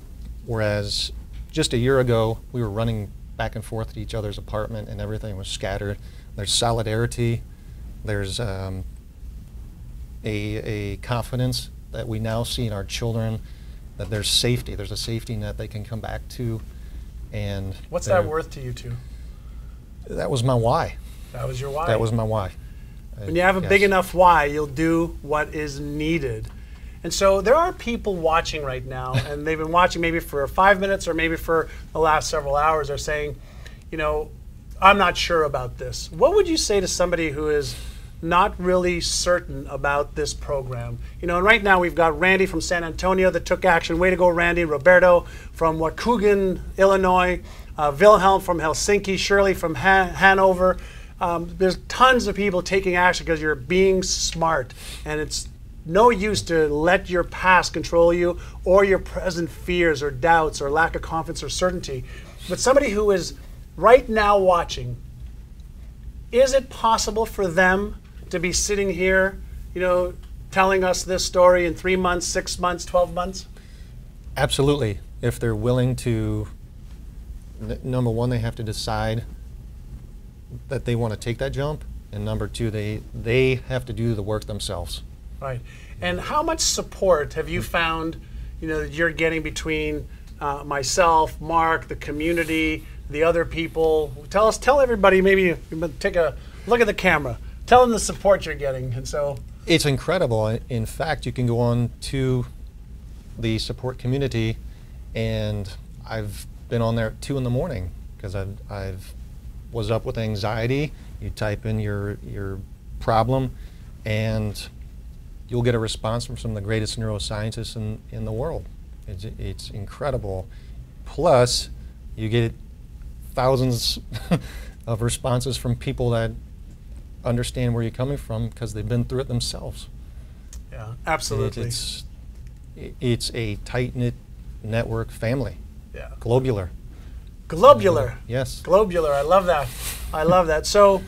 whereas just a year ago we were running back and forth to each other's apartment and everything was scattered. There's solidarity. There's a confidence that we now see in our children, that there's safety. There's a safety net they can come back to. And what's that worth to you two? That was my why. That was your why? That was my why. When you have a big enough why, you'll do what is needed. And so there are people watching right now, and they've been watching maybe for 5 minutes or maybe for the last several hours, are saying, you know, I'm not sure about this. What would you say to somebody who is not really certain about this program? You know, and right now we've got Randy from San Antonio that took action. Way to go, Randy. Roberto from Waukegan, Illinois. Wilhelm from Helsinki. Shirley from Hanover. There's tons of people taking action because you're being smart, and it's no use to let your past control you or your present fears or doubts or lack of confidence or certainty. But somebody who is right now watching, is it possible for them to be sitting here, you know, telling us this story in 3 months, 6 months, 12 months? Absolutely. If they're willing to, number one, they have to decide that they want to take that jump, and number two, they have to do the work themselves. Right. And how much support have you found, you know, that you're getting between myself, Mark, the community, the other people? Tell everybody, maybe take a look at the camera. Tell them the support you're getting. And so it's incredible. In fact, you can go on to the support community, and I've been on there at 2 in the morning because I've was up with anxiety. You type in your problem, and you'll get a response from some of the greatest neuroscientists in the world. It's incredible. Plus, you get thousands of responses from people that understand where you're coming from because they've been through it themselves. Yeah, absolutely. It's a tight-knit network family. Yeah. Globular. Globular. Yes. Globular. I love that. I love that. So,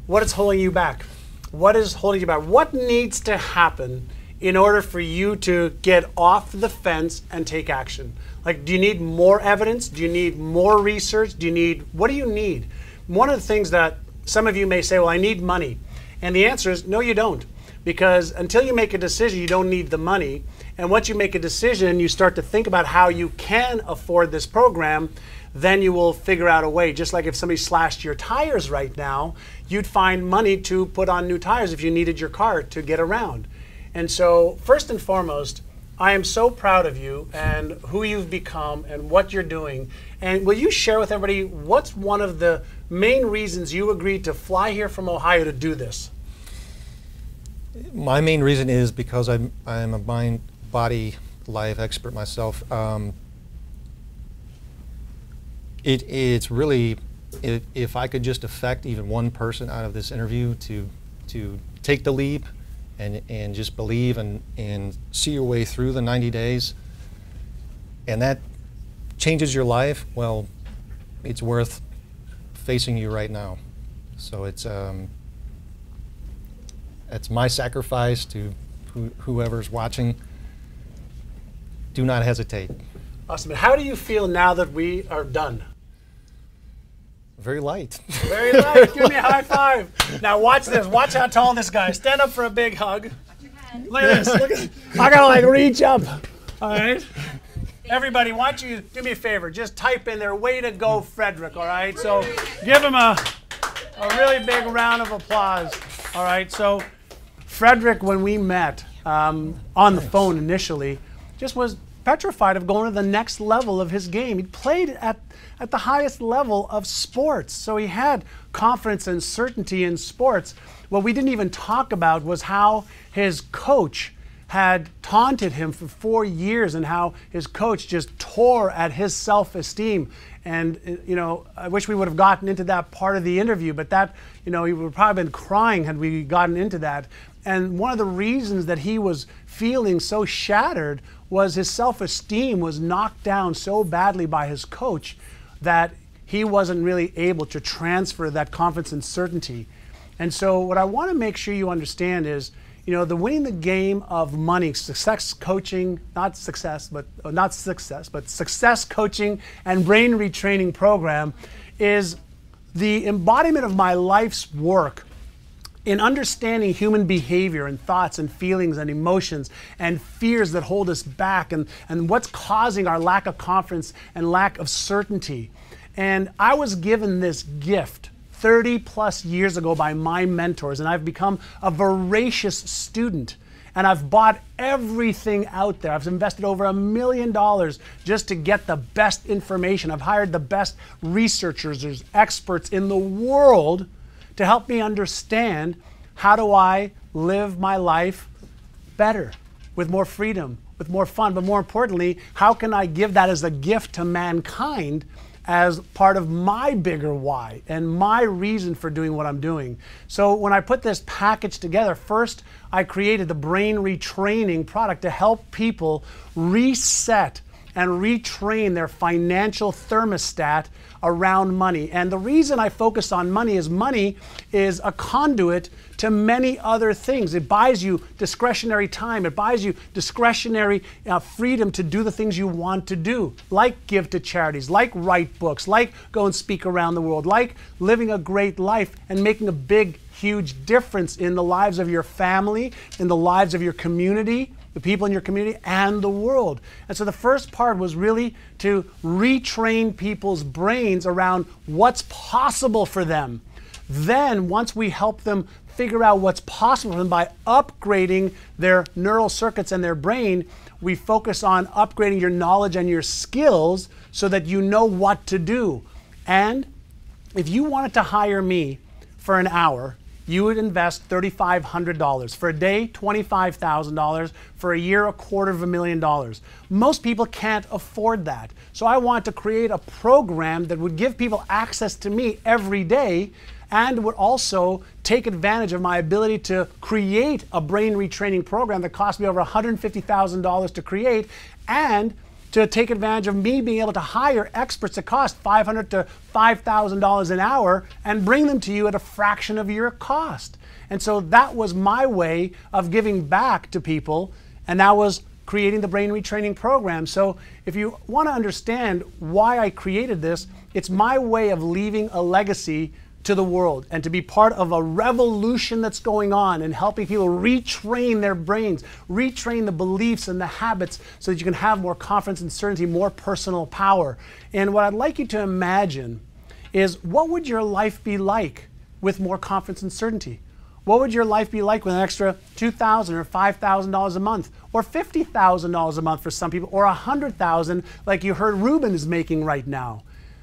what is holding you back? What is holding you back? What needs to happen in order for you to get off the fence and take action? Like, do you need more evidence? Do you need more research? What do you need? One of the things that some of you may say, well, I need money. And the answer is, no, you don't. Because until you make a decision, you don't need the money. And once you make a decision, you start to think about how you can afford this program, then you will figure out a way. Just like if somebody slashed your tires right now, you'd find money to put on new tires if you needed your car to get around. And so first and foremost, I am so proud of you and who you've become and what you're doing. And will you share with everybody what's one of the main reasons you agreed to fly here from Ohio to do this? My main reason is because I'm a mind, body, life expert myself. It's really, if I could just affect even one person out of this interview to take the leap and just believe and see your way through the 90 days, and that changes your life, well, it's worth facing you right now. So it's my sacrifice to whoever's watching. Do not hesitate. Awesome. How do you feel now that we are done? Very light. Very light. Give me a high five. Now watch this. Watch how tall this guy is. Stand up for a big hug. Look at this. Look at, I gotta like reach up. All right. Everybody, why don't you do me a favor? Just type in there, way to go, Frederick. All right. So give him a really big round of applause. All right. So Frederick, when we met on the phone initially, just was petrified of going to the next level of his game. He played at the highest level of sports, so he had confidence and certainty in sports. What we didn't even talk about was how his coach had taunted him for 4 years and how his coach just tore at his self-esteem. And, you know, I wish we would have gotten into that part of the interview, but that, you know, he would have probably been crying had we gotten into that. And one of the reasons that he was feeling so shattered was his self-esteem was knocked down so badly by his coach that he wasn't really able to transfer that confidence and certainty. And so what I want to make sure you understand is, you know, the winning the game of money, success coaching, success coaching and brain retraining program is the embodiment of my life's work in understanding human behavior and thoughts and feelings and emotions and fears that hold us back and what's causing our lack of confidence and lack of certainty. And I was given this gift 30 plus years ago by my mentors, and I've become a voracious student. And I've bought everything out there. I've invested over $1 million just to get the best information. I've hired the best researchers, there's experts in the world to help me understand how do I live my life better, with more freedom, with more fun, but more importantly, how can I give that as a gift to mankind as part of my bigger why and my reason for doing what I'm doing. So when I put this package together, first I created the brain retraining product to help people reset and retrain their financial thermostat around money. And the reason I focus on money is a conduit to many other things. It buys you discretionary time. It buys you discretionary freedom to do the things you want to do, like give to charities, like write books, like go and speak around the world, like living a great life and making a big, huge difference in the lives of your family, in the lives of your community, the people in your community, and the world. And so the first part was really to retrain people's brains around what's possible for them. Then, once we help them figure out what's possible for them by upgrading their neural circuits and their brain, we focus on upgrading your knowledge and your skills so that you know what to do. And if you wanted to hire me for an hour, you would invest $3,500. For a day, $25,000. For a year, $250,000. Most people can't afford that. So I want to create a program that would give people access to me every day and would also take advantage of my ability to create a brain retraining program that cost me over $150,000 to create, and to take advantage of me being able to hire experts that cost $500 to $5,000 an hour and bring them to you at a fraction of your cost. And so that was my way of giving back to people, and that was creating the brain retraining program. So if you want to understand why I created this, it's my way of leaving a legacy to the world and to be part of a revolution that's going on and helping people retrain their brains, retrain the beliefs and the habits so that you can have more confidence and certainty, more personal power. And what I'd like you to imagine is, what would your life be like with more confidence and certainty? What would your life be like with an extra $2,000 or $5,000 a month, or $50,000 a month for some people, or $100,000 like you heard Ruben is making right now?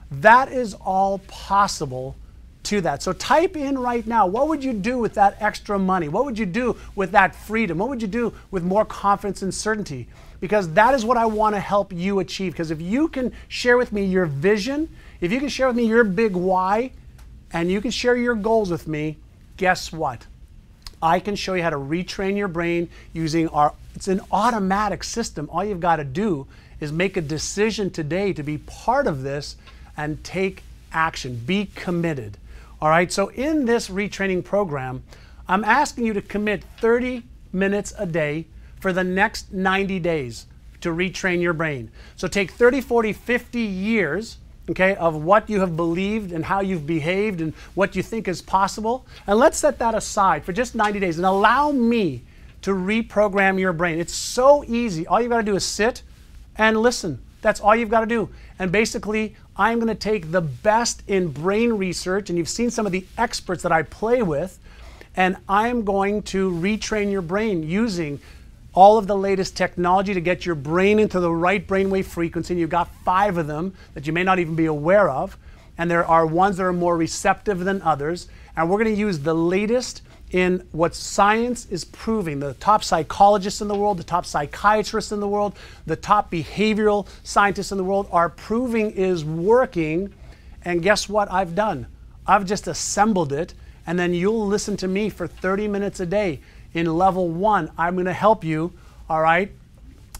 That is all possible to that. So type in right now, what would you do with that extra money? What would you do with that freedom? What would you do with more confidence and certainty? Because that is what I want to help you achieve. Because if you can share with me your vision, If you can share with me your big why and you can share your goals with me, guess what? I can show you how to retrain your brain using it's an automatic system. All you've got to do is make a decision today to be part of this and take action. Be committed. All right, so in this retraining program, I'm asking you to commit 30 minutes a day for the next 90 days to retrain your brain. So take 30, 40, 50 years, okay, of what you have believed and how you've behaved and what you think is possible. And let's set that aside for just 90 days and allow me to reprogram your brain. It's so easy. All you've got to do is sit and listen. That's all you've got to do. And basically, I'm going to take the best in brain research, and you've seen some of the experts that I play with, and I'm going to retrain your brain using all of the latest technology to get your brain into the right brainwave frequency. And you've got 5 of them that you may not even be aware of. And there are ones that are more receptive than others. And we're going to use the latest in what science is proving. The top psychologists in the world, the top psychiatrists in the world, the top behavioral scientists in the world are proving is working. And guess what I've done? I've just assembled it. And then you'll listen to me for 30 minutes a day. In level 1, I'm going to help you, all right,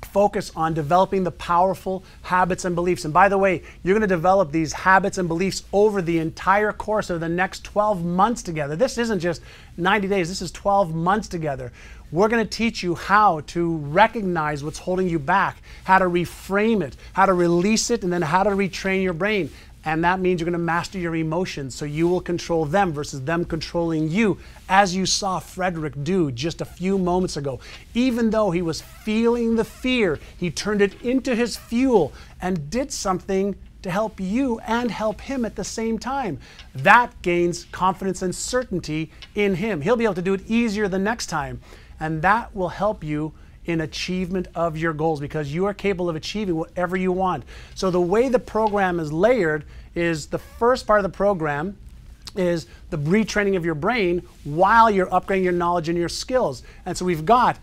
focus on developing the powerful habits and beliefs. And by the way, you're going to develop these habits and beliefs over the entire course of the next 12 months together. This isn't just 90 days, this is 12 months together. We're going to teach you how to recognize what's holding you back, how to reframe it, how to release it, and then how to retrain your brain. And that means you're going to master your emotions so you will control them versus them controlling you, as you saw Frederick do just a few moments ago. Even though he was feeling the fear, he turned it into his fuel and did something to help you and help him at the same time. That gains confidence and certainty in him. He'll be able to do it easier the next time, and that will help you in achievement of your goals because you are capable of achieving whatever you want. So the way the program is layered is the first part of the program is the retraining of your brain while you're upgrading your knowledge and your skills. And so we've got,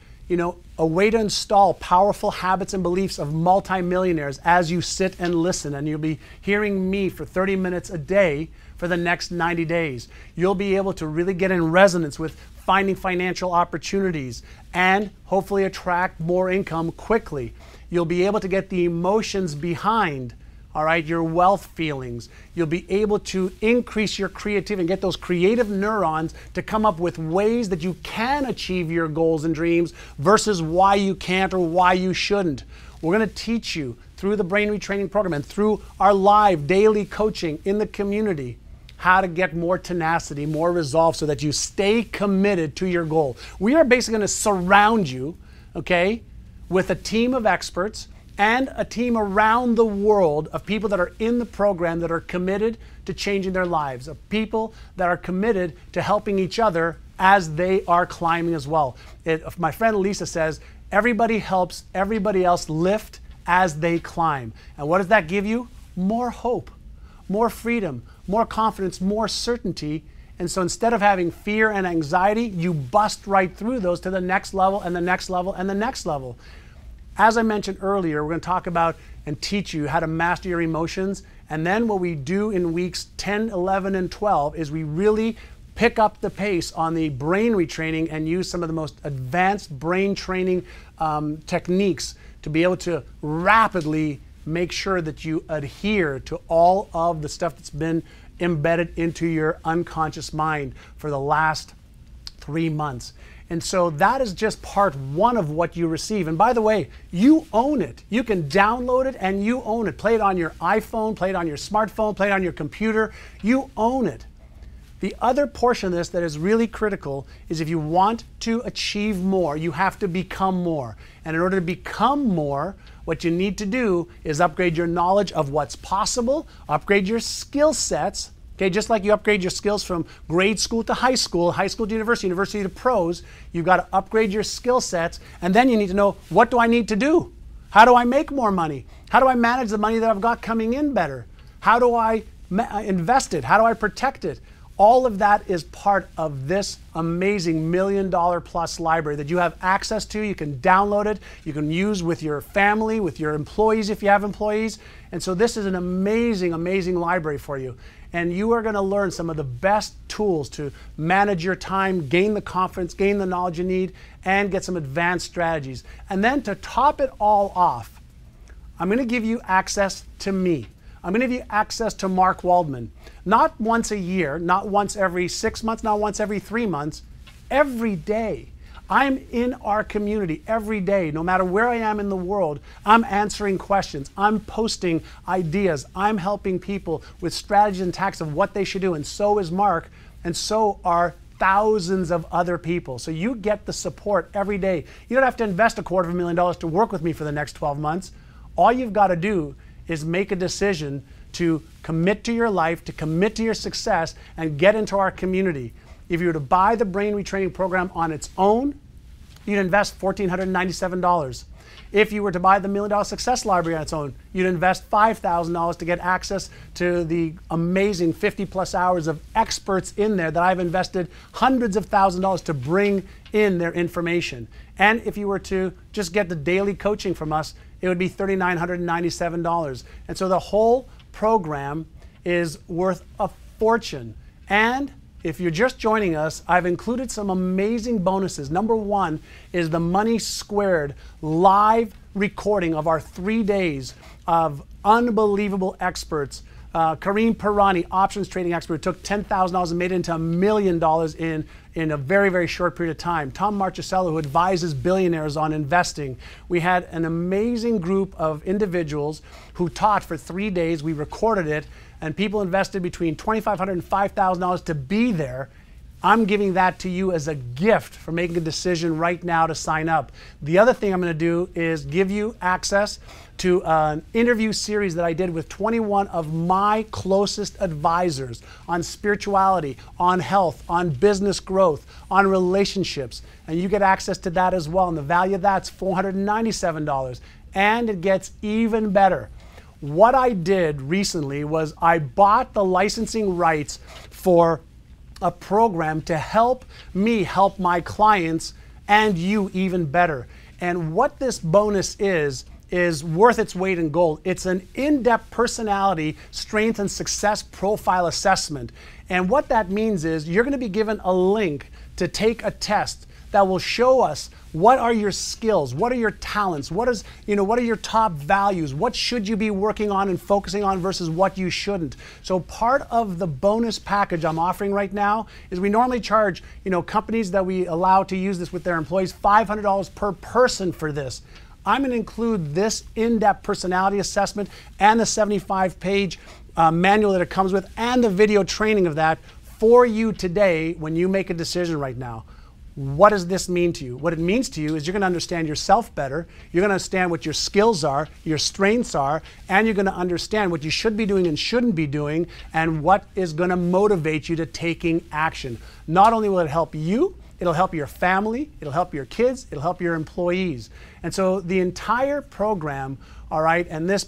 a way to install powerful habits and beliefs of multimillionaires as you sit and listen. And you'll be hearing me for 30 minutes a day for the next 90 days. You'll be able to really get in resonance with finding financial opportunities and hopefully attract more income quickly. You'll be able to get the emotions behind, all right, your wealth feelings. You'll be able to increase your creativity and get those creative neurons to come up with ways that you can achieve your goals and dreams versus why you can't or why you shouldn't. We're going to teach you through the brain retraining program and through our live daily coaching in the community how to get more tenacity, more resolve so that you stay committed to your goal. We are basically going to surround you, okay, with a team of experts and a team around the world of people that are in the program that are committed to changing their lives, of people that are committed to helping each other as they are climbing as well. My friend Lisa says, everybody helps everybody else lift as they climb. And what does that give you? More hope, more freedom, more confidence, more certainty. And so instead of having fear and anxiety, you bust right through those to the next level and the next level and the next level. As I mentioned earlier, we're going to talk about and teach you how to master your emotions. And then what we do in weeks 10, 11, and 12 is we really pick up the pace on the brain retraining and use some of the most advanced brain training techniques to be able to rapidly make sure that you adhere to all of the stuff that's been embedded into your unconscious mind for the last 3 months. And so that is just part 1 of what you receive. And by the way, you own it. You can download it and you own it. Play it on your iPhone, play it on your smartphone, play it on your computer. You own it. The other portion of this that is really critical is if you want to achieve more, you have to become more. And in order to become more, what you need to do is upgrade your knowledge of what's possible, upgrade your skill sets, okay, just like you upgrade your skills from grade school to high school to university, university to pros, you've got to upgrade your skill sets, and then you need to know, what do I need to do? How do I make more money? How do I manage the money that I've got coming in better? How do I invest it? How do I protect it? All of that is part of this amazing $1 million+ library that you have access to. You can download it. You can use with your family, with your employees if you have employees. And so this is an amazing, amazing library for you. And you are going to learn some of the best tools to manage your time, gain the confidence, gain the knowledge you need, and get some advanced strategies. And then to top it all off, I'm going to give you access to me. I'm going to give you access to Mark Waldman. Not once a year, not once every 6 months, not once every 3 months, every day. I'm in our community every day. No matter where I am in the world, I'm answering questions. I'm posting ideas. I'm helping people with strategies and tactics of what they should do. And so is Mark, and so are thousands of other people. So you get the support every day. You don't have to invest $250,000 to work with me for the next 12 months. All you've got to do is make a decision to commit to your life, to commit to your success, and get into our community. If you were to buy the Brain Retraining Program on its own, you'd invest $1,497. If you were to buy the $1 Million Success Library on its own, you'd invest $5,000 to get access to the amazing 50+ hours of experts in there that I've invested hundreds of thousands of dollars to bring in their information. And if you were to just get the daily coaching from us, it would be $3,997. And so the whole program is worth a fortune. And if you're just joining us, I've included some amazing bonuses. Number one is the Money Squared live recording of our 3 days of unbelievable experts. Kareem Pirani, options trading expert, took $10,000 and made it into $1 million in a very, very short period of time. Tom Marchicello, who advises billionaires on investing. We had an amazing group of individuals who taught for 3 days. We recorded it, and people invested between $2,500 and $5,000 to be there. I'm giving that to you as a gift for making a decision right now to sign up. The other thing I'm going to do is give you access to an interview series that I did with 21 of my closest advisors on spirituality, on health, on business growth, on relationships. And you get access to that as well. And the value of that's $497. And it gets even better. What I did recently was I bought the licensing rights for a program to help me help my clients and you even better. And what this bonus is worth its weight in gold. It's an in-depth personality, strength, and success profile assessment. And what that means is you're going to be given a link to take a test that will show us what are your skills, what are your talents, what are your top values, what should you be working on and focusing on versus what you shouldn't. So part of the bonus package I'm offering right now is we normally charge companies that we allow to use this with their employees $500 per person for this. I'm going to include this in-depth personality assessment and the 75-page manual that it comes with and the video training of that for you today when you make a decision right now. What does this mean to you? What it means to you is you're going to understand yourself better, you're going to understand what your skills are, your strengths are, and you're going to understand what you should be doing and shouldn't be doing, and what is going to motivate you to taking action. Not only will it help you, it'll help your family, it'll help your kids, it'll help your employees. And so the entire program, all right, and this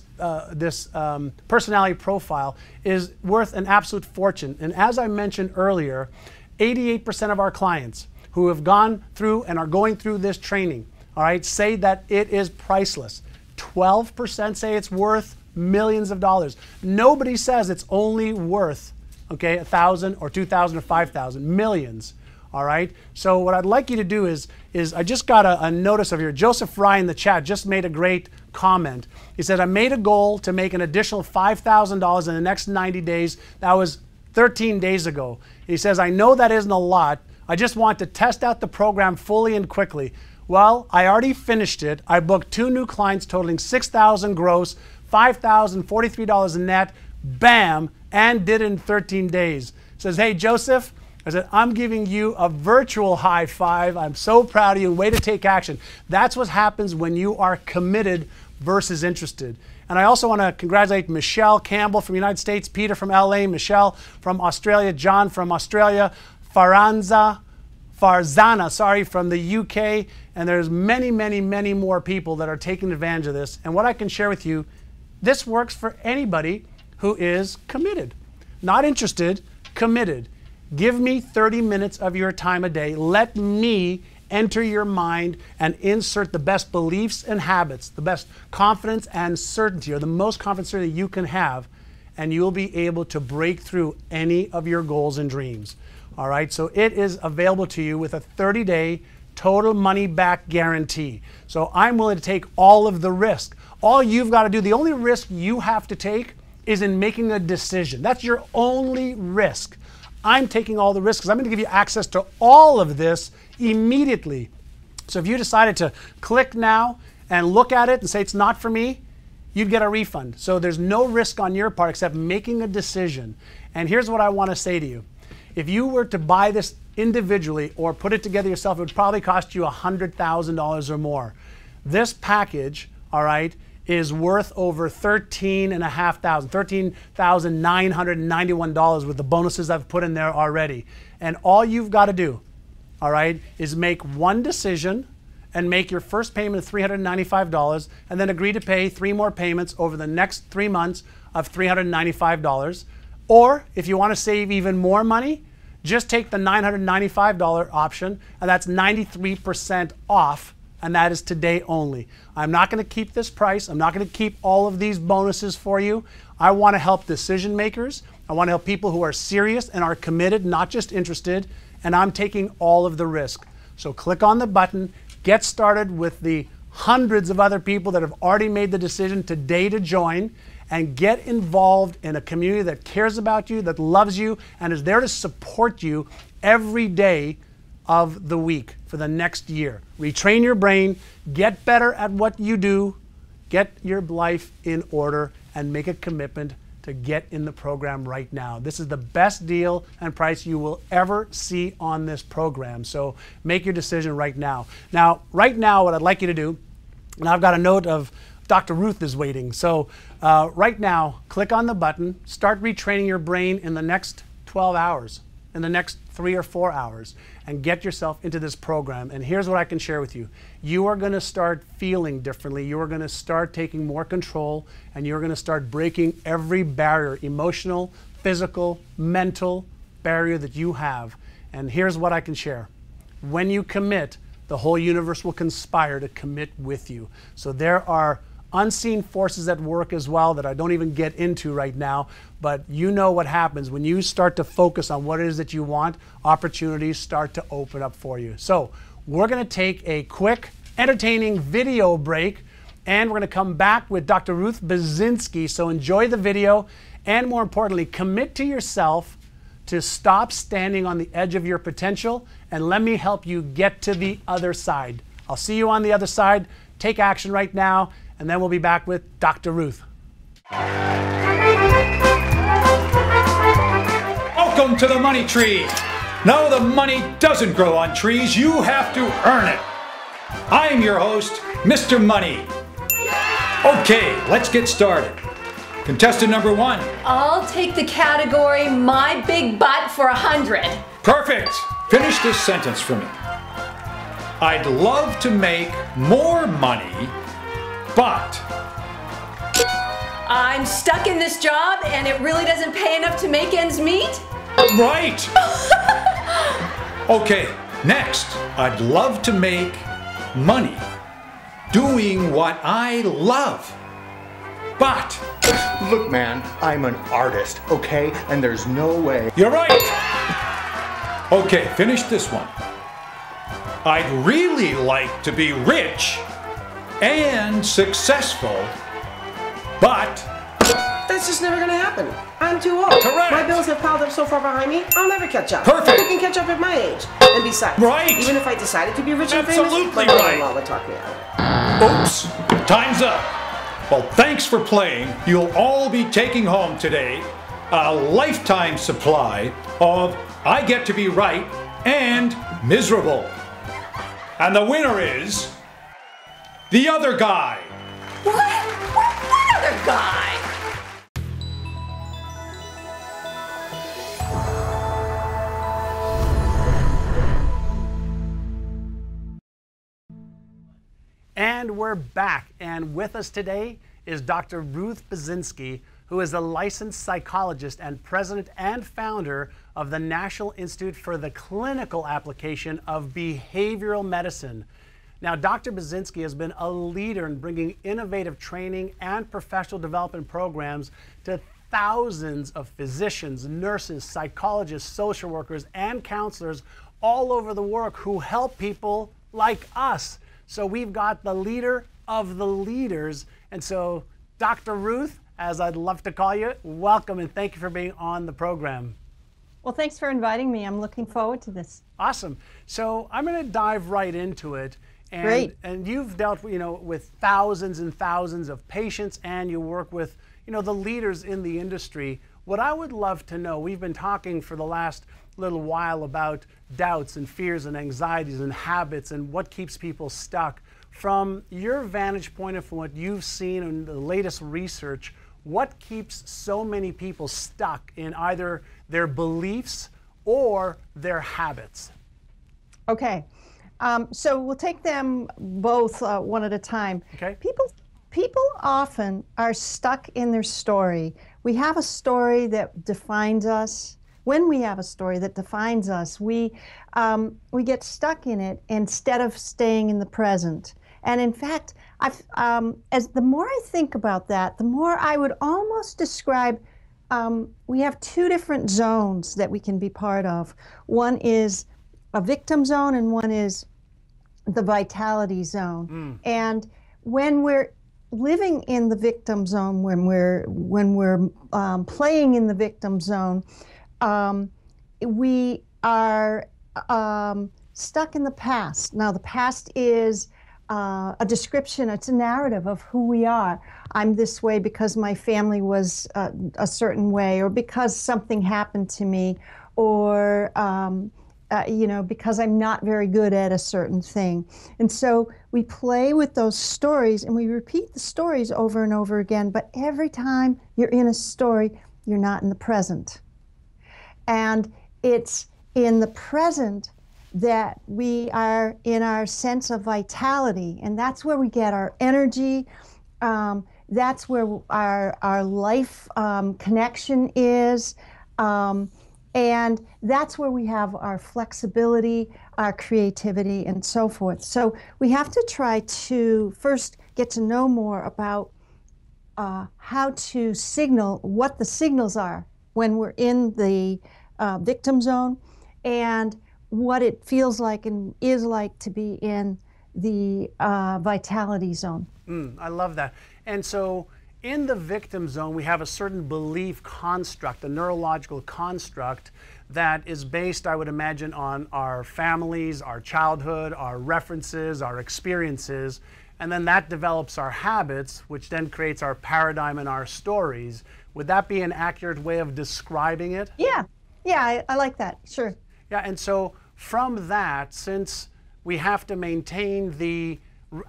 personality profile is worth an absolute fortune. And as I mentioned earlier, 88% of our clients who have gone through and are going through this training, all right, say that it is priceless. 12% say it's worth millions of dollars. Nobody says it's only worth, okay, 1,000 or 2,000 or 5,000, millions. All right. So what I'd like you to do is I just got a notice of here. Joseph Fry in the chat just made a great comment. He said, I made a goal to make an additional $5,000 in the next 90 days. That was 13 days ago. He says, I know that isn't a lot. I just want to test out the program fully and quickly. Well, I already finished it. I booked 2 new clients totaling $6,000 gross, $5,043 net, bam, and did it in 13 days. Says, hey, Joseph, I said, I'm giving you a virtual high five. I'm so proud of you. Way to take action. That's what happens when you are committed versus interested. And I also want to congratulate Michelle Campbell from the United States, Peter from LA, Michelle from Australia, John from Australia, Farzana, from the UK, and there's many, many, many more people that are taking advantage of this. And what I can share with you, this works for anybody who is committed. Not interested, committed. Give me 30 minutes of your time a day. Let me enter your mind and insert the best beliefs and habits, the best confidence and certainty, or the most confidence that you can have, and you'll be able to break through any of your goals and dreams. All right, so it is available to you with a 30-day total money back guarantee. So I'm willing to take all of the risk. All you've got to do, the only risk you have to take is in making a decision. That's your only risk. I'm taking all the risks because I'm going to give you access to all of this immediately. So if you decided to click now and look at it and say it's not for me, you'd get a refund. So there's no risk on your part except making a decision. And here's what I want to say to you. If you were to buy this individually or put it together yourself, it would probably cost you $100,000 or more. This package, all right, is worth over $13,991 with the bonuses I've put in there already. And all you've got to do, all right, is make one decision and make your first payment of $395 and then agree to pay 3 more payments over the next 3 months of $395. Or if you want to save even more money, just take the $995 option, and that's 93% off, and that is today only. I'm not going to keep this price. I'm not going to keep all of these bonuses for you. I want to help decision makers. I want to help people who are serious and are committed, not just interested, and I'm taking all of the risk. So click on the button, get started with the hundreds of other people that have already made the decision today to join, and get involved in a community that cares about you, that loves you, and is there to support you every day of the week for the next year. Retrain your brain, get better at what you do, get your life in order, and make a commitment to get in the program right now. This is the best deal and price you will ever see on this program. So make your decision right now. Now, right now, what I'd like you to do, and I've got a note of Dr. Ruth is waiting. So right now, click on the button, start retraining your brain in the next 12 hours, in the next 3 or 4 hours, and get yourself into this program. And here's what I can share with you. You are going to start feeling differently. You are going to start taking more control, and you're going to start breaking every barrier, emotional, physical, mental barrier that you have. And here's what I can share. When you commit, the whole universe will conspire to commit with you. So there are unseen forces at work as well that I don't even get into right now, but you know what happens when you start to focus on what it is that you want, opportunities start to open up for you. So we're going to take a quick, entertaining video break, and we're going to come back with Dr. Ruth Basinski. So enjoy the video, and more importantly, commit to yourself to stop standing on the edge of your potential, and let me help you get to the other side. I'll see you on the other side. Take action right now, and then we'll be back with Dr. Ruth. Welcome to the money tree. No, the money doesn't grow on trees. You have to earn it. I'm your host, Mr. Money. Okay, let's get started. Contestant number 1. I'll take the category My Big Butt for 100. Perfect. Finish this sentence for me. I'd love to make more money, but I'm stuck in this job and it really doesn't pay enough to make ends meet? Right. Okay, next. I'd love to make money doing what I love, but Look, man, I'm an artist, okay? And there's no way. You're right. Okay, finish this one. I'd really like to be rich and successful, but that's just never gonna happen. I'm too old. Correct. My bills have piled up so far behind me, I'll never catch up. Perfect. Who can catch up at my age? And besides, right. Even if I decided to be rich and Absolutely famous, my mother-in-law would talk me out. Oops, time's up. Well, thanks for playing. You'll all be taking home today a lifetime supply of I Get to Be Right and Miserable. And the winner is the other guy. What other guy? And we're back. And with us today is Dr. Ruth Basinski, who is a licensed psychologist and president and founder of the National Institute for the Clinical Application of Behavioral Medicine. Now, Dr. Buczynski has been a leader in bringing innovative training and professional development programs to thousands of physicians, nurses, psychologists, social workers, and counselors all over the world who help people like us. So we've got the leader of the leaders. And so, Dr. Ruth, as I'd love to call you, welcome and thank you for being on the program. Well, thanks for inviting me. I'm looking forward to this. Awesome. So I'm going to dive right into it. And, Great. And you've dealt, with thousands and thousands of patients, and you work with, the leaders in the industry. What I would love to know, we've been talking for the last little while about doubts and fears and anxieties and habits and what keeps people stuck. From your vantage point and from what you've seen in the latest research, what keeps so many people stuck in either their beliefs or their habits? Okay. So we'll take them both one at a time. Okay. People often are stuck in their story. We have a story that defines us. When we have a story that defines us, we get stuck in it instead of staying in the present. And in fact, as the more I think about that, the more I would almost describe, we have two different zones that we can be part of. One is a victim zone and one is the vitality zone. And when we're living in the victim zone, when we're playing in the victim zone, we are stuck in the past. Now, the past is a description, it's a narrative of who we are. I'm this way because my family was a certain way, or because something happened to me, or because I'm not very good at a certain thing. And so we play with those stories and we repeat the stories over and over again, but every time you're in a story, you're not in the present. And it's in the present that we are in our sense of vitality, and that's where we get our energy. That's where our life connection is. And that's where we have our flexibility, our creativity, and so forth. So we have to try to first get to know more about how to signal, what the signals are when we're in the victim zone, and what it feels like and is like to be in the vitality zone. I love that. And so in the victim zone, we have a certain belief construct, a neurological construct that is based, I would imagine, on our families, our childhood, our references, our experiences, and then that develops our habits, which then creates our paradigm and our stories. Would that be an accurate way of describing it? Yeah, I like that, sure. Yeah, and so from that, since we have to maintain the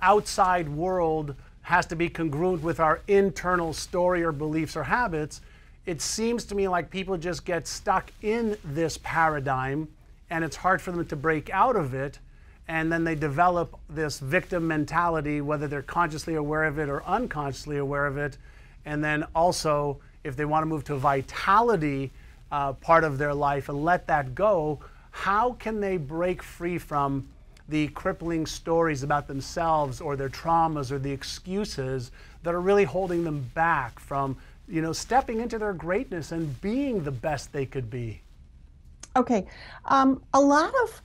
outside world has to be congruent with our internal story or beliefs or habits, it seems to me like people just get stuck in this paradigm and it's hard for them to break out of it, and then they develop this victim mentality, whether they're consciously aware of it or unconsciously aware of it. And then also, if they want to move to a vitality part of their life and let that go, how can they break free from the crippling stories about themselves or their traumas or the excuses that are really holding them back from, stepping into their greatness and being the best they could be? Okay, a lot of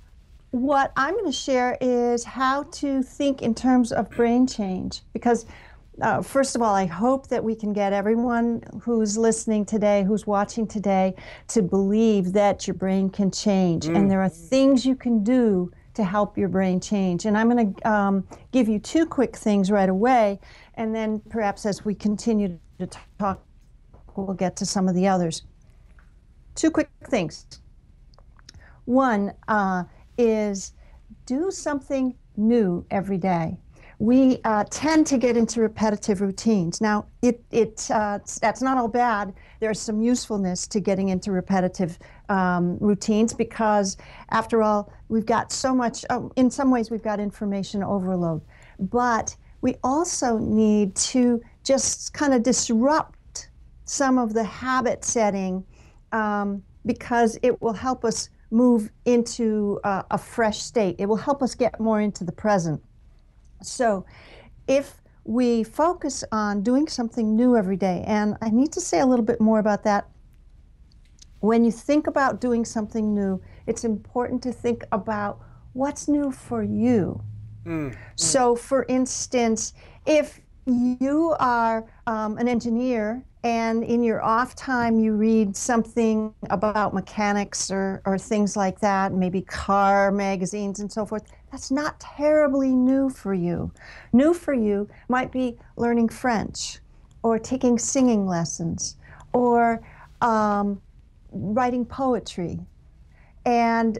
what I'm going to share is how to think in terms of brain change, because first of all, I hope that we can get everyone who's listening today, who's watching today, to believe that your brain can change. And there are things you can do to help your brain change. And I'm going to give you two quick things right away, and then perhaps as we continue to talk, we'll get to some of the others. Two quick things. One is do something new every day. We tend to get into repetitive routines. Now, that's not all bad. There's some usefulness to getting into repetitive routines, because, after all, we've got so much, in some ways, we've got information overload. But we also need to just kind of disrupt some of the habit setting because it will help us move into a fresh state. It will help us get more into the present. So if we focus on doing something new every day, and I need to say a little bit more about that. When you think about doing something new, it's important to think about what's new for you. So for instance, if you are an engineer and in your off time you read something about mechanics or things like that, maybe car magazines and so forth, that's not terribly new for you. New for you might be learning French or taking singing lessons or writing poetry. And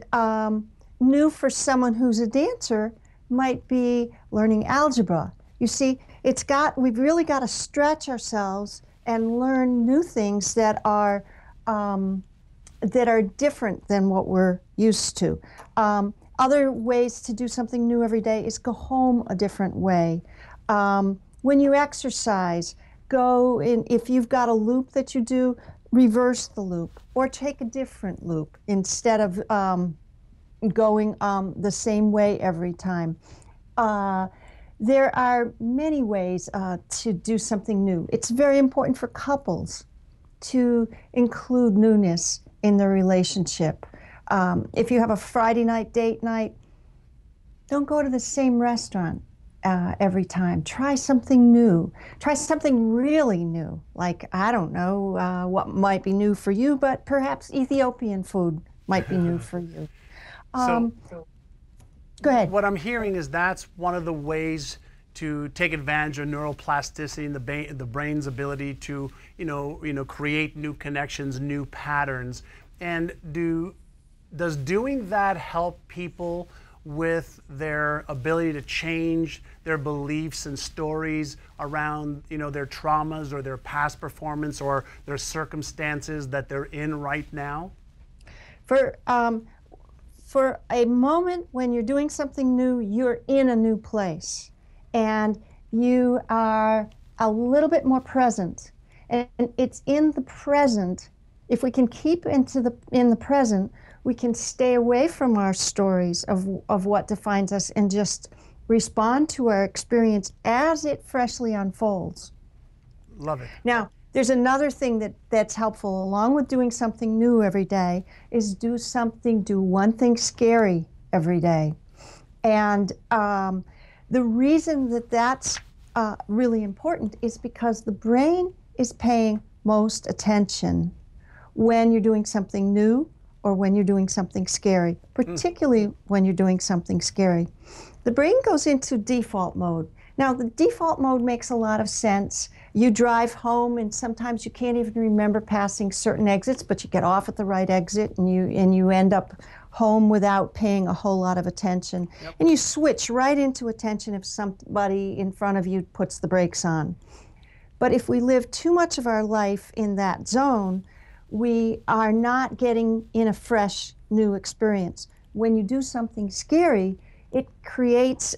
new for someone who's a dancer might be learning algebra. You see, we've really got to stretch ourselves and learn new things that are different than what we're used to. Other ways to do something new every day is go home a different way. When you exercise, go in, if you've got a loop that you do, reverse the loop or take a different loop instead of going the same way every time. There are many ways to do something new. It's very important for couples to include newness in their relationship. If you have a Friday night date night, don't go to the same restaurant every time. Try something new. Try something really new. Like, I don't know what might be new for you, but perhaps Ethiopian food might be new for you. Go ahead. What I'm hearing is that's one of the ways to take advantage of neuroplasticity and the brain's ability to, create new connections, new patterns. And does doing that help people with their ability to change their beliefs and stories around, their traumas or their past performance or their circumstances that they're in right now? For a moment when you're doing something new, you're in a new place and you are a little bit more present. And it's in the present. If we can keep in the present, we can stay away from our stories of what defines us and just respond to our experience as it freshly unfolds. Love it. Now, there's another thing that's helpful along with doing something new every day is do one thing scary every day. And the reason that's really important is because the brain is paying most attention when you're doing something new or when you're doing something scary, particularly when you're doing something scary. The brain goes into default mode. Now, the default mode makes a lot of sense. You drive home and sometimes you can't even remember passing certain exits, but you get off at the right exit and you end up home without paying a whole lot of attention. Yep. And you switch right into attention if somebody in front of you puts the brakes on. But if we live too much of our life in that zone, we are not getting in a fresh new experience. When you do something scary, it creates,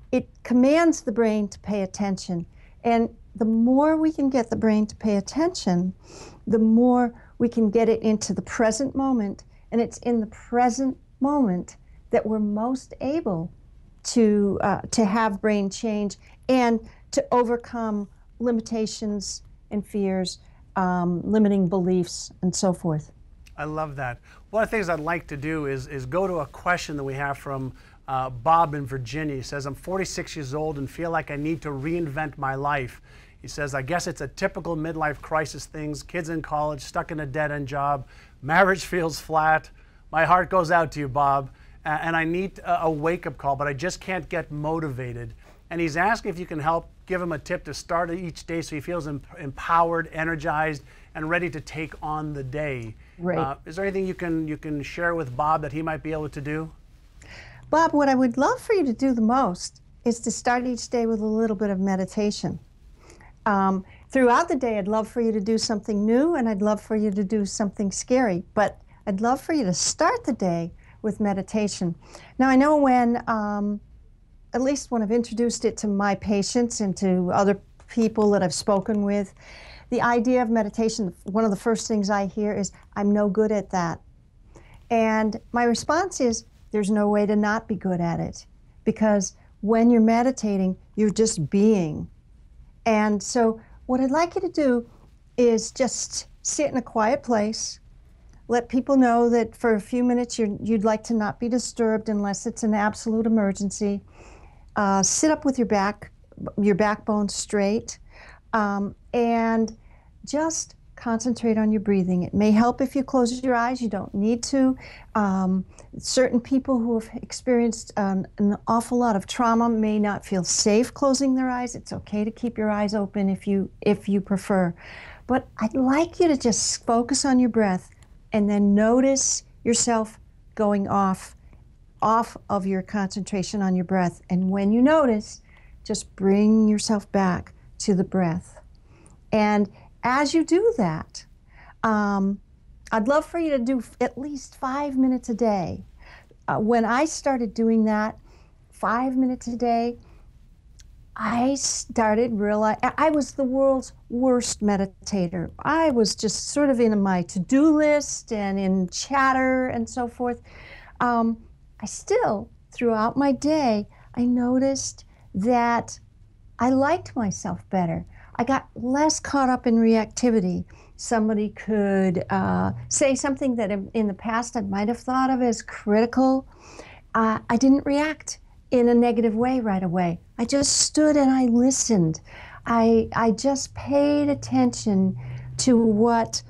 it commands the brain to pay attention. And the more we can get the brain to pay attention, the more we can get it into the present moment. And it's in the present moment that we're most able to have brain change and to overcome limitations and fears, limiting beliefs, and so forth. I love that. One of the things I'd like to do is go to a question that we have from Bob in Virginia. He says, I'm 46 years old and feel like I need to reinvent my life. He says, I guess it's a typical midlife crisis things, kids in college, stuck in a dead-end job, marriage feels flat. My heart goes out to you, Bob, and I need a wake-up call, but I just can't get motivated. And he's asking if you can help give him a tip to start each day so he feels empowered, energized, and ready to take on the day. Right. Is there anything you can share with Bob that he might be able to do? Bob, what I would love for you to do the most is to start each day with a little bit of meditation. Throughout the day, I'd love for you to do something new and I'd love for you to do something scary, but I'd love for you to start the day with meditation. Now, I know when, at least when I've introduced it to my patients and to other people that I've spoken with, the idea of meditation, one of the first things I hear is, I'm no good at that. And my response is, there's no way to not be good at it. Because when you're meditating, you're just being. And so what I'd like you to do is just sit in a quiet place. Let people know that for a few minutes you'd like to not be disturbed unless it's an absolute emergency. Sit up with your backbone straight, and just concentrate on your breathing. It may help if you close your eyes. You don't need to. Certain people who have experienced an awful lot of trauma may not feel safe closing their eyes. It's okay to keep your eyes open if you prefer. But I'd like you to just focus on your breath and then notice yourself going off of your concentration on your breath. And when you notice, just bring yourself back to the breath. And as you do that, I'd love for you to do at least 5 minutes a day. When I started doing that, 5 minutes a day, I started realizing I was the world's worst meditator. I was just sort of in my to-do list and in chatter and so forth. I still, throughout my day, I noticed that I liked myself better. I got less caught up in reactivity. Somebody could say something that in the past I might have thought of as critical. I didn't react in a negative way right away. I just stood and I listened. I just paid attention to what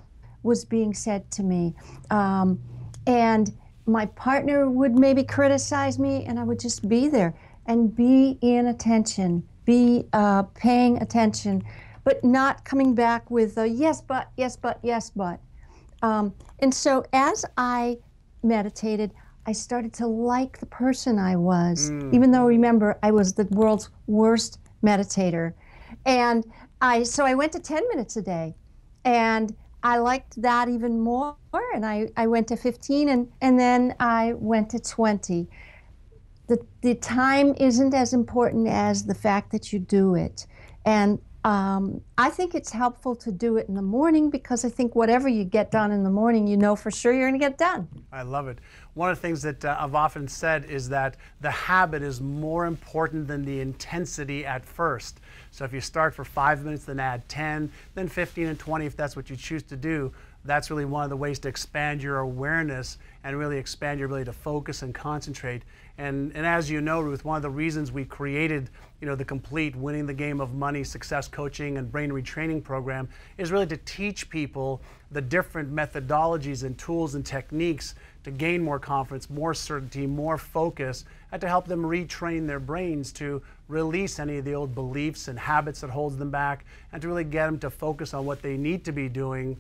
was being said to me. And my partner would maybe criticize me, and I would just be there and be in attention, be paying attention, but not coming back with a yes, but, yes, but, yes, but. And so as I meditated, I started to like the person I was, even though, remember, I was the world's worst meditator. And so I went to 10 minutes a day, and I liked that even more, and I went to 15, and then I went to 20. The time isn't as important as the fact that you do it. And I think it's helpful to do it in the morning, because I think whatever you get done in the morning, you know for sure you're going to get done. I love it. One of the things that I've often said is that the habit is more important than the intensity at first. So if you start for 5 minutes, then add 10, then 15 and 20 if that's what you choose to do. That's really one of the ways to expand your awareness and really expand your ability to focus and concentrate. And as you know, Ruth, one of the reasons we created the complete Winning the Game of Money Success Coaching and Brain Retraining program is really to teach people the different methodologies and tools and techniques to gain more confidence, more certainty, more focus, and to help them retrain their brains to release any of the old beliefs and habits that holds them back, and to really get them to focus on what they need to be doing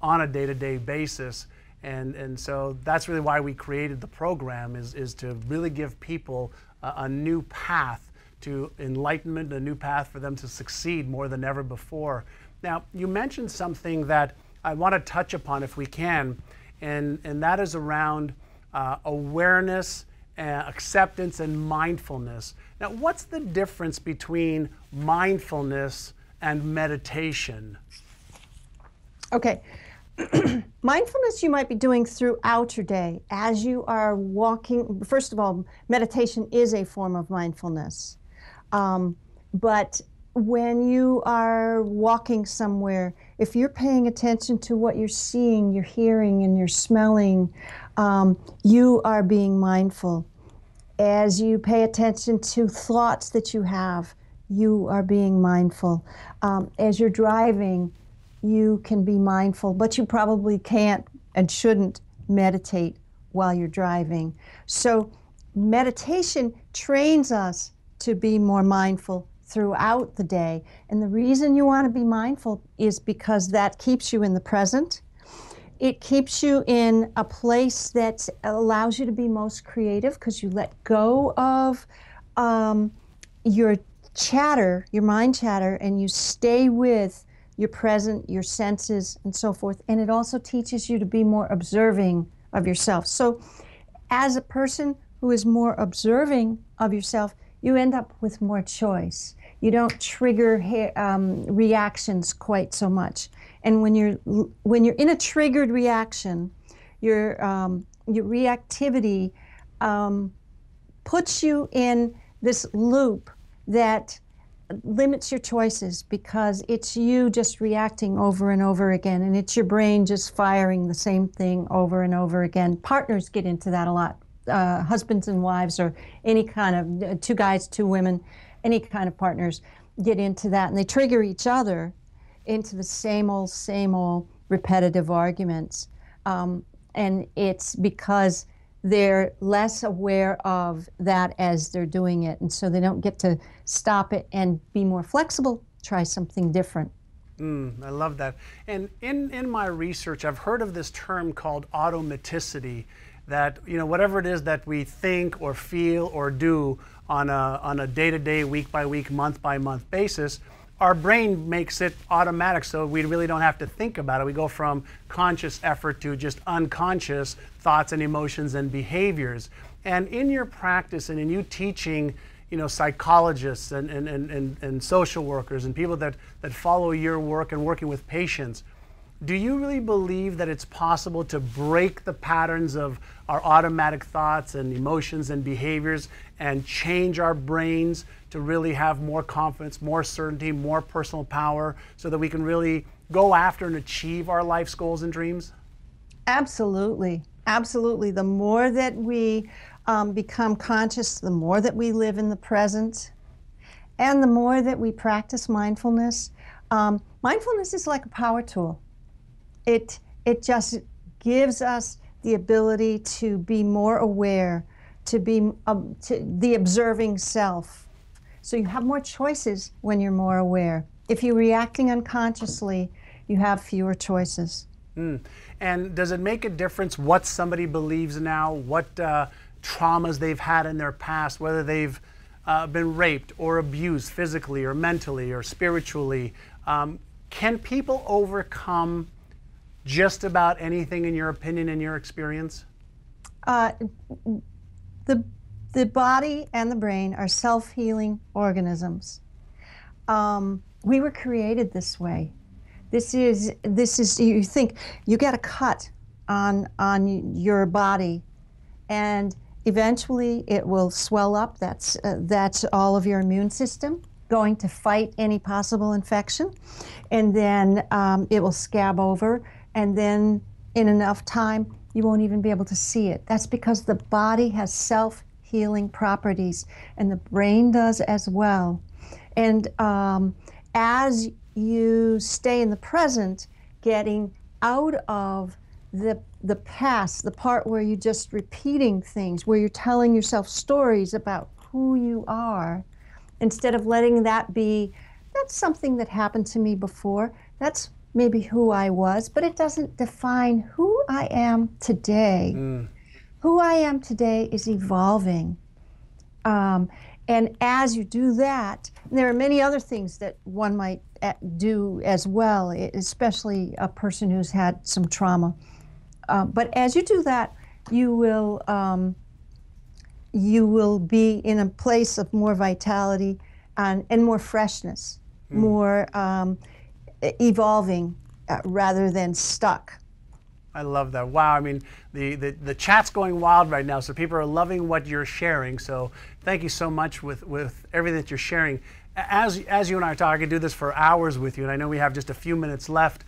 on a day-to-day basis. And so that's really why we created the program, is to really give people a new path to enlightenment, a new path for them to succeed more than ever before. Now, you mentioned something that I want to touch upon if we can, and that is around awareness, acceptance, and mindfulness. Now, what's the difference between mindfulness and meditation? Okay. Mindfulness you might be doing throughout your day as you are walking. First of all, meditation is a form of mindfulness. But when you are walking somewhere, if you're paying attention to what you're seeing, you're hearing, and you're smelling, you are being mindful. As you pay attention to thoughts that you have, you are being mindful. As you're driving, you can be mindful, but you probably can't and shouldn't meditate while you're driving. So meditation trains us to be more mindful throughout the day. And the reason you want to be mindful is because that keeps you in the present. It keeps you in a place that allows you to be most creative, because you let go of your chatter, your mind chatter, and you stay with your present, your senses, and so forth. And it also teaches you to be more observing of yourself. So as a person who is more observing of yourself, you end up with more choice. you don't trigger reactions quite so much. And when you're in a triggered reaction, your reactivity puts you in this loop that limits your choices, because it's you just reacting over and over again, and it's your brain just firing the same thing over and over again. Partners get into that a lot. Husbands and wives, or any kind of two guys, two women, any kind of partners get into that, and they trigger each other into the same old repetitive arguments. And it's because they're less aware of that as they're doing it, and so they don't get to stop it and be more flexible, try something different. I love that. And in my research, I've heard of this term called automaticity, that, you know, whatever it is that we think or feel or do on a day-to-day, week-by-week, month-by-month basis, our brain makes it automatic, so we really don't have to think about it. We go from conscious effort to just unconscious thoughts and emotions and behaviors. And in your practice and in you teaching, you know, psychologists and social workers and people that follow your work and working with patients, do you really believe that it's possible to break the patterns of our automatic thoughts and emotions and behaviors and change our brains to really have more confidence, more certainty, more personal power, so that we can really go after and achieve our life's goals and dreams? Absolutely. Absolutely. The more that we become conscious, the more that we live in the present, and the more that we practice mindfulness. Mindfulness is like a power tool. It just gives us the ability to be more aware, to be to the observing self. So you have more choices when you're more aware. If you're reacting unconsciously, you have fewer choices. And does it make a difference what somebody believes now, what traumas they've had in their past, whether they've been raped or abused physically or mentally or spiritually? Can people overcome just about anything, in your opinion, in your experience? The body and the brain are self-healing organisms. We were created this way. This is, you think, you get a cut on your body, and eventually it will swell up. That's all of your immune system going to fight any possible infection, and then it will scab over, and then in enough time you won't even be able to see it. That's because the body has self-healing properties, and the brain does as well. And as you stay in the present, getting out of the past, the part where you're just repeating things, where you're telling yourself stories about who you are, instead of letting that be, that's something that happened to me before, that's maybe who I was, but it doesn't define who I am today. Who I am today is evolving. And as you do that, there are many other things that one might do as well, especially a person who's had some trauma. But as you do that, you will be in a place of more vitality and more freshness, more evolving rather than stuck. I love that. Wow, I mean, the chat's going wild right now, so people are loving what you're sharing. So thank you so much with everything that you're sharing. As you and I are talking, I could do this for hours with you, and I know we have just a few minutes left.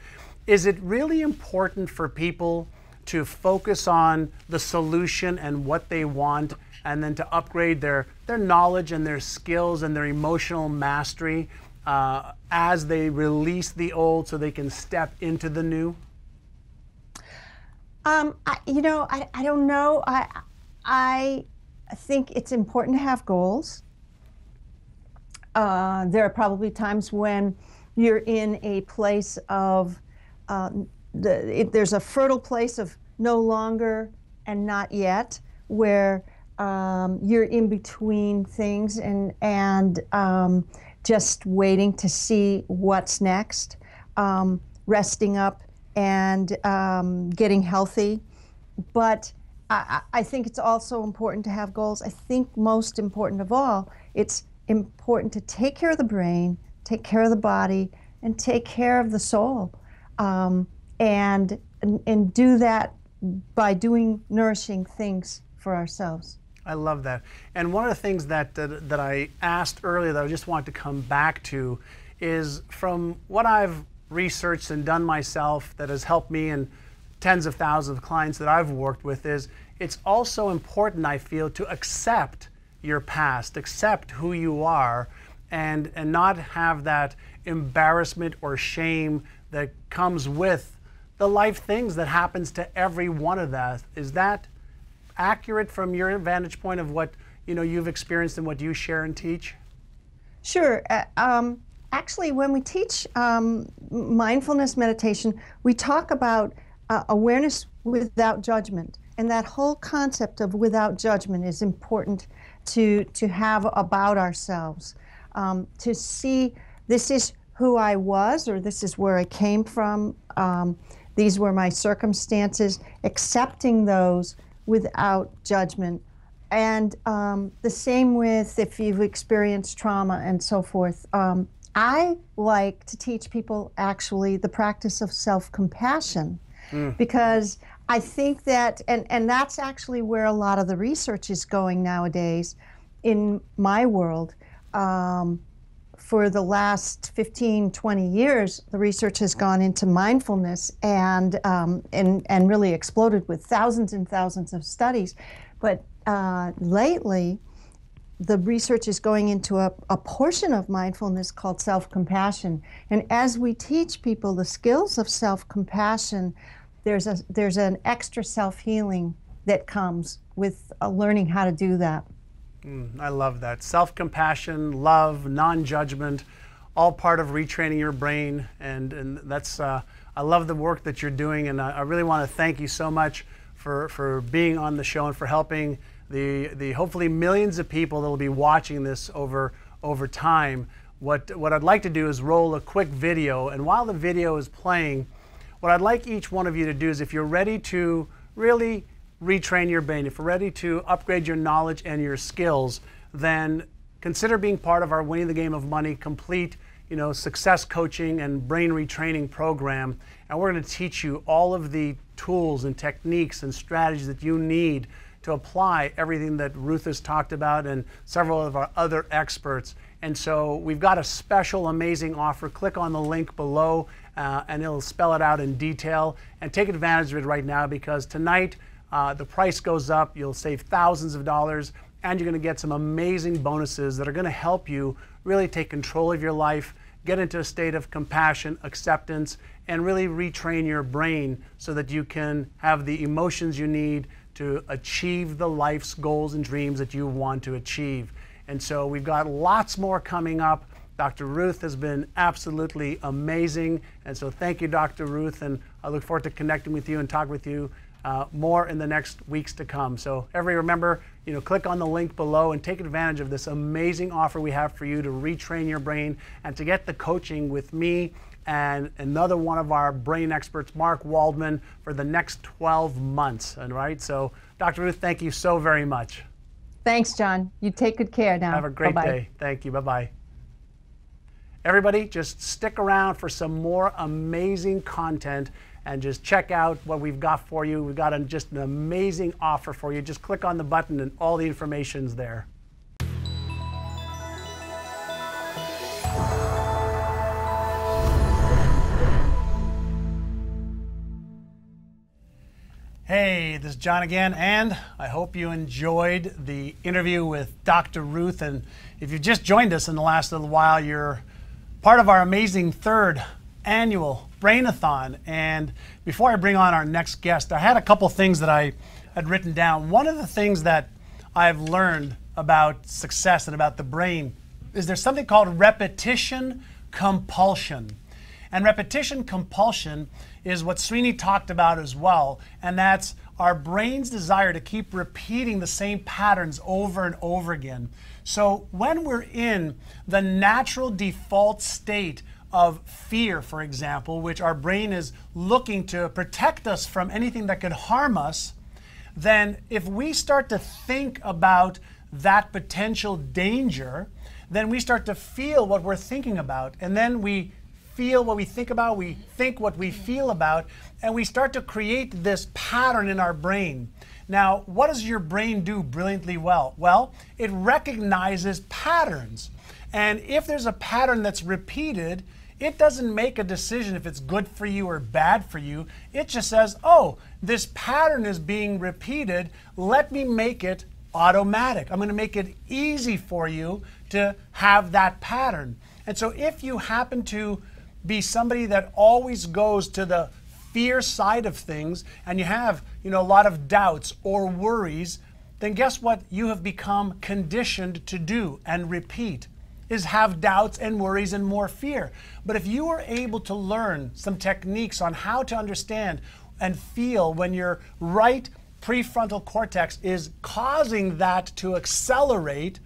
Is it really important for people to focus on the solution and what they want, and then to upgrade their knowledge and their skills and their emotional mastery as they release the old so they can step into the new? I don't know. I think it's important to have goals. There are probably times when you're in a place of, there's a fertile place of no longer and not yet, where you're in between things and just waiting to see what's next, resting up and getting healthy. But I think it's also important to have goals. I think most important of all, it's important to take care of the brain, take care of the body, and take care of the soul. And do that by doing nourishing things for ourselves. I love that. And one of the things that I asked earlier that I just want to come back to is, from what I've researched and done myself that has helped me and tens of thousands of clients that I've worked with, is it's also important, I feel, to accept your past, accept who you are, and not have that embarrassment or shame that comes with the life things that happens to every one of us. Is that accurate from your vantage point of what you've experienced and what you share and teach? Sure. Actually, when we teach mindfulness meditation, we talk about awareness without judgment. And that whole concept of without judgment is important to have about ourselves. To see, this is who I was, or this is where I came from, these were my circumstances, accepting those without judgment. And the same with if you've experienced trauma and so forth. I like to teach people actually the practice of self-compassion, because I think that, and that's actually where a lot of the research is going nowadays in my world. For the last 15, 20 years, the research has gone into mindfulness and really exploded with thousands and thousands of studies. But lately, the research is going into a portion of mindfulness called self-compassion. And as we teach people the skills of self-compassion, there's an extra self-healing that comes with learning how to do that. I love that. Self-compassion, love, non-judgment, all part of retraining your brain. And that's, I love the work that you're doing. And I really want to thank you so much for being on the show and for helping the hopefully millions of people that will be watching this over time. What I'd like to do is roll a quick video. And while the video is playing, what I'd like each one of you to do is, if you're ready to really retrain your brain, if you're ready to upgrade your knowledge and your skills, then consider being part of our Winning the Game of Money complete success coaching and brain retraining program. And we're going to teach you all of the tools and techniques and strategies that you need to apply everything that Ruth has talked about and several of our other experts. And so we've got a special, amazing offer. Click on the link below and it'll spell it out in detail. And take advantage of it right now, because tonight the price goes up. You'll save thousands of dollars, and you're going to get some amazing bonuses that are going to help you really take control of your life, get into a state of compassion, acceptance, and really retrain your brain so that you can have the emotions you need to achieve the life's goals and dreams that you want to achieve. And so we've got lots more coming up. Dr. Ruth has been absolutely amazing. And so thank you, Dr. Ruth. And I look forward to connecting with you and talking with you more in the next weeks to come. So everybody remember, click on the link below and take advantage of this amazing offer we have for you to retrain your brain and to get the coaching with me and another one of our brain experts, Mark Waldman, for the next 12 months. And right, so Dr. Ruth, thank you so very much. Thanks, John. You take good care now. Have a great day. Thank you. Bye-bye. Everybody, just stick around for some more amazing content and just check out what we've got for you. We've got just an amazing offer for you. Just click on the button and all the information's there. Hey, this is John again, and I hope you enjoyed the interview with Dr. Ruth. And if you've just joined us in the last little while, you're part of our amazing third annual Brain-A-Thon. And before I bring on our next guest, I had a couple things that I had written down. One of the things that I've learned about success and about the brain is there's something called repetition compulsion. And repetition compulsion is what Srini talked about as well, and that's our brain's desire to keep repeating the same patterns over and over again. So when we're in the natural default state of fear, for example, which our brain is looking to protect us from anything that could harm us, then if we start to think about that potential danger, then we start to feel what we're thinking about. And then we feel what we think about, we think what we feel about, and we start to create this pattern in our brain. Now, what does your brain do brilliantly well? Well, it recognizes patterns. And if there's a pattern that's repeated, it doesn't make a decision if it's good for you or bad for you. It just says, oh, this pattern is being repeated. Let me make it automatic. I'm going to make it easy for you to have that pattern. And so if you happen to be somebody that always goes to the fear side of things, and you have, a lot of doubts or worries, then guess what you have become conditioned to do and repeat, is have doubts and worries and more fear. But if you are able to learn some techniques on how to understand and feel when your right prefrontal cortex is causing that to accelerate,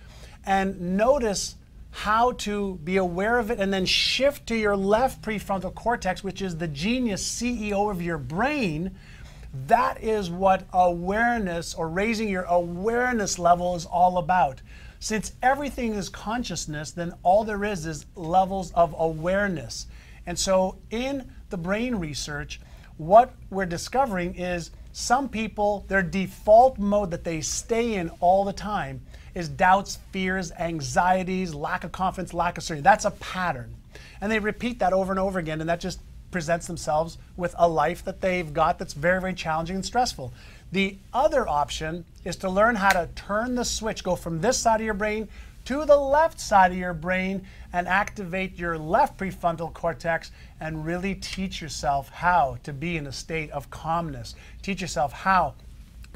and notice how to be aware of it, and then shift to your left prefrontal cortex, which is the genius CEO of your brain, that is what awareness, or raising your awareness level, is all about. Since everything is consciousness, then all there is levels of awareness. And so in the brain research, what we're discovering is some people, their default mode that they stay in all the time is doubts, fears, anxieties, lack of confidence, lack of certainty. That's a pattern. And they repeat that over and over again, and that just presents themselves with a life that they've got that's very, very challenging and stressful. The other option is to learn how to turn the switch, go from this side of your brain to the left side of your brain, and activate your left prefrontal cortex, and really teach yourself how to be in a state of calmness. Teach yourself how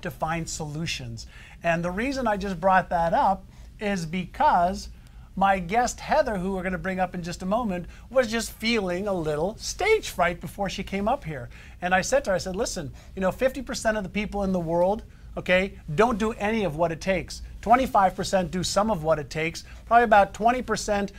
to find solutions. And the reason I just brought that up is because my guest Heather, who we're going to bring up in just a moment, was just feeling a little stage fright before she came up here. And I said to her, I said, listen, 50% of the people in the world, okay, don't do any of what it takes. 25% do some of what it takes. Probably about 20%,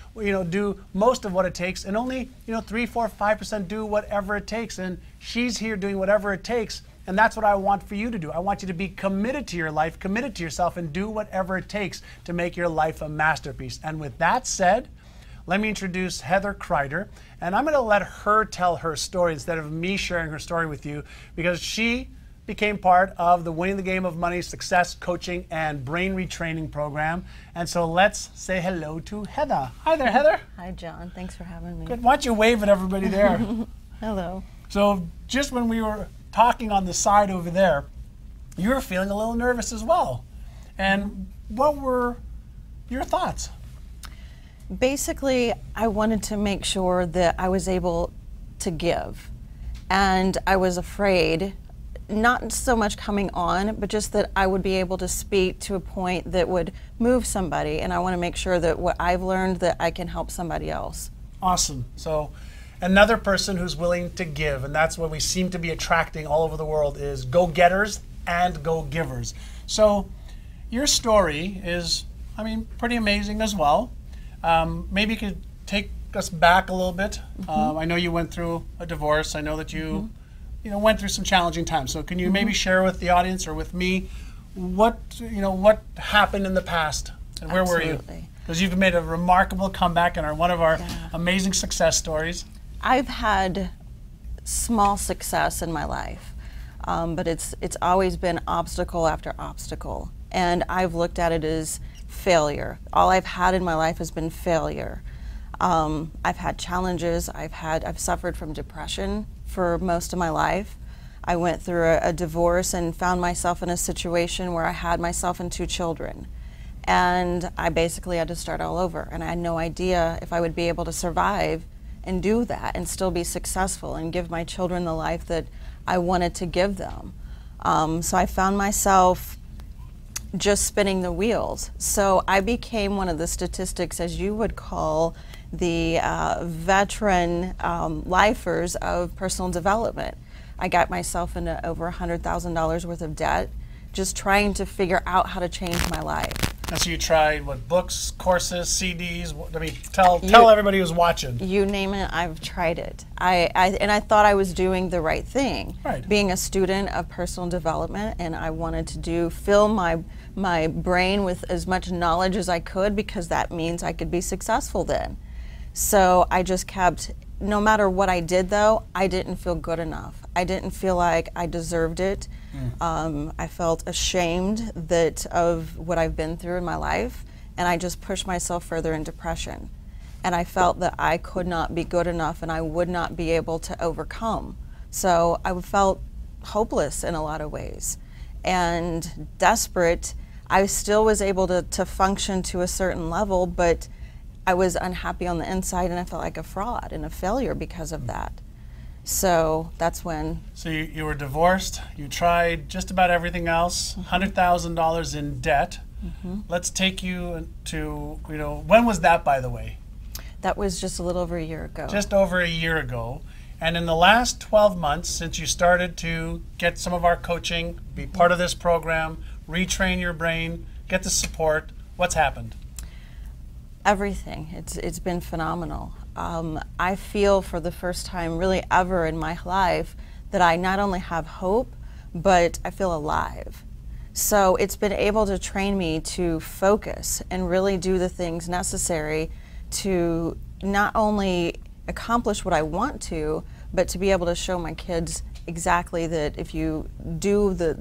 do most of what it takes, and only, 3, 4, 5% do whatever it takes. And she's here doing whatever it takes. And that's what I want for you to do. I want you to be committed to your life, committed to yourself, and do whatever it takes to make your life a masterpiece. And with that said, let me introduce Heather Kreider. And I'm going to let her tell her story instead of me sharing her story with you, because she became part of the Winning the Game of Money Success Coaching and Brain Retraining Program. And so let's say hello to Heather. Hi there, Heather. Hi, John. Thanks for having me. Good. Why don't you wave at everybody there? Hello. So just when we were talking on the side over there, you were feeling a little nervous as well. And what were your thoughts? Basically, I wanted to make sure that I was able to give. And I was afraid, not so much coming on, but just that I would be able to speak to a point that would move somebody. And I want to make sure that what I've learned, that I can help somebody else. Awesome. So another person who's willing to give, and that's what we seem to be attracting all over the world, is go-getters and go-givers. So your story is, pretty amazing as well. Maybe you could take us back a little bit. I know you went through a divorce. I know that you, went through some challenging times. So can you maybe share with the audience or with me what happened in the past, and where were you? Because you've made a remarkable comeback and are one of our amazing success stories. I've had small success in my life, but it's always been obstacle after obstacle, and I've looked at it as failure. All I've had in my life has been failure. I've had challenges. I've suffered from depression for most of my life. I went through a divorce and found myself in a situation where I had myself and 2 children, and I basically had to start all over, and I had no idea if I would be able to survive and do that and still be successful and give my children the life that I wanted to give them. So I found myself just spinning the wheels. So I became one of the statistics, as you would call, the veteran lifers of personal development. I got myself into over $100,000 worth of debt, just trying to figure out how to change my life. So you tried what, books, courses, CDs? I mean, tell everybody who's watching. You name it, I've tried it. I thought I was doing the right thing. Right. Being a student of personal development, and I wanted to fill my brain with as much knowledge as I could, because that means I could be successful then. So I just kept, no matter what I did though, I didn't feel good enough. I didn't feel like I deserved it. I felt ashamed of what I've been through in my life, and I just pushed myself further in depression. And I felt that I could not be good enough and I would not be able to overcome. So I felt hopeless in a lot of ways and desperate. I still was able to function to a certain level, but I was unhappy on the inside, and I felt like a fraud and a failure because of that. So that's when. So you were divorced, you tried just about everything else, $100,000 in debt. Let's take you to, when was that, by the way? That was just a little over a year ago. Just over a year ago. And in the last 12 months, since you started to get some of our coaching, be part of this program, retrain your brain, get the support, what's happened? Everything. It's been phenomenal. I feel for the first time really ever in my life that I not only have hope, but I feel alive. So it's been able to train me to focus and really do the things necessary to not only accomplish what I want to, but to be able to show my kids exactly that if you do the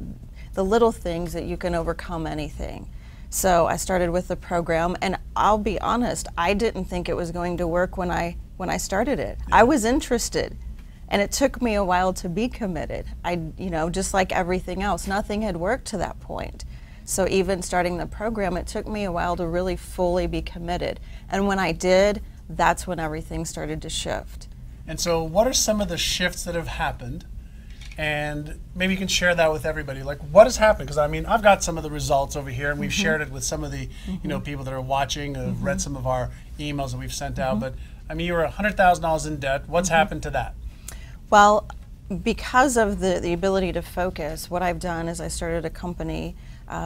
little things, that you can overcome anything. So I started with the program, and I'll be honest, I didn't think it was going to work when I started it. I was interested, and it took me a while to be committed. Just like everything else, nothing had worked to that point. So even starting the program, it took me a while to really fully be committed. And when I did, that's when everything started to shift. And so what are some of the shifts that have happened? And maybe you can share that with everybody. Like, what has happened? Because I mean, I've got some of the results over here, and we've shared it with some of the people that are watching, have read some of our emails that we've sent out. But I mean, you were $100,000 in debt. What's happened to that? Well, because of the ability to focus, what I've done is I started a company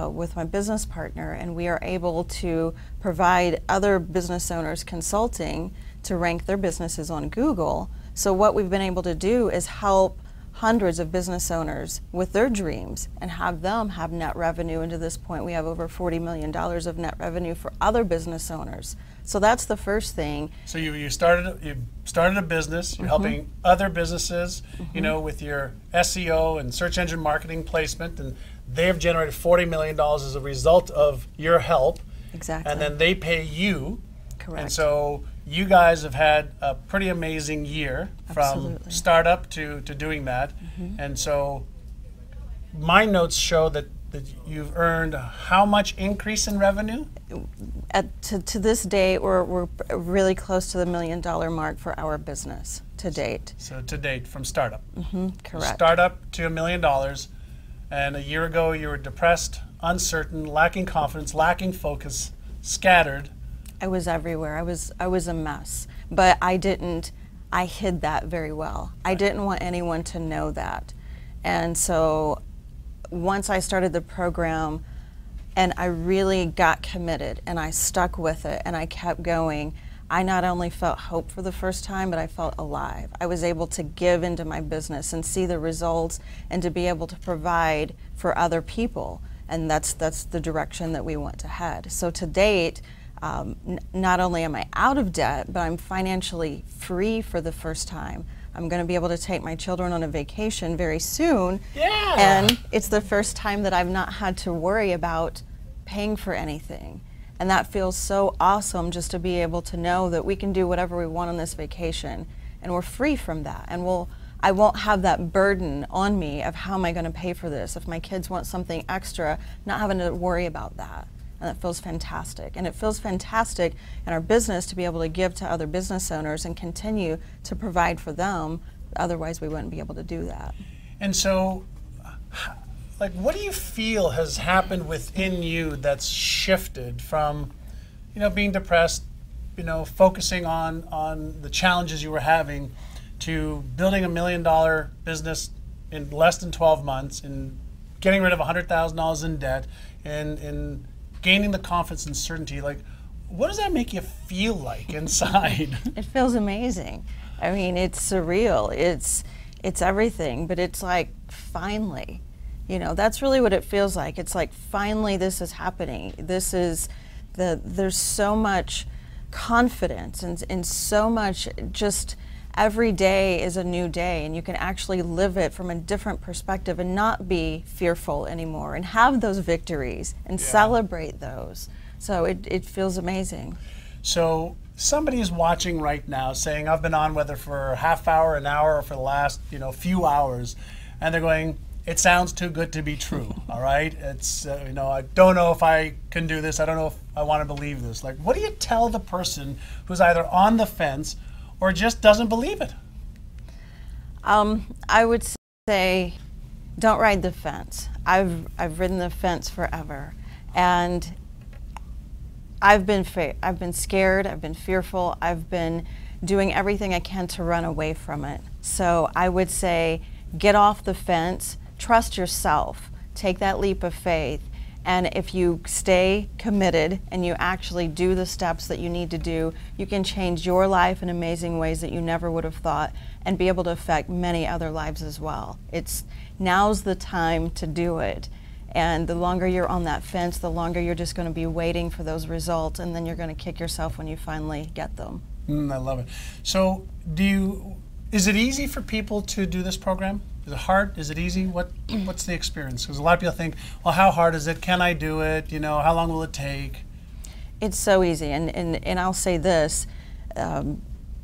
with my business partner, and we are able to provide other business owners consulting to rank their businesses on Google. So what we've been able to do is help hundreds of business owners with their dreams and have them have net revenue. And to this point, we have over $40 million of net revenue for other business owners. So that's the first thing. So you started a business. You're helping other businesses, with your SEO and search engine marketing placement, and they have generated $40 million as a result of your help. Exactly. And then they pay you. Correct. And so you guys have had a pretty amazing year from startup to doing that. And so my notes show that you've earned how much increase in revenue? To this date, we're really close to the $1 million mark for our business to date. So to date, from startup. Correct. Startup to $1 million. And a year ago, you were depressed, uncertain, lacking confidence, lacking focus, scattered. I was everywhere. I was a mess. But I hid that very well. I didn't want anyone to know that. And so once I started the program and I really got committed and I stuck with it and I kept going, I not only felt hope for the first time, but I felt alive. I was able to give into my business and see the results and to be able to provide for other people. And that's the direction that we want to head. So to date, not only am I out of debt, but I'm financially free for the first time. I'm going to be able to take my children on a vacation very soon. Yeah. And it's the first time that I've not had to worry about paying for anything. And that feels so awesome, just to be able to know that we can do whatever we want on this vacation and we're free from that. And I won't have that burden on me of how am I going to pay for this. If my kids want something extra, not having to worry about that. And it feels fantastic. And it feels fantastic in our business to be able to give to other business owners and continue to provide for them. Otherwise, we wouldn't be able to do that. And so, like, what do you feel has happened within you that's shifted from, being depressed, focusing on the challenges you were having, to building $1 million business in less than 12 months, and getting rid of $100,000 in debt, and gaining the confidence and certainty, like, what does that make you feel like inside? It feels amazing. I mean, it's surreal. It's everything, but it's like, finally, you know, that's really what it feels like. It's like, finally, this is happening. This is there's so much confidence and so much, just every day is a new day, and you can actually live it from a different perspective and not be fearful anymore and have those victories and celebrate those. So it feels amazing. So somebody is watching right now saying, I've been on whether for a half hour, an hour, or for the last few hours, and they're going, it sounds too good to be true. All right, it's I don't know if I can do this. I don't know if I want to believe this. Like, what do you tell the person who's either on the fence or just doesn't believe it? I would say, don't ride the fence. I've ridden the fence forever, and I've been scared, I've been fearful, I've been doing everything I can to run away from it. So I would say, get off the fence, trust yourself, take that leap of faith, and if you stay committed and you actually do the steps that you need to do, you can change your life in amazing ways that you never would have thought and be able to affect many other lives as well. Now's the time to do it. And the longer you're on that fence, the longer you're just going to be waiting for those results, and then you're going to kick yourself when you finally get them. I love it. So is it easy for people to do this program? Is it hard? Is it easy? What's the experience? Because a lot of people think, well, how hard is it? Can I do it? How long will it take? It's so easy, and I'll say this,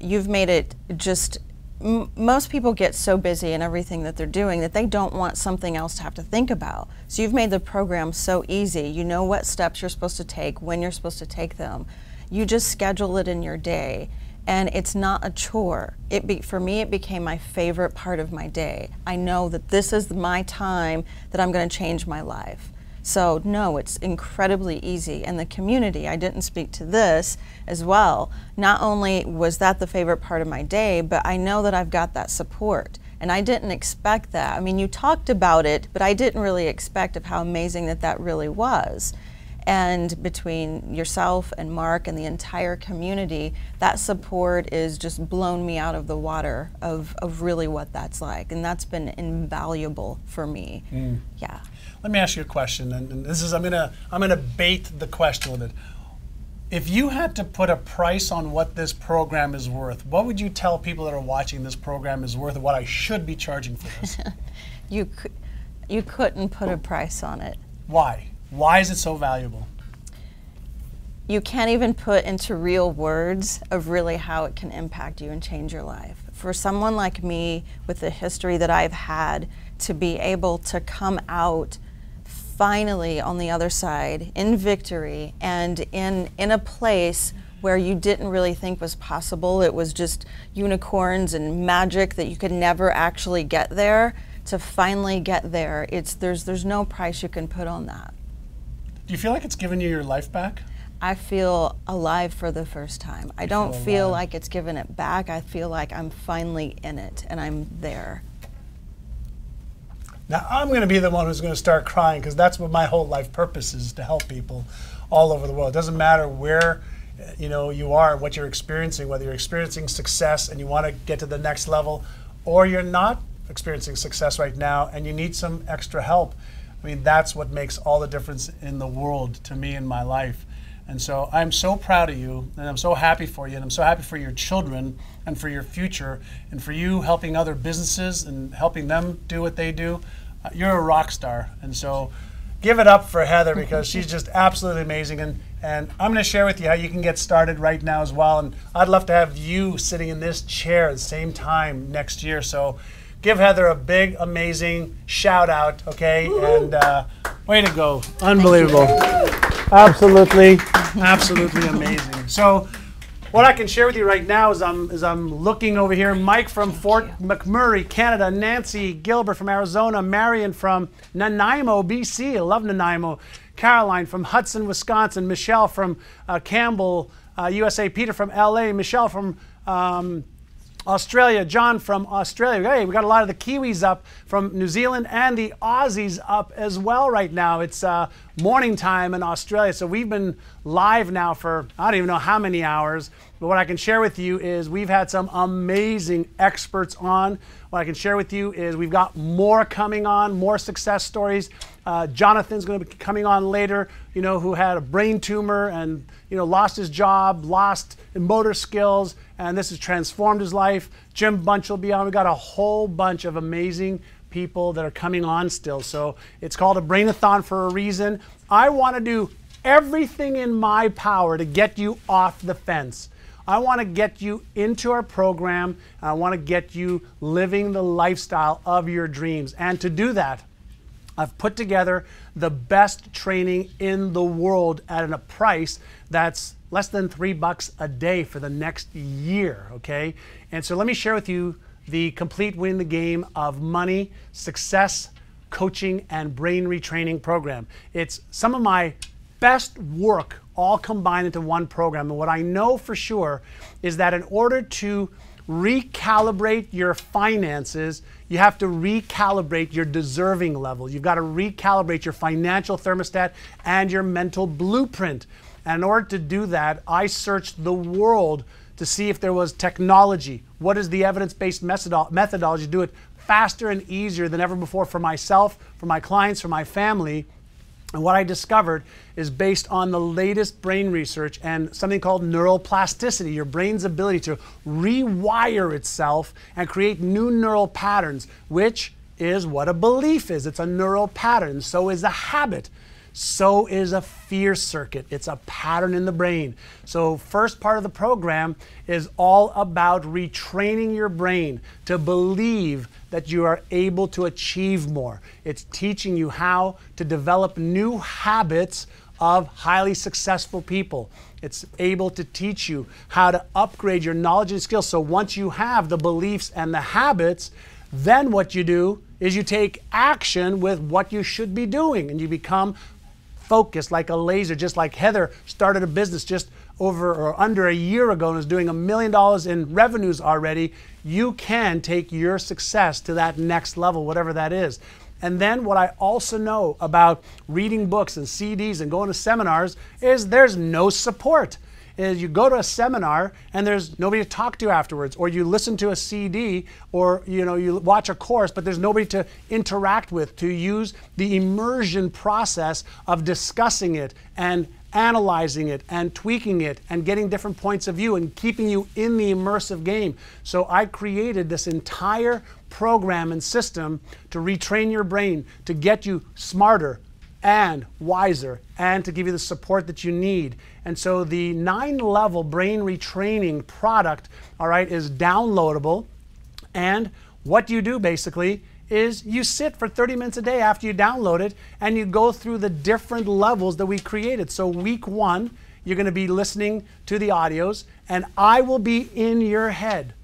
you've made it just, most people get so busy in everything that they're doing that they don't want something else to have to think about. So you've made the program so easy. You know what steps you're supposed to take, when you're supposed to take them. You just schedule it in your day, and it's not a chore. For me, it became my favorite part of my day. I know that this is my time that I'm going to change my life. So no, it's incredibly easy. And the community, I didn't speak to this as well. Not only was that the favorite part of my day, but I know that I've got that support. And I didn't expect that. I mean, you talked about it, but I didn't really expect of how amazing that really was. And between yourself and Mark and the entire community, that support is just blown me out of the water of really what that's like. And that's been invaluable for me. Yeah. Let me ask you a question, and this is I'm gonna bait the question a little bit. If you had to put a price on what this program is worth, what would you tell people that are watching this program is worth, and what I should be charging for this? You couldn't put a price on it. Why? Why is it so valuable? You can't even put into real words of really how it can impact you and change your life. For someone like me, with the history that I've had, to be able to come out finally on the other side in victory and in a place where you didn't really think was possible, it was just unicorns and magic that you could never actually get there, to finally get there, there's no price you can put on that. Do you feel like it's given you your life back? I feel alive for the first time. I don't feel like it's given it back. I feel like I'm finally in it and I'm there. Now I'm going to be the one who's going to start crying, because that's what my whole life purpose is, to help people all over the world. It doesn't matter where you are, what you're experiencing, whether you're experiencing success and you want to get to the next level, or you're not experiencing success right now and you need some extra help. I mean, that's what makes all the difference in the world to me in my life. And so I'm so proud of you, and I'm so happy for you, and I'm so happy for your children and for your future, and for you helping other businesses and helping them do what they do. You're a rock star. And so give it up for Heather, because she's just absolutely amazing. And I'm going to share with you how you can get started right now as well. And I'd love to have you sitting in this chair at the same time next year. So give Heather a big, amazing shout out, okay? And way to go. Unbelievable. Absolutely, absolutely amazing. So what I can share with you right now is I'm looking over here. Mike from Fort McMurray, Canada. Nancy Gilbert from Arizona. Marion from Nanaimo, BC. I love Nanaimo. Caroline from Hudson, Wisconsin. Michelle from Campbell, USA. Peter from LA. Michelle from Australia, John from Australia. Hey, we got a lot of the Kiwis up from New Zealand and the Aussies up as well right now. It's morning time in Australia, so we've been live now for I don't even know how many hours. But what I can share with you is we've had some amazing experts on. What I can share with you is we've got more coming on, more success stories. Jonathan's going to be coming on later, who had a brain tumor and, lost his job, lost motor skills, and this has transformed his life. Jim Bunch will be on. We've got a whole bunch of amazing people that are coming on still. So it's called a Brain-A-Thon for a reason. I want to do everything in my power to get you off the fence. I want to get you into our program. I want to get you living the lifestyle of your dreams. And to do that, I've put together the best training in the world at a price that's less than $3 a day for the next year, okay? And so let me share with you the complete win the game of money, success, coaching, and brain retraining program. It's some of my best work all combined into one program. And what I know for sure is that in order to recalibrate your finances, you have to recalibrate your deserving level. You've got to recalibrate your financial thermostat and your mental blueprint. And in order to do that, I searched the world to see if there was technology. What is the evidence-based methodology to do it faster and easier than ever before for myself, for my clients, for my family? And what I discovered is based on the latest brain research and something called neuroplasticity, your brain's ability to rewire itself and create new neural patterns, which is what a belief is. It's a neural pattern. So is a habit. So is a fear circuit. It's a pattern in the brain. So first part of the program is all about retraining your brain to believe that you are able to achieve more. It's teaching you how to develop new habits of highly successful people. It's able to teach you how to upgrade your knowledge and skills. So once you have the beliefs and the habits, then what you do is you take action with what you should be doing, and you become focused like a laser, just like Heather started a business just over or under a year ago and is doing $1 million in revenues already. You can take your success to that next level, whatever that is. And then what I also know about reading books and CDs and going to seminars is there's no support. Is you go to a seminar and there's nobody to talk to afterwards, or you listen to a CD, or you watch a course, but there's nobody to interact with, to use the immersion process of discussing it and analyzing it and tweaking it and getting different points of view and keeping you in the immersive game. So I created this entire program and system to retrain your brain, to get you smarter and wiser, and to give you the support that you need. And so the 9-level brain retraining product, all right, is downloadable. And what you do basically is you sit for 30 minutes a day after you download it, and you go through the different levels that we created. So week 1, you're going to be listening to the audios, and I will be in your head.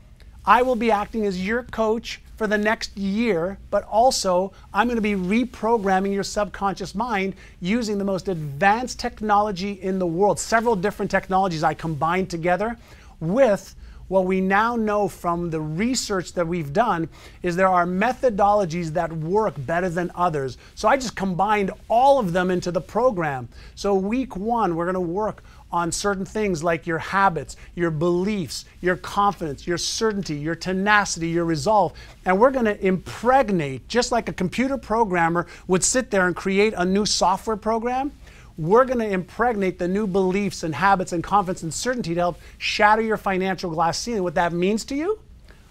I will be acting as your coach for the next year, but also I'm going to be reprogramming your subconscious mind using the most advanced technology in the world. Several different technologies I combined together with what we now know from the research that we've done is there are methodologies that work better than others. So I just combined all of them into the program. So week 1, we're going to work on certain things like your habits, your beliefs, your confidence, your certainty, your tenacity, your resolve. And we're going to impregnate, just like a computer programmer would sit there and create a new software program, we're going to impregnate the new beliefs and habits and confidence and certainty to help shatter your financial glass ceiling. What that means to you?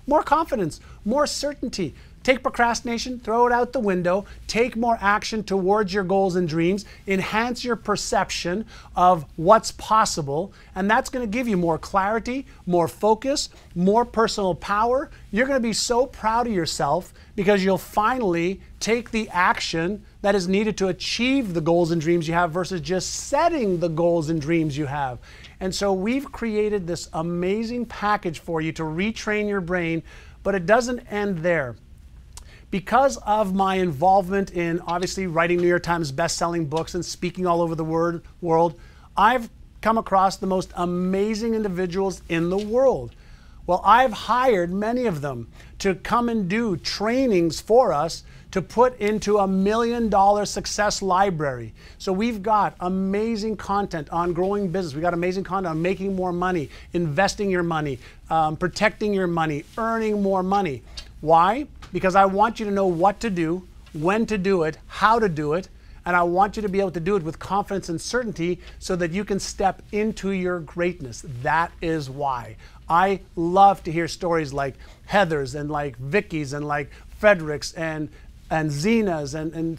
More confidence, more certainty. Take procrastination, throw it out the window, take more action towards your goals and dreams, enhance your perception of what's possible, and that's going to give you more clarity, more focus, more personal power. You're going to be so proud of yourself because you'll finally take the action that is needed to achieve the goals and dreams you have versus just setting the goals and dreams you have. And so we've created this amazing package for you to retrain your brain, but it doesn't end there. Because of my involvement in obviously writing New York Times best-selling books and speaking all over the world, I've come across the most amazing individuals in the world. Well, I've hired many of them to come and do trainings for us to put into $1 million success library. So we've got amazing content on growing business. We've got amazing content on making more money, investing your money, protecting your money, earning more money. Why? Because I want you to know what to do, when to do it, how to do it, and I want you to be able to do it with confidence and certainty so that you can step into your greatness. That is why. I love to hear stories like Heather's and like Vicky's and like Frederick's and Zena's and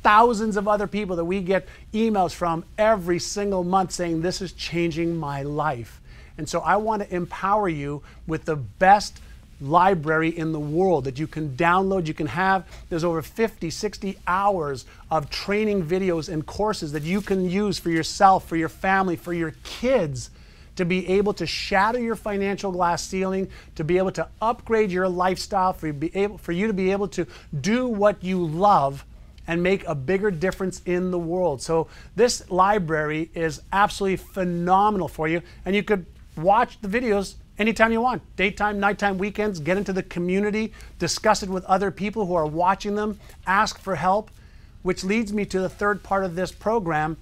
thousands of other people that we get emails from every single month saying, this is changing my life. And so I want to empower you with the best library in the world that you can download, you can have. There's over 50, 60 hours of training videos and courses that you can use for yourself, for your family, for your kids, to be able to shatter your financial glass ceiling, to be able to upgrade your lifestyle, for you to be able to do what you love and make a bigger difference in the world. So this library is absolutely phenomenal for you, and you could watch the videos anytime you want, daytime, nighttime, weekends, get into the community, discuss it with other people who are watching them, ask for help, which leads me to the third part of this program,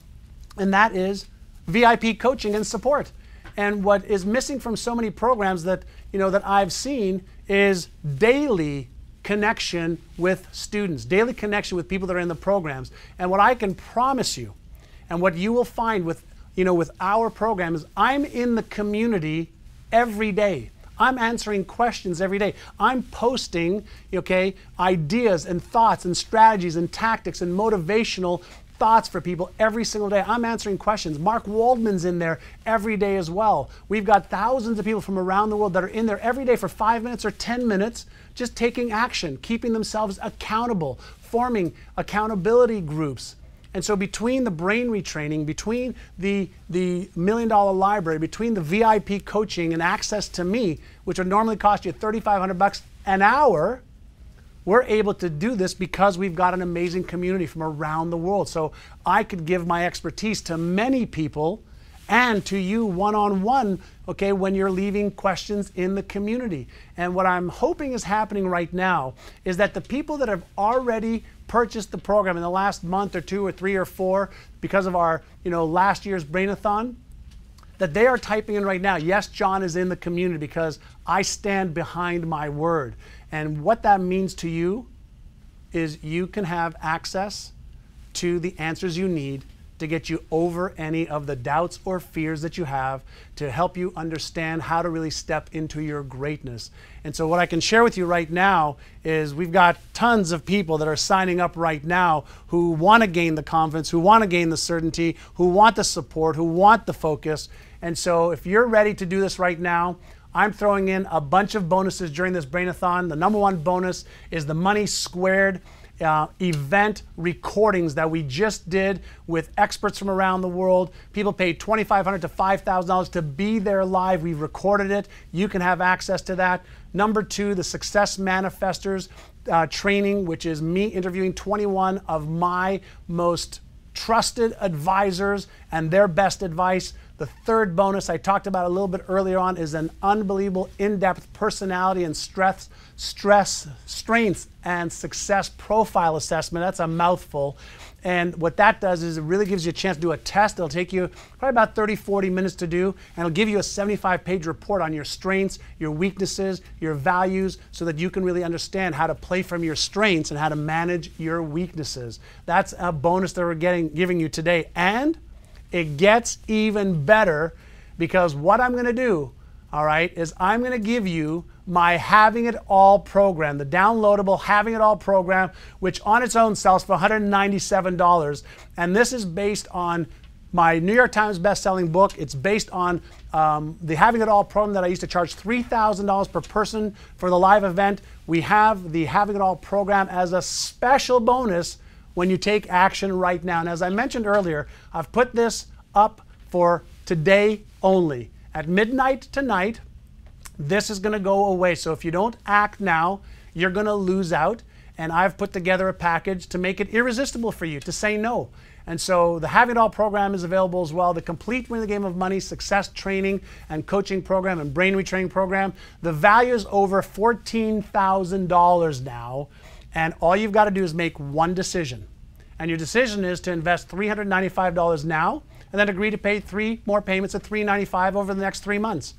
and that is VIP coaching and support. And what is missing from so many programs that, that I've seen is daily connection with students, daily connection with people that are in the programs. And what I can promise you, and what you will find with, with our program is I'm in the community every day. I'm answering questions every day. I'm posting, ideas and thoughts and strategies and tactics and motivational thoughts for people every single day. I'm answering questions. Mark Waldman's in there every day as well. We've got thousands of people from around the world that are in there every day for 5 minutes or 10 minutes, just taking action, keeping themselves accountable, forming accountability groups. And so between the brain retraining, between the $1 million library, between the VIP coaching and access to me, which would normally cost you $3,500 an hour, we're able to do this because we've got an amazing community from around the world. So I could give my expertise to many people and to you one-on-one, when you're leaving questions in the community. And what I'm hoping is happening right now is that the people that have already purchased the program in the last month or 2 or 3 or 4 because of our, last year's Brain-A-Thon, that they are typing in right now, yes, John is in the community because I stand behind my word. And what that means to you is you can have access to the answers you need to get you over any of the doubts or fears that you have, to help you understand how to really step into your greatness. And so what I can share with you right now is we've got tons of people that are signing up right now who want to gain the confidence, who want to gain the certainty, who want the support, who want the focus. And so if you're ready to do this right now, I'm throwing in a bunch of bonuses during this Brain-A-Thon. The number one bonus is the Money Squared event recordings that we just did with experts from around the world. People paid $2,500 to $5,000 to be there live. We recorded it. You can have access to that. Number 2, the Success Manifestors training, which is me interviewing 21 of my most trusted advisors and their best advice. The third bonus I talked about a little bit earlier on is an unbelievable in-depth personality and strengths and success profile assessment. That's a mouthful. And what that does is it really gives you a chance to do a test. It'll take you probably about 30, 40 minutes to do, and it'll give you a 75-page report on your strengths, your weaknesses, your values, so that you can really understand how to play from your strengths and how to manage your weaknesses. That's a bonus that we're giving you today. And it gets even better, because what I'm going to do, all right, is I'm going to give you my Having It All program, the downloadable Having It All program, which on its own sells for $197. And this is based on my New York Times best-selling book. It's based on the Having It All program that I used to charge $3,000 per person for the live event. We have the Having It All program as a special bonus when you take action right now. And as I mentioned earlier, I've put this up for today only. At midnight tonight, this is going to go away. So if you don't act now, you're going to lose out. and I've put together a package to make it irresistible for you to say no. And so the Having It All program is available as well. The complete Win the Game of Money success training and coaching program and brain retraining program. The value is over $14,000 now. And all you've got to do is make one decision. And your decision is to invest $395 now and then agree to pay 3 more payments at $395 over the next 3 months.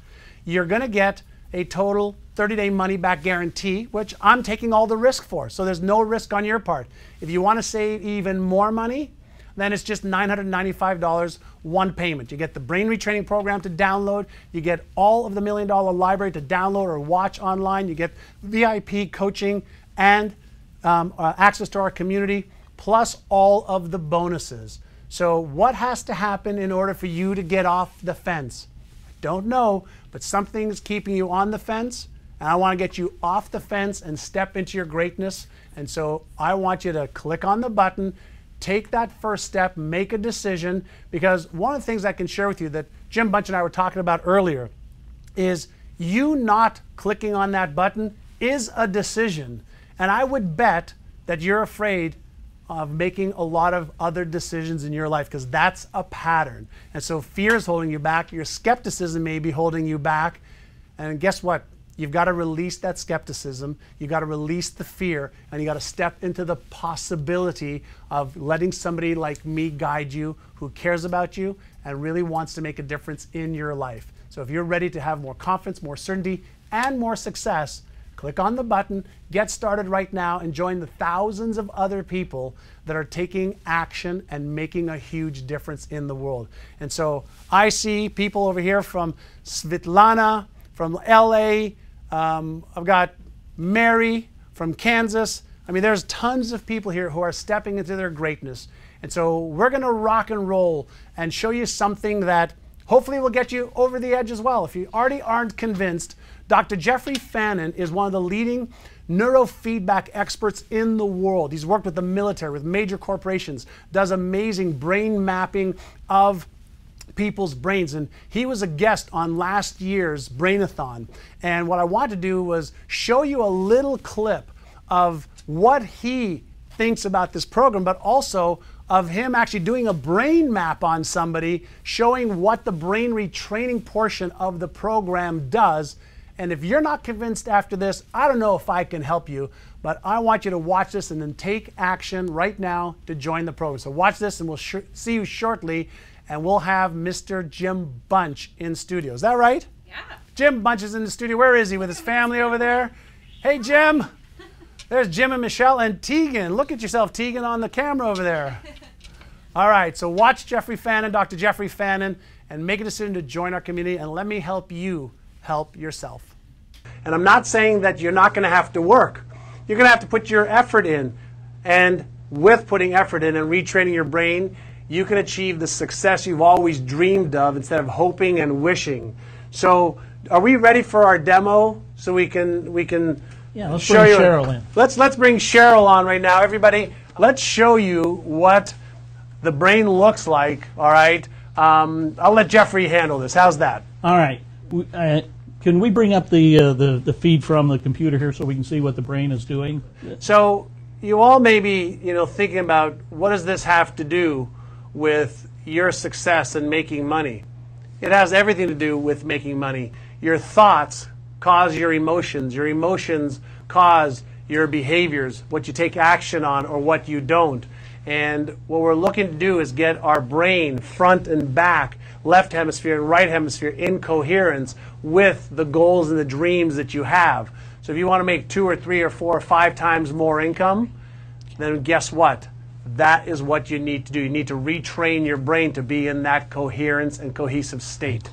You're going to get a total 30-day money-back guarantee, which I'm taking all the risk for. So there's no risk on your part. If you want to save even more money, then it's just $995, one payment. You get the brain retraining program to download. You get all of the $1 Million Library to download or watch online. You get VIP coaching and access to our community, plus all of the bonuses. So what has to happen in order for you to get off the fence? I don't know, but something's keeping you on the fence, and I want to get you off the fence and step into your greatness. And so I want you to click on the button, take that first step, make a decision, because one of the things I can share with you that Jim Bunch and I were talking about earlier is you not clicking on that button is a decision. And I would bet that you're afraid of making a lot of other decisions in your life because that's a pattern. And so fear is holding you back. Your skepticism may be holding you back. And guess what? You've got to release that skepticism. You've got to release the fear. And you got to step into the possibility of letting somebody like me guide you, who cares about you and really wants to make a difference in your life. So if you're ready to have more confidence, more certainty, and more success, click on the button, get started right now, and join the thousands of other people that are taking action and making a huge difference in the world. And so I see people over here from Svetlana, from LA, I've got Mary from Kansas. I mean, there's tons of people here who are stepping into their greatness. And so we're going to rock and roll and show you something that hopefully will get you over the edge as well. If you already aren't convinced, Dr. Jeffrey Fannin is one of the leading neurofeedback experts in the world. He's worked with the military, with major corporations, does amazing brain mapping of people's brains. And he was a guest on last year's Brain-A-Thon. And what I wanted to do was show you a little clip of what he thinks about this program, but also of him actually doing a brain map on somebody, showing what the brain retraining portion of the program does. And if you're not convinced after this, I don't know if I can help you, but I want you to watch this and then take action right now to join the program. So watch this and we'll see you shortly, and we'll have Mr. Jim Bunch in studio. Is that right? Yeah. Jim Bunch is in the studio. Where is he? With his family over there? Hey, Jim. There's Jim and Michelle and Tegan. Look at yourself, Tegan, on the camera over there. All right, so watch Jeffrey Fannin, Dr. Jeffrey Fannin, and make a decision to join our community, and let me help you help yourself. And I'm not saying that you're not going to have to work. You're going to have to put your effort in. And with putting effort in and retraining your brain, you can achieve the success you've always dreamed of instead of hoping and wishing. So are we ready for our demo so we can yeah, let's show bring you? Cheryl in. Let's bring Cheryl on right now. Everybody, let's show you what the brain looks like, all right? I'll let Jeffrey handle this. How's that? All right. Can we bring up the feed from the computer here so we can see what the brain is doing? So you all may be thinking about, what does this have to do with your success and making money? It has everything to do with making money. Your thoughts cause your emotions. Your emotions cause your behaviors, what you take action on or what you don't. And what we're looking to do is get our brain front and back, left hemisphere and right hemisphere in coherence with the goals and the dreams that you have. So if you want to make 2 or 3 or 4 or 5 times more income, then guess what? That is what you need to do. You need to retrain your brain to be in that coherence and cohesive state.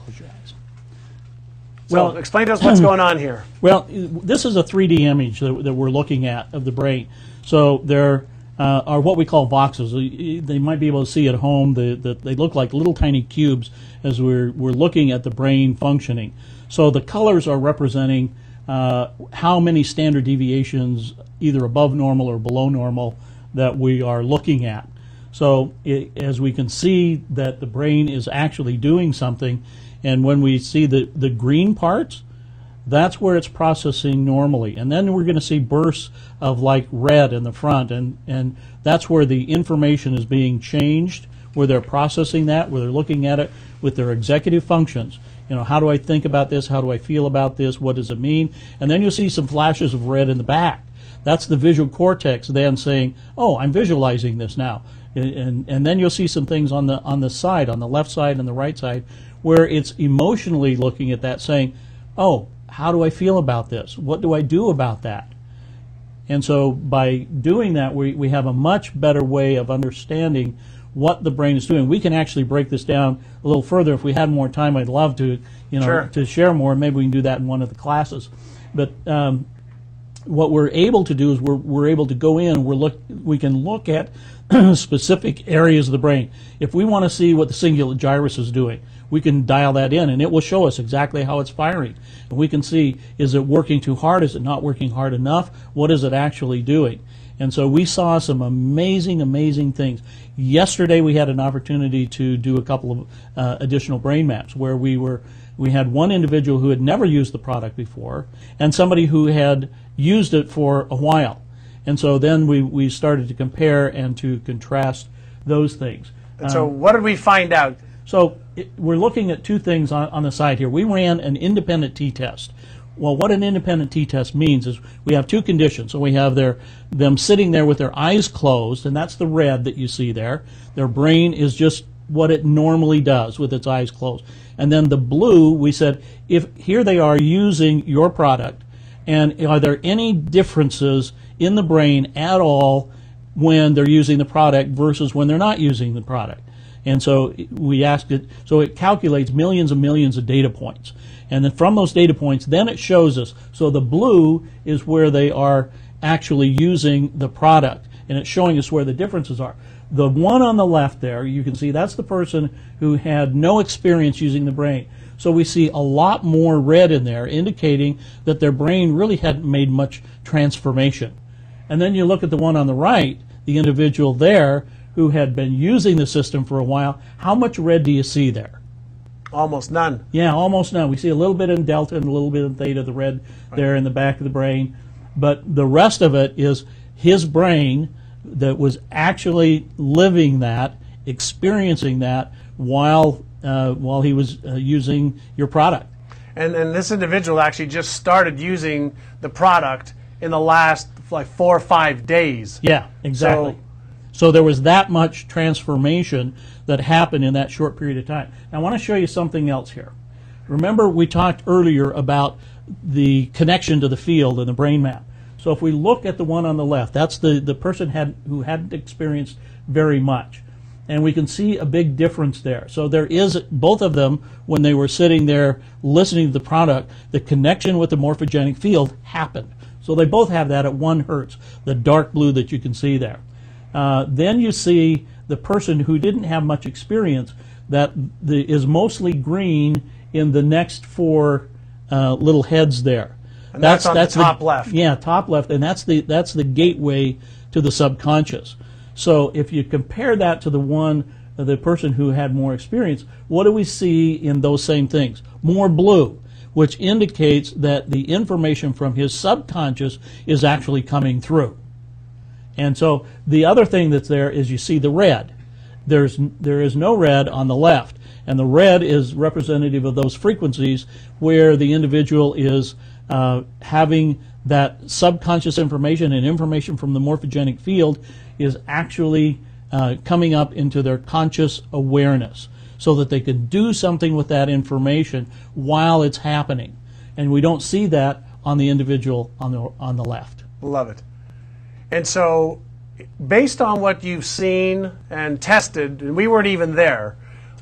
So explain to us what's going on here. Well, this is a 3D image that we're looking at of the brain. So there are what we call boxes. They might be able to see at home. They look like little tiny cubes as we're looking at the brain functioning. So the colors are representing how many standard deviations, either above normal or below normal, that we are looking at. So as we can see that the brain is actually doing something, and when we see the green parts, That's where it's processing normally. And then we're going to see bursts of like red in the front, and that's where the information is being changed, where they're processing that, where they're looking at it with their executive functions. You know, how do I think about this? How do I feel about this? What does it mean? And then you'll see some flashes of red in the back. That's the visual cortex then saying, oh, I'm visualizing this now. And then you'll see some things on the side, on the left side and the right side, where it's emotionally looking at that saying, oh, how do I feel about this? What do I do about that? And so by doing that, we have a much better way of understanding what the brain is doing. We can actually break this down a little further. If we had more time, I'd love to, Sure. to share more. Maybe we can do that in one of the classes. But what we're able to do is we're able to go in. We can look at specific areas of the brain. If we want to see what the cingulate gyrus is doing, we can dial that in, and it will show us exactly how it's firing. And we can see, is it working too hard? Is it not working hard enough? What is it actually doing? And so we saw some amazing, amazing things. Yesterday we had an opportunity to do a couple of additional brain maps where we had one individual who had never used the product before and somebody who had used it for a while. And so then we started to compare and to contrast those things. And so what did we find out? So we're looking at two things on the side here. We ran an independent t-test. Well, what an independent t-test means is we have two conditions. So we have them sitting there with their eyes closed, and that's the red that you see there. Their brain is just what it normally does with its eyes closed. And then the blue, we said, if here they are using your product, and are there any differences in the brain at all when they're using the product versus when they're not using the product? And so we asked it, so it calculates millions and millions of data points. And then from those data points, then it shows us. So the blue is where they are actually using the product, and it's showing us where the differences are. The one on the left there, you can see that's the person who had no experience using the brain. So we see a lot more red in there, indicating that their brain really hadn't made much transformation. And then you look at the one on the right, the individual there who had been using the system for a while. How much red do you see there? Almost none. Yeah, almost none. We see a little bit in delta and a little bit in theta, the red there in the back of the brain. But the rest of it is his brain that was actually living that, experiencing that while he was using your product. And this individual actually just started using the product in the last like 4 or 5 days. Yeah, exactly. So there was that much transformation that happened in that short period of time. Now I want to show you something else here. Remember we talked earlier about the connection to the field and the brain map. So if we look at the one on the left, that's the person who hadn't experienced very much. And we can see a big difference there. So there is, both of them, when they were sitting there listening to the product, the connection with the morphogenic field happened. So they both have that at 1 hertz, the dark blue that you can see there. Then you see the person who didn't have much experience that is mostly green in the next 4 little heads there. And that's on the top left. Yeah, top left, and that's the gateway to the subconscious. So if you compare that to the person who had more experience, what do we see in those same things? More blue, which indicates that the information from his subconscious is actually coming through. And so the other thing that's there is you see the red. There is no red on the left, and the red is representative of those frequencies where the individual is having that subconscious information and information from the morphogenic field is actually coming up into their conscious awareness so that they can do something with that information while it's happening. And we don't see that on the individual on the left. Love it. And so based on what you've seen and tested, and we weren't even there,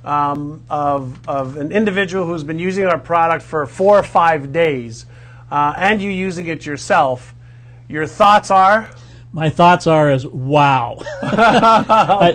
of an individual who's been using our product for 4 or 5 days, and you using it yourself, your thoughts are? My thoughts are as wow.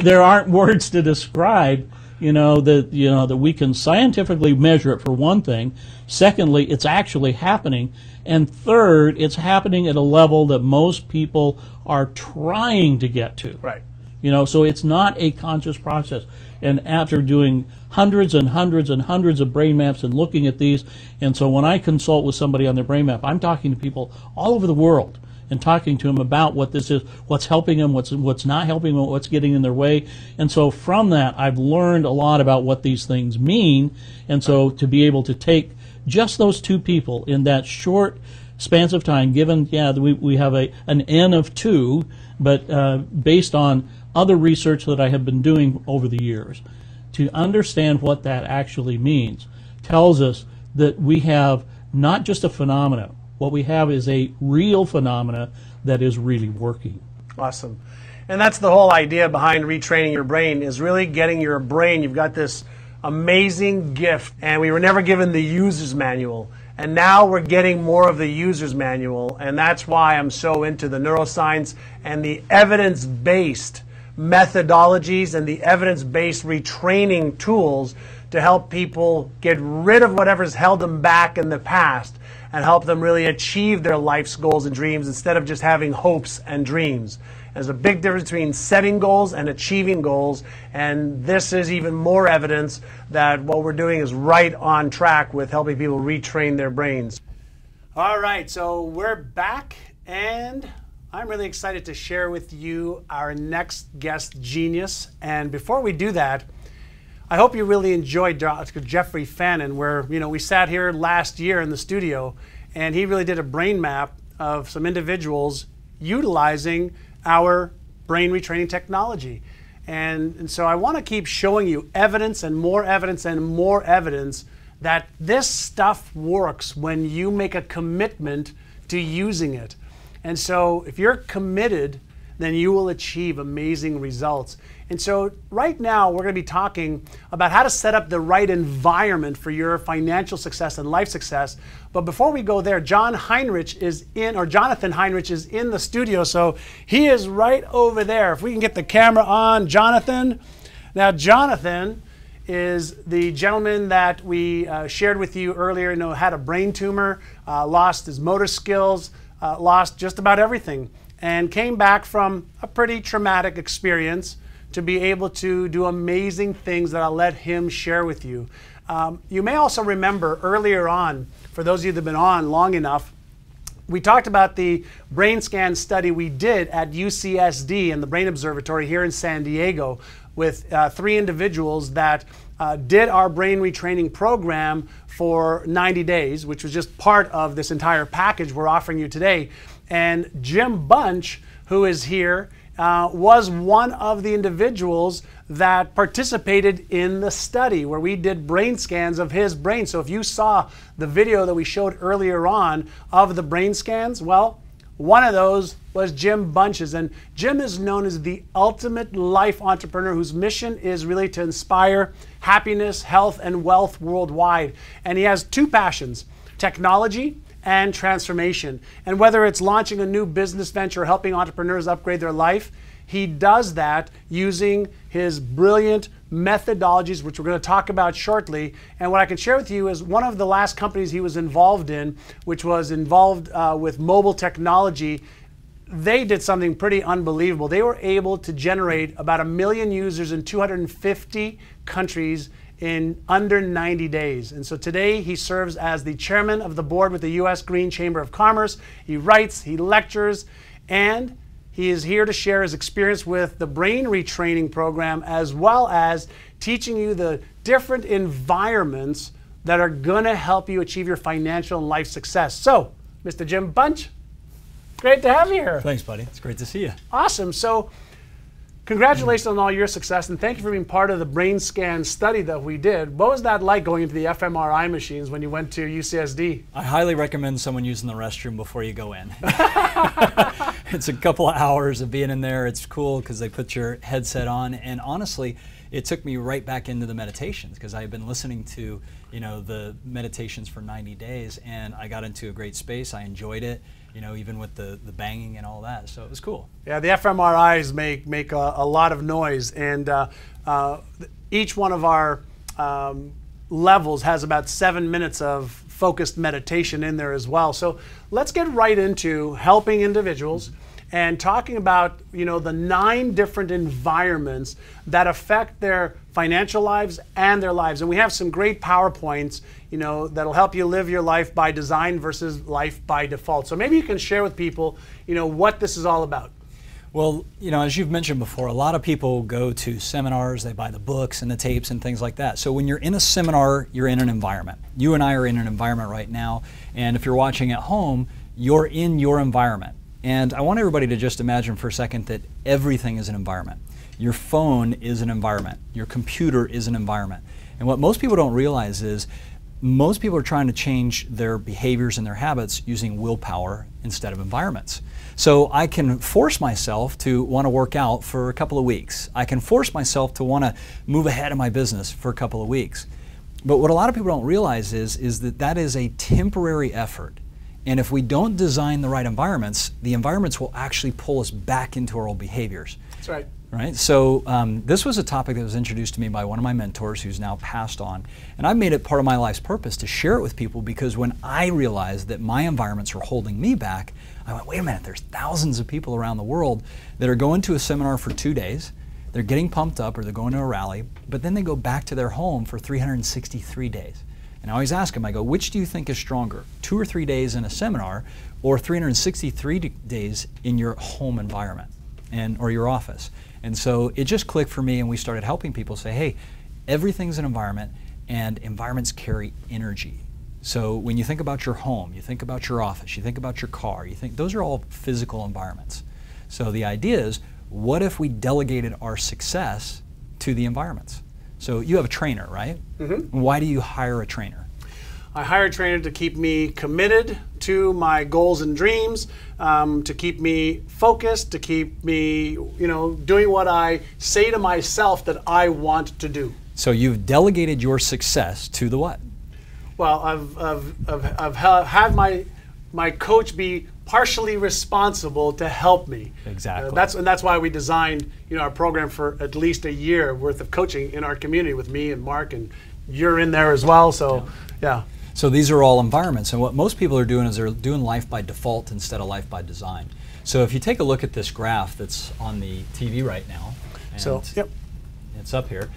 There aren't words to describe, that we can scientifically measure it for one thing. Secondly, it's actually happening. And third, it's happening at a level that most people are trying to get to. Right. You know, so it's not a conscious process. And after doing hundreds and hundreds and hundreds of brain maps and looking at these, and so when I consult with somebody on their brain map, I'm talking to people all over the world and talking to them about what this is, what's helping them, what's not helping them, what's getting in their way. And so from that, I've learned a lot about what these things mean. And so to be able to take just those two people in that short spans of time, given, yeah, we have an N of 2, but based on other research that I have been doing over the years, to understand what that actually means tells us that we have not just a phenomena. What we have is a real phenomena that is really working. Awesome. And that's the whole idea behind retraining your brain, is really getting your brain. You've got this amazing gift, and we were never given the user's manual. And now we're getting more of the user's manual, and that's why I'm so into the neuroscience and the evidence-based methodologies and the evidence-based retraining tools to help people get rid of whatever's held them back in the past and help them really achieve their life's goals and dreams instead of just having hopes and dreams. There's a big difference between setting goals and achieving goals, and this is even more evidence that what we're doing is right on track with helping people retrain their brains. All right, so we're back, and I'm really excited to share with you our next guest genius. And before we do that, I hope you really enjoyed Dr. Jeffrey Fannin, where we sat here last year in the studio, and he really did a brain map of some individuals utilizing our brain retraining technology. And so I want to keep showing you evidence and more evidence and more evidence that this stuff works when you make a commitment to using it. And so if you're committed, then you will achieve amazing results. And so right now we're going to be talking about how to set up the right environment for your financial success and life success. But before we go there, Jonathan Heinrich is in the studio. So he is right over there. If we can get the camera on Jonathan. Now Jonathan is the gentleman that we shared with you earlier, had a brain tumor, lost his motor skills, lost just about everything, and came back from a pretty traumatic experience to be able to do amazing things that I'll let him share with you. You may also remember earlier on, for those of you that have been on long enough, we talked about the brain scan study we did at UCSD and the Brain Observatory here in San Diego with 3 individuals that did our brain retraining program for 90 days, which was just part of this entire package we're offering you today. And Jim Bunch, who is here, was one of the individuals that participated in the study where we did brain scans of his brain. So if you saw the video that we showed earlier on of the brain scans, well, one of those was Jim Bunch's. And Jim is known as the ultimate life entrepreneur whose mission is really to inspire happiness, health, and wealth worldwide. And he has 2 passions: technology and transformation. And whether it's launching a new business venture or helping entrepreneurs upgrade their life, he does that using his brilliant methodologies, which we're going to talk about shortly. And what I can share with you is one of the last companies he was involved in, which was involved with mobile technology. They did something pretty unbelievable. They were able to generate about 1 million users in 250 countries in under 90 days. And so today he serves as the chairman of the board with the U.S. Green Chamber of Commerce. He writes, he lectures, and he is here to share his experience with the brain retraining program, as well as teaching you the different environments that are going to help you achieve your financial and life success. So, Mr. Jim Bunch, great to have you here. Thanks, buddy. It's great to see you. Awesome. So, congratulations on all your success, and thank you for being part of the brain scan study that we did. What was that like going into the fMRI machines when you went to UCSD? I highly recommend someone using the restroom before you go in. It's a couple of hours of being in there. It's cool because they put your headset on, and honestly, it took me right back into the meditations because I had been listening to the meditations for 90 days, and I got into a great space. I enjoyed it. Even with the banging and all that. So it was cool. Yeah, the fMRIs make a lot of noise, and each one of our levels has about 7 minutes of focused meditation in there as well. So let's get right into helping individuals and talking about, you know, the 9 different environments that affect their financial lives and their lives. And we have some great PowerPoints, you know, that'll help you live your life by design versus life by default. So maybe you can share with people, you know, what this is all about. Well, you know, as you've mentioned before, a lot of people go to seminars, they buy the books and the tapes and things like that. So when you're in a seminar, you're in an environment. You and I are in an environment right now, and if you're watching at home, you're in your environment. And I want everybody to just imagine for a second that everything is an environment. Your phone is an environment. Your computer is an environment. And what most people don't realize is most people are trying to change their behaviors and their habits using willpower instead of environments. So I can force myself to want to work out for a couple of weeks. I can force myself to want to move ahead in my business for a couple of weeks. But what a lot of people don't realize is that that is a temporary effort. And if we don't design the right environments, the environments will actually pull us back into our old behaviors. That's right. Right? So this was a topic that was introduced to me by one of my mentors who's now passed on. And I've made it part of my life's purpose to share it with people, because when I realized that my environments were holding me back, I went, wait a minute, there's thousands of people around the world that are going to a seminar for 2 days, they're getting pumped up or they're going to a rally, but then they go back to their home for 363 days. And I always ask them, I go, which do you think is stronger, 2 or 3 days in a seminar or 363 days in your home environment or your office? And so it just clicked for me, and we started helping people say, hey, everything's an environment, and environments carry energy. So when you think about your home, you think about your office, you think about your car, you think those are all physical environments. So the idea is, what if we delegated our success to the environments? So you have a trainer, right? Mm-hmm. Why do you hire a trainer? I hire a trainer to keep me committed to my goals and dreams, to keep me focused, to keep me, you know, doing what I say to myself that I want to do. So you've delegated your success to the what? Well, I've had my coach be partially responsible to help me. Exactly. That's why we designed, you know, our program for at least a year worth of coaching in our community with me and Mark, and you're in there as well. So, yeah. So these are all environments, and what most people are doing is they're doing life by default instead of life by design. So if you take a look at this graph that's on the TV right now, and it's up here,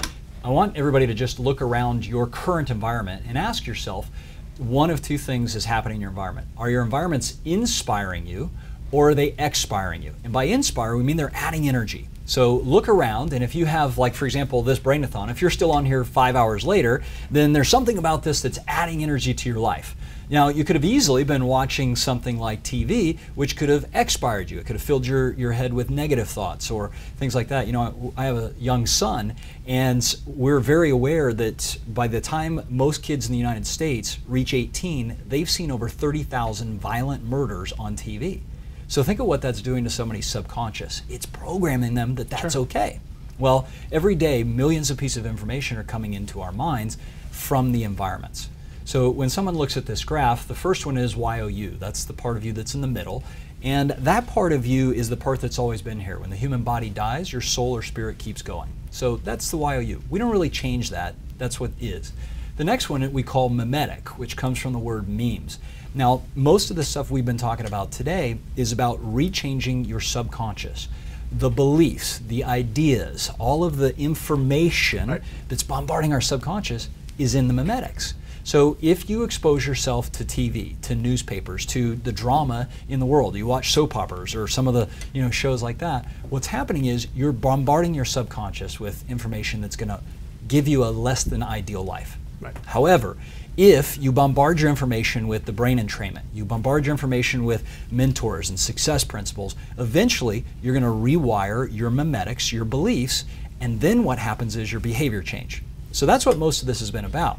I want everybody to just look around your current environment and ask yourself, one of 2 things is happening in your environment. Are your environments inspiring you, or are they expiring you? And by inspire, we mean they're adding energy. So look around, and if you have, like, for example, this Brain-A-Thon, if you're still on here 5 hours later, then there's something about this that's adding energy to your life. Now, you could have easily been watching something like TV, which could have expired you. It could have filled your head with negative thoughts or things like that. You know, I have a young son, and we're very aware that by the time most kids in the United States reach 18, they've seen over 30,000 violent murders on TV. So think of what that's doing to somebody's subconscious. It's programming them that that's okay. Well, every day, millions of pieces of information are coming into our minds from the environments. So when someone looks at this graph, the first one is YOU. That's the part of you that's in the middle. And that part of you is the part that's always been here. When the human body dies, your soul or spirit keeps going. So that's the YOU. We don't really change that. That's what is. The next one we call mimetic, which comes from the word memes. Now, most of the stuff we've been talking about today is about rechanging your subconscious. The beliefs, the ideas, all of the information that's bombarding our subconscious is in the mimetics. So if you expose yourself to TV, to newspapers, to the drama in the world, you watch soap operas or some of the shows like that, what's happening is you're bombarding your subconscious with information that's going to give you a less than ideal life. Right. However, if you bombard your information with the brain entrainment, you bombard your information with mentors and success principles, eventually you're going to rewire your mimetics, your beliefs, and then what happens is your behavior change. So that's what most of this has been about.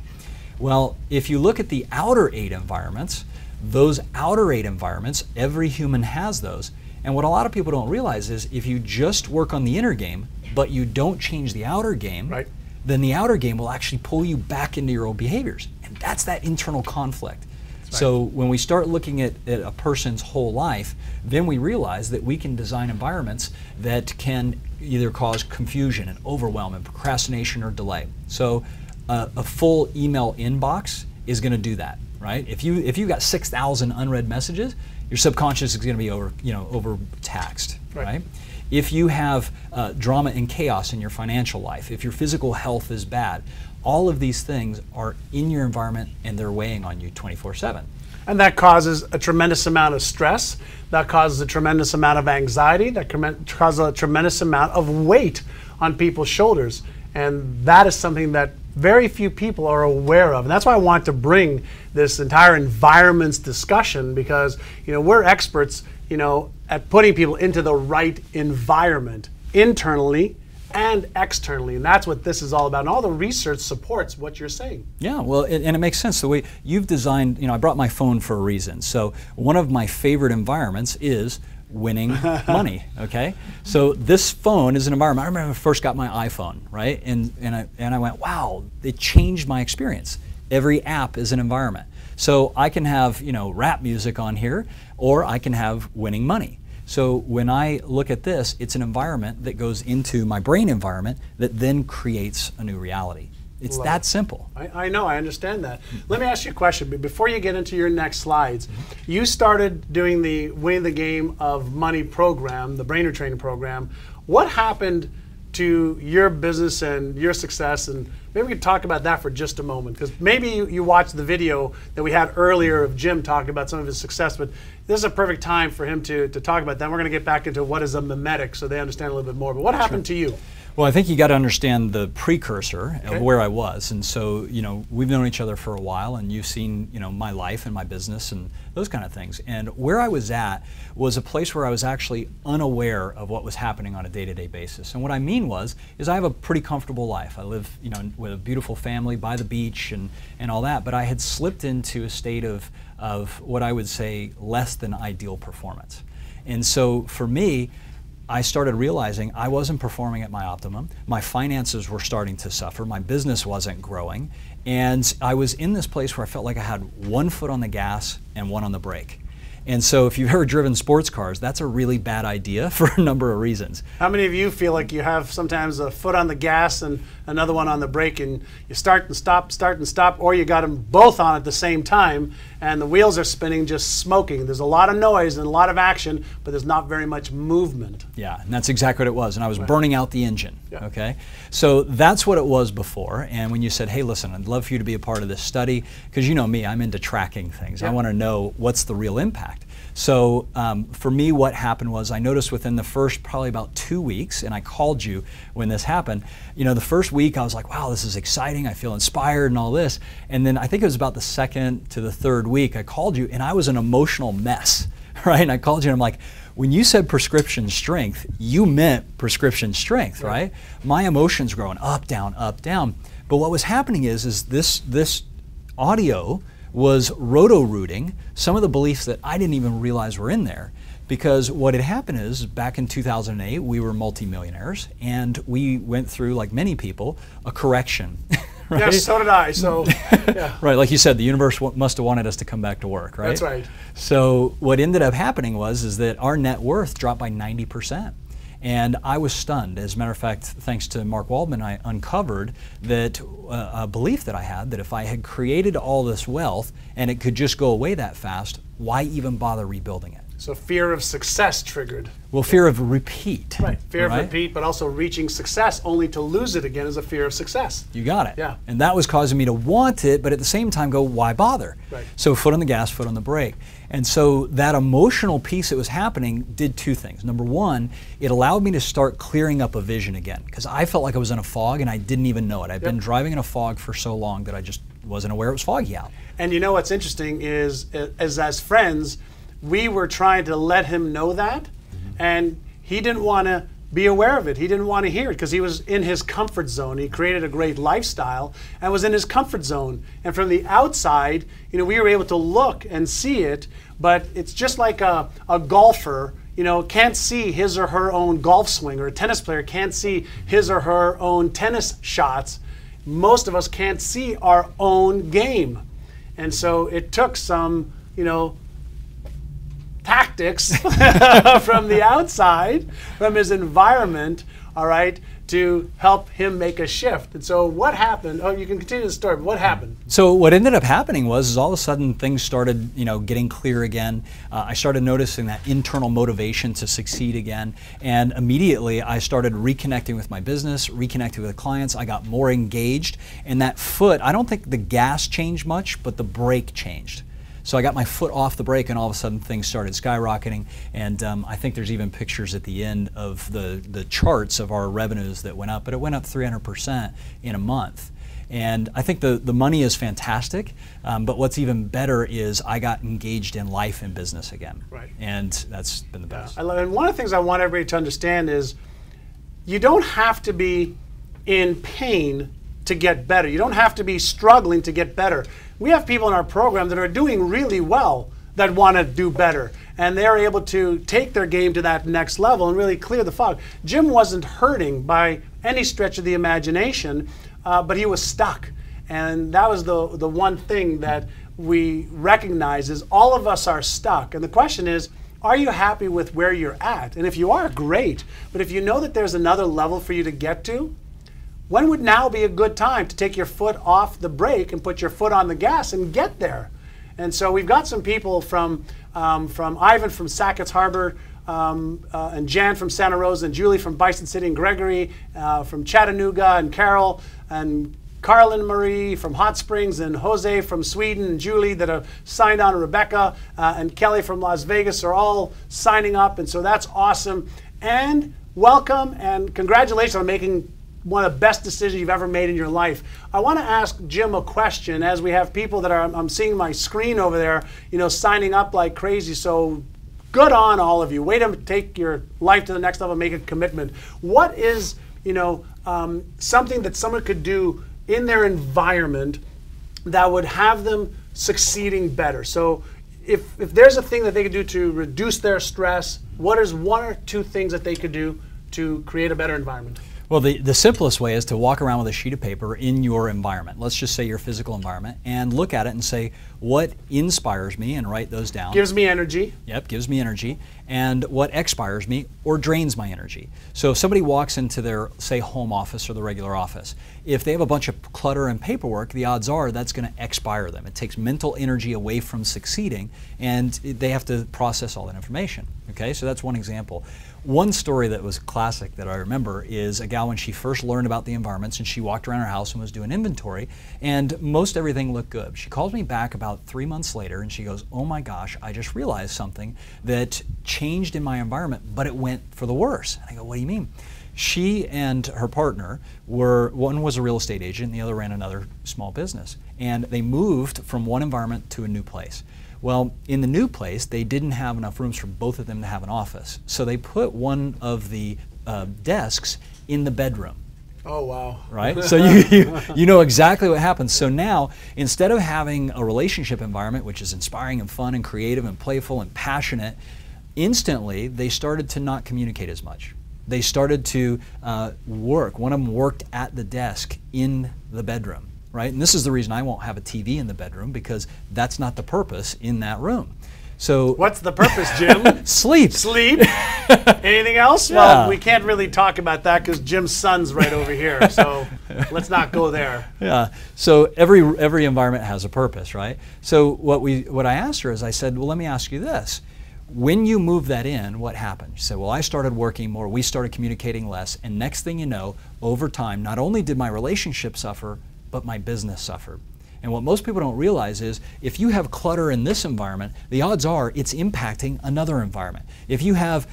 Well, if you look at the outer 8 environments, those outer 8 environments, every human has those. And what a lot of people don't realize is if you just work on the inner game, but you don't change the outer game, then the outer game will actually pull you back into your old behaviors. And that's that internal conflict. So when we start looking at a person's whole life, then we realize that we can design environments that can either cause confusion and overwhelm and procrastination or delay. So a full email inbox is going to do that, right? If you've got 6,000 unread messages, your subconscious is going to be overtaxed, Right. right? If you have drama and chaos in your financial life, if your physical health is bad, all of these things are in your environment and they're weighing on you 24/7. And that causes a tremendous amount of stress. That causes a tremendous amount of anxiety. That causes a tremendous amount of weight on people's shoulders. And that is something that very few people are aware of. And that's why I want to bring this entire environments discussion, because we're experts at putting people into the right environment internally and externally, and that's what this is all about. And all the research supports what you're saying. Yeah, well, and it makes sense the way you've designed. I brought my phone for a reason. So one of my favorite environments is winning money. Okay, so this phone is an environment. I remember when I first got my iPhone, right? And I went, wow, it changed my experience. Every app is an environment. So I can have rap music on here, or I can have winning money. So when I look at this, it's an environment that goes into my brain environment that then creates a new reality. It's that simple. I know, I understand that. Let me ask you a question. But before you get into your next slides, you started doing the Win the Game of Money program, the brain retraining program. What happened to your business and your success? And maybe we could talk about that for just a moment, because maybe you watched the video that we had earlier of Jim talking about some of his success, but this is a perfect time for him to talk about that. We're going to get back into what is a mimetic so they understand a little bit more. But what happened to you? Well, I think you got to understand the precursor of where I was. And so, we've known each other for a while, and you've seen, my life and my business and those kind of things. And where I was at was a place where I was actually unaware of what was happening on a day-to-day basis. And what I mean is I have a pretty comfortable life. I live, with a beautiful family by the beach and all that, but I had slipped into a state of what I would say less than ideal performance. And so for me, I started realizing I wasn't performing at my optimum. My finances were starting to suffer. My business wasn't growing. And I was in this place where I felt like I had one foot on the gas and one on the brake. And so if you've ever driven sports cars, that's a really bad idea for a number of reasons. How many of you feel like you have sometimes a foot on the gas and another one on the brake, and you start and stop, or you got them both on at the same time and the wheels are spinning, just smoking? There's a lot of noise and a lot of action, but there's not very much movement. Yeah, and that's exactly what it was. And I was burning out the engine, okay? So that's what it was before. And when you said, hey, listen, I'd love for you to be a part of this study, because you know me, I'm into tracking things. I want to know what's the real impact. So for me, what happened was I noticed within the first probably about 2 weeks, and I called you when this happened, the first week I was like, wow, this is exciting, I feel inspired and all this. And then I think it was about the second to the third week I called you, and I was an emotional mess, right? And I called you and I'm like, when you said prescription strength, you meant prescription strength, right? My emotions growing up, down, up, down. But what was happening is this audio was roto-rooting some of the beliefs that I didn't even realize were in there. Because what had happened is, back in 2008, we were multimillionaires, and we went through, like many people, a correction. Right? Yes, so did I. So, yeah. Right, like you said, the universe must have wanted us to come back to work, right? That's right. So what ended up happening is that our net worth dropped by 90%. And I was stunned. As a matter of fact, thanks to Mark Waldman, I uncovered that a belief that I had, that if I had created all this wealth and it could just go away that fast, why even bother rebuilding it? So fear of success triggered. Well, fear of repeat. Right, fear of repeat, but also reaching success only to lose it again is a fear of success. You got it. Yeah. And that was causing me to want it, but at the same time go, why bother? Right. So foot on the gas, foot on the brake. And so that emotional piece that was happening did two things. Number one, it allowed me to start clearing up a vision again, because I felt like I was in a fog and I didn't even know it. I'd been driving in a fog for so long that I just wasn't aware it was foggy out. And you know what's interesting is as friends, we were trying to let him know that, and he didn't want to be aware of it. He didn't want to hear it because he was in his comfort zone. He created a great lifestyle and was in his comfort zone. And from the outside, we were able to look and see it, but it's just like a golfer, can't see his or her own golf swing, or a tennis player can't see his or her own tennis shots. Most of us can't see our own game. And so it took some, tactics from the outside, from his environment, all right, to help him make a shift. And so what happened? Oh, you can continue the story, but what happened? So what ended up happening was all of a sudden things started, getting clear again. I started noticing that internal motivation to succeed again, and immediately I started reconnecting with my business, reconnecting with clients. I got more engaged, and that foot, I don't think the gas changed much, but the brake changed. So I got my foot off the brake, and all of a sudden things started skyrocketing. And I think there's even pictures at the end of the charts of our revenues that went up, but it went up 300% in a month. And I think the money is fantastic, but what's even better is I got engaged in life and business again. Right. And that's been the best. And one of the things I want everybody to understand is you don't have to be in pain to get better. You don't have to be struggling to get better. We have people in our program that are doing really well that want to do better, and they're able to take their game to that next level and really clear the fog. Jim wasn't hurting by any stretch of the imagination, but he was stuck. And that was the one thing that we recognize is all of us are stuck. And the question is, are you happy with where you're at? And if you are, great. But if you know that there's another level for you to get to, when would now be a good time to take your foot off the brake and put your foot on the gas and get there? And so we've got some people from Ivan from Sackett's Harbor, and Jan from Santa Rosa, and Julie from Bison City, and Gregory from Chattanooga, and Carol, and Carlin Marie from Hot Springs, and Jose from Sweden, and Julie that have signed on, and Rebecca and Kelly from Las Vegas are all signing up. And so that's awesome. And welcome and congratulations on making one of the best decisions you've ever made in your life. I want to ask Jim a question as we have people that are, I'm seeing my screen over there, signing up like crazy. So good on all of you. Way to take your life to the next level and make a commitment. What is, something that someone could do in their environment that would have them succeeding better? So if there's a thing that they could do to reduce their stress, what is one or two things that they could do to create a better environment? Well, the simplest way is to walk around with a sheet of paper in your environment. Let's just say your physical environment, and look at it and say, what inspires me, and write those down. Gives me energy. Yep, gives me energy. And what expires me or drains my energy. So if somebody walks into their, say, home office or the regular office, if they have a bunch of clutter and paperwork, the odds are that's going to expire them. It takes mental energy away from succeeding, and they have to process all that information. Okay, so that's one example. One story that was classic that I remember is a gal when she first learned about the environments, and she walked around her house and was doing inventory, and most everything looked good. She calls me back about 3 months later and she goes, oh my gosh, I just realized something that changed in my environment, but it went for the worse. And I go, what do you mean? She and her partner one was a real estate agent and the other ran another small business, and they moved from one environment to a new place. Well, in the new place, they didn't have enough rooms for both of them to have an office. So they put one of the desks in the bedroom. Oh, wow. Right? So you know exactly what happens. So now, instead of having a relationship environment, which is inspiring and fun and creative and playful and passionate, instantly they started to not communicate as much. They started to work. One of them worked at the desk in the bedroom. Right? And this is the reason I won't have a TV in the bedroom, because that's not the purpose in that room. So what's the purpose, Jim? Sleep. Sleep. Anything else? Yeah. Well, we can't really talk about that because Jim's son's right over here. So let's not go there. Yeah. So every environment has a purpose, right? So what I asked her is, I said, well, let me ask you this. When you move that in, what happened? She said, well, I started working more, we started communicating less, and next thing you know, over time, not only did my relationship suffer, but my business suffered. And what most people don't realize is, if you have clutter in this environment, the odds are it's impacting another environment. If you have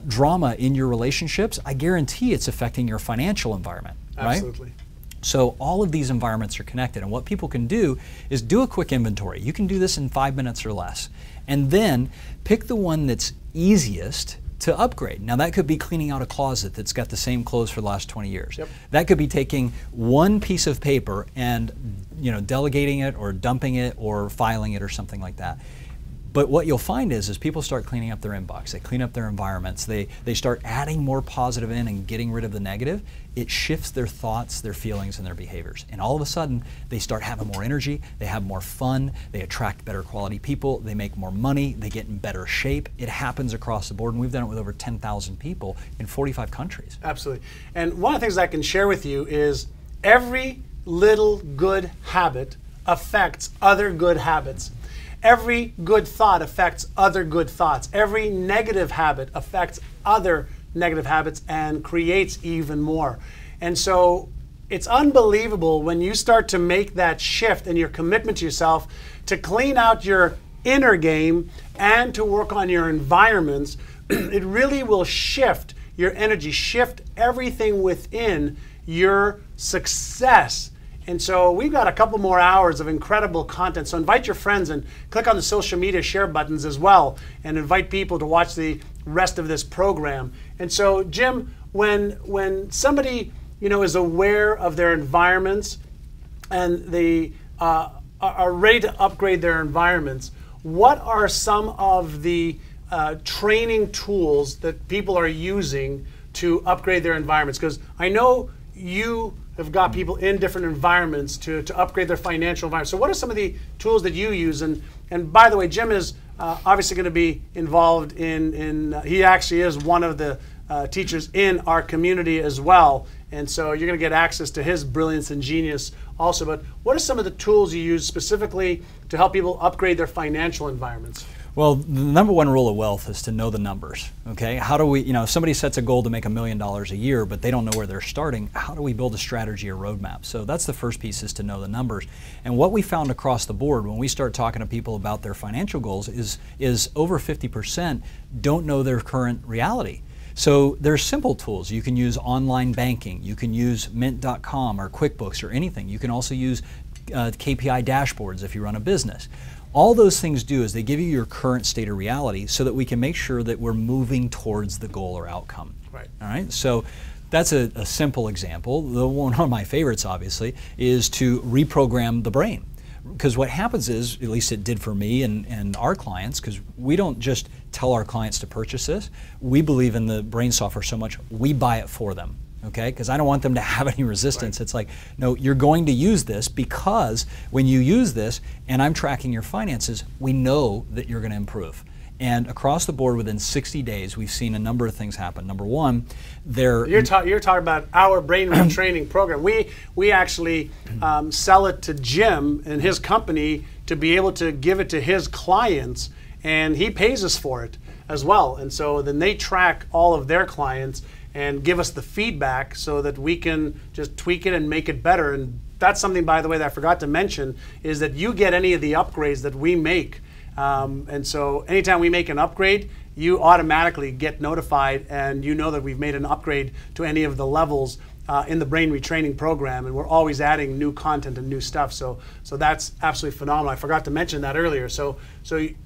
drama in your relationships, I guarantee it's affecting your financial environment, right? Absolutely. So all of these environments are connected, and what people can do is do a quick inventory. You can do this in 5 minutes or less, and then pick the one that's easiest to upgrade. Now that could be cleaning out a closet that's got the same clothes for the last 20 years. Yep. That could be taking one piece of paper and delegating it or dumping it or filing it or something like that. But what you'll find is people start cleaning up their inbox, they clean up their environments, they start adding more positive in and getting rid of the negative, it shifts their thoughts, their feelings, and their behaviors. And all of a sudden, they start having more energy, they have more fun, they attract better quality people, they make more money, they get in better shape. It happens across the board, and we've done it with over 10,000 people in 45 countries. Absolutely. And one of the things I can share with you is every little good habit affects other good habits. Every good thought affects other good thoughts. Every negative habit affects other negative habits and creates even more. And so it's unbelievable when you start to make that shift in your commitment to yourself to clean out your inner game and to work on your environments. It really will shift your energy, shift everything within your success. And so we've got a couple more hours of incredible content. So invite your friends and click on the social media share buttons as well and invite people to watch the rest of this program. And so, Jim, when somebody is aware of their environments and they are ready to upgrade their environments, what are some of the training tools that people are using to upgrade their environments? Because I know you have got people in different environments to upgrade their financial environment. So what are some of the tools that you use? And by the way, Jim is obviously going to be involved in he actually is one of the teachers in our community as well. And so you're going to get access to his brilliance and genius also. But what are some of the tools you use specifically to help people upgrade their financial environments? Well, the number one rule of wealth is to know the numbers, okay? How do we, if somebody sets a goal to make $1 million a year, but they don't know where they're starting, how do we build a strategy or roadmap? So that's the first piece, is to know the numbers. And what we found across the board when we start talking to people about their financial goals is over 50% don't know their current reality. So there's simple tools. You can use online banking. You can use mint.com or QuickBooks or anything. You can also use KPI dashboards if you run a business. All those things do is they give you your current state of reality so that we can make sure that we're moving towards the goal or outcome. Right. All right. So that's a simple example. One of my favorites, obviously, is to reprogram the brain. Because what happens is, at least it did for me and our clients, because we don't just tell our clients to purchase this. We believe in the brain software so much, we buy it for them. Okay, because I don't want them to have any resistance. Right. It's like, no, you're going to use this because when you use this and I'm tracking your finances, we know that you're going to improve. And across the board, within 60 days, we've seen a number of things happen. Number one, you're talking about our brain retraining program. We actually sell it to Jim and his company to be able to give it to his clients, and he pays us for it as well. And so then they track all of their clients and give us the feedback so that we can just tweak it and make it better. And that's something, by the way, that I forgot to mention, is that you get any of the upgrades that we make. And so anytime we make an upgrade, you automatically get notified and you know that we've made an upgrade to any of the levels in the brain retraining program, and we're always adding new content and new stuff. So that's absolutely phenomenal. I forgot to mention that earlier. So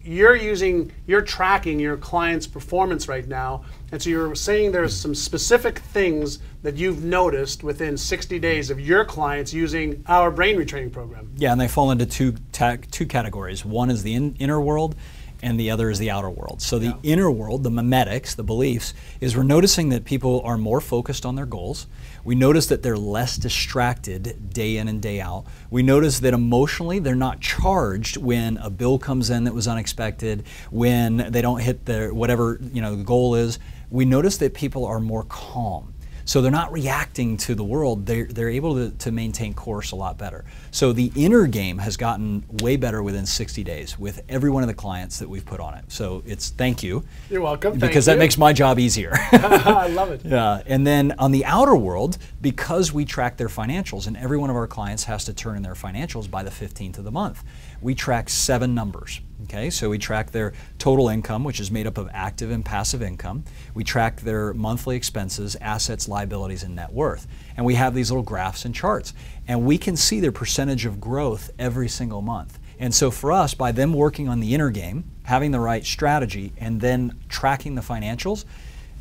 you're tracking your client's performance right now, and so you're saying there's some specific things that you've noticed within 60 days of your clients using our brain retraining program. Yeah, and they fall into two categories. One is the inner world, and the other is the outer world. So the inner world, the memetics, the beliefs, is we're noticing that people are more focused on their goals. We notice that they're less distracted day in and day out. We notice that emotionally they're not charged when a bill comes in that was unexpected, when they don't hit their whatever the goal is. We notice that people are more calm. So they're not reacting to the world. They're able to maintain course a lot better. So the inner game has gotten way better within 60 days with every one of the clients that we've put on it. So it's thank you. You're welcome. Because that makes my job easier. I love it. Yeah. And then on the outer world, because we track their financials, and every one of our clients has to turn in their financials by the 15th of the month, we track 7 numbers. Okay, so we track their total income, which is made up of active and passive income. We track their monthly expenses, assets, liabilities, and net worth. And we have these little graphs and charts. And we can see their percentage of growth every single month. And so for us, by them working on the inner game, having the right strategy, and then tracking the financials,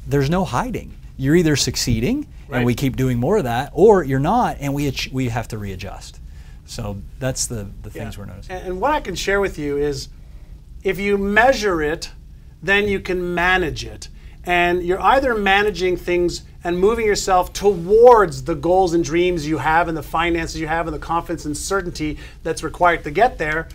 there's no hiding. You're either succeeding, and we keep doing more of that, or you're not, and we have to readjust. So that's the things we're noticing. And what I can share with you is, if you measure it, then you can manage it. And you're either managing things and moving yourself towards the goals and dreams you have and the finances you have and the confidence and certainty that's required to get there,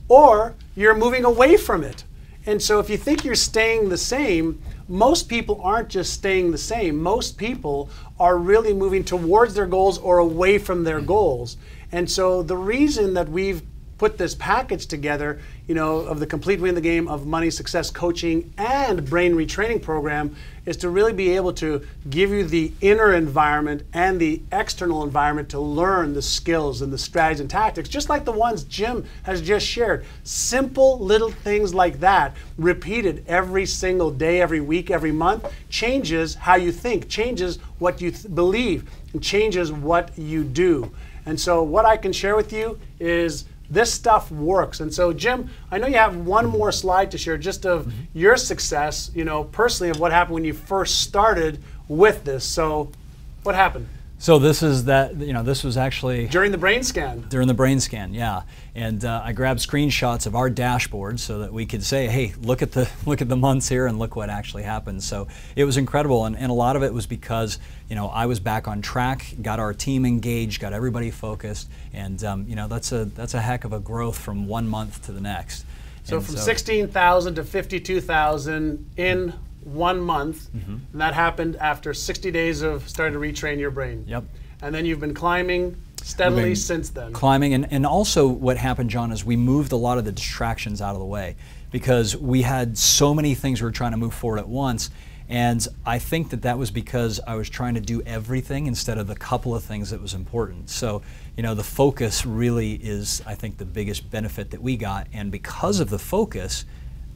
or you're moving away from it. And so if you think you're staying the same, most people aren't just staying the same. Most people are really moving towards their goals or away from their goals. And so the reason that we've put this package together, you know, of the complete Win the Game of money, success, coaching, and brain retraining program is to really be able to give you the inner environment and the external environment to learn the skills and the strategies and tactics, just like the ones Jim has just shared. Simple little things like that, repeated every single day, every week, every month, changes how you think, changes what you believe, and changes what you do. And so what I can share with you is this stuff works. And so, Jim, I know you have one more slide to share just of your success, you know, personally, of what happened when you first started with this. So what happened? So this is that, you know, this was actually during the brain scan. During the brain scan, yeah. And I grabbed screenshots of our dashboard so that we could say, hey, look at the months here and look what actually happened. So it was incredible, and a lot of it was because, you know, I was back on track, got our team engaged, got everybody focused, and you know, that's a heck of a growth from 1 month to the next. So and from 16,000 to 52,000 in 1 month, and that happened after 60 days of starting to retrain your brain. Yep. And then you've been climbing steadily since then. Climbing, and also what happened, John, is we moved a lot of the distractions out of the way because we had so many things we were trying to move forward at once. And I think that was because I was trying to do everything instead of the couple of things that was important. So, you know, the focus really is, I think, the biggest benefit that we got. And because of the focus,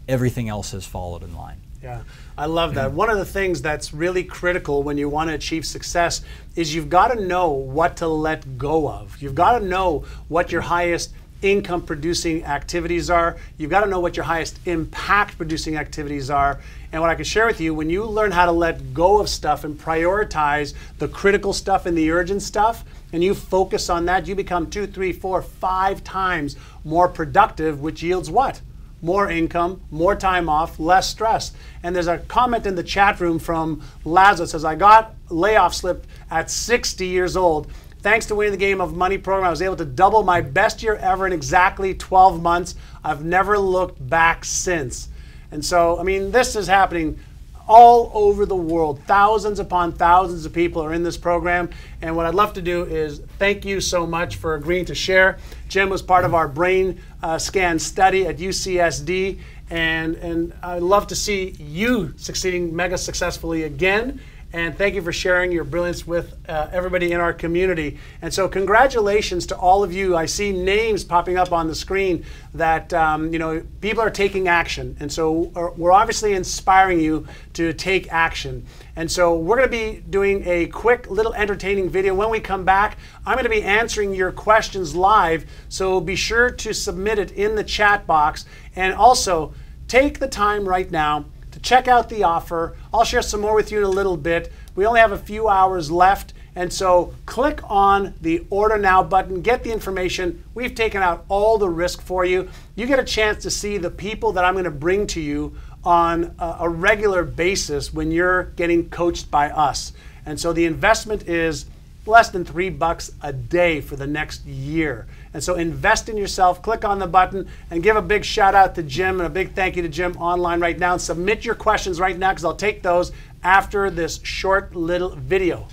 everything else has followed in line. Yeah, I love that. One of the things that's really critical when you want to achieve success is you've got to know what to let go of. You've got to know what your highest income producing activities are. You've got to know what your highest impact producing activities are. And what I can share with you, when you learn how to let go of stuff and prioritize the critical stuff and the urgent stuff, and you focus on that, you become 2, 3, 4, 5 times more productive, which yields what? More income, more time off, less stress. And there's a comment in the chat room from Lazo that says, I got layoff slip at 60 years old. Thanks to Winning the Game of Money program, I was able to double my best year ever in exactly 12 months. I've never looked back since. And so, I mean, this is happening all over the world. Thousands upon thousands of people are in this program. And what I'd love to do is thank you so much for agreeing to share. Jim was part of our brain scan study at UCSD. And I'd love to see you succeeding mega successfully again. And thank you for sharing your brilliance with everybody in our community. And so congratulations to all of you. I see names popping up on the screen that you know, people are taking action. And so we're obviously inspiring you to take action. And so we're going to be doing a quick little entertaining video. When we come back, I'm going to be answering your questions live. So be sure to submit it in the chat box. And also take the time right now to check out the offer. I'll share some more with you in a little bit. We only have a few hours left, and so click on the Order Now button, get the information. We've taken out all the risk for you. You get a chance to see the people that I'm going to bring to you on a regular basis when you're getting coached by us. And so the investment is less than $3 a day for the next year. And so invest in yourself, click on the button, and give a big shout out to Jim and a big thank you to Jim online right now. And submit your questions right now because I'll take those after this short little video.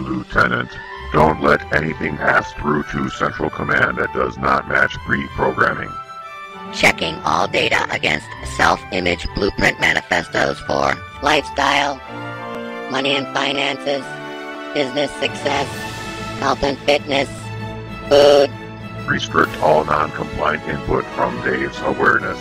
Lieutenant, don't let anything pass through to Central Command that does not match pre-programming. Checking all data against self-image blueprint manifestos for lifestyle, money and finances, business success, health and fitness, food. Restrict all non-compliant input from Dave's awareness.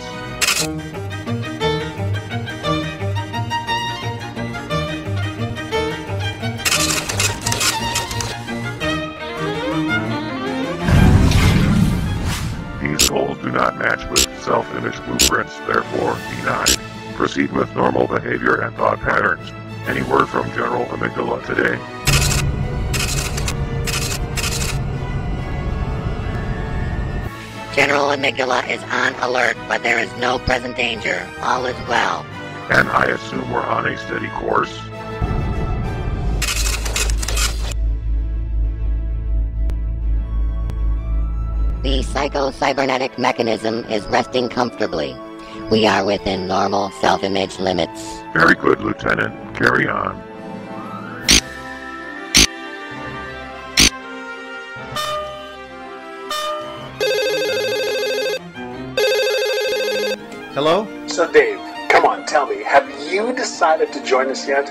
do not match with self-image blueprints, therefore denied. Proceed with normal behavior and thought patterns. Any word from General Amygdala today? General Amygdala is on alert, but there is no present danger. All is well. And I assume we're on a steady course. The psycho-cybernetic mechanism is resting comfortably. We are within normal self-image limits. Very good, Lieutenant. Carry on. Hello? So Dave, come on, tell me, have you decided to join us yet?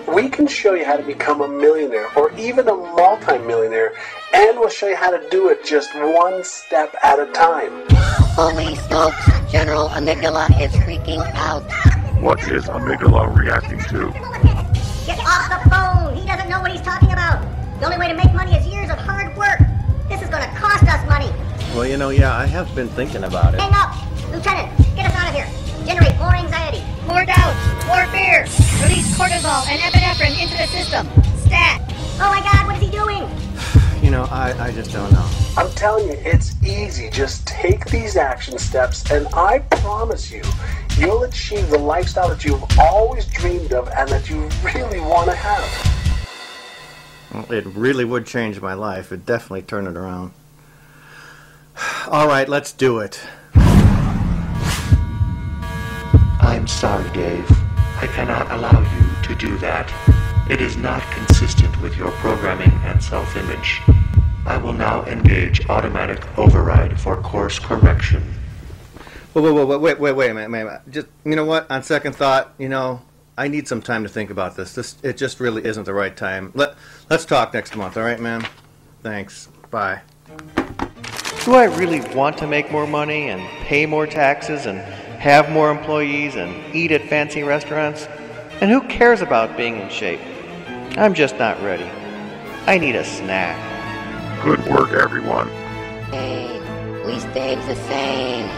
We can show you how to become a millionaire or even a multi-millionaire, and we'll show you how to do it just one step at a time. Holy smokes, General Amygdala is freaking out. What is Amygdala reacting to? Get off the phone! He doesn't know what he's talking about. The only way to make money is years of hard work. This is gonna cost us money. Well, yeah, I have been thinking about it. Hang up! Lieutenant, get us out of here. Generate more anxiety, more doubt, more fear. Release cortisol and epinephrine into the system. Stat! Oh my god, what is he doing? I just don't know. I'm telling you, it's easy. Just take these action steps, and I promise you, you'll achieve the lifestyle that you've always dreamed of and that you really want to have. Well, it really would change my life. It'd definitely turn it around. All right, let's do it. I'm sorry, Dave. I cannot allow you to do that. It is not consistent with your programming and self-image. I will now engage automatic override for course correction. Wait a minute. Just, you know what? On second thought, I need some time to think about this. It just really isn't the right time. Let's talk next month, all right, man? Thanks. Bye. Do I really want to make more money and pay more taxes and have more employees and eat at fancy restaurants? And who cares about being in shape? I'm just not ready. I need a snack. Good work, everyone. Hey, at least Dave's the same.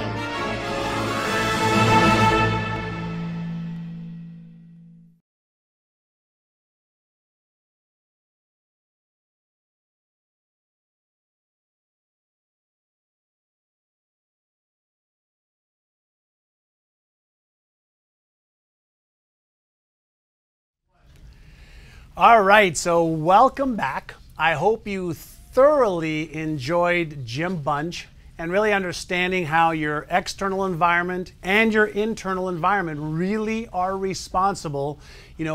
All right, so welcome back. I hope you thoroughly enjoyed Gym Bunch and really understanding how your external environment and your internal environment really are responsible,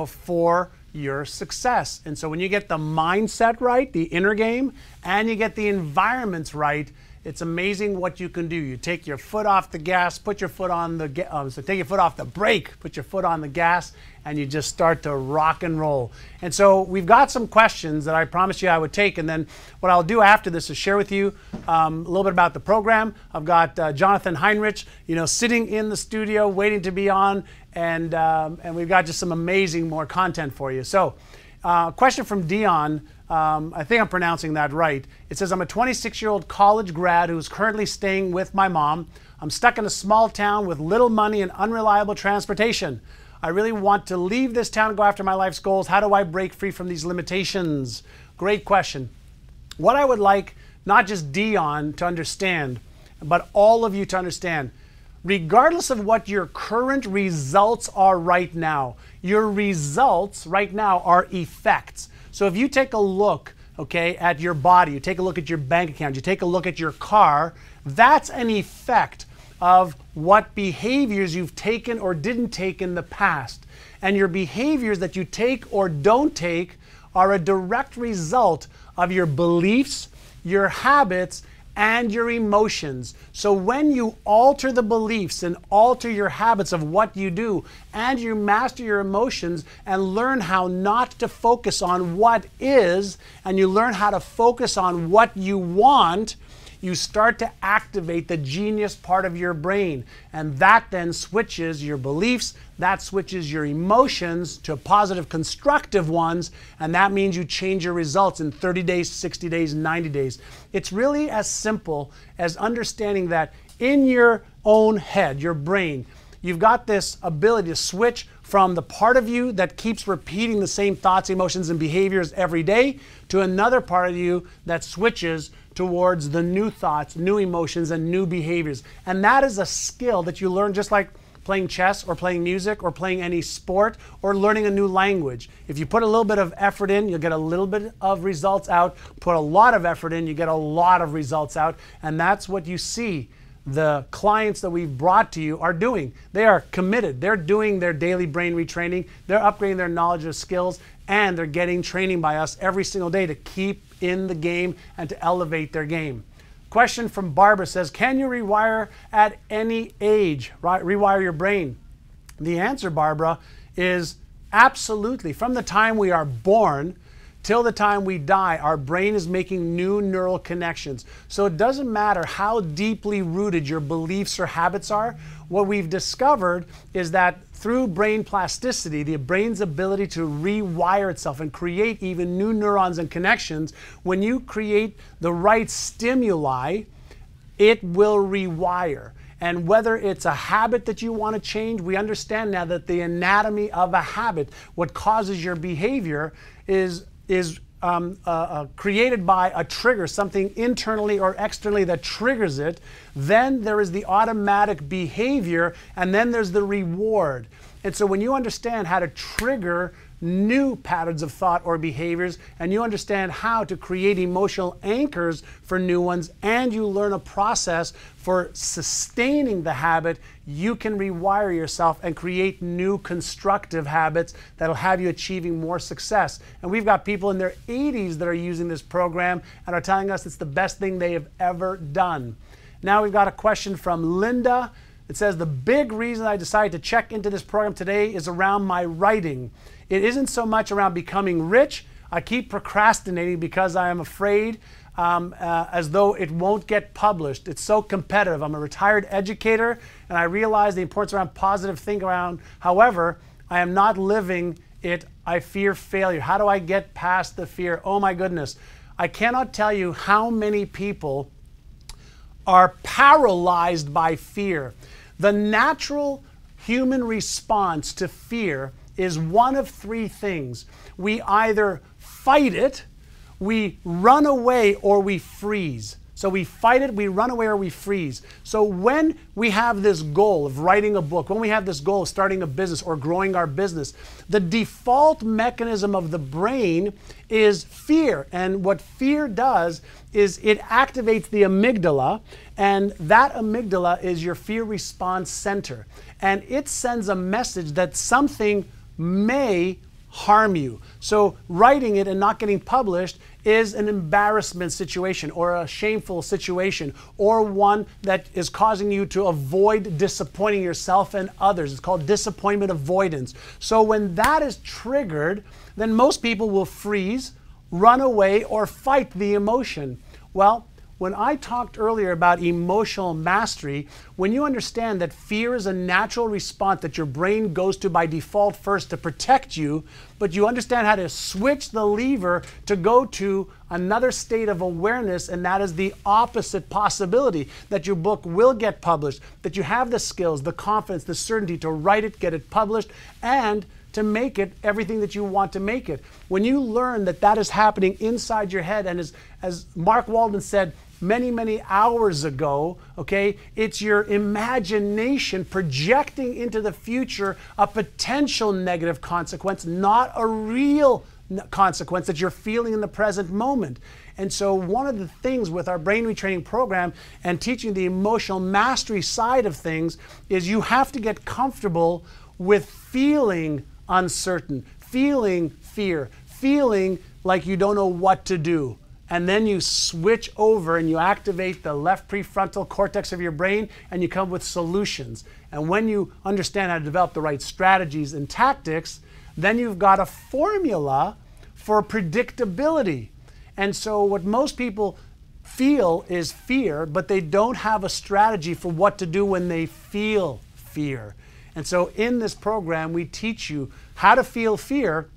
for your success. And so when you get the mindset right, the inner game, and you get the environments right, it's amazing what you can do. You take your foot off the gas, put your foot on the take your foot off the brake, put your foot on the gas, and you just start to rock and roll. And so we've got some questions that I promised you I would take, and then what I'll do after this is share with you a little bit about the program. I've got Jonathan Heinrich, sitting in the studio waiting to be on, and we've got just some amazing more content for you. So, question from Dion. I think I'm pronouncing that right. It says, I'm a 26-year-old college grad who's currently staying with my mom. I'm stuck in a small town with little money and unreliable transportation. I really want to leave this town and go after my life's goals. How do I break free from these limitations? Great question. What I would like, not just Dion to understand, but all of you to understand, regardless of what your current results are right now, your results right now are effects. So if you take a look, at your body, you take a look at your bank account, you take a look at your car, that's an effect of what behaviors you've taken or didn't take in the past. And your behaviors that you take or don't take are a direct result of your beliefs, your habits, and your emotions. So when you alter the beliefs and alter your habits of what you do, and you master your emotions and learn how not to focus on what is, and you learn how to focus on what you want, you start to activate the genius part of your brain. And that then switches your beliefs, that switches your emotions to positive, constructive ones, and that means you change your results in 30 days, 60 days, 90 days. It's really as simple as understanding that in your own head, your brain, you've got this ability to switch from the part of you that keeps repeating the same thoughts, emotions, and behaviors every day to another part of you that switches towards the new thoughts, new emotions, and new behaviors. And that is a skill that you learn just like playing chess or playing music or playing any sport or learning a new language. If you put a little bit of effort in, you'll get a little bit of results out. Put a lot of effort in, you get a lot of results out. And that's what you see the clients that we've brought to you are doing. They are committed. They're doing their daily brain retraining. They're upgrading their knowledge of skills, and they're getting training by us every single day to keep in the game and to elevate their game. Question from Barbara says, can you rewire at any age? Rewire your brain? The answer, Barbara, is absolutely. From the time we are born till the time we die, our brain is making new neural connections. So it doesn't matter how deeply rooted your beliefs or habits are. What we've discovered is that through brain plasticity, the brain's ability to rewire itself and create even new neurons and connections, when you create the right stimuli, it will rewire. And whether it's a habit that you want to change, we understand now that the anatomy of a habit, what causes your behavior, is created by a trigger, something internally or externally that triggers it. Then there is the automatic behavior, and then there's the reward. And so when you understand how to trigger new patterns of thought or behaviors, and you understand how to create emotional anchors for new ones, and you learn a process for sustaining the habit, you can rewire yourself and create new constructive habits that'll have you achieving more success. And we've got people in their 80s that are using this program and are telling us it's the best thing they have ever done. Now we've got a question from Linda. It says, the big reason I decided to check into this program today is around my writing. It isn't so much around becoming rich. I keep procrastinating because I am afraid as though it won't get published. It's so competitive. I'm a retired educator, and I realize the importance around positive thinking around. However, I am not living it. I fear failure. How do I get past the fear? Oh my goodness. I cannot tell you how many people are paralyzed by fear. The natural human response to fear is one of three things. We either fight it, we run away, or we freeze. So we fight it, we run away, or we freeze. So when we have this goal of writing a book, when we have this goal of starting a business or growing our business, the default mechanism of the brain is fear. And what fear does is it activates the amygdala, and that amygdala is your fear response center. And it sends a message that something may harm you. So writing it and not getting published is an embarrassment situation or a shameful situation or one that is causing you to avoid disappointing yourself and others. It's called disappointment avoidance. So when that is triggered, then most people will freeze, run away, or fight the emotion. Well, when I talked earlier about emotional mastery, when you understand that fear is a natural response that your brain goes to by default first to protect you, but you understand how to switch the lever to go to another state of awareness, and that is the opposite possibility, that your book will get published, that you have the skills, the confidence, the certainty to write it, get it published, and to make it everything that you want to make it. When you learn that that is happening inside your head, and as Mark Walden said many hours ago, okay, it's your imagination projecting into the future a potential negative consequence, not a real consequence that you're feeling in the present moment. And so one of the things with our brain retraining program and teaching the emotional mastery side of things is you have to get comfortable with feeling uncertain, feeling fear, feeling like you don't know what to do. And then you switch over and you activate the left prefrontal cortex of your brain and you come up with solutions. And when you understand how to develop the right strategies and tactics, then you've got a formula for predictability. And so what most people feel is fear, but they don't have a strategy for what to do when they feel fear. And so in this program, we teach you how to feel fear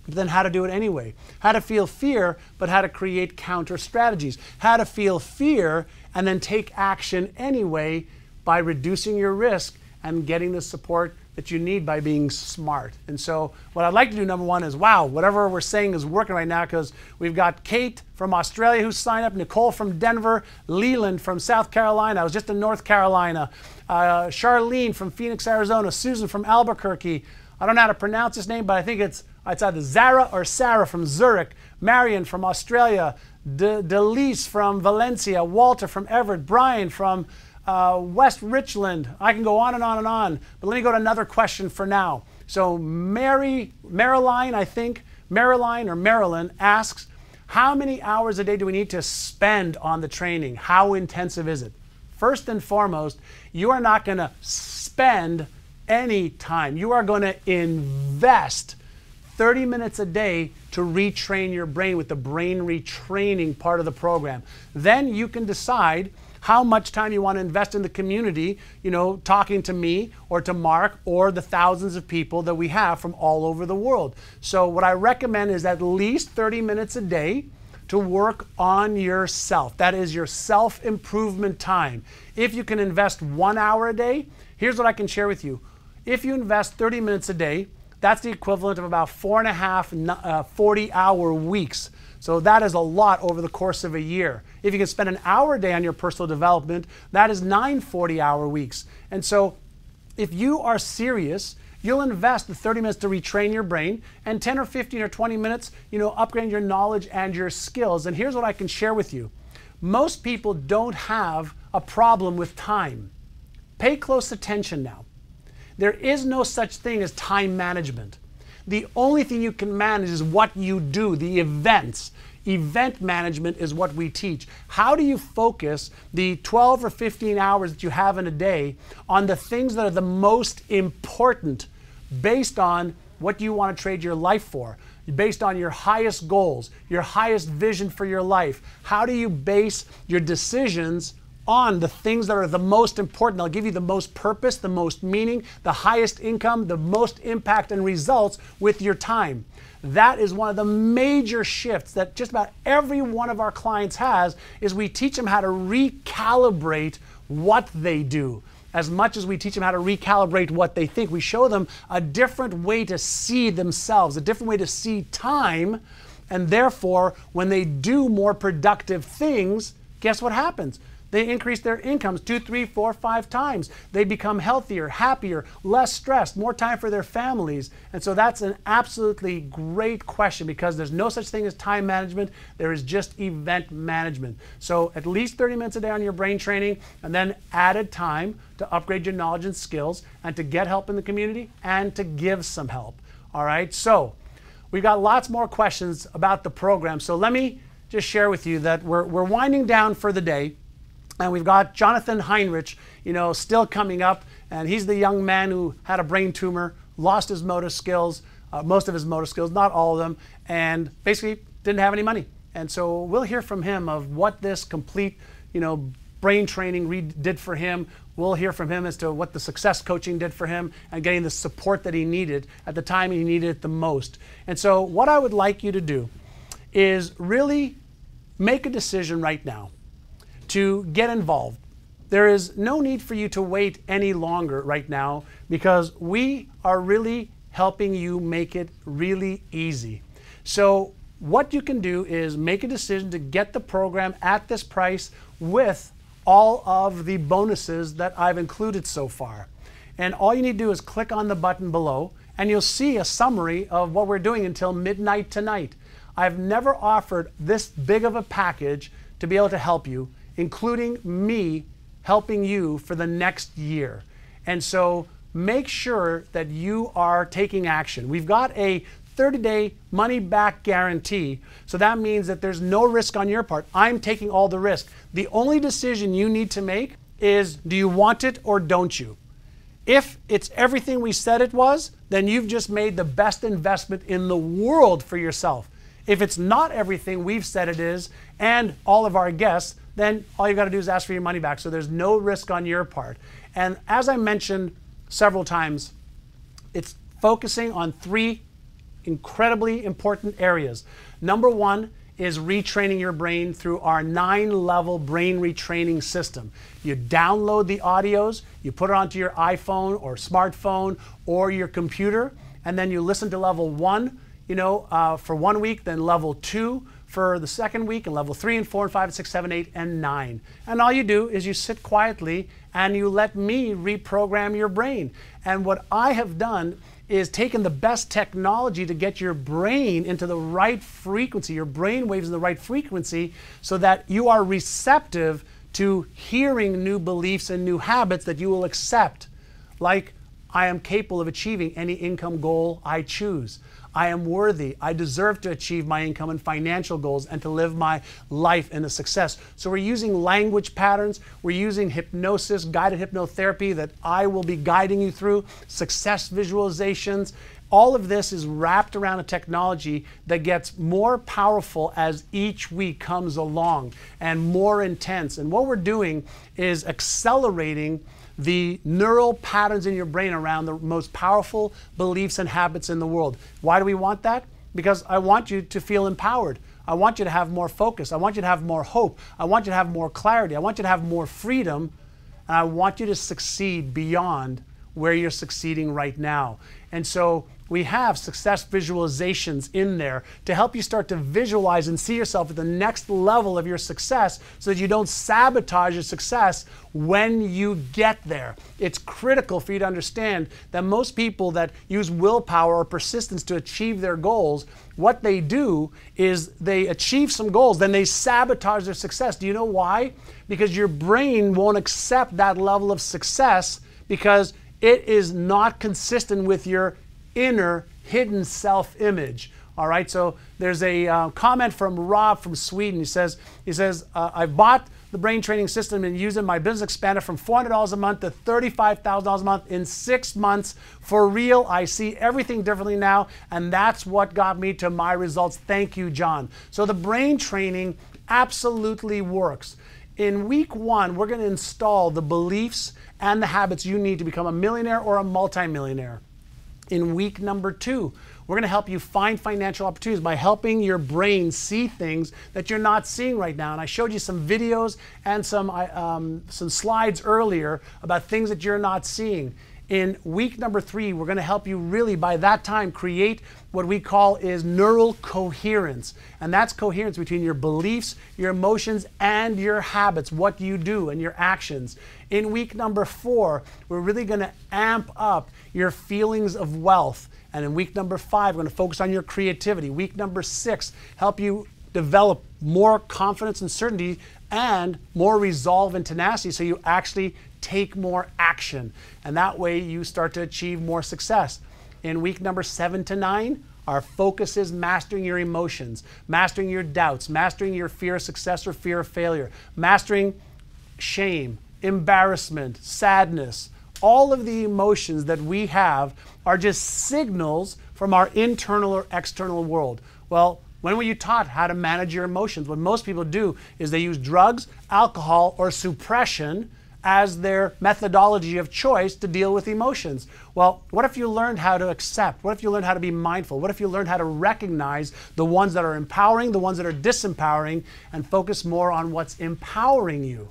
but then how to do it anyway. How to feel fear, but how to create counter strategies. How to feel fear and then take action anyway by reducing your risk and getting the support that you need by being smart. And so what I'd like to do, number one, is wow, whatever we're saying is working right now, because we've got Kate from Australia who's signed up, Nicole from Denver, Leland from South Carolina, I was just in North Carolina, Charlene from Phoenix, Arizona, Susan from Albuquerque, I don't know how to pronounce his name, but I think it's either Zara or Sarah from Zurich, Marion from Australia, Delise from Valencia, Walter from Everett, Brian from West Richland. I can go on and on and on, but let me go to another question for now. So Marilyn asks, how many hours a day do we need to spend on the training? How intensive is it? First and foremost, you are not going to spend any time. You are going to invest 30 minutes a day to retrain your brain with the brain retraining part of the program. Then you can decide how much time you want to invest in the community, you know, talking to me or to Mark or the thousands of people that we have from all over the world. So what I recommend is at least 30 minutes a day to work on yourself. That is your self-improvement time. If you can invest 1 hour a day, here's what I can share with you. If you invest 30 minutes a day, that's the equivalent of about 4.5 40-hour weeks. So that is a lot over the course of a year. If you can spend an hour a day on your personal development, that is 9 40-hour weeks. And so if you are serious, you'll invest the 30 minutes to retrain your brain and 10 or 15 or 20 minutes, you know, upgrading your knowledge and your skills. And here's what I can share with you. Most people don't have a problem with time. Pay close attention now. There is no such thing as time management. The only thing you can manage is what you do, the events. Event management is what we teach. How do you focus the 12 or 15 hours that you have in a day on the things that are the most important based on what you want to trade your life for, based on your highest goals, your highest vision for your life? How do you base your decisions on the things that are the most important? They'll give you the most purpose, the most meaning, the highest income, the most impact and results with your time. That is one of the major shifts that just about every one of our clients has, is we teach them how to recalibrate what they do. As much as we teach them how to recalibrate what they think, we show them a different way to see themselves, a different way to see time, and therefore when they do more productive things, guess what happens? They increase their incomes 2, 3, 4, 5 times. They become healthier, happier, less stressed, more time for their families. And so that's an absolutely great question, because there's no such thing as time management. There is just event management. So at least 30 minutes a day on your brain training, and then added time to upgrade your knowledge and skills, and to get help in the community, and to give some help. All right, so we've got lots more questions about the program. So let me just share with you that we're winding down for the day. And we've got Jonathan Heinrich, you know, still coming up, and he's the young man who had a brain tumor, lost his motor skills, most of his motor skills, not all of them, and basically didn't have any money. And so we'll hear from him of what this complete, you know, brain training did for him. We'll hear from him as to what the success coaching did for him and getting the support that he needed at the time he needed it the most. And so what I would like you to do is really make a decision right now to get involved. There is no need for you to wait any longer right now, because we are really helping you make it really easy. So what you can do is make a decision to get the program at this price with all of the bonuses that I've included so far. And all you need to do is click on the button below, and you'll see a summary of what we're doing until midnight tonight. I've never offered this big of a package to be able to help you, including me helping you for the next year. And so make sure that you are taking action. We've got a 30-day money-back guarantee, so that means that there's no risk on your part. I'm taking all the risk. The only decision you need to make is, do you want it or don't you? If it's everything we said it was, then you've just made the best investment in the world for yourself. If it's not everything we've said it is, and all of our guests, then all you got to do is ask for your money back. So there's no risk on your part. And as I mentioned several times, it's focusing on 3 incredibly important areas. Number one is retraining your brain through our 9-level brain retraining system. You download the audios, you put it onto your iPhone or smartphone or your computer, and then you listen to level 1, for 1 week, then level 2 for the second week, and level 3 and 4 and 5 and 6, 7, 8, and 9. And all you do is you sit quietly and you let me reprogram your brain. And what I have done is taken the best technology to get your brain into the right frequency, your brain waves in the right frequency, so that you are receptive to hearing new beliefs and new habits that you will accept. Like, I am capable of achieving any income goal I choose. I am worthy. I deserve to achieve my income and financial goals and to live my life in a success. So we're using language patterns. We're using hypnosis, guided hypnotherapy that I will be guiding you through, success visualizations. All of this is wrapped around a technology that gets more powerful as each week comes along and more intense. And what we're doing is accelerating the neural patterns in your brain around the most powerful beliefs and habits in the world. Why do we want that? Because I want you to feel empowered. I want you to have more focus. I want you to have more hope. I want you to have more clarity. I want you to have more freedom. And I want you to succeed beyond where you're succeeding right now. And so we have success visualizations in there to help you start to visualize and see yourself at the next level of your success so that you don't sabotage your success when you get there. It's critical for you to understand that most people that use willpower or persistence to achieve their goals, what they do is they achieve some goals, then they sabotage their success. Do you know why? Because your brain won't accept that level of success because it is not consistent with your inner hidden self-image. All right, so there's a comment from Rob from Sweden. He says, I bought the brain training system and used it. My business expanded from $400 a month to $35,000 a month in 6 months. For real, I see everything differently now, and that's what got me to my results. Thank you, John. So the brain training absolutely works. In week 1, we're going to install the beliefs and the habits you need to become a millionaire or a multimillionaire. In week number 2, we're going to help you find financial opportunities by helping your brain see things that you're not seeing right now. And I showed you some videos and some slides earlier about things that you're not seeing. In week number 3, we're going to help you really, by that time, create what we call is neural coherence. And that's coherence between your beliefs, your emotions, and your habits, what you do and your actions. In week number 4, we're really going to amp up your feelings of wealth. And in week number 5, we're going to focus on your creativity. Week number 6, help you develop more confidence and certainty and more resolve and tenacity so you actually take more action. And that way you start to achieve more success. In week number 7 to 9, our focus is mastering your emotions, mastering your doubts, mastering your fear of success or fear of failure, mastering shame, embarrassment, sadness. All of the emotions that we have are just signals from our internal or external world. Well, when were you taught how to manage your emotions? What most people do is they use drugs, alcohol, or suppression as their methodology of choice to deal with emotions. Well, what if you learned how to accept? What if you learned how to be mindful? What if you learned how to recognize the ones that are empowering, the ones that are disempowering, and focus more on what's empowering you?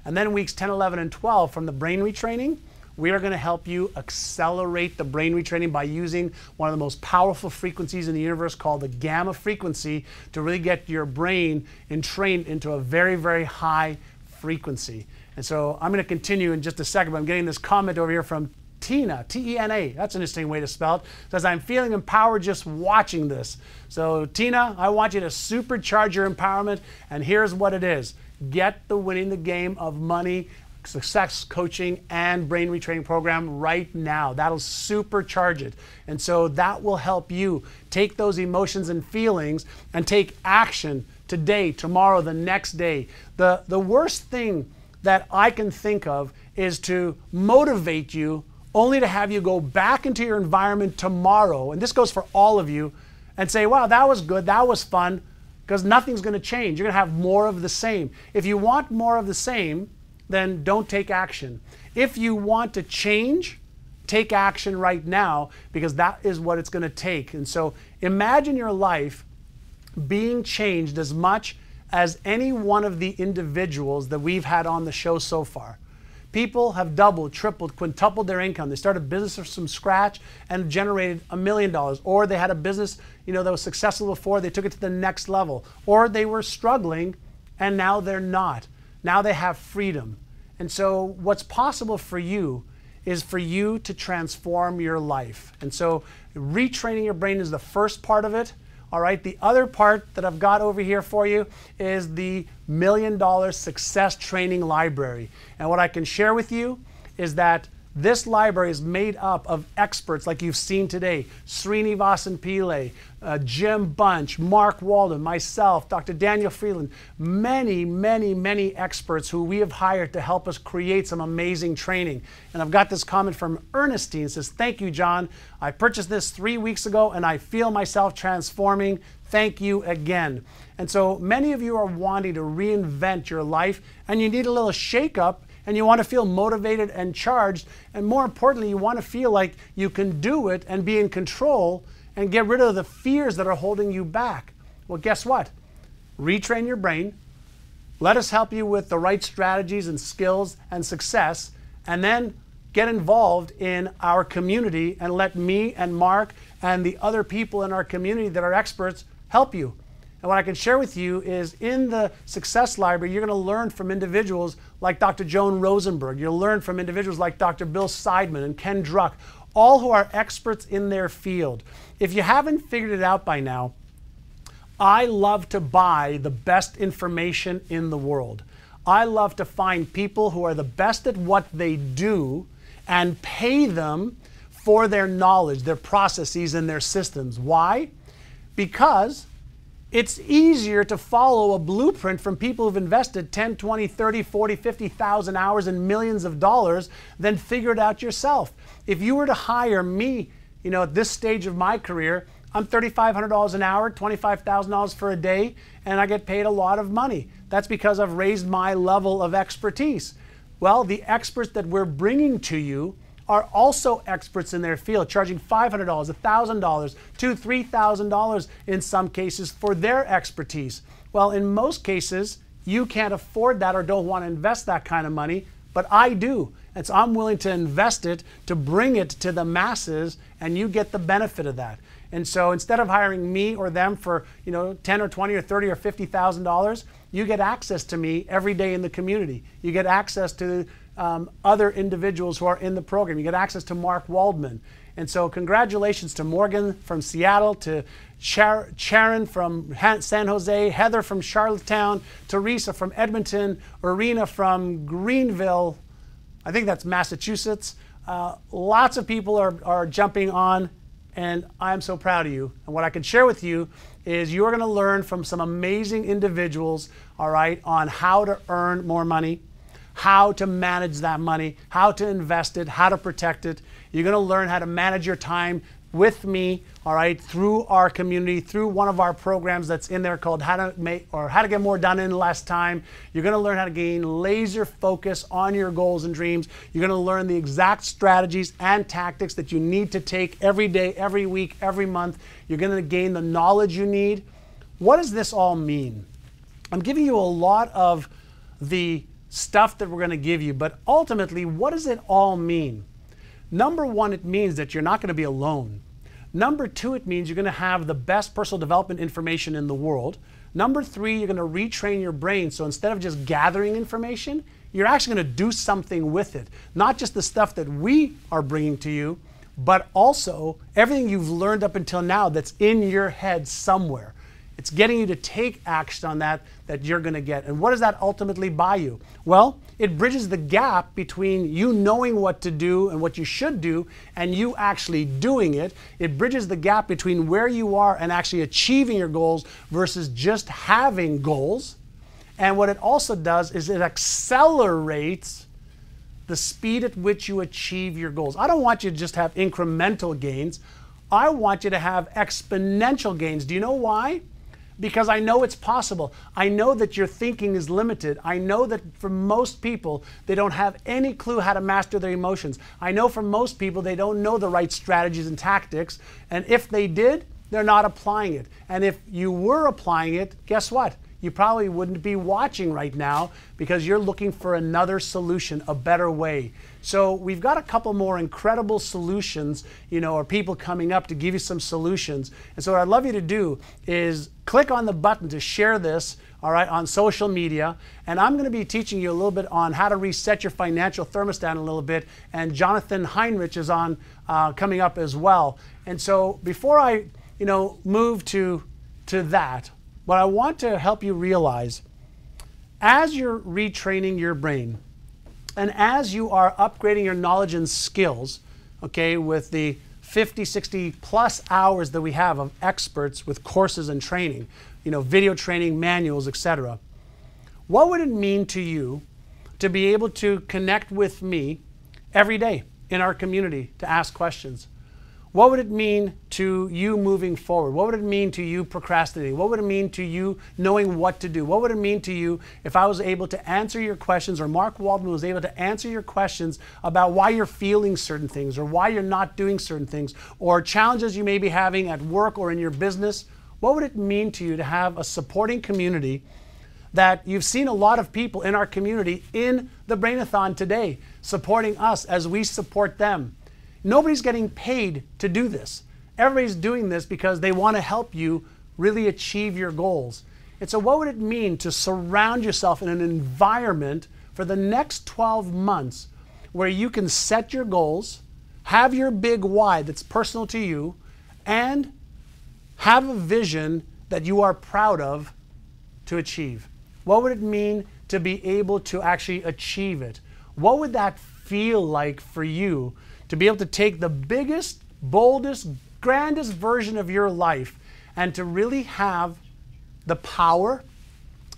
And then in weeks 10, 11, and 12 from the brain retraining, we are going to help you accelerate the brain retraining by using one of the most powerful frequencies in the universe called the gamma frequency to really get your brain entrained into a very, very high frequency. And so I'm going to continue in just a second, but I'm getting this comment over here from Tina, T-E-N-A. That's an interesting way to spell it. It says, I'm feeling empowered just watching this. So Tina, I want you to supercharge your empowerment, and here's what it is. Get the Winning the Game of Money Success Coaching and Brain Retraining Program right now. That'll supercharge it. And so that will help you take those emotions and feelings and take action today, tomorrow, the next day. The worst thing that I can think of is to motivate you only to have you go back into your environment tomorrow, and this goes for all of you, and say, wow, that was good, that was fun, because nothing's going to change. You're going to have more of the same. If you want more of the same, then don't take action. If you want to change, take action right now, because that is what it's going to take. And so imagine your life being changed as much as any one of the individuals that we've had on the show so far. People have doubled, tripled, quintupled their income. They started a business from scratch and generated $1 million. Or they had a business, that was successful before, they took it to the next level. Or they were struggling and now they're not. Now they have freedom. And so what's possible for you is for you to transform your life. And so retraining your brain is the first part of it. All right, the other part that I've got over here for you is the $1 Million Success Training Library. And what I can share with you is that this library is made up of experts like you've seen today: Srinivasan Pillai, Jim Bunch, Mark Walden, myself, Dr. Daniel Freeland, many, many, many experts who we have hired to help us create some amazing training. And I've got this comment from Ernestine. It says, "Thank you, John. I purchased this 3 weeks ago and I feel myself transforming. Thank you again." And so many of you are wanting to reinvent your life and you need a little shake-up. And you want to feel motivated and charged. And more importantly, you want to feel like you can do it and be in control and get rid of the fears that are holding you back. Well, guess what? Retrain your brain. Let us help you with the right strategies and skills and success. And then get involved in our community and let me and Mark and the other people in our community that are experts help you. And what I can share with you is in the Success Library, you're going to learn from individuals like Dr. Joan Rosenberg. You'll learn from individuals like Dr. Bill Seidman and Ken Druck, all who are experts in their field. If you haven't figured it out by now, I love to buy the best information in the world. I love to find people who are the best at what they do and pay them for their knowledge, their processes, and their systems. Why? Because it's easier to follow a blueprint from people who've invested 10, 20, 30, 40, 50,000 hours and millions of dollars than figure it out yourself. If you were to hire me, at this stage of my career, I'm $3,500 an hour, $25,000 for a day, and I get paid a lot of money. That's because I've raised my level of expertise. Well, the experts that we're bringing to you are also experts in their field, charging $500, $1,000, $2,000, $3,000 in some cases for their expertise. Well, in most cases, you can't afford that or don't want to invest that kind of money, but I do. And so I'm willing to invest it to bring it to the masses, and you get the benefit of that. And so instead of hiring me or them for $10 or $20 or $30 or $50,000, you get access to me every day in the community. You get access to other individuals who are in the program. You get access to Mark Waldman. And so congratulations to Morgan from Seattle, to Sharon from San Jose, Heather from Charlottetown, Teresa from Edmonton, Irina from Greenville, I think that's Massachusetts. Lots of people are jumping on, and I'm so proud of you. And what I can share with you is you're going to learn from some amazing individuals, all right, on how to earn more money, how to manage that money, how to invest it, how to protect it. You're going to learn how to manage your time with me, all right, through our community, through one of our programs that's in there called How to Get More Done in Less Time. You're going to learn how to gain laser focus on your goals and dreams. You're going to learn the exact strategies and tactics that you need to take every day, every week, every month. You're going to gain the knowledge you need. What does this all mean? I'm giving you a lot of the stuff that we're going to give you, but ultimately, what does it all mean? Number one, it means that you're not going to be alone. Number two, it means you're going to have the best personal development information in the world. Number three, you're going to retrain your brain. So instead of just gathering information, you're actually going to do something with it. Not just the stuff that we are bringing to you, but also everything you've learned up until now that's in your head somewhere. It's getting you to take action on that you're going to get. And what does that ultimately buy you? Well, it bridges the gap between you knowing what to do and what you should do and you actually doing it. It bridges the gap between where you are and actually achieving your goals versus just having goals. And what it also does is it accelerates the speed at which you achieve your goals. I don't want you to just have incremental gains. I want you to have exponential gains. Do you know why? because I know it's possible. I know that your thinking is limited. I know that for most people, they don't have any clue how to master their emotions. I know for most people, they don't know the right strategies and tactics. And if they did, they're not applying it. And if you were applying it, guess what? You probably wouldn't be watching right now because you're looking for another solution, a better way. So we've got a couple more incredible solutions, or people coming up to give you some solutions. And so what I'd love you to do is click on the button to share this, all right, on social media. And I'm going to be teaching you a little bit on how to reset your financial thermostat a little bit. And Jonathan Heinrich is on coming up as well. And so before I, move to that, what I want to help you realize, as you're retraining your brain, and as you are upgrading your knowledge and skills, okay, with the 50, 60 plus hours that we have of experts with courses and training, video training, manuals, etc. What would it mean to you to be able to connect with me every day in our community to ask questions? What would it mean to you moving forward? What would it mean to you procrastinating? What would it mean to you knowing what to do? What would it mean to you if I was able to answer your questions, or Mark Waldman was able to answer your questions about why you're feeling certain things, or why you're not doing certain things, or challenges you may be having at work or in your business? What would it mean to you to have a supporting community that you've seen a lot of people in our community in the Brain-A-Thon today supporting us as we support them? Nobody's getting paid to do this. Everybody's doing this because they want to help you really achieve your goals. And so what would it mean to surround yourself in an environment for the next 12 months where you can set your goals, have your big why that's personal to you, and have a vision that you are proud of to achieve? What would it mean to be able to actually achieve it? What would that feel like for you to be able to take the biggest, boldest, grandest version of your life and to really have the power,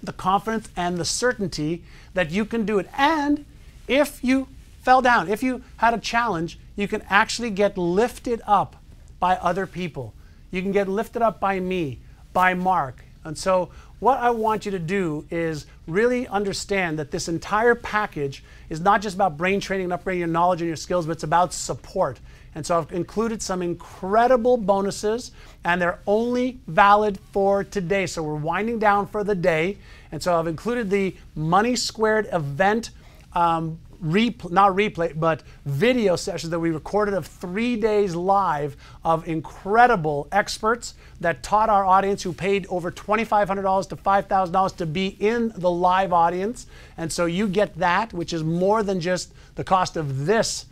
the confidence, and the certainty that you can do it? And if you fell down, if you had a challenge, you can actually get lifted up by other people. You can get lifted up by me, by Mark. And so what I want you to do is really understand that this entire package is not just about brain training and upgrading your knowledge and your skills, but it's about support. And so I've included some incredible bonuses, and they're only valid for today. So we're winding down for the day. And so I've included the Money Squared event video sessions that we recorded of 3 days live of incredible experts that taught our audience, who paid over $2,500 to $5,000 to be in the live audience. And so you get that, which is more than just the cost of this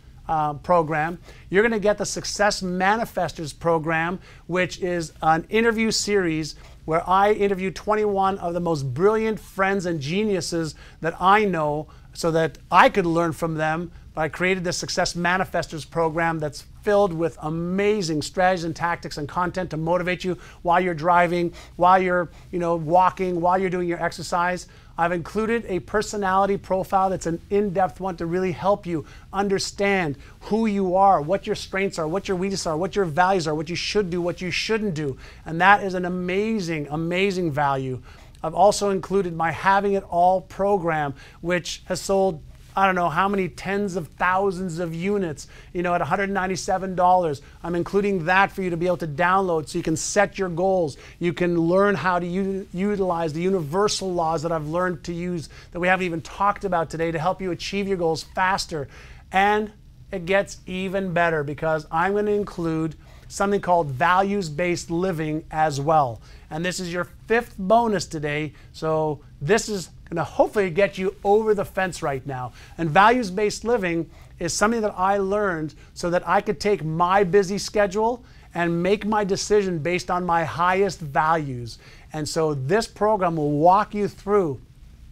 program. You're going to get the Success Manifestors program, which is an interview series where I interview 21 of the most brilliant friends and geniuses that I know, so that I could learn from them. But I created the Success Manifestors program that's filled with amazing strategies and tactics and content to motivate you while you're driving, while you're walking, while you're doing your exercise. I've included a personality profile that's an in-depth one to really help you understand who you are, what your strengths are, what your weaknesses are, what your values are, what you should do, what you shouldn't do. And that is an amazing, amazing value. I've also included my Having It All program, which has sold, I don't know how many tens of thousands of units, at $197. I'm including that for you to be able to download so you can set your goals. You can learn how to utilize the universal laws that I've learned to use that we haven't even talked about today to help you achieve your goals faster. And it gets even better because I'm going to include something called values-based living as well. And this is your 5th bonus today. So this is going to hopefully get you over the fence right now. And values-based living is something that I learned so that I could take my busy schedule and make my decision based on my highest values. And so this program will walk you through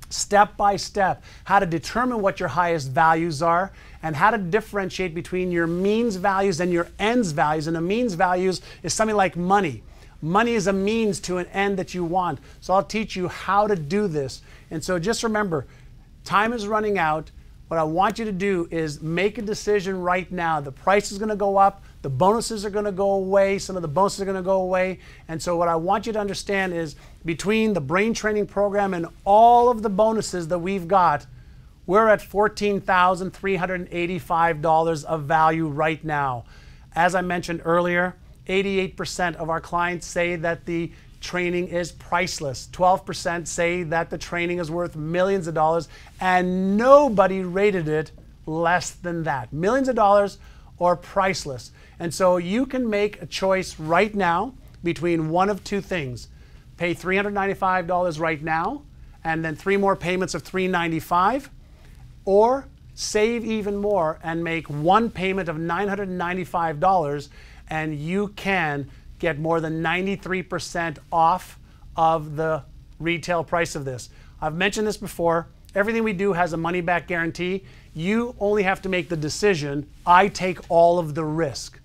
step by step how to determine what your highest values are and how to differentiate between your means values and your ends values. And the means values is something like money. Money is a means to an end that you want. So I'll teach you how to do this. And so just remember, time is running out. What I want you to do is make a decision right now. The price is going to go up. The bonuses are going to go away. Some of the bonuses are going to go away. And so what I want you to understand is between the brain training program and all of the bonuses that we've got, we're at $14,385 of value right now. As I mentioned earlier, 88% of our clients say that the training is priceless. 12% say that the training is worth millions of dollars, and nobody rated it less than that. Millions of dollars or priceless. And so you can make a choice right now between one of two things. Pay $395 right now, and then 3 more payments of $395, or save even more and make one payment of $995, and you can get more than 93% off of the retail price of this. I've mentioned this before. Everything we do has a money-back guarantee. You only have to make the decision. I take all of the risk.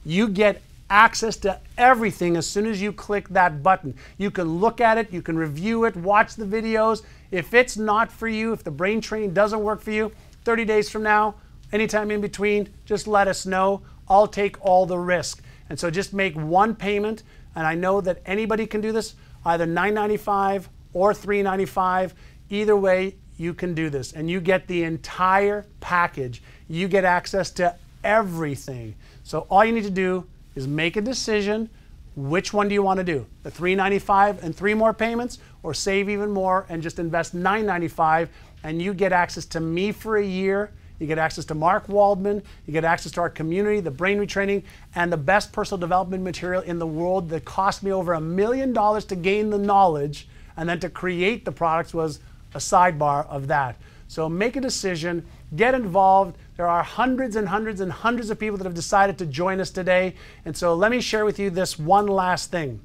You get access to everything as soon as you click that button. You can look at it, you can review it, watch the videos. If it's not for you, if the brain training doesn't work for you, 30 days from now, anytime in between, just let us know. I'll take all the risk. And so just make one payment, and I know that anybody can do this, either $995 or $395. Either way, you can do this, and you get the entire package. You get access to everything. So all you need to do is make a decision. Which one do you want to do? The $395 and 3 more payments, or save even more and just invest $995, and you get access to me for a year. You get access to Mark Waldman. You get access to our community, the brain retraining, and the best personal development material in the world that cost me over $1 million to gain the knowledge, and then to create the products was a sidebar of that. So make a decision, get involved. There are hundreds and hundreds and hundreds of people that have decided to join us today. And so let me share with you this one last thing.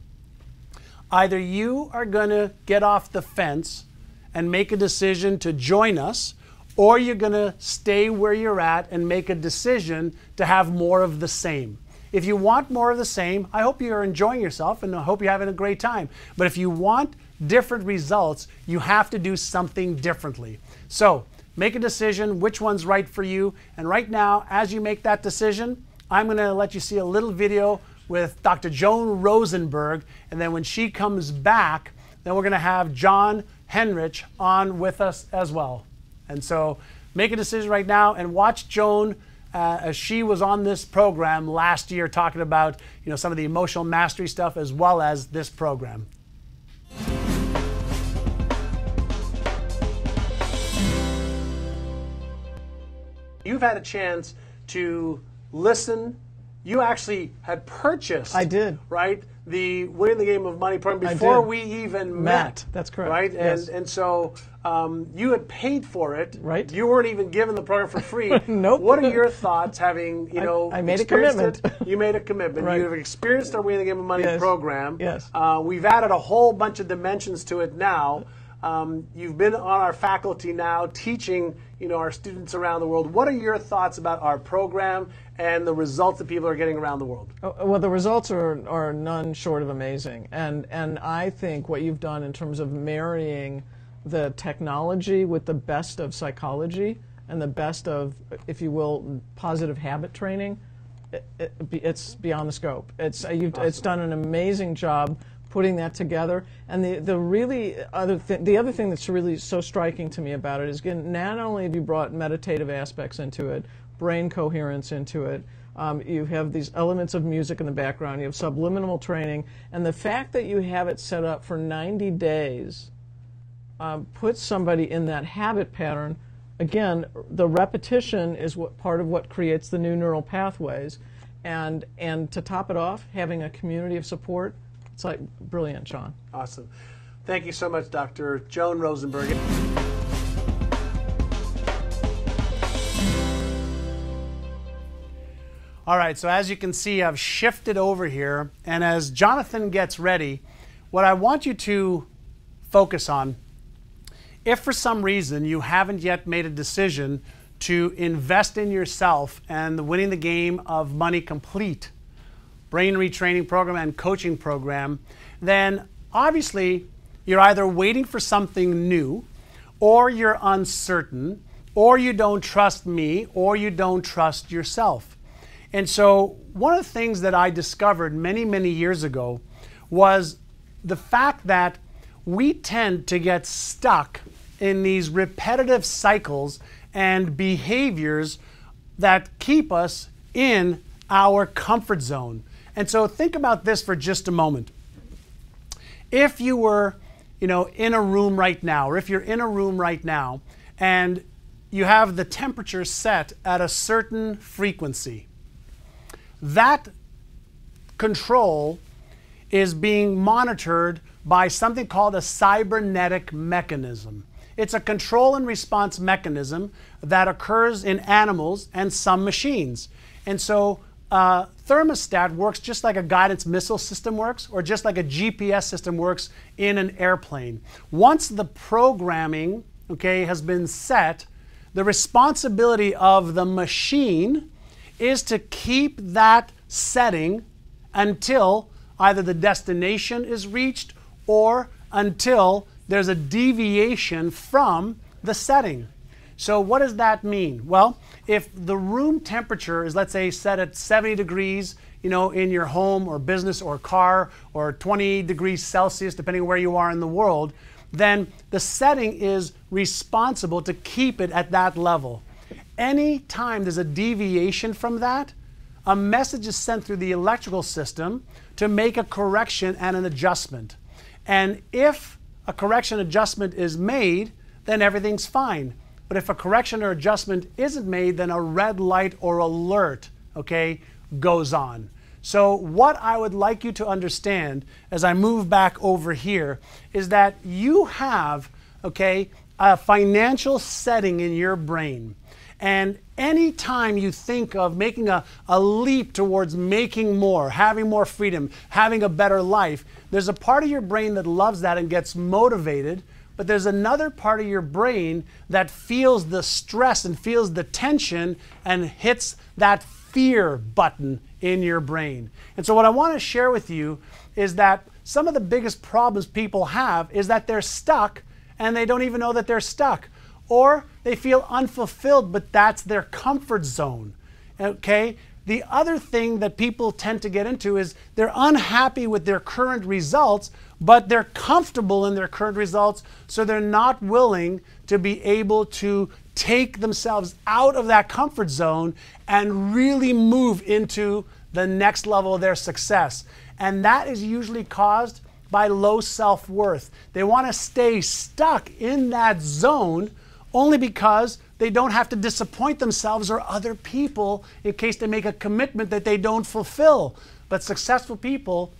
Either you are going to get off the fence and make a decision to join us, or you're going to stay where you're at and make a decision to have more of the same. If you want more of the same, I hope you're enjoying yourself and I hope you're having a great time. But if you want different results, you have to do something differently. So make a decision which one's right for you. And right now, as you make that decision, I'm going to let you see a little video with Dr. Joan Rosenberg. And then when she comes back, then we're going to have John Henrich on with us as well. And so make a decision right now and watch Joan as she was on this program last year talking about some of the emotional mastery stuff as well as this program. You've had a chance to listen. You actually had purchased. I did. Right? The Winning the Game of Money program before we even met. That's correct. Right? Yes. And so you had paid for it. Right. You weren't even given the program for free. Nope. What are your thoughts having, I made a commitment. You made a commitment. Right. You've experienced our Winning the Game of Money program. Yes. We've added a whole bunch of dimensions to it now. You've been on our faculty now teaching our students around the world. What are your thoughts about our program and the results that people are getting around the world? Well, the results are none short of amazing. And I think what you've done in terms of marrying the technology with the best of psychology and the best of, if you will, positive habit training, it's beyond the scope. It's done an amazing job putting that together. And the other thing that's really so striking to me about it is, again, not only have you brought meditative aspects into it, brain coherence into it, you have these elements of music in the background, you have subliminal training, and the fact that you have it set up for 90 days puts somebody in that habit pattern. Again, the repetition is part of what creates the new neural pathways, and to top it off, having a community of support. It's like brilliant, Sean. Awesome. Thank you so much, Dr. Joan Rosenberg. All right, so as you can see, I've shifted over here, and as Jonathan gets ready, what I want you to focus on, if for some reason you haven't yet made a decision to invest in yourself and the Winning the Game of Money Complete brain retraining program and coaching program, then obviously you're either waiting for something new, or you're uncertain, or you don't trust me, or you don't trust yourself. And so one of the things that I discovered many, many years ago was the fact that we tend to get stuck in these repetitive cycles and behaviors that keep us in our comfort zone. And so think about this for just a moment. If you were, in a room right now, or if you're in a room right now and you have the temperature set at a certain frequency, that control is being monitored by something called a cybernetic mechanism. It's a control and response mechanism that occurs in animals and some machines. And so thermostat works just like a guidance missile system works, or just like a GPS system works in an airplane. Once the programming, has been set, the responsibility of the machine is to keep that setting until either the destination is reached or until there's a deviation from the setting. So what does that mean? Well, if the room temperature is, let's say, set at 70 degrees, in your home or business or car, or 20 degrees Celsius, depending on where you are in the world, then the setting is responsible to keep it at that level. Any time there's a deviation from that, a message is sent through the electrical system to make a correction and an adjustment. And if a correction adjustment is made, then everything's fine. But if a correction or adjustment isn't made, then a red light or alert, goes on. So what I would like you to understand as I move back over here is that you have, a financial setting in your brain. And anytime you think of making a leap towards making more, having more freedom, having a better life, there's a part of your brain that loves that and gets motivated, but there's another part of your brain that feels the stress and feels the tension and hits that fear button in your brain. And so what I want to share with you is that some of the biggest problems people have is that they're stuck and they don't even know that they're stuck. Or they feel unfulfilled, but that's their comfort zone. The other thing that people tend to get into is they're unhappy with their current results, but they're comfortable in their current results, so they're not willing to be able to take themselves out of that comfort zone and really move into the next level of their success. And that is usually caused by low self-worth. They want to stay stuck in that zone only because they don't have to disappoint themselves or other people in case they make a commitment that they don't fulfill. But successful people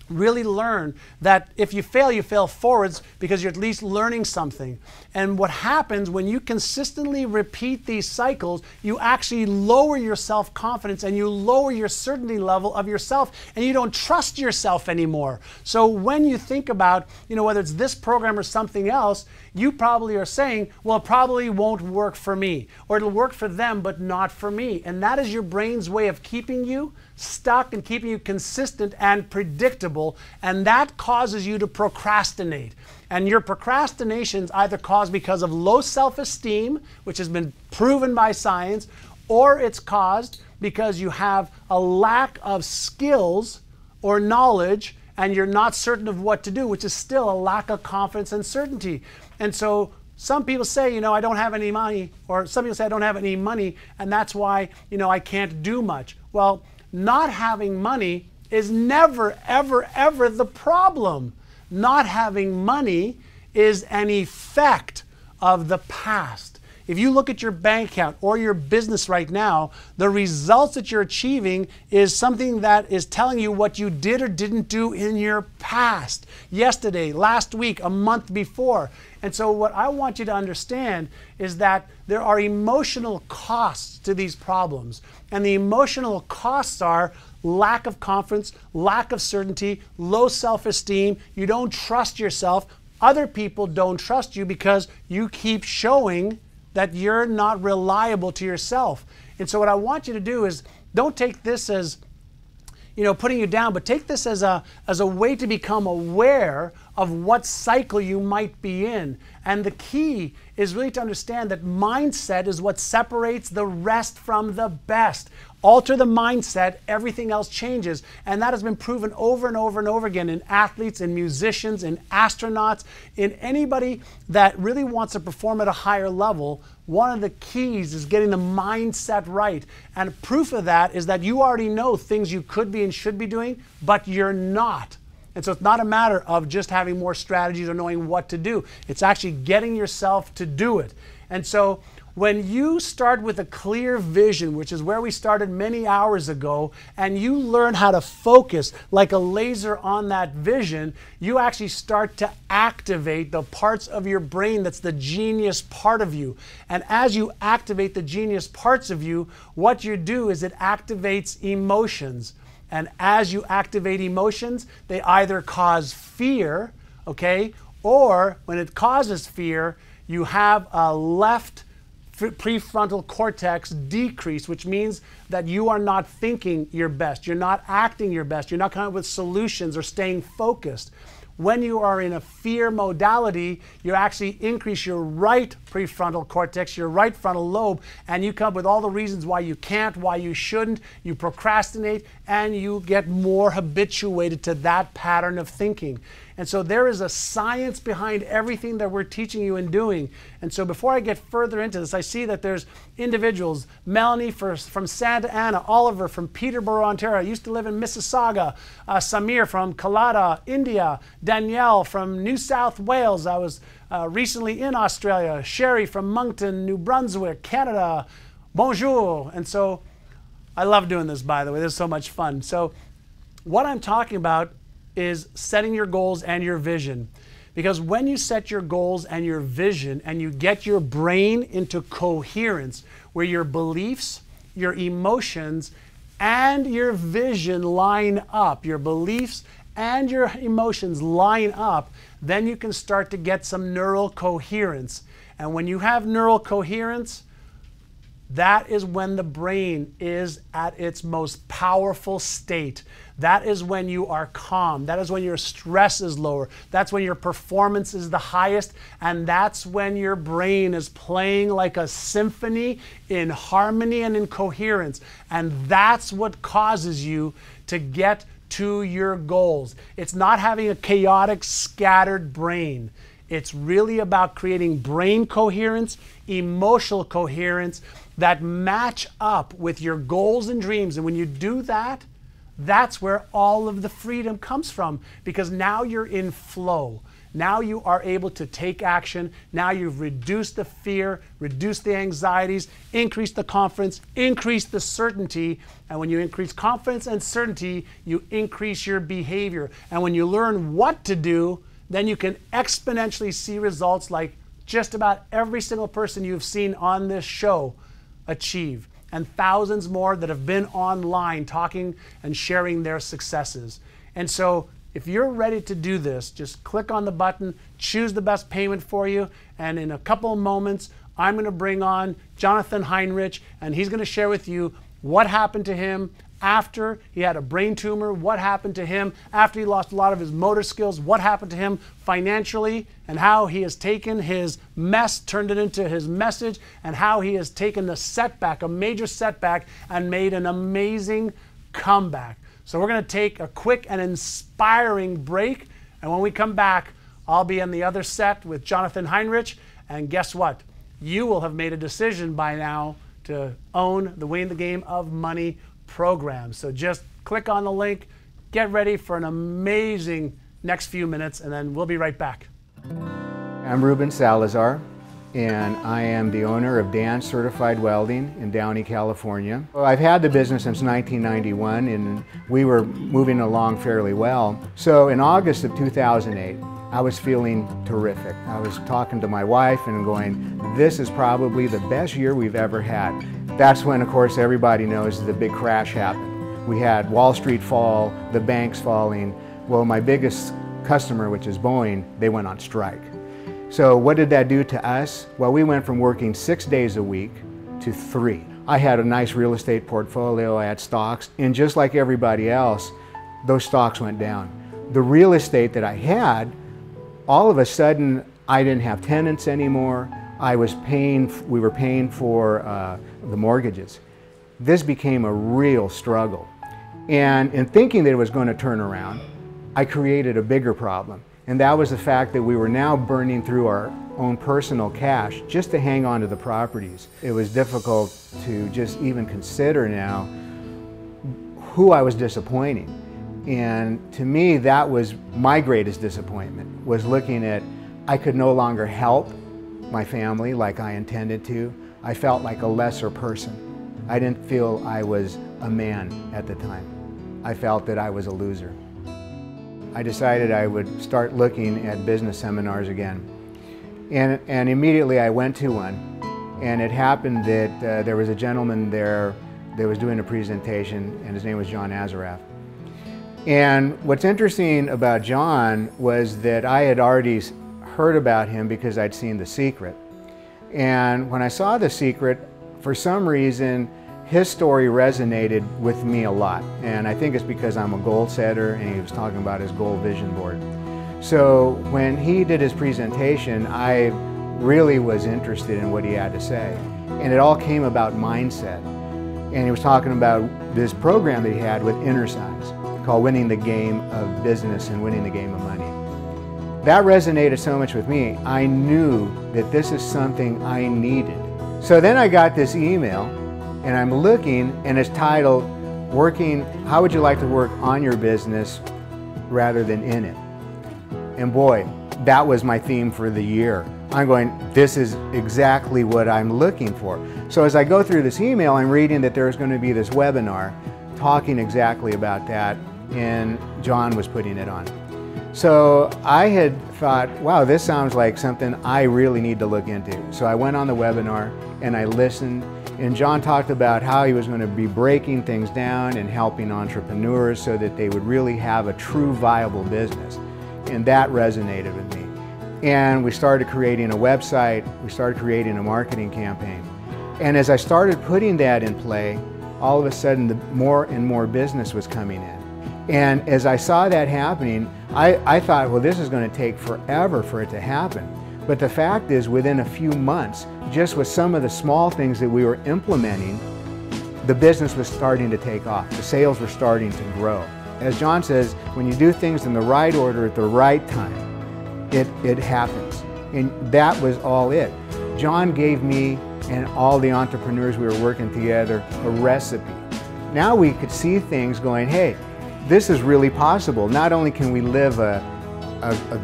really learn that if you fail forwards because you're at least learning something. And what happens when you consistently repeat these cycles, you actually lower your self-confidence and you lower your certainty level of yourself, and you don't trust yourself anymore. So when you think about, whether it's this program or something else, you probably are saying, well, it probably won't work for me, or it'll work for them, but not for me. And that is your brain's way of keeping you stuck and keeping you consistent and predictable, and that causes you to procrastinate. And your procrastinations either caused because of low self-esteem, which has been proven by science, or it's caused because you have a lack of skills or knowledge and you're not certain of what to do, which is still a lack of confidence and certainty. And so some people say, I don't have any money, or some people say I don't have any money, and that's why, I can't do much. Well, not having money is never, ever, ever the problem. Not having money is an effect of the past. If you look at your bank account or your business right now, the results that you're achieving is something that is telling you what you did or didn't do in your past, yesterday, last week, a month before. And so what I want you to understand is that there are emotional costs to these problems. And the emotional costs are lack of confidence, lack of certainty, low self-esteem. You don't trust yourself. Other people don't trust you because you keep showing that you're not reliable to yourself. And so what I want you to do is don't take this as, putting you down, but take this as a way to become aware of what cycle you might be in. And the key is really to understand that mindset is what separates the rest from the best. Alter the mindset, everything else changes. And that has been proven over and over and over again in athletes, in musicians, in astronauts, in anybody that really wants to perform at a higher level. One of the keys is getting the mindset right. And proof of that is that you already know things you could be and should be doing, but you're not. And so it's not a matter of just having more strategies or knowing what to do. It's actually getting yourself to do it. And so when you start with a clear vision, which is where we started many hours ago, and you learn how to focus like a laser on that vision, you actually start to activate the parts of your brain that's the genius part of you. And as you activate the genius parts of you, what you do is it activates emotions. And as you activate emotions, they either cause fear, okay, or when it causes fear, you have a left prefrontal cortex decrease, which means that you are not thinking your best, you're not acting your best, you're not coming up with solutions or staying focused. When you are in a fear modality, you actually increase your right prefrontal cortex, your right frontal lobe, and you come up with all the reasons why you can't, why you shouldn't, you procrastinate, and you get more habituated to that pattern of thinking. And so there is a science behind everything that we're teaching you and doing. And so before I get further into this, I see that there's individuals, Melanie from Santa Ana, Oliver from Peterborough, Ontario, I used to live in Mississauga, Samir from Kalata, India, Danielle from New South Wales, I was recently in Australia, Sherry from Moncton, New Brunswick, Canada, bonjour. And so I love doing this, by the way, this is so much fun. So what I'm talking about is setting your goals and your vision. Because when you set your goals and your vision and you get your brain into coherence, where your beliefs, your emotions, and your vision line up, your beliefs and your emotions line up, then you can start to get some neural coherence. And when you have neural coherence, that is when the brain is at its most powerful state. That is when you are calm. That is when your stress is lower. That's when your performance is the highest. And that's when your brain is playing like a symphony in harmony and in coherence. And that's what causes you to get to your goals. It's not having a chaotic, scattered brain. It's really about creating brain coherence, emotional coherence that match up with your goals and dreams. And when you do that, that's where all of the freedom comes from, because now you're in flow. Now you are able to take action. Now you've reduced the fear, reduced the anxieties, increased the confidence, increased the certainty. And when you increase confidence and certainty, you increase your behavior. And when you learn what to do, then you can exponentially see results like just about every single person you've seen on this show achieve, and thousands more that have been online talking and sharing their successes. And so if you're ready to do this, just click on the button, choose the best payment for you, and in a couple of moments, I'm going to bring on Jonathan Heinrich, and he's going to share with you what happened to him after he had a brain tumor, what happened to him after he lost a lot of his motor skills, what happened to him financially, and how he has taken his mess, turned it into his message, and how he has taken the setback, a major setback, and made an amazing comeback. So we're going to take a quick and inspiring break, and when we come back, I'll be on the other set with Jonathan Heinrich, and guess what? You will have made a decision by now to own the Winning the Game of Money program. So just click on the link, get ready for an amazing next few minutes, and then we'll be right back. I'm Ruben Salazar, and I am the owner of Dan Certified Welding in Downey, California. Well, I've had the business since 1991, and we were moving along fairly well. So in August of 2008, I was feeling terrific. I was talking to my wife and going, this is probably the best year we've ever had. That's when, of course, everybody knows the big crash happened. We had Wall Street fall, the banks falling. Well, my biggest customer, which is Boeing, they went on strike. So what did that do to us? Well, we went from working 6 days a week to 3. I had a nice real estate portfolio, I had stocks, and just like everybody else, those stocks went down. The real estate that I had, all of a sudden, I didn't have tenants anymore. We were paying for the mortgages. This became a real struggle. And in thinking that it was going to turn around, I created a bigger problem. And that was the fact that we were now burning through our own personal cash just to hang on to the properties. It was difficult to just even consider now who I was disappointing. And to me, that was my greatest disappointment, was looking at I could no longer help my family like I intended to. I felt like a lesser person. I didn't feel I was a man at the time. I felt that I was a loser. I decided I would start looking at business seminars again. And immediately I went to one. And it happened that there was a gentleman there that was doing a presentation, and his name was John Assaraf. And what's interesting about John was that I had already heard about him because I'd seen The Secret. And when I saw The Secret, for some reason, his story resonated with me a lot. And I think it's because I'm a goal setter, and he was talking about his goal vision board. So when he did his presentation, I really was interested in what he had to say. And it all came about mindset. And he was talking about this program that he had with Innersize called Winning the Game of Business and Winning the Game of Money. That resonated so much with me, I knew that this is something I needed. So then I got this email, and I'm looking, and it's titled, How Would You Like to Work on Your Business Rather Than In It? And boy, that was my theme for the year. I'm going, this is exactly what I'm looking for. So as I go through this email, I'm reading that there's going to be this webinar talking exactly about that, and John was putting it on. So I had thought, wow, this sounds like something I really need to look into. So I went on the webinar and I listened, and John talked about how he was going to be breaking things down and helping entrepreneurs so that they would really have a true viable business. And that resonated with me. And we started creating a website, we started creating a marketing campaign. And as I started putting that in play, all of a sudden more and more business was coming in. And as I saw that happening, I thought, well, this is going to take forever for it to happen. But the fact is, within a few months, just with some of the small things that we were implementing, the business was starting to take off. The sales were starting to grow. As John says, when you do things in the right order at the right time, it happens. And that was all it. John gave me and all the entrepreneurs we were working together a recipe. Now we could see things going, hey, this is really possible. Not only can we live a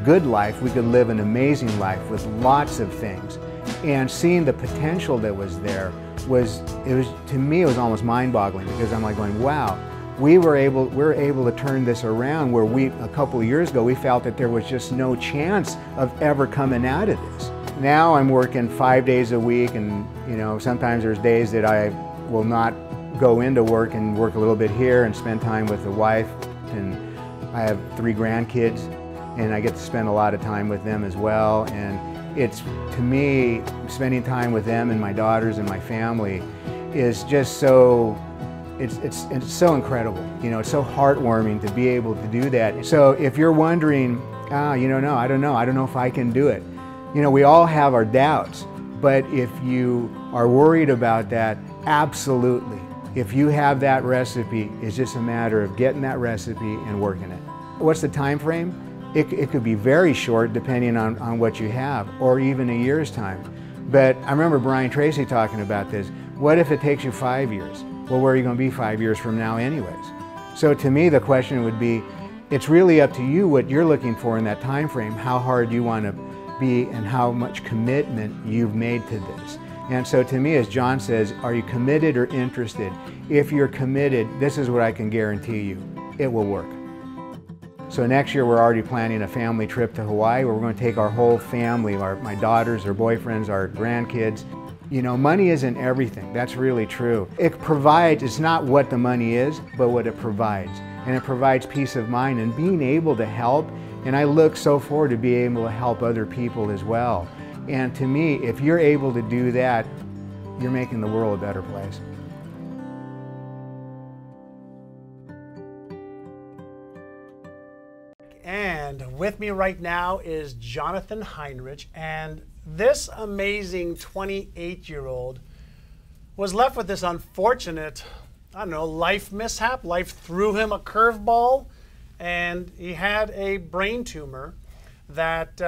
good life, we could live an amazing life with lots of things. And seeing the potential that was there to me, it was almost mind-boggling, because I'm like going, wow, we're able to turn this around where a couple of years ago, we felt that there was just no chance of ever coming out of this. Now I'm working 5 days a week, and sometimes there's days that I will not go into work and work a little bit here and spend time with the wife. And I have 3 grandkids, and I get to spend a lot of time with them as well. And it's, to me, spending time with them and my daughters and my family is just so, it's so incredible. It's so heartwarming to be able to do that. So if you're wondering, no, I don't know if I can do it. We all have our doubts, but if you are worried about that, absolutely. If you have that recipe, it's just a matter of getting that recipe and working it. What's the time frame? It could be very short depending on what you have, or even a year's time. But I remember Brian Tracy talking about this. What if it takes you 5 years? Well, where are you going to be 5 years from now anyways? So to me, the question would be, it's really up to you what you're looking for in that time frame, how hard you want to be and how much commitment you've made to this. And so to me, as John says, are you committed or interested? If you're committed, this is what I can guarantee you, it will work. So next year we're already planning a family trip to Hawaii where we're going to take our whole family, my daughters, our boyfriends, our grandkids. Money isn't everything, that's really true. It provides, it's not what the money is, but what it provides. And it provides peace of mind and being able to help. And I look so forward to being able to help other people as well. And to me, if you're able to do that, you're making the world a better place. And with me right now is Jonathan Heinrich, and this amazing 28-year-old was left with this unfortunate, I don't know, life mishap. Life threw him a curveball, and he had a brain tumor that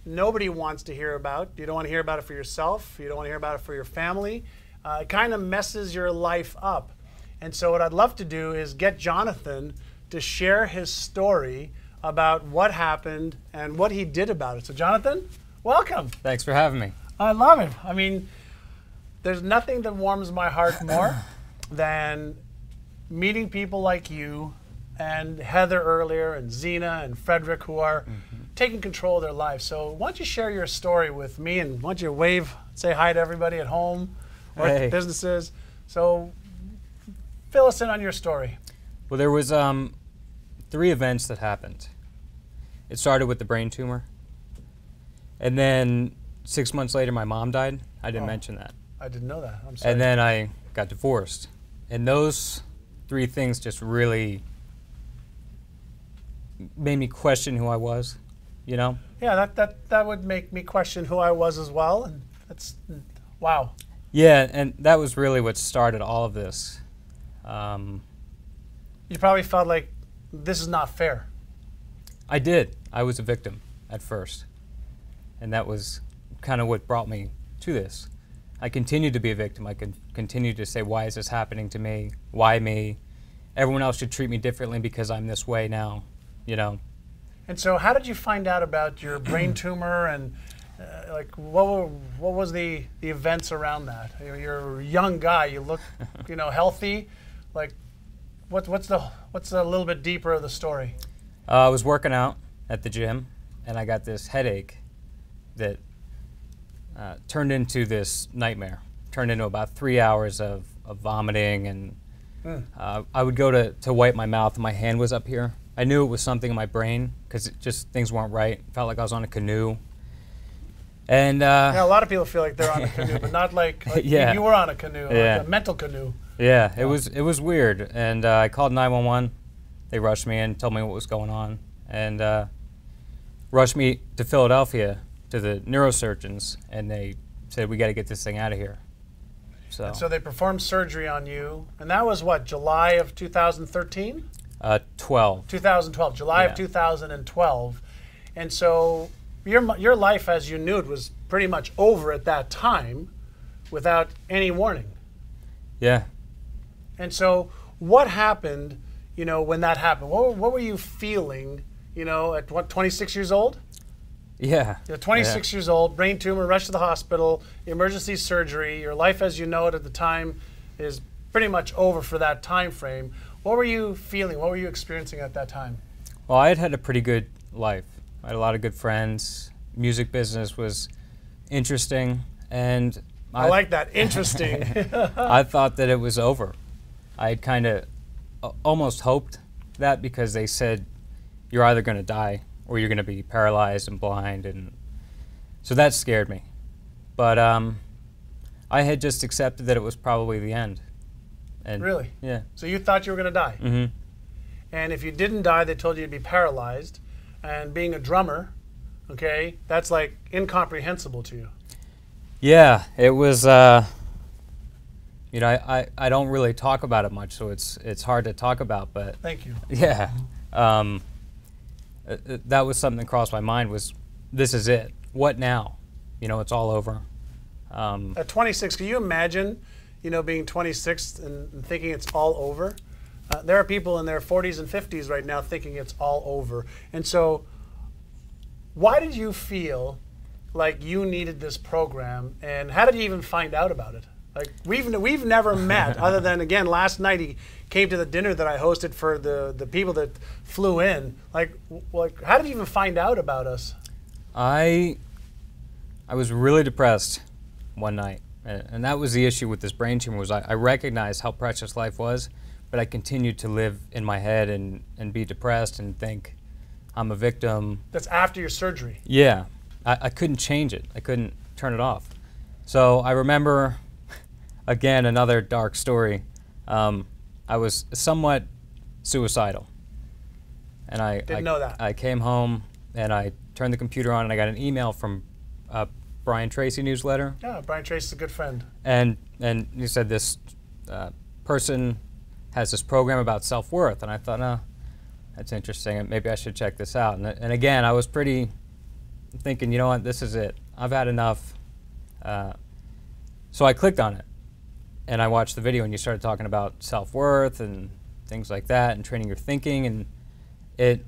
nobody wants to hear about. You don't want to hear about it for yourself. You don't want to hear about it for your family. It kind of messes your life up. And so what I'd love to do is get Jonathan to share his story about what happened and what he did about it. So Jonathan, welcome. Thanks for having me. I love it. I mean, there's nothing that warms my heart more than meeting people like you and Heather earlier and Zena and Frederick who are taking control of their lives. So why don't you share your story with me, and why don't you wave, say hi to everybody at home or at the businesses. So fill us in on your story. Well, there was 3 events that happened. It started with the brain tumor, and then 6 months later my mom died. I didn't mention that. I didn't know that. I'm sorry. And then I got divorced. And those 3 things just really made me question who I was, you know? Yeah, that would make me question who I was as well. And that's, wow. Yeah, and that was really what started all of this. You probably felt like this is not fair. I did. I was a victim at first. And that was kind of what brought me to this. I continued to be a victim. I continued to say, why is this happening to me? Why me? Everyone else should treat me differently because I'm this way now, you know? And so how did you find out about your brain tumor, and like what was the events around that? You're a young guy, you look, you know, healthy. Like what's a little bit deeper of the story? I was working out at the gym, and I got this headache that turned into this nightmare. Turned into about 3 hours of vomiting, and I would go to wipe my mouth, and my hand was up here. I knew it was something in my brain because just things weren't right. Felt like I was on a canoe. And yeah, a lot of people feel like they're on a canoe, but not like yeah. you were on a canoe, like a mental canoe. Yeah, it was weird, and I called 911. They rushed me in, told me what was going on, and rushed me to Philadelphia to the neurosurgeons, and they said, we got to get this thing out of here. And so they performed surgery on you, and that was what, July of 2013? 12. 2012, July of 2012. And so your life as you knew it was pretty much over at that time without any warning. Yeah. And so what happened, you know, when that happened? What were you feeling, you know, at what, 26 years old? Yeah. You're 26 years old, brain tumor, rushed to the hospital, emergency surgery. Your life as you know it at the time is pretty much over for that time frame. What were you feeling? What were you experiencing at that time? Well, I had a pretty good life. I had a lot of good friends. Music business was interesting, and I like that, interesting. I thought that it was over. I had kind of almost hoped that, because they said you're either going to die or you're going to be paralyzed and blind, and so that scared me. But I had just accepted that it was probably the end. And really? Yeah. So you thought you were going to die? Mm-hmm. And if you didn't die, they told you you'd be paralyzed. And being a drummer, okay, that's like incomprehensible to you. Yeah, it was. You know, I don't really talk about it much, so it's hard to talk about. But thank you. Yeah, that was something that crossed my mind. Was this is it? What now? You know, it's all over. At 26, can you imagine, you know, being 26 and thinking it's all over? There are people in their 40s and 50s right now thinking it's all over. And so why did you feel like you needed this program, and how did you even find out about it? Like we've never met other than, again, last night he came to the dinner that I hosted for the people that flew in. Like how did you even find out about us? I was really depressed one night, and that was the issue with this brain tumor. Was I recognized how precious life was, but I continued to live in my head and be depressed and think I'm a victim. That's after your surgery? Yeah. I couldn't change it. I couldn't turn it off. So I remember, again, another dark story. I was somewhat suicidal. And I Didn't know that. I came home and I turned the computer on and I got an email from Brian Tracy newsletter. Yeah, Brian Tracy's a good friend. And you said this person has this program about self-worth, and I thought, oh, that's interesting. Maybe I should check this out. And again, I was pretty thinking, you know what, this is it. I've had enough. So I clicked on it, and I watched the video, and you started talking about self-worth and things like that, and training your thinking, and it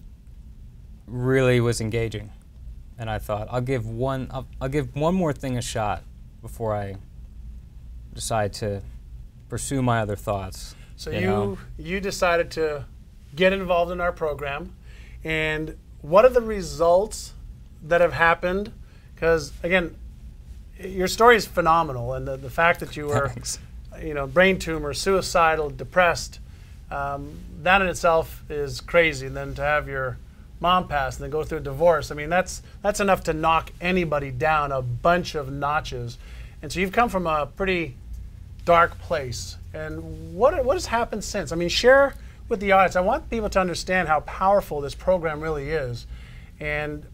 really was engaging. And I thought, I'll give one more thing a shot before I decide to pursue my other thoughts. So you decided to get involved in our program, and what are the results that have happened? Because again, your story is phenomenal, and the fact that you were, brain tumor, suicidal, depressed, that in itself is crazy. And then to have your mom pass and then go through a divorce, I mean, that's enough to knock anybody down a bunch of notches. And so you've come from a pretty dark place. And what has happened since? I mean, share with the audience. I want people to understand how powerful this program really is. And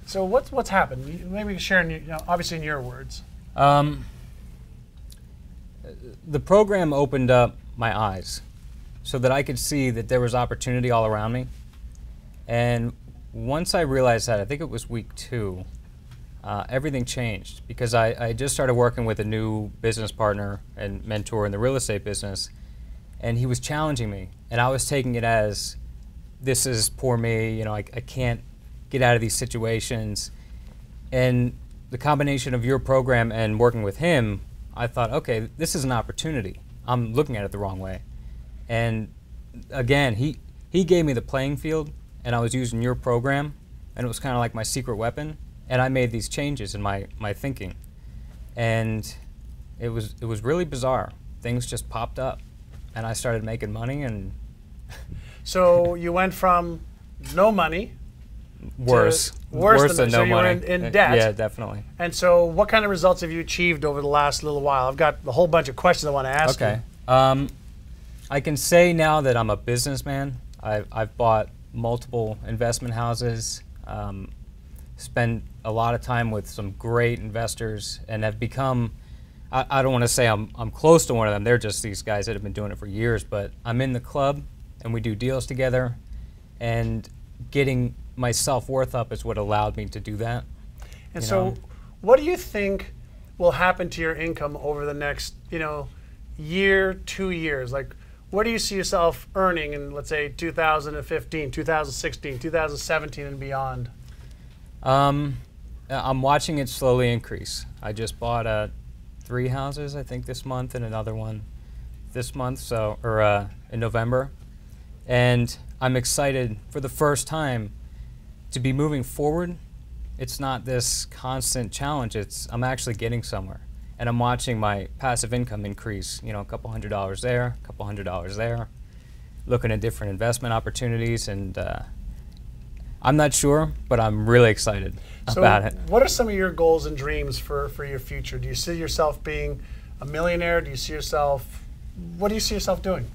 so what's happened? Maybe you can share, obviously in your words. The program opened up my eyes so that I could see that there was opportunity all around me. And once I realized that, I think it was week 2, everything changed, because I just started working with a new business partner and mentor in the real estate business, and he was challenging me, and I was taking it as, this is poor me, I can't get out of these situations. And the combination of your program and working with him, I thought, okay, this is an opportunity. I'm looking at it the wrong way. And again, he gave me the playing field, and I was using your program, and it was kind of like my secret weapon. And I made these changes in my thinking, and it was really bizarre. Things just popped up, and I started making money. And so you went from no money, worse than no money. So you were in debt. Yeah, definitely. And so, what kind of results have you achieved over the last little while? I've got a whole bunch of questions I want to ask you. Okay. I can say now that I'm a businessman. I've bought multiple investment houses. Spend a lot of time with some great investors, and have become, I don't want to say I'm close to one of them. They're just these guys that have been doing it for years, but I'm in the club and we do deals together, and getting my self-worth up is what allowed me to do that. And so what do you think will happen to your income over the next, year, 2 years? Like, what do you see yourself earning in, let's say, 2015, 2016, 2017 and beyond? I'm watching it slowly increase. I just bought 3 houses, I think, this month, and another one this month, in November. And I'm excited for the first time to be moving forward. It's not this constant challenge. I'm actually getting somewhere. And I'm watching my passive income increase, a couple $100 there, a couple $100 there, looking at different investment opportunities, and I'm not sure, but I'm really excited about it. What are some of your goals and dreams for your future? Do you see yourself being a millionaire? Do you see yourself, what do you see yourself doing?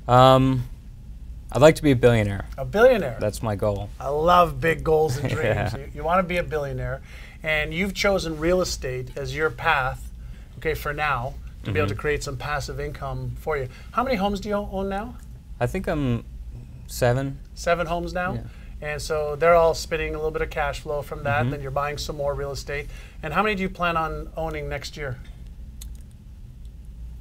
I'd like to be a billionaire. A billionaire? That's my goal. I love big goals and dreams. Yeah. You want to be a billionaire, and you've chosen real estate as your path, for now, to be able to create some passive income for you. How many homes do you own now? I think I'm 7. 7 homes now? Yeah. And so they're all spitting a little bit of cash flow from that, then you're buying some more real estate. And how many do you plan on owning next year?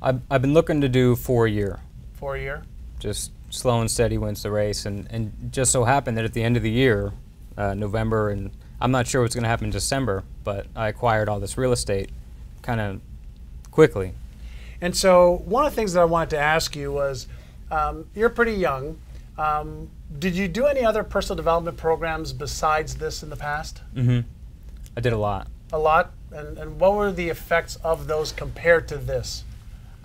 I've been looking to do 4 a year. 4 a year? Just slow and steady wins the race, and just so happened that at the end of the year, November, and I'm not sure what's going to happen in December, but I acquired all this real estate kind of quickly. And so one of the things that I wanted to ask you was, you're pretty young. Did you do any other personal development programs besides this in the past? I did a lot. A lot? And what were the effects of those compared to this?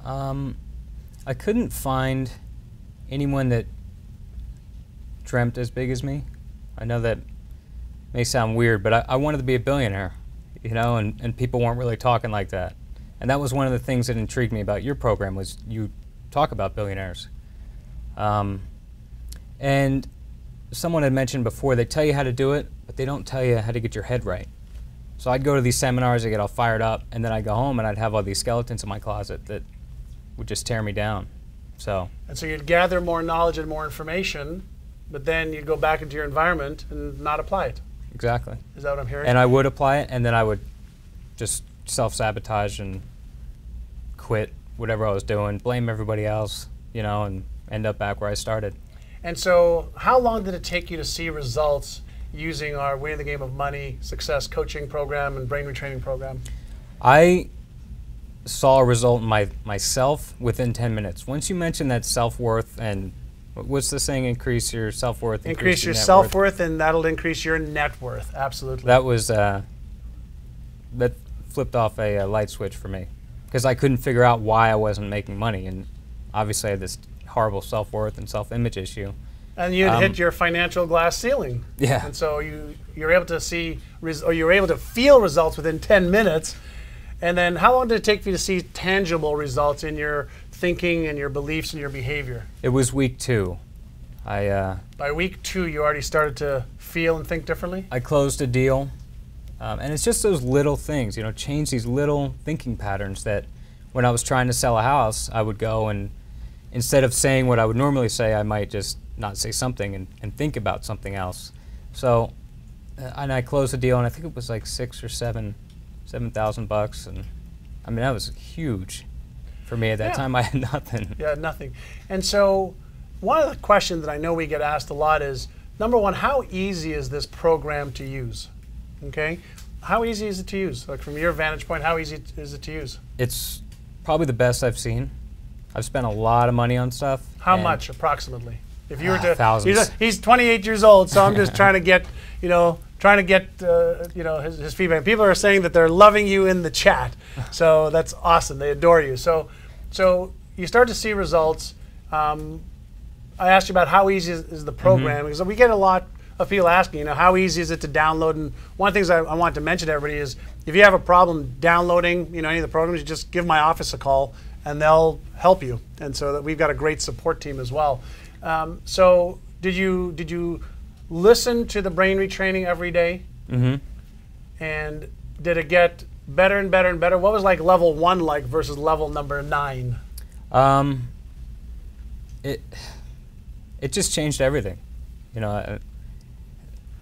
I couldn't find anyone that dreamt as big as me. I know that may sound weird, but I wanted to be a billionaire, and people weren't really talking like that. And that was one of the things that intrigued me about your program, was you talk about billionaires. And someone had mentioned before, they tell you how to do it, but they don't tell you how to get your head right. So I'd go to these seminars, I'd get all fired up, and then I'd go home and I'd have all these skeletons in my closet that would just tear me down. And so you'd gather more knowledge and more information, but then you'd go back into your environment and not apply it. Exactly. Is that what I'm hearing? And I would apply it, and then I would just self-sabotage and quit whatever I was doing, blame everybody else, you know, and end up back where I started. And so how long did it take you to see results using our Winning the Game of Money Success Coaching Program and Brain Retraining Program? I saw a result in myself within 10 minutes. Once you mention that self-worth and what's the saying, increase your self-worth, increase your self-worth, and that'll increase your net worth. Absolutely. That was, that flipped off a light switch for me because I couldn't figure out why I wasn't making money. And obviously I had this horrible self-worth and self-image issue. And you'd hit your financial glass ceiling. Yeah. And so you're able to see, or you're able to feel results within 10 minutes. And then how long did it take for you to see tangible results in your thinking and your beliefs and your behavior? It was week 2. By week 2, you already started to feel and think differently? I closed a deal. And it's just those little things, you know, change these little thinking patterns that when I was trying to sell a house, I would go and instead of saying what I would normally say, I might just not say something and think about something else. So, and I closed the deal, and I think it was like $6,000 or $7,000, and I mean that was huge for me at that time. I had nothing. Yeah, nothing. And so, one of the questions that I know we get asked a lot is, number one, how easy is this program to use? Okay, how easy is it to use? Like from your vantage point, how easy is it to use? It's probably the best I've seen. I've spent a lot of money on stuff. How much approximately? If you were to, thousands. He's 28 years old, so I'm just trying to get, you know, his feedback. People are saying that they're loving you in the chat, so that's awesome. They adore you. So you start to see results. I asked you about how easy is the program because we get a lot of people asking, you know, how easy is it to download? And one of the things I want to mention to everybody is if you have a problem downloading, you know, any of the programs, you just give my office a call and they'll help you. And so that we've got a great support team as well. So did you listen to the brain retraining every day? And did it get better and better and better? What was like level 1 like versus level number 9? It just changed everything. You know,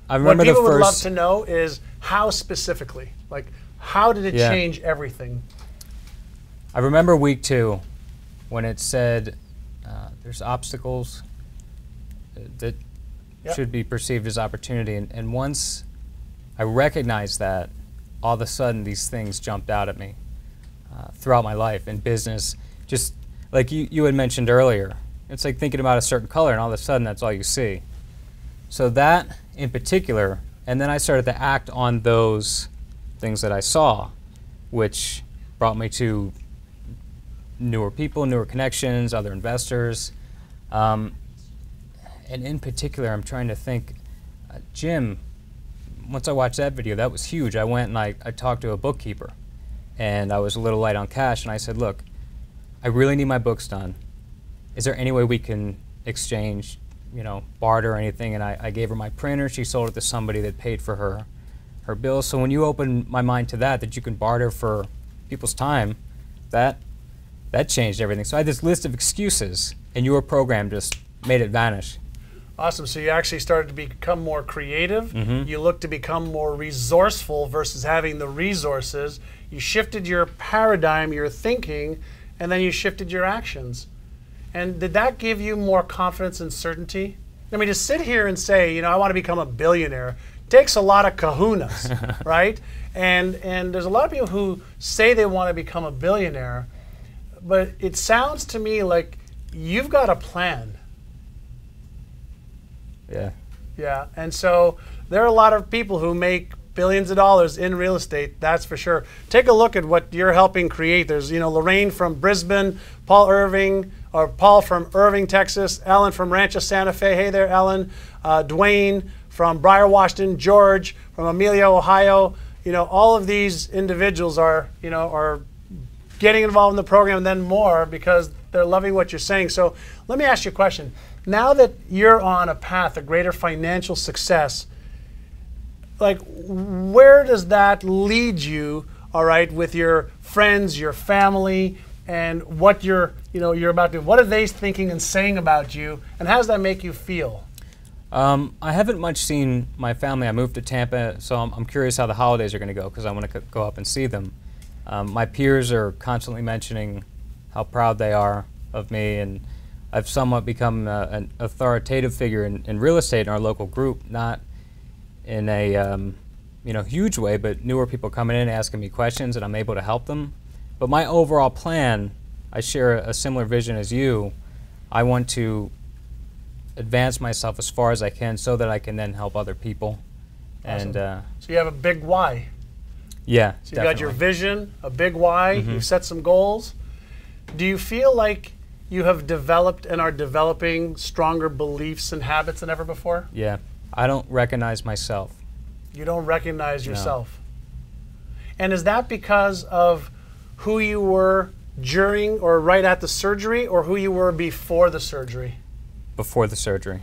I remember what people the first. would love to know is how specifically, like how did it change everything? I remember week 2 when it said there's obstacles that should be perceived as opportunity. And once I recognized that, all of a sudden these things jumped out at me throughout my life in business. Just like you had mentioned earlier, it's like thinking about a certain color and all of a sudden that's all you see. So that in particular, and then I started to act on those things that I saw, which brought me to newer people, newer connections, other investors. And in particular, I'm trying to think, Jim, once I watched that video, that was huge. I went and I talked to a bookkeeper, and I was a little light on cash, and I said, look, I really need my books done. Is there any way we can exchange, you know, barter or anything? And I gave her my printer. She sold it to somebody that paid for her bills. So when you open my mind to that you can barter for people's time, that changed everything. So I had this list of excuses, and your program just made it vanish. Awesome. So you actually started to become more creative. You looked to become more resourceful versus having the resources. You shifted your paradigm, your thinking, and then you shifted your actions. And did that give you more confidence and certainty? I mean, to sit here and say, you know, I want to become a billionaire takes a lot of kahunas, right? And there's a lot of people who say they want to become a billionaire, but it sounds to me like you've got a plan. Yeah. Yeah, and so there are a lot of people who make billions of dollars in real estate, that's for sure. Take a look at what you're helping create. There's, you know, Lorraine from Brisbane, Paul from Irving, Texas, Ellen from Rancho Santa Fe. Hey there, Ellen. Dwayne from Briar, Washington, George from Amelia, Ohio. You know, all of these individuals are, you know, are getting involved in the program, and then more because they're loving what you're saying. So let me ask you a question. Now that you're on a path of greater financial success, like where does that lead you, all right, with your friends, your family, and what you're about to do? What are they thinking and saying about you, and how does that make you feel? I haven't much seen my family. I moved to Tampa, so I'm curious how the holidays are going to go because I want to go up and see them. My peers are constantly mentioning how proud they are of me, and I've somewhat become an authoritative figure in real estate in our local group, not in a huge way, but newer people coming in asking me questions, and I'm able to help them. But my overall plan, I share a similar vision as you. I want to advance myself as far as I can so that I can then help other people. Awesome. And so you have a big why. Yeah, so you got your vision, a big why, you've set some goals. Do you feel like you have developed and are developing stronger beliefs and habits than ever before? Yeah, I don't recognize myself. You don't recognize yourself. And is that because of who you were during or right at the surgery, or who you were before the surgery? Before the surgery.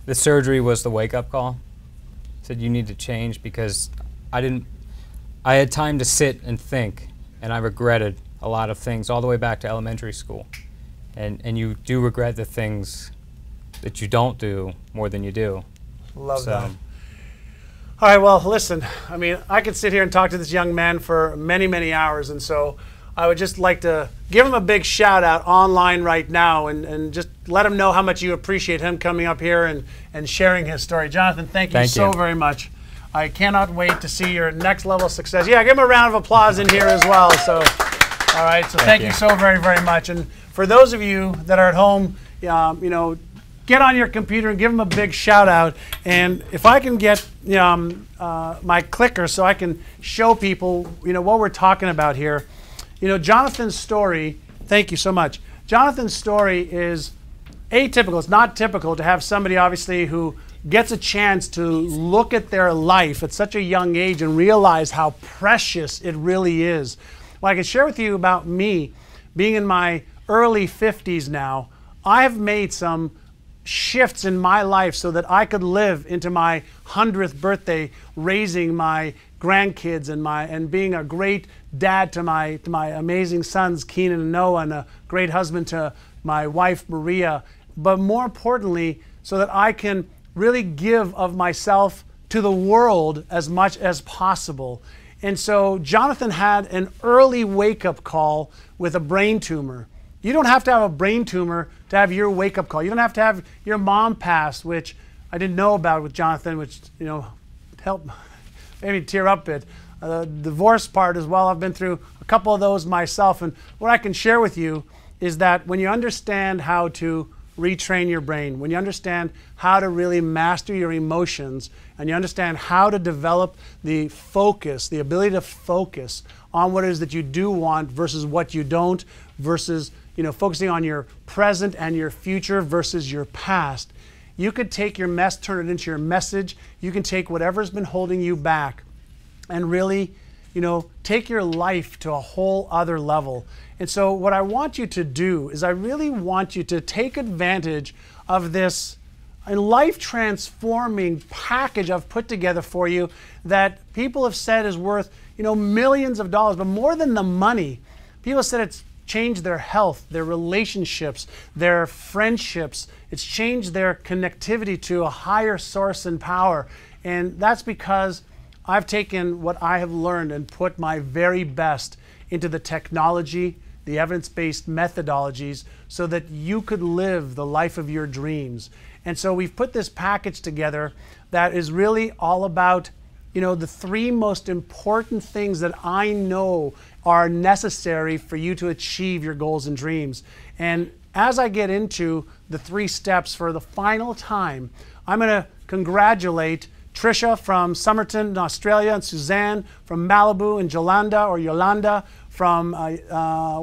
The surgery was the wake-up call. Said you need to change because I had time to sit and think, and I regretted a lot of things all the way back to elementary school. And you do regret the things that you don't do more than you do. Love that. All right, well, listen, I mean, I could sit here and talk to this young man for many, many hours, and so I would just like to give him a big shout out online right now and just let him know how much you appreciate him coming up here and sharing his story. Jonathan, thank you so very much. I cannot wait to see your next level of success. Yeah, give him a round of applause in here as well. So, all right, so thank you so very, very much. And for those of you that are at home, get on your computer and give him a big shout out. And if I can get my clicker so I can show people what we're talking about here. Jonathan's story, thank you so much. Jonathan's story is atypical. It's not typical to have somebody, obviously, who gets a chance to look at their life at such a young age and realize how precious it really is. Well, I can share with you about me being in my early 50s now. I have made some shifts in my life so that I could live into my 100th birthday raising my grandkids and being a great dad to my amazing sons Keenan and Noah, and a great husband to my wife Maria, but more importantly so that I can really give of myself to the world as much as possible. And so Jonathan had an early wake-up call with a brain tumor. You don't have to have a brain tumor to have your wake-up call. You don't have to have your mom pass, which I didn't know about with Jonathan, which helped maybe tear up a bit. The divorce part as well, I've been through a couple of those myself. And what I can share with you is that when you understand how to retrain your brain, when you understand how to really master your emotions, and you understand how to develop the focus, the ability to focus on what it is that you do want versus what you don't, versus focusing on your present and your future versus your past, you could take your mess, turn it into your message. You can take whatever's been holding you back and really, take your life to a whole other level. And so what I want you to do is I really want you to take advantage of this life-transforming package I've put together for you that people have said is worth, millions of dollars. But more than the money, people have said it's changed their health, their relationships, their friendships. It's changed their connectivity to a higher source and power. And that's because I've taken what I have learned and put my very best into the technology, the evidence-based methodologies, so that you could live the life of your dreams. And so we've put this package together that is really all about, the three most important things that I know are necessary for you to achieve your goals and dreams. And as I get into the 3 steps for the final time, I'm going to congratulate Tricia from Somerton in Australia, and Suzanne from Malibu, and Yolanda from,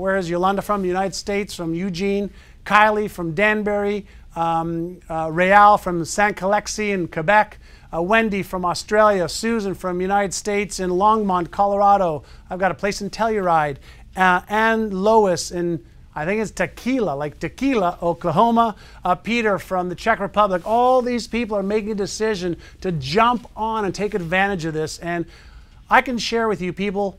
where is Yolanda from? The United States, from Eugene, Kylie from Danbury, Real from Saint Alexis in Quebec, Wendy from Australia, Susan from United States in Longmont, Colorado. I've got a place in Telluride. and Lois in, I think it's Tequila, Oklahoma, Peter from the Czech Republic. All these people are making a decision to jump on and take advantage of this. And I can share with you people,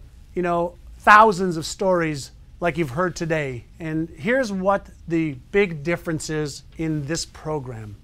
thousands of stories like you've heard today. And here's what the big difference is in this program.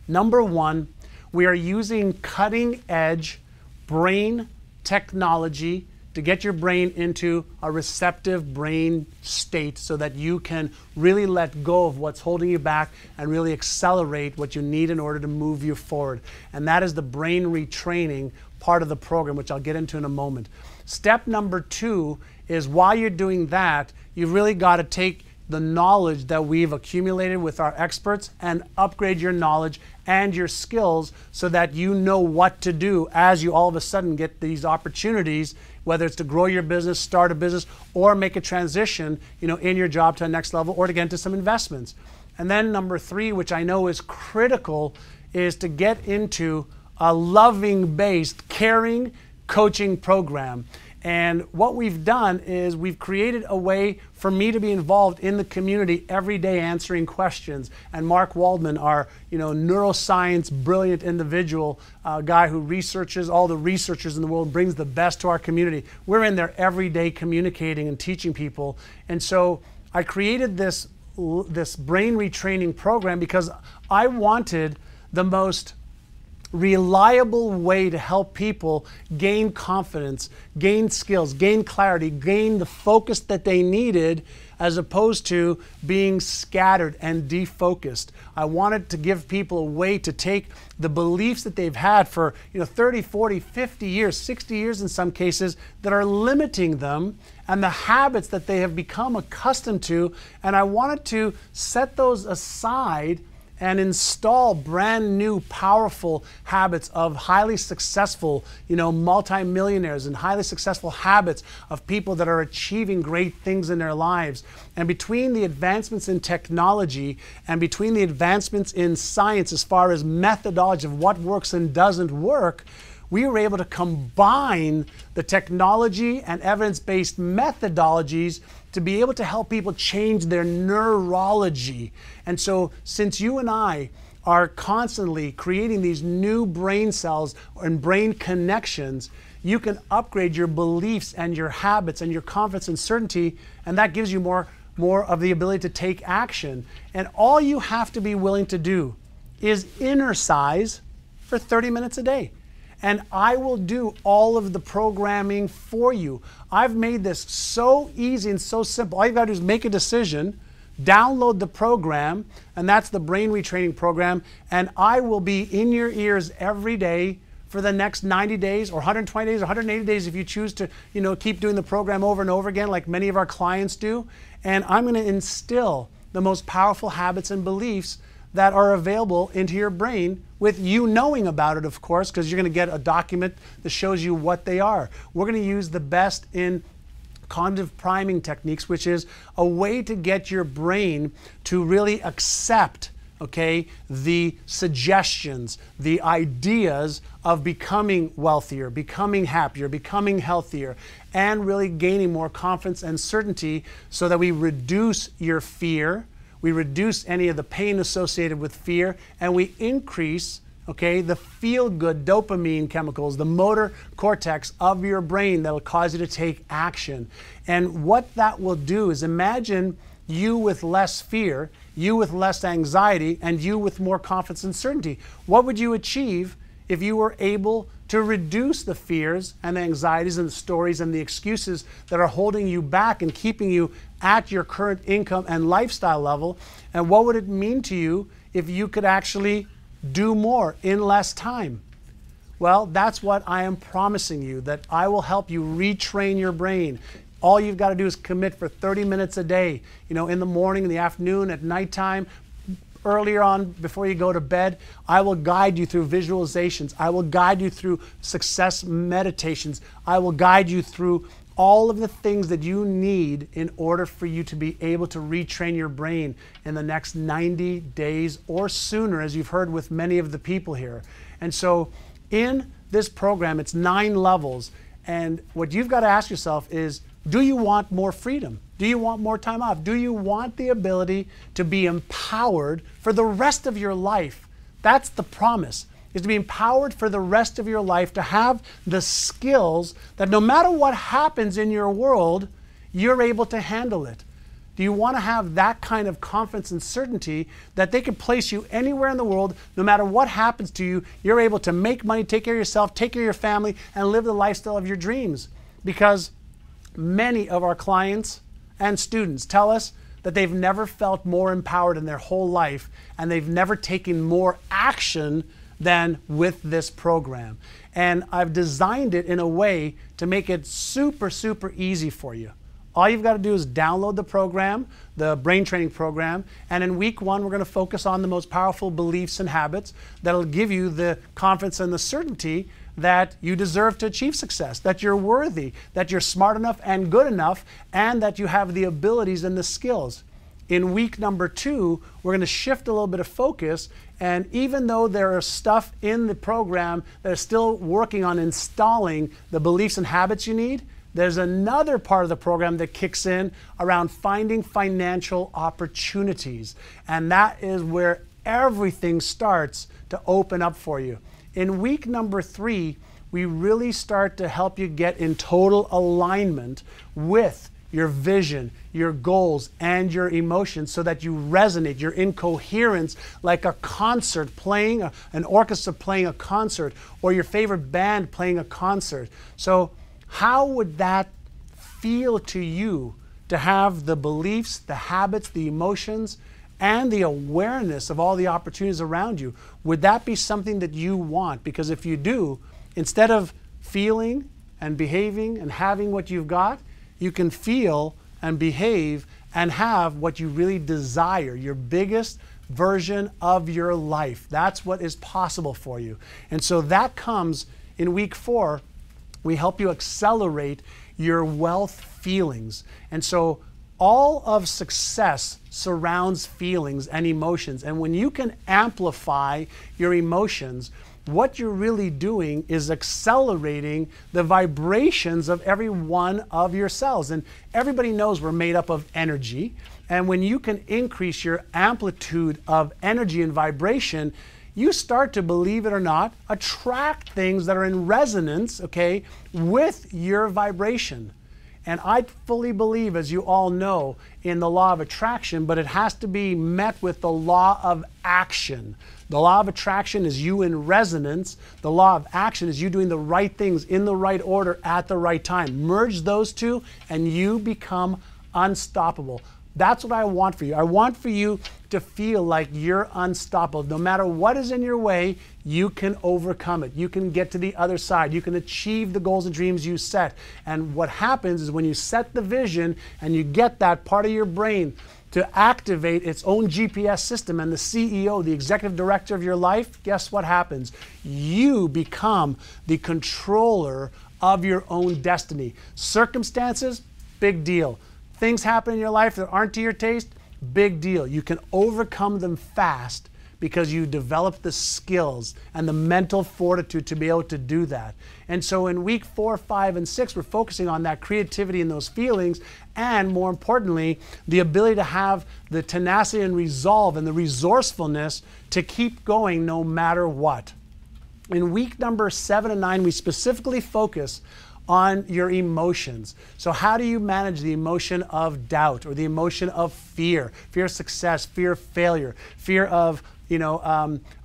Number one, we are using cutting edge brain technology to get your brain into a receptive brain state so that you can really let go of what's holding you back and really accelerate what you need in order to move you forward. And that is the brain retraining part of the program, which I'll get into in a moment. Step number two is while you're doing that, you've really got to take the knowledge that we've accumulated with our experts and upgrade your knowledge and your skills so that you know what to do as you all of a sudden get these opportunities, whether it's to grow your business, start a business, or make a transition, in your job to the next level, or to get into some investments. And then number three, which I know is critical, is to get into a loving-based, caring coaching program. And what we've done is we've created a way for me to be involved in the community every day answering questions. And Mark Waldman, our neuroscience brilliant individual, guy who researches all the researchers in the world, brings the best to our community. We're in there every day communicating and teaching people. And so I created this brain retraining program because I wanted the most reliable way to help people gain confidence, gain skills, gain clarity, gain the focus that they needed, as opposed to being scattered and defocused. I wanted to give people a way to take the beliefs that they've had for 30, 40, 50 years, 60 years in some cases, that are limiting them, and the habits that they have become accustomed to, and I wanted to set those aside and install brand new, powerful habits of highly successful, multimillionaires, and highly successful habits of people that are achieving great things in their lives. And between the advancements in technology and between the advancements in science as far as methodology of what works and doesn't work, we were able to combine the technology and evidence-based methodologies to be able to help people change their neurology. And so since you and I are constantly creating these new brain cells and brain connections, you can upgrade your beliefs and your habits and your confidence and certainty, and that gives you more of the ability to take action. And all you have to be willing to do is exercise for 30 minutes a day. And I will do all of the programming for you. I've made this so easy and so simple. All you've got to do is make a decision, download the program, and that's the Brain Retraining Program, and I will be in your ears every day for the next 90 days or 120 days or 180 days if you choose to keep doing the program over and over again like many of our clients do. And I'm going to instill the most powerful habits and beliefs that are available into your brain, with you knowing about it, of course, because you're going to get a document that shows you what they are. We're going to use the best in cognitive priming techniques, which is a way to get your brain to really accept, the suggestions, the ideas of becoming wealthier, becoming happier, becoming healthier, and really gaining more confidence and certainty so that we reduce your fear, we reduce any of the pain associated with fear, and we increase, the feel-good dopamine chemicals, the motor cortex of your brain that will cause you to take action. And what that will do is, imagine you with less fear, you with less anxiety, and you with more confidence and certainty. What would you achieve if you were able to reduce the fears and the anxieties and the stories and the excuses that are holding you back and keeping you at your current income and lifestyle level? And what would it mean to you if you could actually do more in less time? Well, that's what I am promising you, that I will help you retrain your brain. All you've got to do is commit for 30 minutes a day, in the morning, in the afternoon, at nighttime, earlier on before you go to bed. I will guide you through visualizations. I will guide you through success meditations. I will guide you through all of the things that you need in order for you to be able to retrain your brain in the next 90 days or sooner, as you've heard with many of the people here. And so in this program, it's 9 levels. And what you've got to ask yourself is, Do you want more freedom? Do you want more time off? Do you want the ability to be empowered for the rest of your life? That's the promise, is to be empowered for the rest of your life, to have the skills that no matter what happens in your world, you're able to handle it. Do you want to have that kind of confidence and certainty that they can place you anywhere in the world, no matter what happens to you, you're able to make money, take care of yourself, take care of your family, and live the lifestyle of your dreams? Because many of our clients and students tell us that they've never felt more empowered in their whole life, and they've never taken more action than with this program. And I've designed it in a way to make it super, super easy for you. All you've got to do is download the program, the brain training program, and in week 1, we're going to focus on the most powerful beliefs and habits that'll give you the confidence and the certainty that you deserve to achieve success, that you're worthy, that you're smart enough and good enough, and that you have the abilities and the skills. In week number 2, we're going to shift a little bit of focus, and even though there is stuff in the program that is still working on installing the beliefs and habits you need, there's another part of the program that kicks in around finding financial opportunities. And that is where everything starts to open up for you. In week number 3, we really start to help you get in total alignment with your vision, your goals, and your emotions so that you resonate. You're in coherence like a concert playing, an orchestra playing a concert, or your favorite band playing a concert. So how would that feel to you to have the beliefs, the habits, the emotions, and the awareness of all the opportunities around you? Would that be something that you want? Because if you do, instead of feeling and behaving and having what you've got, you can feel and behave and have what you really desire, your biggest version of your life. That's what is possible for you. And so that comes in week 4. We help you accelerate your wealth feelings. And so all of success surrounds feelings and emotions. And when you can amplify your emotions, what you're really doing is accelerating the vibrations of every one of your cells. And everybody knows we're made up of energy. And when you can increase your amplitude of energy and vibration, you start to, believe it or not, attract things that are in resonance, okay, with your vibration. And I fully believe, as you all know, in the law of attraction, but it has to be met with the law of action. The law of attraction is you in resonance. The law of action is you doing the right things in the right order at the right time. Merge those two and you become unstoppable. That's what I want for you. I want for you to feel like you're unstoppable. No matter what is in your way, you can overcome it. You can get to the other side. You can achieve the goals and dreams you set. And what happens is when you set the vision and you get that part of your brain to activate its own GPS system and the CEO, the executive director of your life, guess what happens? You become the controller of your own destiny. Circumstances, big deal. Things happen in your life that aren't to your taste, big deal. You can overcome them fast because you develop the skills and the mental fortitude to be able to do that. And so in week 4, 5, and 6, we're focusing on that creativity and those feelings, and more importantly, the ability to have the tenacity and resolve and the resourcefulness to keep going no matter what. In week number 7 and 9, we specifically focus on your emotions. So how do you manage the emotion of doubt or the emotion of fear? Fear of success, fear of failure, fear of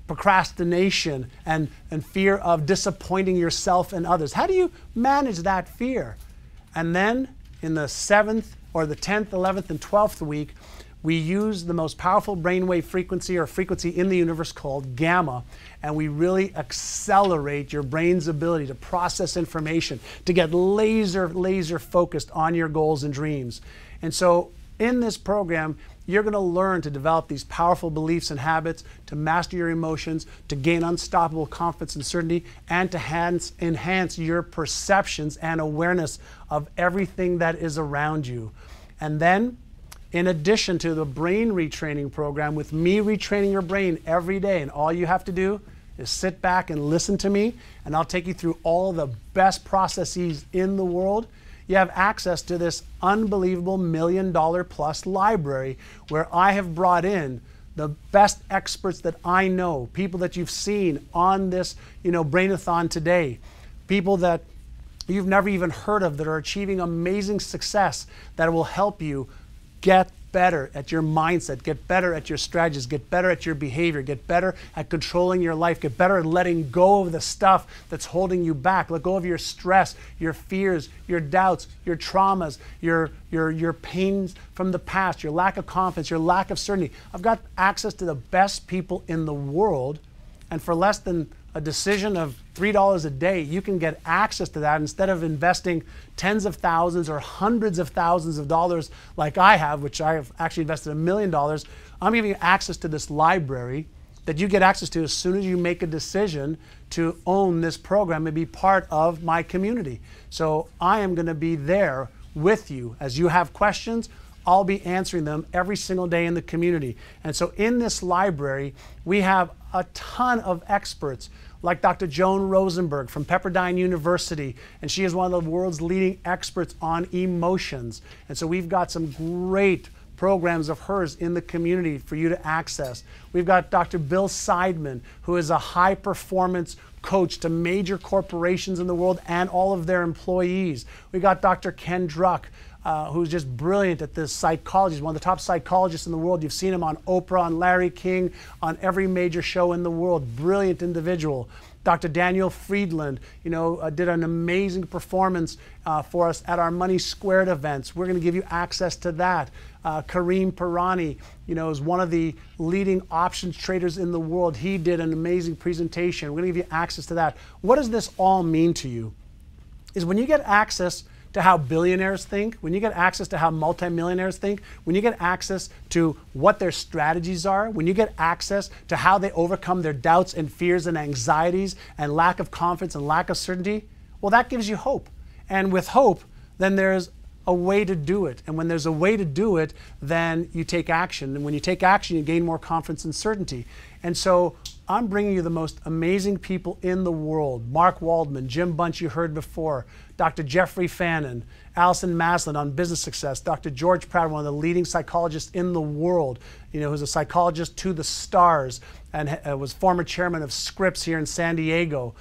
procrastination, and fear of disappointing yourself and others. How do you manage that fear? And then in the 7th or the 10th, 11th, and 12th week, we use the most powerful brainwave frequency or frequency in the universe called gamma, and we really accelerate your brain's ability to process information, to get laser focused on your goals and dreams. And so in this program, you're going to learn to develop these powerful beliefs and habits, to master your emotions, to gain unstoppable confidence and certainty, and to enhance your perceptions and awareness of everything that is around you. And then, in addition to the brain retraining program, with me retraining your brain every day, and all you have to do is sit back and listen to me, and I'll take you through all the best processes in the world. you have access to this unbelievable $1 million plus library where I have brought in the best experts that I know, people that you've seen on this, Brain-A-Thon today, people that you've never even heard of that are achieving amazing success that will help you get better at your mindset, get better at your strategies, get better at your behavior, get better at controlling your life, get better at letting go of the stuff that's holding you back. Let go of your stress, your fears, your doubts, your traumas, your pains from the past, your lack of confidence, your lack of certainty. I've got access to the best people in the world, and for less than a decision of $3 a day, you can get access to that instead of investing tens of thousands or hundreds of thousands of dollars like I have, which I have actually invested $1 million. I'm giving you access to this library that you get access to as soon as you make a decision to own this program and be part of my community. So I am going to be there with you. As you have questions, I'll be answering them every single day in the community. And so in this library, we have a ton of experts like Dr. Joan Rosenberg from Pepperdine University, and she is one of the world's leading experts on emotions. And so we've got some great programs of hers in the community for you to access. We've got Dr. Bill Seidman, who is a high performance coach to major corporations in the world and all of their employees. We got Dr. Ken Druck, who's just brilliant at this psychology. He's one of the top psychologists in the world. You've seen him on Oprah, on Larry King, on every major show in the world. Brilliant individual. Dr. Daniel Friedland, did an amazing performance for us at our Money Squared events. We're going to give you access to that. Kareem Pirani, is one of the leading options traders in the world. He did an amazing presentation. We're going to give you access to that. What does this all mean to you? Is when you get access to how billionaires think, when you get access to how multimillionaires think, when you get access to what their strategies are, when you get access to how they overcome their doubts and fears and anxieties and lack of confidence and lack of certainty, well, that gives you hope. And with hope, then there's a way to do it. And when there's a way to do it, then you take action. And when you take action, you gain more confidence and certainty. And so I'm bringing you the most amazing people in the world. Mark Waldman, Jim Bunch, you heard before, Dr. Jeffrey Fannin, Allison Maslin on business success, Dr. George Pratt, one of the leading psychologists in the world, who's a psychologist to the stars and was former chairman of Scripps here in San Diego.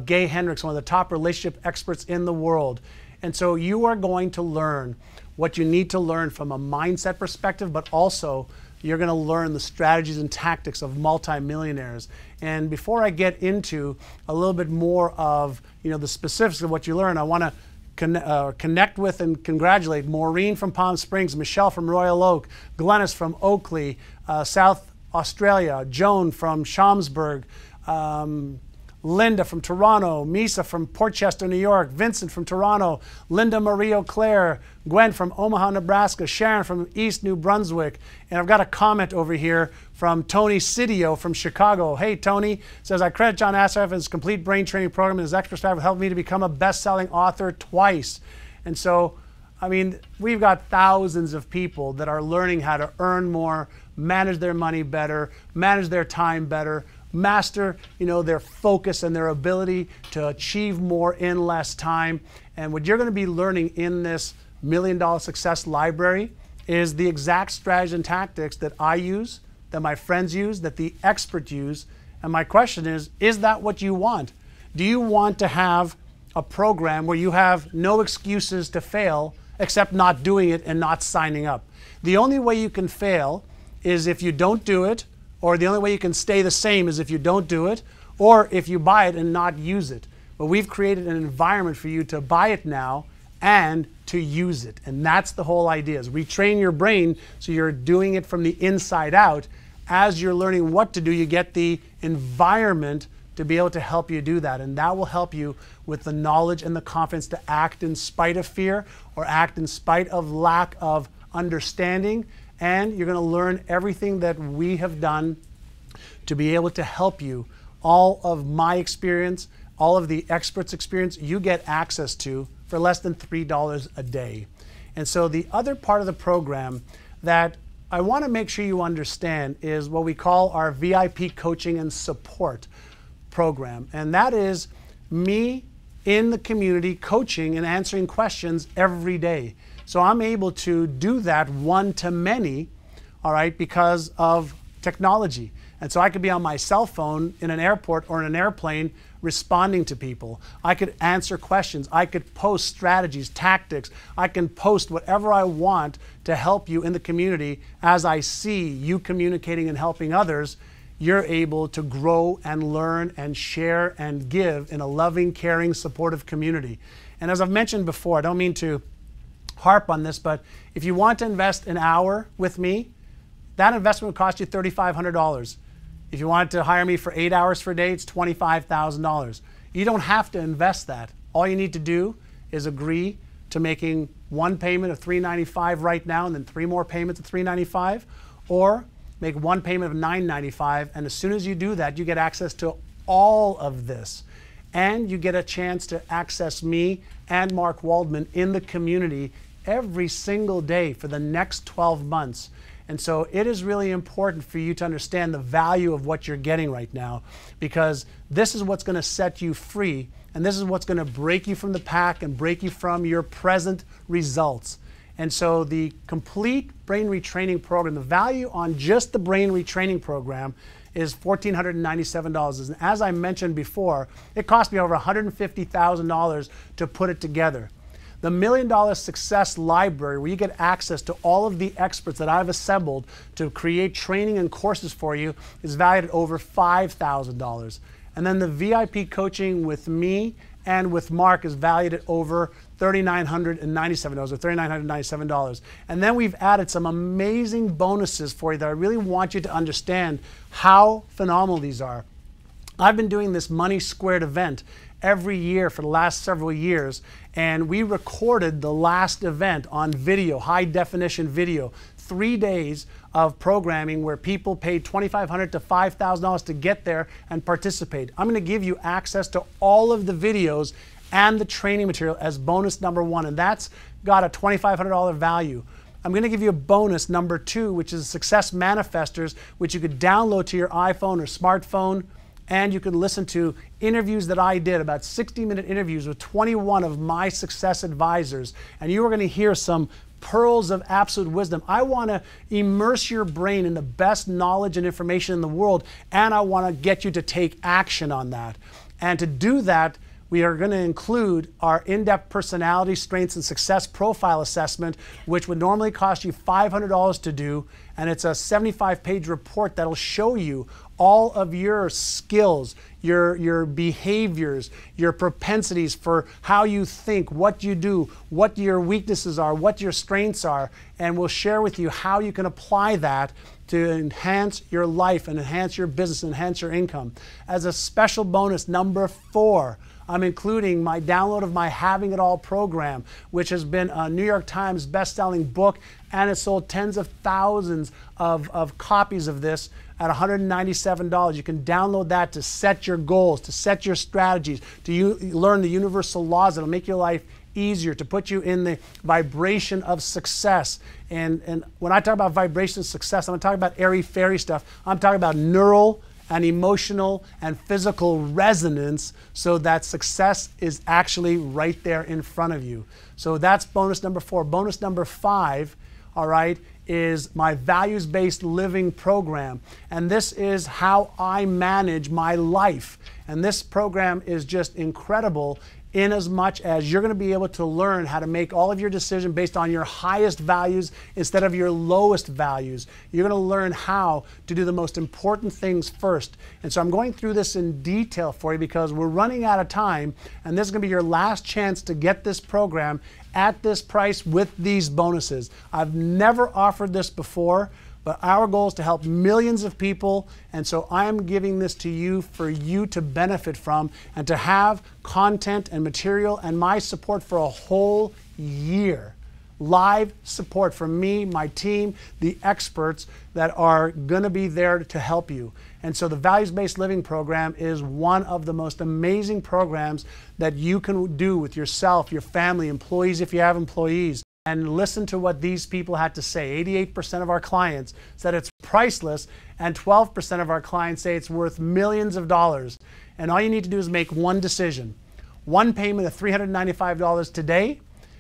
Gay Hendricks, one of the top relationship experts in the world. And so you are going to learn what you need to learn from a mindset perspective, but also you're going to learn the strategies and tactics of multimillionaires. And before I get into a little bit more of the specifics of what you learn, I want to connect with and congratulate Maureen from Palm Springs, Michelle from Royal Oak, Glennis from Oakley, South Australia, Joan from Schaumsburg, Linda from Toronto, Misa from Portchester, New York, Vincent from Toronto, Linda Marie O'Clair, Gwen from Omaha, Nebraska, Sharon from East New Brunswick, and I've got a comment over here from Tony Sidio from Chicago. Hey, Tony, says, I credit John Assaraf and his complete brain training program and his expert staff have helped me to become a best-selling author twice. And so, we've got thousands of people that are learning how to earn more, manage their money better, manage their time better, master, their focus and their ability to achieve more in less time. And what you're going to be learning in this $1 Million Success Library is the exact strategies and tactics that I use, that my friends use, that the experts use. And my question is that what you want? Do you want to have a program where you have no excuses to fail except not doing it and not signing up? The only way you can fail is if you don't do it, or the only way you can stay the same is if you don't do it, or if you buy it and not use it. But we've created an environment for you to buy it now and to use it. And that's the whole idea, is retrain your brain so you're doing it from the inside out. As you're learning what to do, you get the environment to be able to help you do that. And that will help you with the knowledge and the confidence to act in spite of fear or act in spite of lack of understanding. And you're going to learn everything that we have done to be able to help you. All of my experience, all of the experts' experience, you get access to for less than $3 a day. And so the other part of the program that I want to make sure you understand is what we call our VIP coaching and support program. And that is me in the community coaching and answering questions every day. So I'm able to do that one-to-many, all right, because of technology. And so I could be on my cell phone in an airport or in an airplane responding to people. I could answer questions. I could post strategies, tactics. I can post whatever I want to help you in the community. As I see you communicating and helping others, you're able to grow and learn and share and give in a loving, caring, supportive community. And as I've mentioned before, I don't mean to harp on this, but if you want to invest an hour with me, that investment would cost you $3,500. If you wanted to hire me for 8 hours per day, it's $25,000. You don't have to invest that. All you need to do is agree to making one payment of $395 right now and then 3 more payments of $395, or make one payment of $995, and as soon as you do that, you get access to all of this. And you get a chance to access me and Mark Waldman in the community every single day for the next 12 months. And so it is really important for you to understand the value of what you're getting right now, because this is what's going to set you free, and this is what's going to break you from the pack and break you from your present results. And so the complete brain retraining program, the value on just the brain retraining program is $1,497. And as I mentioned before, it cost me over $150,000 to put it together. The $1 Million Success Library, where you get access to all of the experts that I've assembled to create training and courses for you, is valued at over $5,000. And then the VIP coaching with me and with Mark is valued at over $3,997 or $3,997. And then we've added some amazing bonuses for you that I really want you to understand how phenomenal these are. I've been doing this Money Squared event every year for the last several years, and we recorded the last event on video, high definition video, 3 days of programming where people paid $2,500 to $5,000 to get there and participate. I'm going to give you access to all of the videos and the training material as bonus number 1, and that's got a $2,500 value. I'm going to give you a bonus number 2, which is Success Manifestors, which you could download to your iPhone or smartphone, and you can listen to interviews that I did, about 60-minute interviews with 21 of my success advisors, and you are going to hear some pearls of absolute wisdom. I want to immerse your brain in the best knowledge and information in the world, and I want to get you to take action on that. And to do that, we are going to include our in-depth personality, strengths, and success profile assessment, which would normally cost you $500 to do, and it's a 75-page report that'll show you all of your skills, your behaviors, your propensities for how you think, what you do, what your weaknesses are, what your strengths are, and we'll share with you how you can apply that to enhance your life and enhance your business, enhance your income. As a special bonus, number 4, I'm including my download of my Having It All program, which has been a New York Times best-selling book, and it's sold tens of thousands of copies of this at $197. You can download that to set your goals, to set your strategies, to learn the universal laws that'll make your life easier, to put you in the vibration of success. And when I talk about vibration of success, I'm not talking about airy-fairy stuff. I'm talking about neural and emotional and physical resonance so that success is actually right there in front of you. So that's bonus number 4. Bonus number 5, all right, is my values-based living program. And this is how I manage my life. And this program is just incredible in as much as you're going to be able to learn how to make all of your decisions based on your highest values instead of your lowest values. You're going to learn how to do the most important things first. And so I'm going through this in detail for you because we're running out of time, and this is going to be your last chance to get this program at this price with these bonuses. I've never offered this before, but our goal is to help millions of people, and so I am giving this to you for you to benefit from and to have content and material and my support for a whole year. Live support from me, my team, the experts that are going to be there to help you. And so the Values-Based Living Program is one of the most amazing programs that you can do with yourself, your family, employees if you have employees. And listen to what these people had to say. 88% of our clients said it's priceless, and 12% of our clients say it's worth millions of dollars. And all you need to do is make one decision. one payment of $395 today,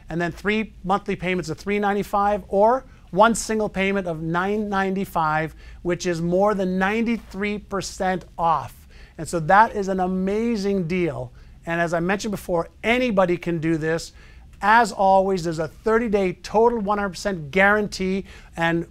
and then 3 monthly payments of $395, or one single payment of $995, which is more than 93% off. And so that is an amazing deal. And as I mentioned before, anybody can do this. As always, there's a 30-day total 100% guarantee, and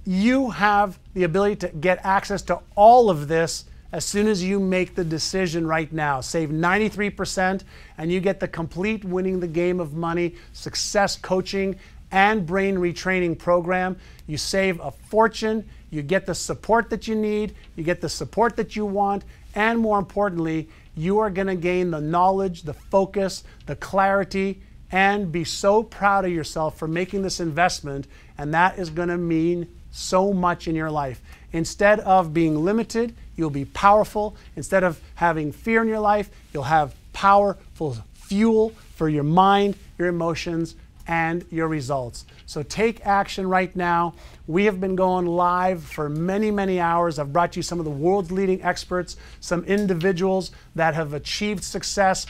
you have the ability to get access to all of this as soon as you make the decision right now. Save 93%, and you get the complete Winning the Game of Money success coaching and brain retraining program. You save a fortune, you get the support that you need, you get the support that you want, and more importantly, you are going to gain the knowledge, the focus, the clarity, and be so proud of yourself for making this investment, and that is going to mean so much in your life. Instead of being limited, you'll be powerful. Instead of having fear in your life, you'll have powerful fuel for your mind, your emotions, and your results. So take action right now. We have been going live for many, many hours. I've brought you some of the world's leading experts, some individuals that have achieved success,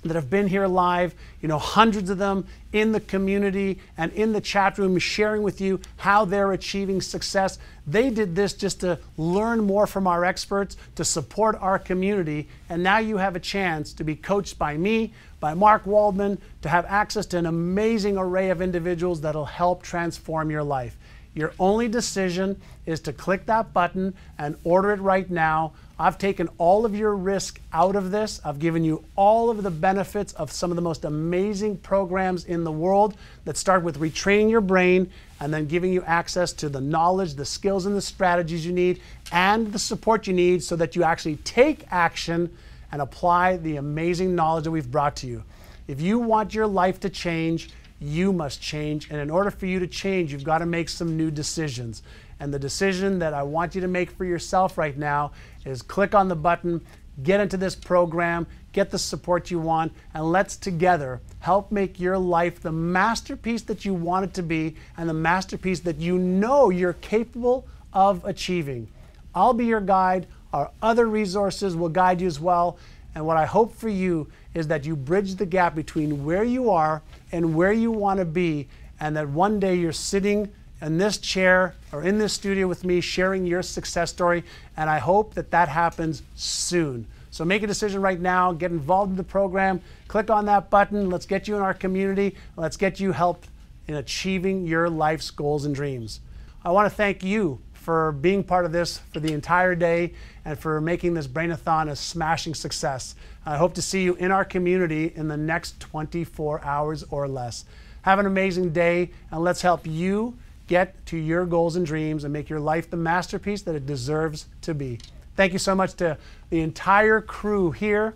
that have been here live, hundreds of them in the community and in the chat room sharing with you how they're achieving success. They did this just to learn more from our experts, to support our community, and now you have a chance to be coached by me, by Mark Waldman, to have access to an amazing array of individuals that'll help transform your life. Your only decision is to click that button and order it right now. I've taken all of your risk out of this. I've given you all of the benefits of some of the most amazing programs in the world that start with retraining your brain and then giving you access to the knowledge, the skills, and the strategies you need, and the support you need so that you actually take action and apply the amazing knowledge that we've brought to you. If you want your life to change, you must change. And in order for you to change, you've got to make some new decisions. And the decision that I want you to make for yourself right now is click on the button, get into this program, get the support you want, and let's together help make your life the masterpiece that you want it to be and the masterpiece that you know you're capable of achieving. I'll be your guide. Our other resources will guide you as well. And what I hope for you is that you bridge the gap between where you are and where you want to be, and that one day you're sitting in this chair or in this studio with me sharing your success story, and I hope that that happens soon. So make a decision right now, get involved in the program, click on that button, let's get you in our community, let's get you help in achieving your life's goals and dreams. I want to thank you for being part of this for the entire day and for making this Brain-A-Thon a smashing success. I hope to see you in our community in the next 24 hours or less. Have an amazing day, and let's help you get to your goals and dreams and make your life the masterpiece that it deserves to be. Thank you so much to the entire crew here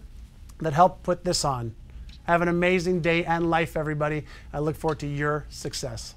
that helped put this on. Have an amazing day and life, everybody. I look forward to your success.